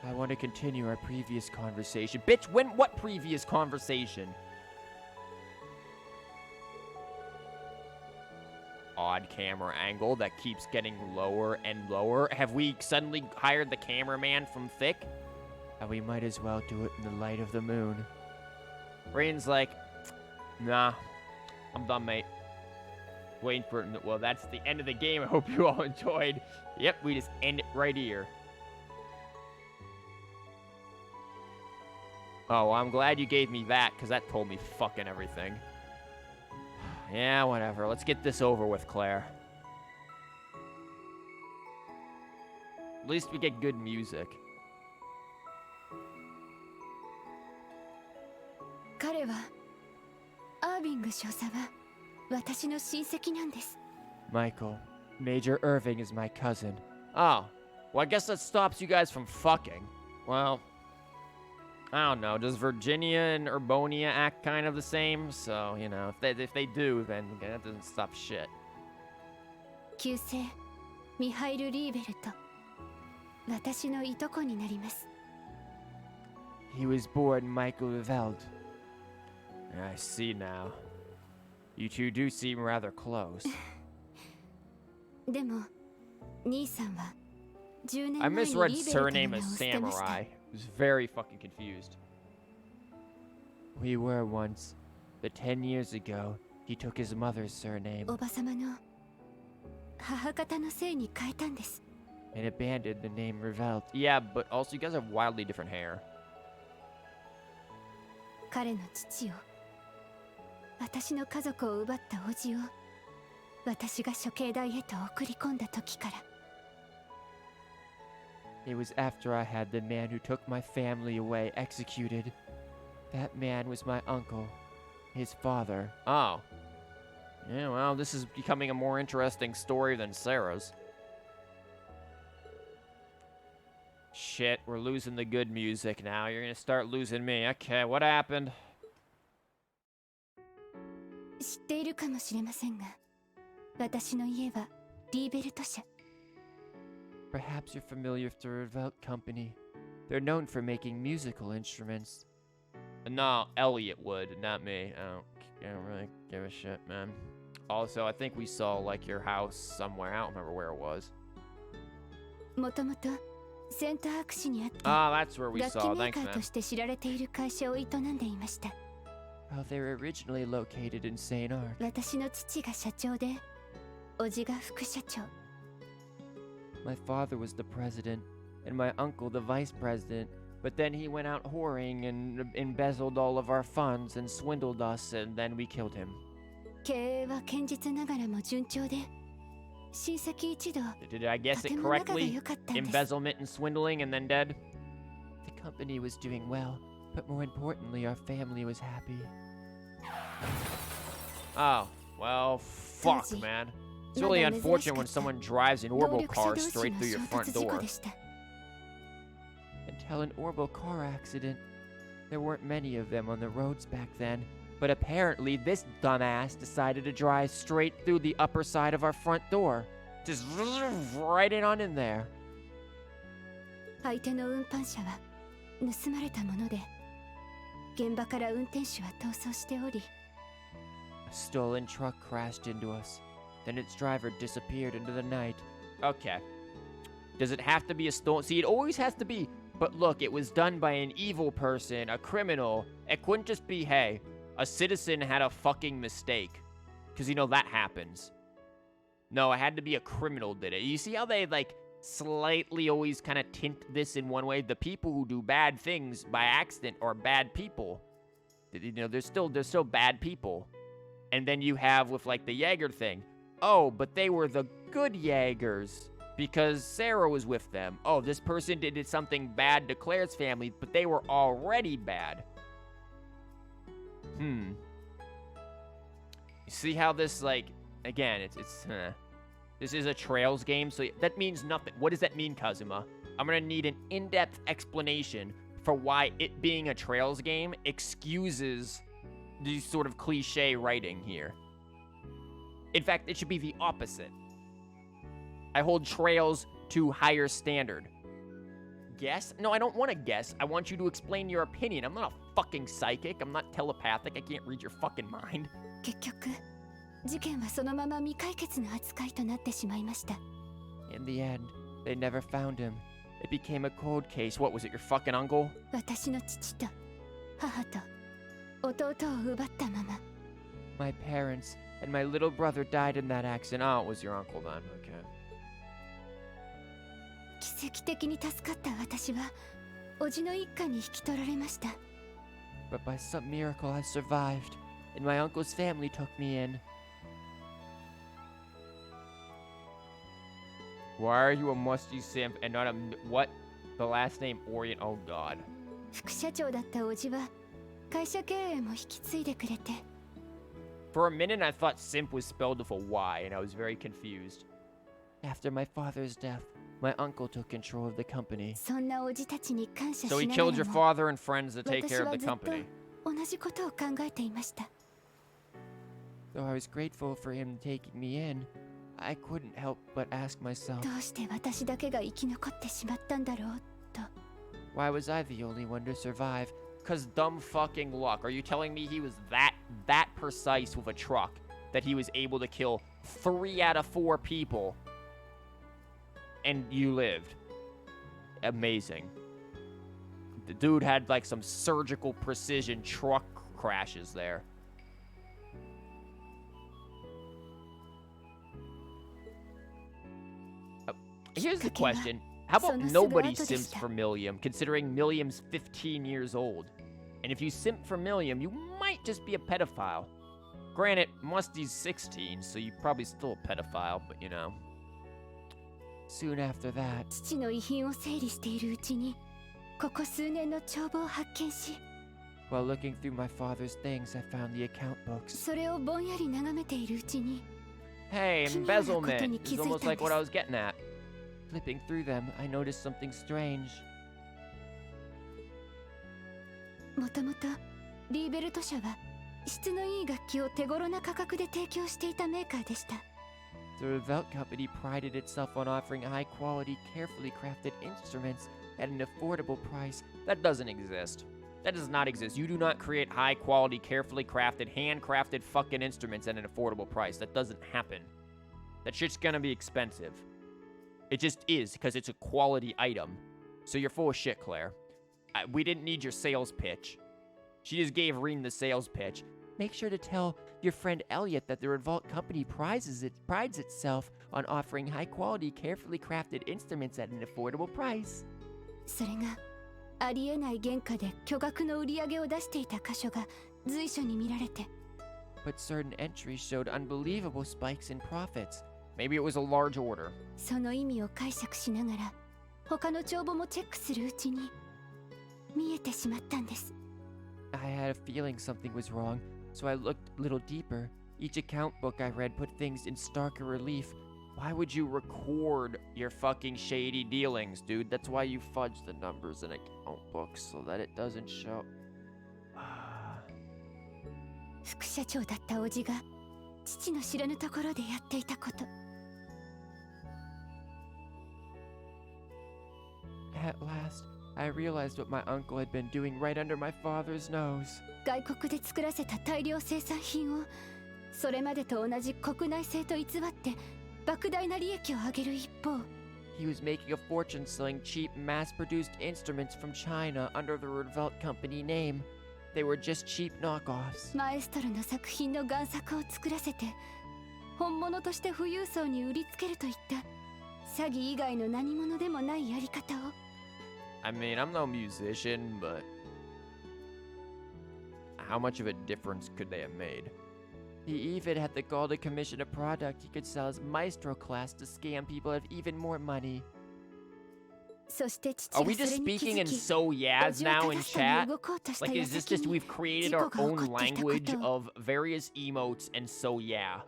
I want to continue our previous conversation. Bitch, what previous conversation? Odd camera angle that keeps getting lower and lower. Have we suddenly hired the cameraman from Thick? And we might as well do it in the light of the moon. Rain's like, nah, I'm done, mate. Waiting for it. Well, that's the end of the game. I hope you all enjoyed. Yep, we just end it right here. Oh, well, I'm glad you gave me that, because that told me fucking everything. Yeah, whatever. Let's get this over with, Claire. At least we get good music. 彼はアービング少佐は私の親戚なんです。 Michael, Major Irving is my cousin. Oh, well, I guess that stops you guys from fucking. Well, I don't know. Does Virginia and Urbonia act kind of the same? So, you know, if they do, then that doesn't stop shit. 旧姓ミハイル・リーベルと私のいとこになります。 He was born Michael Reveld. I see now. You two do seem rather close. でも兄さんは10年 I 前に misread リーベルと surname の名を as 捨てました。 Samurai. I was very fucking confused. We were once, but 10 years ago, he took his mother's surname おばさまの母方の姓に変えたんです。 and abandoned the name Reveld. Yeah, but also you guys have wildly different hair. 彼の父を私の家族を奪った叔父を私が処刑台へと送り込んだ時から。 It was after I had the man who took my family away executed. That man was my uncle, his father. Oh. Yeah, well, this is becoming a more interesting story than Sarah's. Shit, we're losing the good music now. You're gonna start losing me. Okay, what happened? 知っているかもしれませんが、私の家はリーベルト社。 Perhaps you're familiar with the Reveld Company. They're known for making musical instruments. No, Elliot would, not me. I don't really give a shit, man. Also, I think we saw, like, your house somewhere. I don't remember where it was. もともとセントアーク市にあって Ah, that's where we 楽器 saw. メー Thanks, カーと man. して知られている会社を営んでいました。 Well, they were originally located in St. Arc. 私の父が社長で、叔父が副社長。 My father was the president, and my uncle the vice president, but then he went out whoring and embezzled all of our funds and swindled us, and then we killed him. 経営は堅実ながらも順調で、親戚一同 Did I guess と it ても仲が correctly? 良かったんです。 Embezzlement and swindling and then dead? The company was doing well, but more importantly, our family was happy. Oh, well, fuck, Suzy, man. It's really まだ珍しかった。 unfortunate when someone drives an 動 orbital 力者 car 同士 straight の through 衝 your front 突事故 door. でした。 Until an orbital car accident. There weren't many of them on the roads back then, but apparently this dumbass decided to drive straight through the upper side of our front door. Just right in there. 相手の運搬車は盗まれたもので、現場から運転手は逃走しており、 A stolen truck crashed into us. Then its driver disappeared into the night. Okay. Does it have to be a stolen? See, it always has to be. But look, it was done by an evil person, a criminal. It couldn't just be, hey, a citizen had a fucking mistake. Because, you know, that happens. No, it had to be a criminal did it. You see how they, like, slightly always kind of tint this in one way? The people who do bad things by accident are bad people. You know, they're still bad people. And then you have with, like, the Jaeger thing. Oh, but they were the good Jaegers. Because Sarah was with them. Oh, this person did something bad to Claire's family, but they were already bad. You see how this, like, again, this is a Trails game, so that means nothing. What does that mean, Kazuma? I'm gonna need an in-depth explanation for why it being a Trails game excuses these sort of cliche writing here. In fact, it should be the opposite. I hold trails to higher standard. Guess? No, I don't want to guess. I want you to explain your opinion. I'm not a fucking psychic. I'm not telepathic. I can't read your fucking mind. 結局事件はそのまま未解決の扱いとなってしまいました。 In the end, they never found him. It became a cold case. What was it, your fucking uncle? 私の父と母と弟を奪ったまま My parents and my little brother died in that accident. Oh, it was your uncle then. Okay. 奇跡的に助かった私は叔父の一家に引き取られました。 But by some miracle, I survived, and my uncle's family took me in. Why are you a musty simp and not a what? The last name Orient. Oh God. 副社長だった叔父は会社経営も引き継いでくれて For a minute, I thought simp was spelled with a Y, and I was very confused. After my father's death, my uncle took control of the company. そんな叔父たちに感謝し So he なが killed ら your も father and friends to take 私 care of は the ずっと company. 同じことを考えていました。 Though I was grateful for him taking me in, I couldn't help but ask myself, どうして私だけが生き残ってしまったんだろうと why was I the only one to survive? Cause dumb fucking luck. Are you telling me he was that precise with a truck that he was able to kill 3 out of 4 people and you lived? Amazing. The dude had like some surgical precision truck crashes there. Here's the question. How about nobody simps for Milliam, considering Milliam's 15 years old? And if you simp for Milliam, you might just be a pedophile. Granted, Musty's 16, so you're probably still a pedophile, but you know. Soon after that, 父の遺品を整理しているうちにここ数年の帳簿を発見し while looking through my father's things, I found the account books. それをぼんやり眺めているうちに Hey, 奇妙なこと embezzlement に is 気づいたん almost です like what I was getting at. Flipping through them, I noticed something strange. もともとリーベルト社は質のいい楽器を手頃な価格で提供していたメーカーでした。 The Revolt Company prided itself on offering high-quality, carefully crafted instruments at an affordable price. That doesn't exist. That does not exist. You do not create high quality, carefully crafted, handcrafted fucking instruments at an affordable price. That doesn't happen. That shit's gonna be expensive. It just is, because it's a quality item. So you're full of shit, Claire. We didn't need your sales pitch. She just gave Reen the sales pitch. Make sure to tell your friend Elliot that the Revolt Company prides itself on offering high-quality, carefully crafted instruments at an affordable price. それがありえない原価で巨額の売り上げを出していた箇所が随所に見られて But certain entries showed unbelievable spikes in profits. Maybe it was a large order. その意味を解釈しながら他の帳簿もチェックするうちに見えてしまったんです。 I had a feeling something was wrong, so I looked a little deeper. Each account book I read put things in starker relief. Why would you record your fucking shady dealings, dude? That's why you fudge the numbers in account books so that it doesn't show. 副社長だった叔父が父の知らぬところでやっていたこと。 At last, I realized what my uncle had been doing right under my father's nose. 外国で作らせた大量生産品をそれまでと同じ国内製と偽って莫大な利益を上げる一方 He was making a fortune selling cheap, mass-produced instruments from China under the Revolt Company name. They were just cheap knockoffs. マエストロの作品の贋作を作らせて本物として富裕層に売りつけるといった詐欺以外の何者でもないやり方を I mean, I'm no musician, but how much of a difference could they have made? He even had the gall to commission a product he could sell as Maestro class to scam people of even more money. そして父 Are が we そ just れに気 speaking づ in き so yaz now in 叔父を正さに chat? 動こうとした Like, 矢 is this 先 just に we've created 事故 our が起 own こっていたこ language とを of various emotes and so yeah?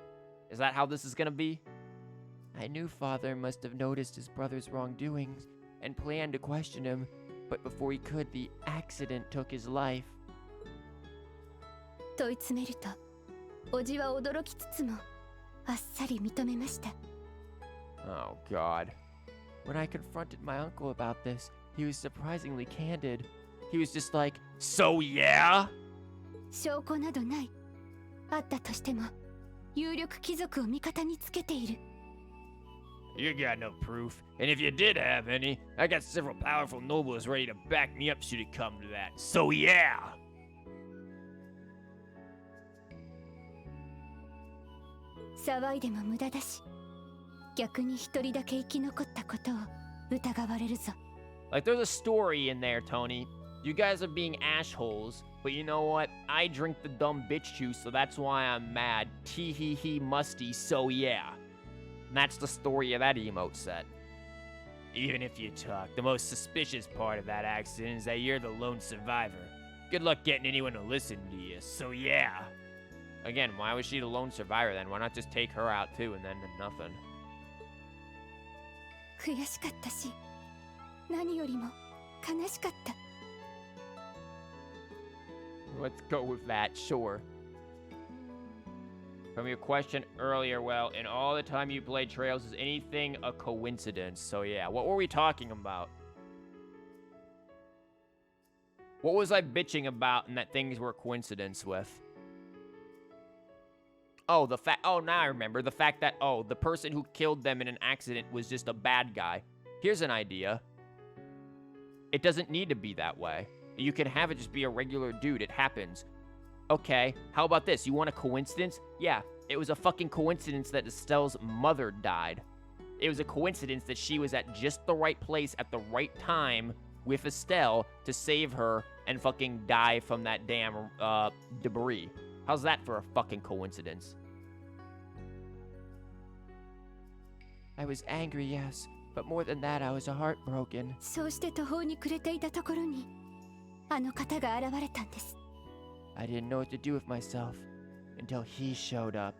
Is that how this is gonna be? I knew father must have noticed his brother's wrongdoings and planned to question him, but before he could, the accident took his life. 問い詰めると叔父は驚きつつもあっさり認めました。Oh, God. When I confronted my uncle about this, he was surprisingly candid. He was just like, so yeah? 証拠などない。あったとしても、有力貴族を味方につけている。You got no proof, and if you did have any, I got several powerful nobles ready to back me up should it come to that. So yeah! 騒いでも無駄だし、逆に一人だけ生き残ったことを疑われるぞ。Like, there's a story in there, Tony. You guys are being ashholes, but you know what? I drink the dumb bitch juice, so that's why I'm mad. Tee hee hee musty, so yeah. And that's the story of that emote set. Even if you talk, the most suspicious part of that accident is that you're the lone survivor. Good luck getting anyone to listen to you, so yeah. Again, why was she the lone survivor then? Why not just take her out too and then nothing? 悔しかったし、何よりも悲しかった。Let's go with that, sure. From your question earlier, well, in all the time you played Trails, is anything a coincidence? So yeah, what were we talking about? What was I bitching about and that things were a coincidence with? Oh, now I remember. The fact that, the person who killed them in an accident was just a bad guy. Here's an idea. It doesn't need to be that way. You can have it just be a regular dude. It happens. Okay, how about this? You want a coincidence? Yeah, it was a fucking coincidence that Estelle's mother died. It was a coincidence that she was at just the right place at the right time with Estelle to save her and fucking die from that damn, debris. How's that for a fucking coincidence? I was angry, yes, but more than that, I was heartbroken. そうして途方に暮れていたところに、あの方が現れたんです。I didn't know what to do with myself until he showed up.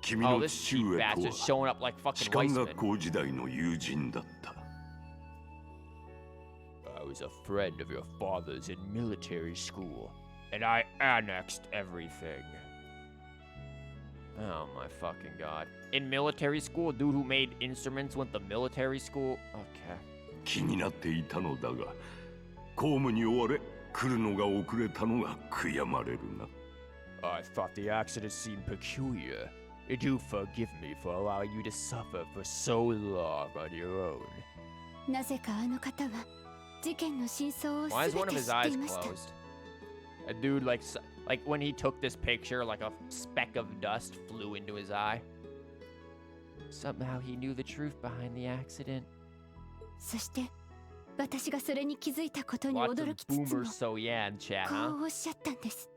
君 Oh, の this 父 cheap 上 bastard と showing は up like 士 fucking 官 Weissman. 学校時代の友人だった。I was a friend of your father's in military school, and I annexed everything. Oh my fucking god. In military school, a dude who made instruments went to military school? Okay. 気になっていたのだが、公務に追われ、来るのが遅れたのが悔やまれるな。I thought the accident seemed peculiar. Do forgive me for allowing you to suffer for so long on your own. なぜかあの方は事件の真相を Why 全 is one て of 知 his ってい eyes ました。 closed? A dude like when he took this picture, like a speck of dust flew into his eye. Somehow he knew the truth behind the accident. そして私がそれに気づいたことに Lots 驚 of きつつも boomers, so yeah, in chat, こ huh? うおっしゃったんです。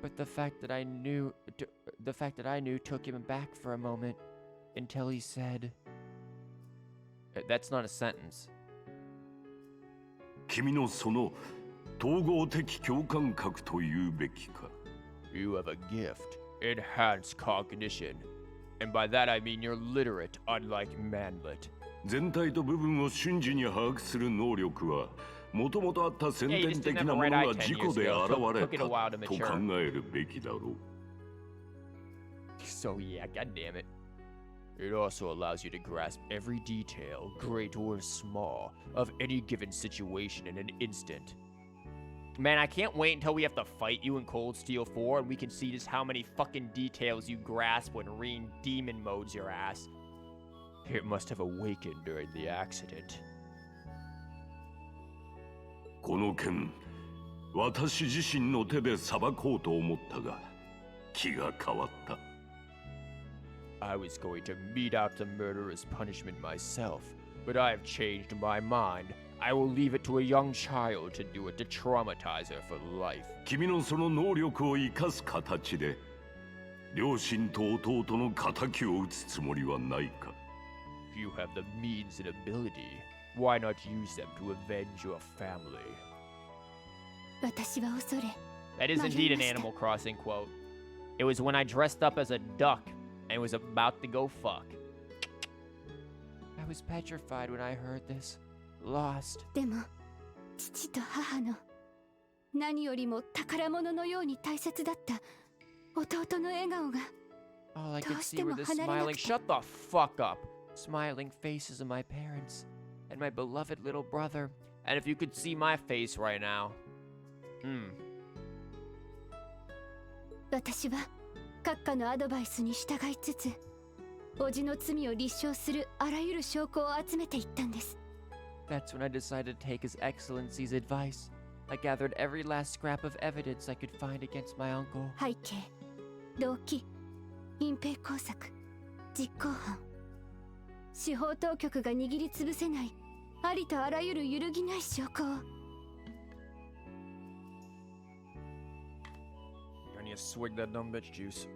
But the fact that I knew took him back for a moment until he said, That's not a sentence. 君のその統合的共感覚というべきか。You have a gift, enhanced cognition. And by that I mean you're literate, unlike manlet. 全体と部分を瞬時に把握する能力は、もともとあった先天的なものが自己で現れたと考えるべきだろう。So yeah, goddammit. It also allows you to grasp every detail, great or small, of any given situation in an instant. Man, I can't wait until we have to fight you in Cold Steel 4 and we can see just how many fucking details you grasp when Reen demon modes your ass. It must have awakened during the accident. この件、私自身の手で裁こうと思ったが、気が変わった。I was going to mete out the murderer's punishment myself, but I have changed my mind. I will leave it to a young child to do it to traumatize her for life. 君のその能力を生かす形で、両親と弟の仇を討つつもりはないか。You have the means and ability. Why not use them to avenge your family? 私は恐れ、 That is indeed an Animal Crossing quote. It was when I dressed up as a duck and was about to go fuck. I was petrified when I heard this. Lost. でも父と母の何よりも宝物のように大切だった弟の笑顔が All I ど could うし see て were も the 離れな smiling, くて shut the fuck up, smiling faces of my parents and my beloved little brother. And if you could see my face right now. 私は閣下のアドバイスに従いつつ叔父の罪を立証するあらゆる証拠を集めていったんです。 That's when I decided to take His Excellency's advice. I gathered every last scrap of evidence I could find against my uncle. 背景、動機、隠蔽工作、実行犯、司法当局が握りつぶせないありとあらゆる揺るぎない証拠を。 I need to swig that dumb bitch juice.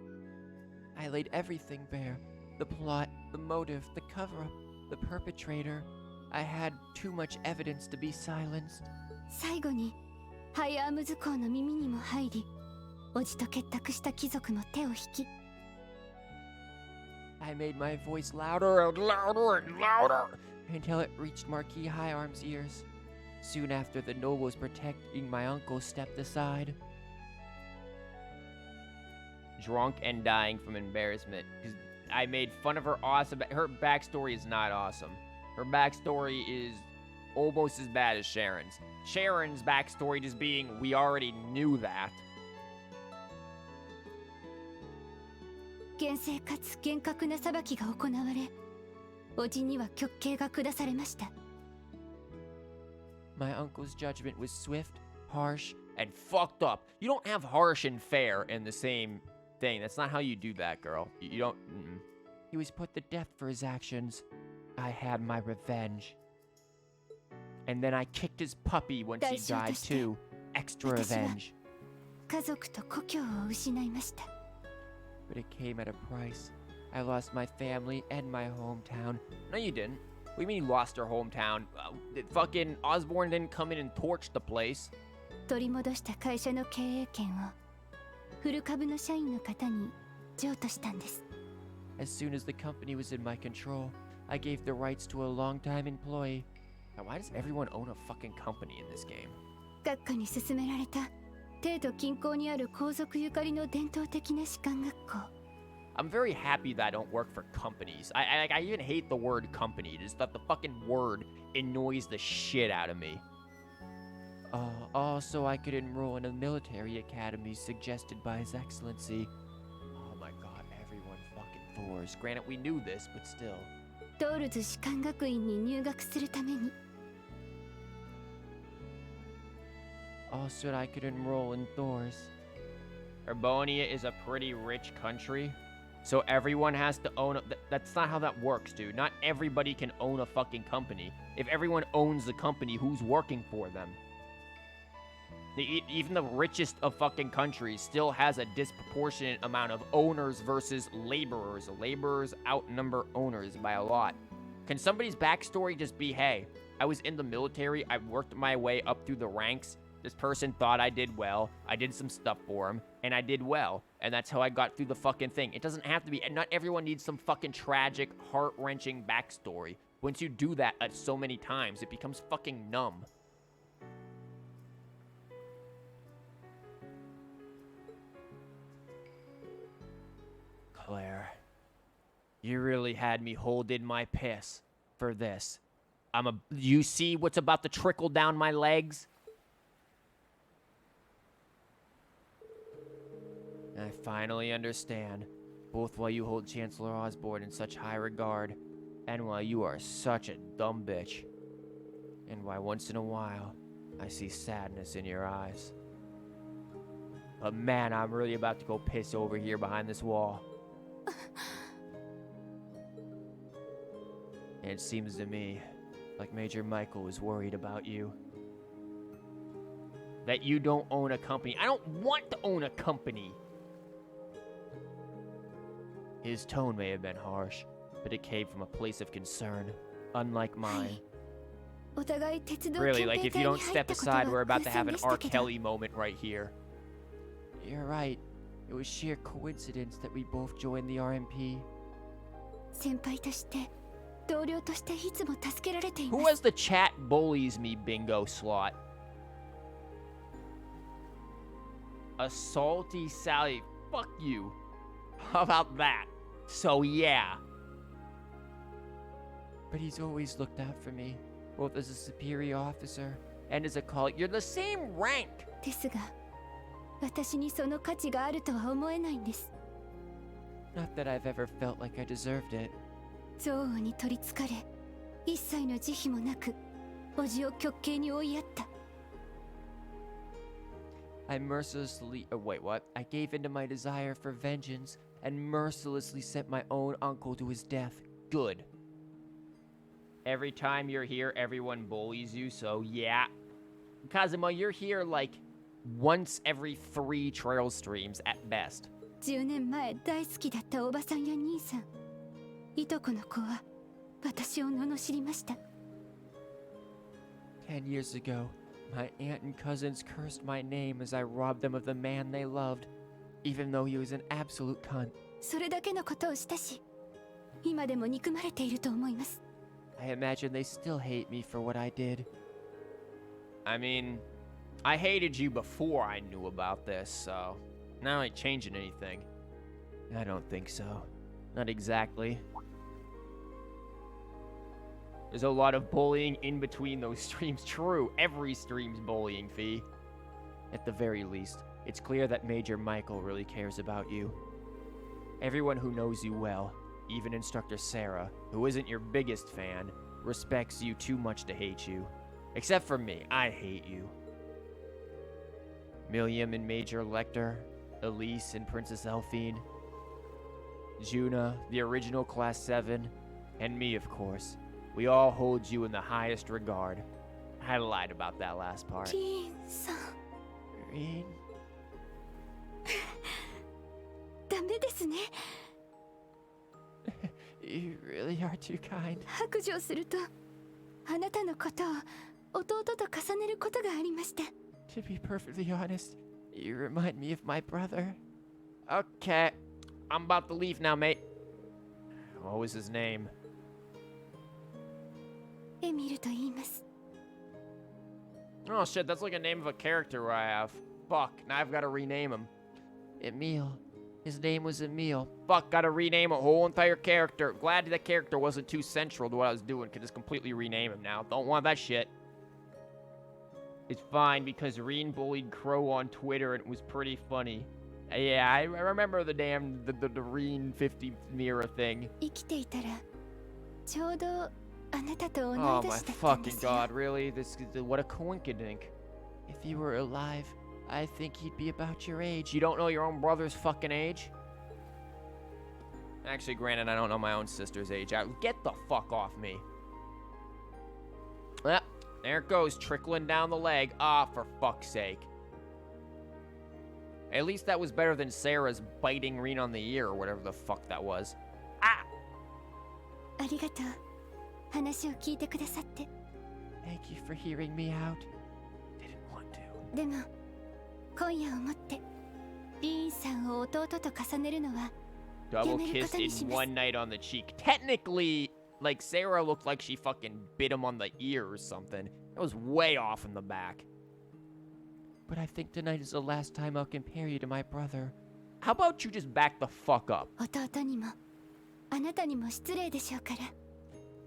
I laid everything bare. The plot, the motive, the cover-up, the perpetrator. I had too much evidence to be silenced. 最後にハイアームズ公の耳にも入り、叔父と結託した貴族の手を引き、 I made my voice louder and louder and louder until it reached Marquis Higharm's ears. Soon after, the nobles protecting my uncle stepped aside. Drunk and dying from embarrassment. Because I made fun of her awesome. Her backstory is not awesome. Her backstory is almost as bad as Sharon's. Sharon's backstory just being, we already knew that. 厳正かつ厳格な裁きが行われ、叔父には極刑が下されました。 My uncle's judgment was swift, harsh, And fucked up. You don't have harsh and fair in the same thing. That's not how you do that, girl. You don't. He was put to death for his actions. I had my revenge. And then I kicked his puppy once he died too. Extra revenge. 家族と故郷を失いました。 But it came at a price. I lost my family and my hometown. No, you didn't. What do you mean you lost your hometown? Fucking Osborne didn't come in and torch the place. 取り戻した会社の経営権をフル株の社員の方に譲渡したんです。 As soon as the company was in my control, I gave the rights to a long-time employee. Now, why does everyone own a fucking company in this game? 閣下に勧められた帝都近郊にある皇族ゆかりの伝統的な士官学校。 I'm very happy that I don't work for companies. I even hate the word company. Just that the fucking word annoys the shit out of me. Also, I could enroll in a military academy suggested by His Excellency. Oh my god, everyone fucking Thors. Granted, we knew this, but still. トールズ士官学院に入学するために。 Also, I could enroll in Thors. Urbonia is a pretty rich country, so everyone has to own that's not how that works, dude. Not everybody can own a fucking company. If everyone owns the company, who's working for them? Even the richest of fucking countries still has a disproportionate amount of owners versus laborers. Laborers outnumber owners by a lot. Can somebody's backstory just be, hey, I was in the military, I worked my way up through the ranks, this person thought I did well, I did some stuff for him, and I did well, and that's how I got through the fucking thing. It doesn't have to be, and not everyone needs some fucking tragic, heart-wrenching backstory. Once you do that so many times, it becomes fucking numb. Claire, you really had me holding my piss for this. You see what's about to trickle down my legs? I finally understand, both why you hold Chancellor Osborne in such high regard, and why you are such a dumb bitch. And why once in a while, I see sadness in your eyes. But man, I'm really about to go piss over here behind this wall. And it seems to me like Major Michael was worried about you. That you don't own a company. I don't want to own a company! His tone may have been harsh, but it came from a place of concern, unlike mine. Really, like if you don't step aside, we're about to have an R. Kelly moment right here. You're right. It was sheer coincidence that we both joined the RMP. Who has the chat bullies me bingo slot? A salty Sally. Fuck you. How about that? So yeah. But he's always looked out for me, both as a superior officer and as a colleague. You're the same rank. ですが、私にその価値があるとは思えないんです。 Not that I've ever felt like I deserved it. 憎悪に取りつかれ、一切の慈悲もなく、叔父を極刑に追いやった。 I mercilessly. Oh, wait, what? I gave in to my desire for vengeance and mercilessly sent my own uncle to his death. Good. Every time you're here, everyone bullies you, so yeah. Kazuma, you're here like once every 3 trail streams at best. 10年前大好きだったおばさんや兄さん、いとこの子は私を罵りました。 10 years ago, my aunt and cousins cursed my name as I robbed them of the man they loved, even though he was an absolute cunt. それだけのことをしたし、今でも憎まれていると思います。 I imagine they still hate me for what I did. I mean, I hated you before I knew about this, so not like changing anything. I don't think so. Not exactly. There's a lot of bullying in between those streams. True, every stream's bullying, Fee. At the very least, it's clear that Major Michael really cares about you. Everyone who knows you well, even Instructor Sarah, who isn't your biggest fan, respects you too much to hate you. Except for me, I hate you. Milliam and Major Lecter, Elise and Princess Elphine, Juna, the original Class 7, and me, of course. We all hold you in the highest regard. I lied about that last part. リーンさん、 Reen? ダメですね。 You really are too kind. 白状すると、あなたのことを弟と重ねることがありました。 To be perfectly honest, you remind me of my brother. Okay, I'm about to leave now, mate. What was his name? エミルと言います。 Oh shit, that's like a name of a character I have. Fuck, now I've got to rename him. Emil. His name was Emil. Fuck, gotta rename a whole entire character. Glad that character wasn't too central to what I was doing. Could just completely rename him now. Don't want that shit. It's fine because Reen bullied Crow on Twitter and it was pretty funny. Yeah, I remember the damn the Reen 50 mirror thing. 生きていたら、ちょうどあなたと同 Oh い my 年だったんで fucking すよ。 god, really? This is what a coinkydink. If you were alive, I think he'd be about your age. You don't know your own brother's fucking age? Actually, granted, I don't know my own sister's age. Get the fuck off me. Well, there it goes, trickling down the leg. Ah, for fuck's sake. At least that was better than Sarah's biting Reen on the ear or whatever the fuck that was. Ah! ありがとう。話を聞いてくださって。 Thank you for hearing me out. Didn't want to. でも、今夜をもって、リーンさんを弟と重ねるのは、 Double kissed in one night on the cheek. Technically, like, Sarah looked like she fucking bit him on the ear or something. It was way off in the back. But I think tonight is the last time I'll compare you to my brother. How about you just back the fuck up? 弟にも、あなたにも失礼でしょうから。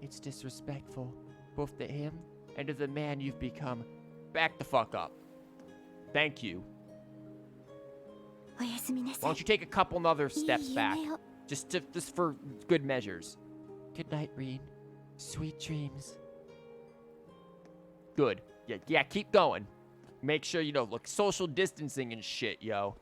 It's disrespectful, both to him and to the man you've become. Back the fuck up. Thank you. おやすみな Why さ don't い。 you take a couple other い steps い back? 夢を。 Just for good measures. Good night, Reen. Sweet dreams. Good. Yeah, keep going. Make sure, you know, look, social distancing and shit, yo.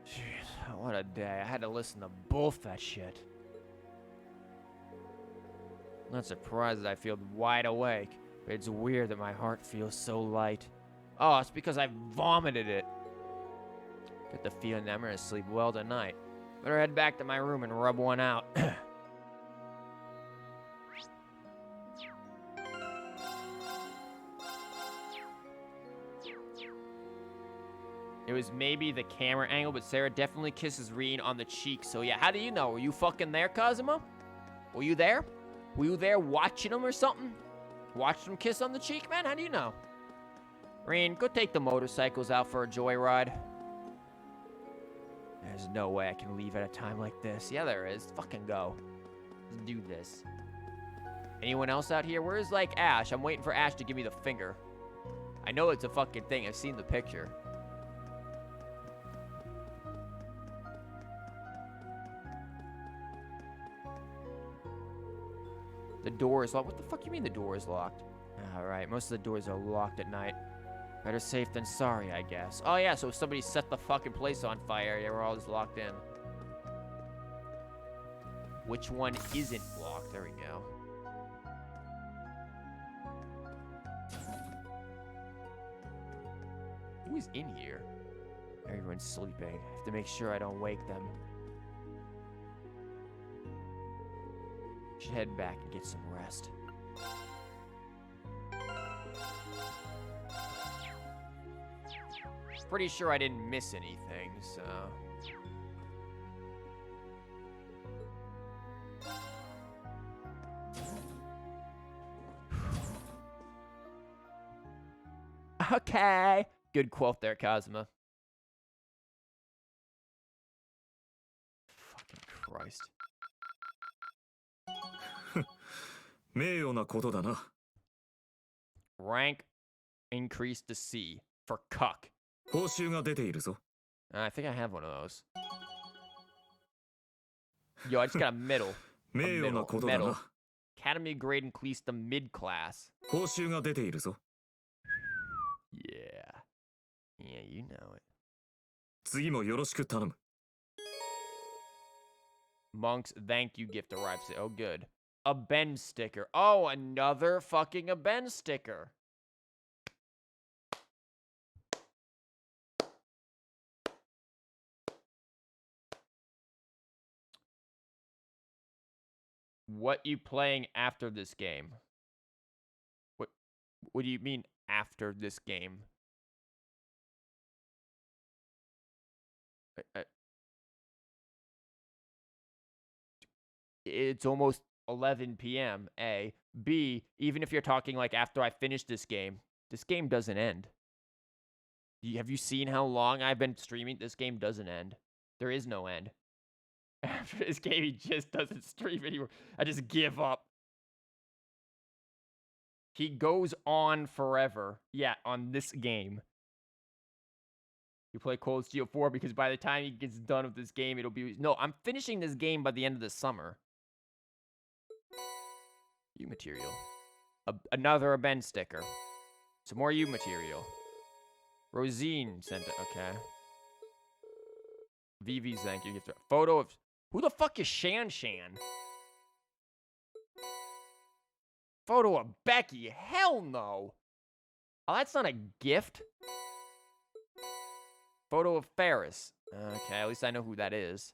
Jeez, what a day. I had to listen to both that shit. Not surprised that I feel wide awake, but it's weird that my heart feels so light. Oh, it's because I vomited it. Get the feeling that I'm gonna sleep well tonight. Better head back to my room and rub one out. It was maybe the camera angle, but Sarah definitely kisses Reen on the cheek. So yeah, how do you know? Were you fucking there, Kazuma? Were you there? Were you there watching them or something? Watched them kiss on the cheek, man? How do you know? Reen, go take the motorcycles out for a joyride. There's no way I can leave at a time like this. Yeah, there is. Fucking go. Let's do this. Anyone else out here? Where's, like, Ash? I'm waiting for Ash to give me the finger. I know it's a fucking thing. I've seen the picture. The door is locked. What the fuck you mean the door is locked? Alright, most of the doors are locked at night. Better safe than sorry, I guess. Oh yeah, so if somebody set the fucking place on fire, yeah, we're all just locked in. Which one isn't locked? There we go. Who is in here? Everyone's sleeping. I have to make sure I don't wake them. Should head back and get some rest. Pretty sure I didn't miss anything, so... Okay. Good quote there, Kazuma. Fucking Christ. 名誉なことだな。 Rank increased to C for cuck. 報酬が出ているぞ。 I think I have one of those. Yo, I just got a middle. 名誉なことだな。 Academy grade increased to mid class. 報酬が出ているぞ。 Yeah. Yeah, you know it. 次もよろしく頼む。 Monk's thank you gift arrives. Oh, good. A Ben sticker. Oh, another fucking a Ben sticker. What you playing after this game? What do you mean after this game? It's almost 11 p.m. A. B. Even if you're talking like after I finish this game doesn't end. Have you seen how long I've been streaming? This game doesn't end. There is no end. After this game, he just doesn't stream anymore. I just give up. He goes on forever. Yeah, on this game. You play Cold Steel 4 because by the time he gets done with this game, it'll be... No, I'm finishing this game by the end of the summer. U material. Another Ben sticker. Some more U material. Rosine sent it. Okay. VV's thank you. Photo of... Who the fuck is Shan Shan? Photo of Becky? Hell no. Oh, that's not a gift. Photo of Ferris. Okay, at least I know who that is.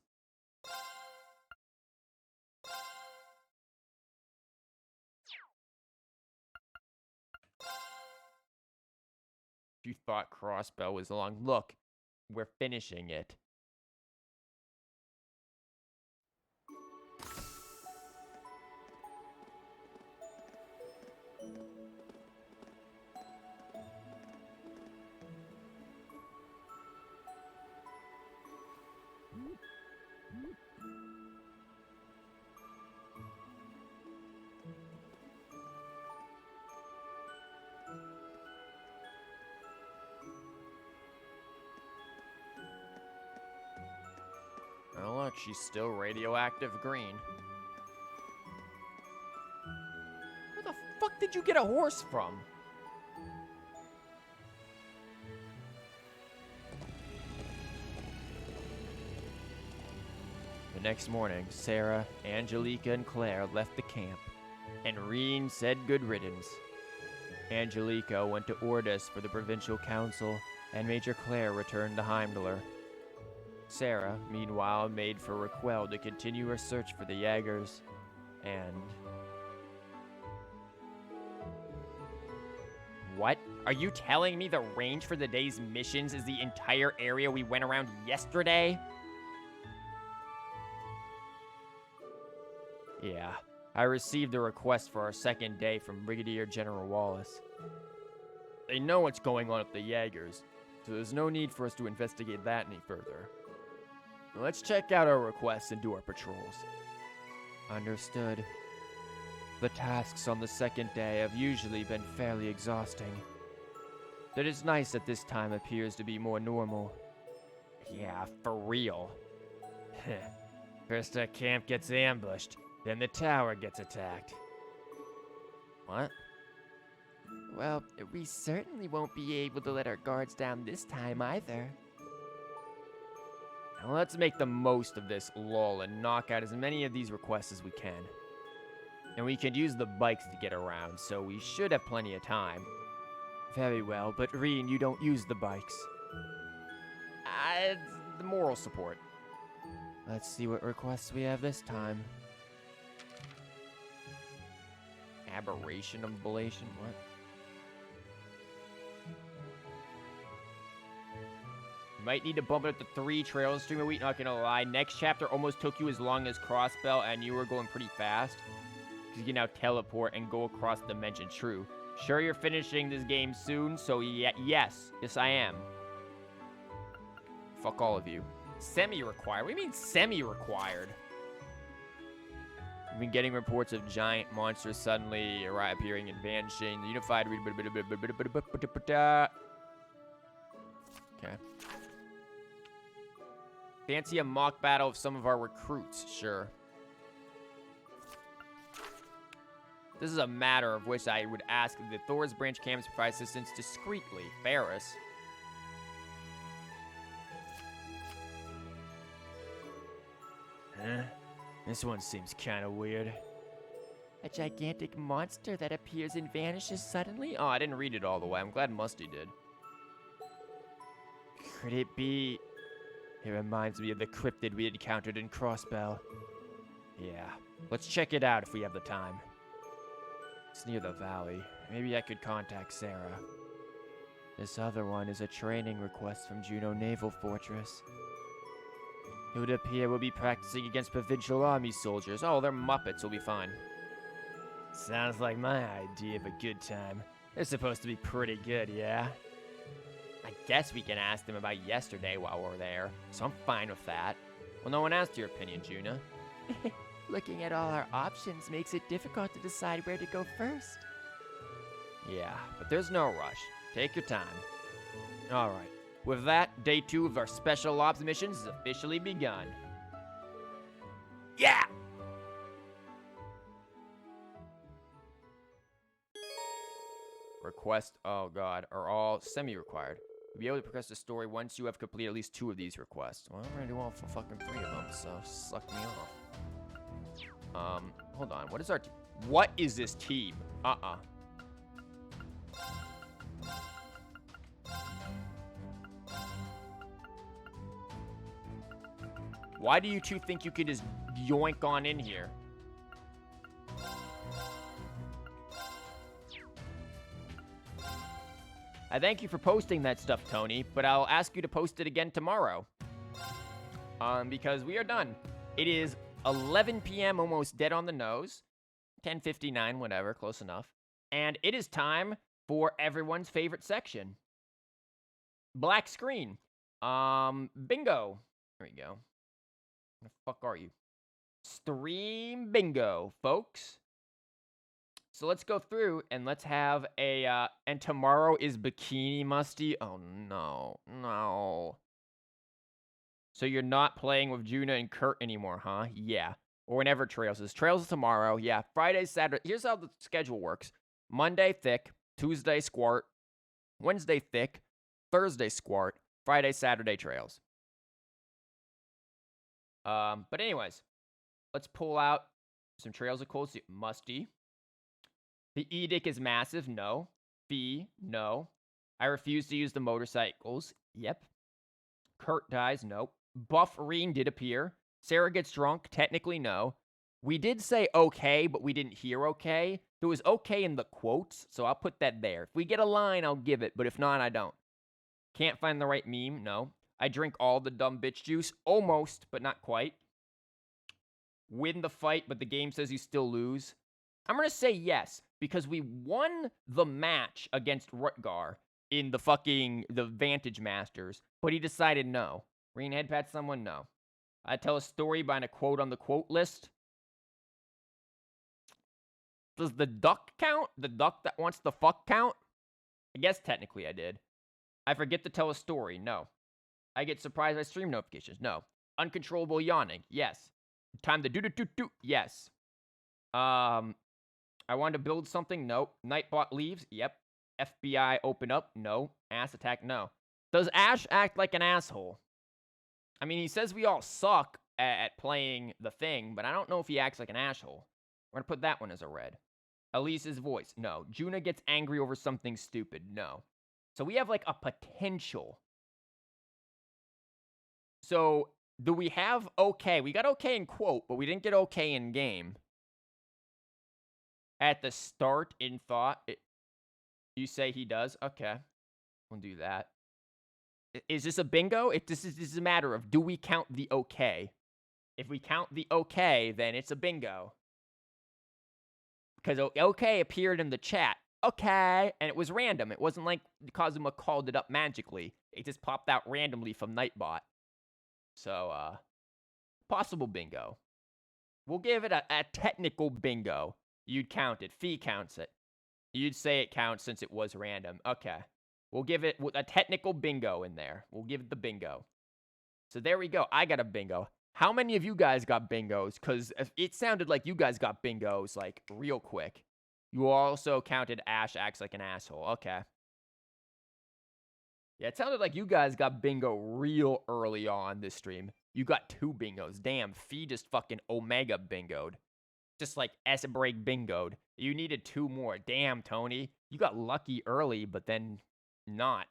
You thought Crossbow was long. Look, we're finishing it. Oh, look, she's still radioactive green. Where the fuck did you get a horse from? The next morning, Sarah, Angelica, and Claire left the camp, and Reen said good riddance. Angelica went to Ordis for the provincial council, and Major Claire returned to Heimdallr. Sarah, meanwhile, made for Raquel to continue her search for the Jaegers, and... What? Are you telling me the range for the day's missions is the entire area we went around yesterday? Yeah, I received a request for our second day from Brigadier General Wallace. They know what's going on with the Jaegers, so there's no need for us to investigate that any further. Now let's check out our requests and do our patrols. Understood. The tasks on the second day have usually been fairly exhausting. It is nice that this time appears to be more normal. Yeah, for real. First our camp gets ambushed, then the tower gets attacked. What? Well, we certainly won't be able to let our guards down this time either. Now let's make the most of this lull and knock out as many of these requests as we can. And we can use the bikes to get around, so we should have plenty of time. Very well, but Reen, you don't use the bikes. It's the moral support. Let's see what requests we have this time. Aberration of ablation, what? You might need to bump it up to 3 trails stream a week, not gonna lie. Next chapter almost took you as long as Crossbell, and you were going pretty fast. Because you can now teleport and go across dimension. True. Sure you're finishing this game soon, so yes, I am. Fuck all of you. Semi-required? What do you mean semi-required? We've been getting reports of giant monsters suddenly appearing and vanishing. The unified... Okay. Fancy a mock battle of some of our recruits? Sure. This is a matter of which I would ask the Thor's branch camps provide assistance discreetly. Ferris. Huh? This one seems kind of weird. A gigantic monster that appears and vanishes suddenly? Oh, I didn't read it all the way. I'm glad Musty did. Could it be... It reminds me of the cryptid we encountered in Crossbell. Yeah. Let's check it out if we have the time. It's near the valley. Maybe I could contact Sarah. This other one is a training request from Juneau Naval Fortress. It would appear we'll be practicing against Provincial Army soldiers. Oh, they're Muppets. We'll be fine. Sounds like my idea of a good time. They're supposed to be pretty good, yeah? I guess we can ask them about yesterday while we're there, so I'm fine with that. Well, no one asked your opinion, Juna. Looking at all our options makes it difficult to decide where to go first. Yeah, but there's no rush. Take your time. Alright. With that, day 2 of our special ops missions has officially begun. Yeah! Requests, oh god, are all semi-required. You'll be able to progress the story once you have completed at least 2 of these requests. Well, I'm gonna do all for fucking 3 of them, so suck me off. Hold on, what is our team? What is this team? Why do you two think you could just yoink on in here? I thank you for posting that stuff, Tony, but I'll ask you to post it again tomorrow. Because we are done. It is 11 p.m., almost dead on the nose. 10:59, whatever, close enough. And it is time for everyone's favorite section. Black screen. Bingo. There we go. Where the fuck are you? Stream bingo, folks. So let's go through and let's have a, and tomorrow is Bikini Musty. Oh, no. So you're not playing with Juna and Kurt anymore, huh? Yeah. Or whenever Trails is. Trails is tomorrow. Yeah, Friday, Saturday. Here's how the schedule works. Monday, Thick. Tuesday, Squart. Wednesday, Thick. Thursday, Squart. Friday, Saturday, Trails. But anyways, let's pull out some Trails of Cold Steel. Musty. The edict is massive. No. Fee. No. I refuse to use the motorcycles. Yep. Kurt dies. Nope. Buff Reen did appear. Sarah gets drunk. Technically, no. We did say okay, but we didn't hear okay. There was okay in the quotes, so I'll put that there. If we get a line, I'll give it, but if not, I don't. Can't find the right meme. No. I drink all the dumb bitch juice. Almost, but not quite. win the fight, but the game says you still lose? I'm going to say yes, because we won the match against Rutgar in the Vantage Masters, but he decided no. Green head pat someone? No. I tell a story by a quote on the quote list. Does the duck count? The duck that wants the fuck count? I guess technically I did. I forget to tell a story? No. I get surprised by stream notifications? No. Uncontrollable yawning? Yes. Time to do? Yes. I wanted to build something? Nope. Nightbot leaves? Yep. FBI open up? No. Ass attack? No. Does Ash act like an asshole? I mean, he says we all suck at playing the thing, but I don't know if he acts like an asshole. We're gonna put that one as a red. Elise's voice? No. Juna gets angry over something stupid? No. So we have like a potential. So do we have okay? We got okay in quote, but we didn't get okay in game. At the start in thought, you say he does? Okay. We'll do that. Is this a bingo? This is a matter of, do we count the okay? If we count the okay, then it's a bingo. Because okay appeared in the chat. Okay. And it was random. It wasn't like Kazuma called it up magically. It just popped out randomly from Nightbot. So, possible bingo. We'll give it a technical bingo. You'd count it. Fee counts it. You'd say it counts since it was random. Okay. We'll give it a technical bingo in there. We'll give it the bingo. So there we go. I got a bingo. How many of you guys got bingos? Because it sounded like you guys got bingos, like, real quick. You also counted Ash acts like an asshole. Okay. Yeah, it sounded like you guys got bingo real early on this stream. You got 2 bingos. Damn, Fee just fucking Omega bingoed. Just like S-Break bingoed. You needed 2 more. Damn, Tony. You got lucky early, but then not.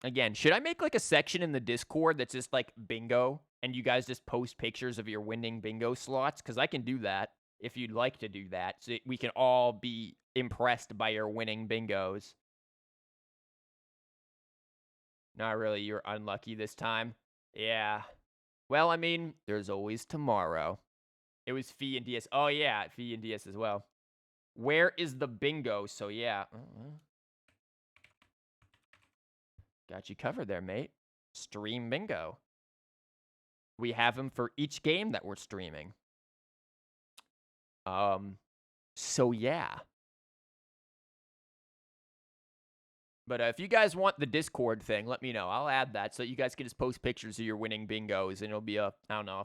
Again, should I make like a section in the Discord that's just like bingo, and you guys just post pictures of your winning bingo slots? Because I can do that if you'd like to do that, so we can all be impressed by your winning bingos. Not really, you're unlucky this time. Yeah. Well, I mean, there's always tomorrow. It was Fee and DS. Oh, yeah, Fee and DS as well. Where is the bingo? So, yeah. Got you covered there, mate. Stream bingo. We have them for each game that we're streaming. So, yeah. But if you guys want the Discord thing, let me know. I'll add that so you guys can just post pictures of your winning bingos, and it'll be a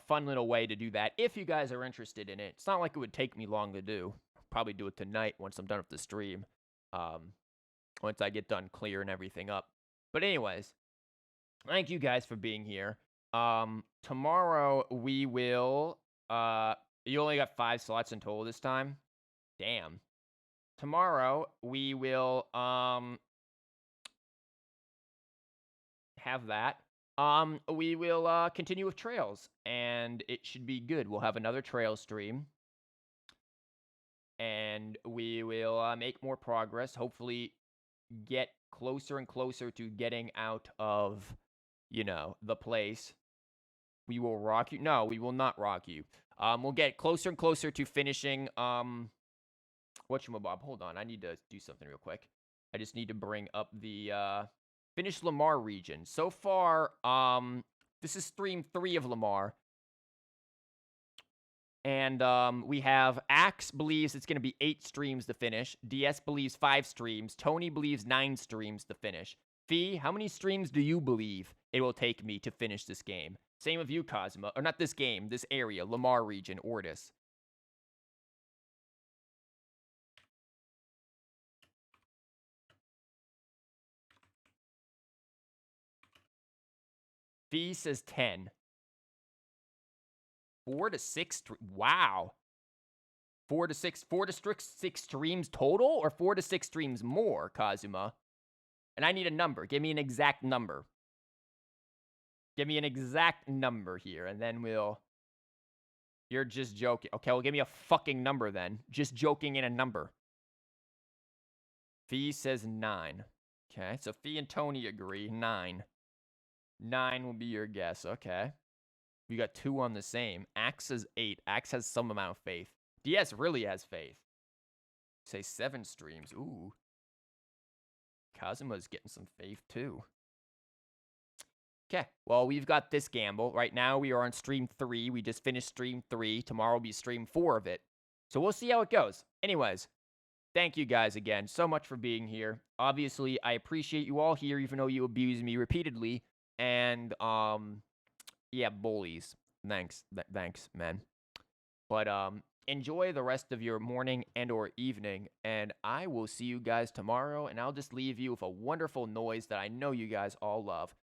fun little way to do that if you guys are interested in it. It's not like it would take me long to do. I'll probably do it tonight once I'm done with the stream. Once I get done clearing everything up. But anyways, thank you guys for being here. Tomorrow we will, you only got 5 slots in total this time? Damn. Tomorrow we will, have that. We will continue with Trails, and it should be good. We'll have another Trails stream, and we will make more progress. Hopefully, get closer and closer to getting out of, the place. We will rock you. No, we will not rock you. We'll get closer and closer to finishing. Whatchamabob? Hold on, I need to do something real quick. I just need to bring up the finish Lamar region. So far, this is stream 3 of Lamar. And we have Axe believes it's going to be 8 streams to finish. DS believes 5 streams. Tony believes 9 streams to finish. Fee, how many streams do you believe it will take me to finish this game? Same with you, Cosmo. Or not this game, this area, Lamar region, Ortis. Fee says 10. 4 to 6. Wow. 4 to 6 streams total, or 4 to 6 streams more, Kazuma? And I need a number. Give me an exact number. Give me an exact number here, and then we'll... You're just joking. Okay, well, give me a fucking number then. Just joking in a number. Fee says 9. Okay, so Fee and Tony agree. 9. 9 will be your guess. Okay. We got 2 on the same. Axe is 8. Axe has some amount of faith. DS really has faith. Say 7 streams. Ooh. Kazuma's getting some faith too. Okay, well, we've got this gamble. Right now, we are on stream 3. We just finished stream 3. Tomorrow will be stream 4 of it. So we'll see how it goes. Anyways, thank you guys again so much for being here. Obviously, I appreciate you all here, even though you abuse me repeatedly. And, yeah, bullies. Thanks, man. But, enjoy the rest of your morning and or evening, and I will see you guys tomorrow, and I'll just leave you with a wonderful noise that I know you guys all love.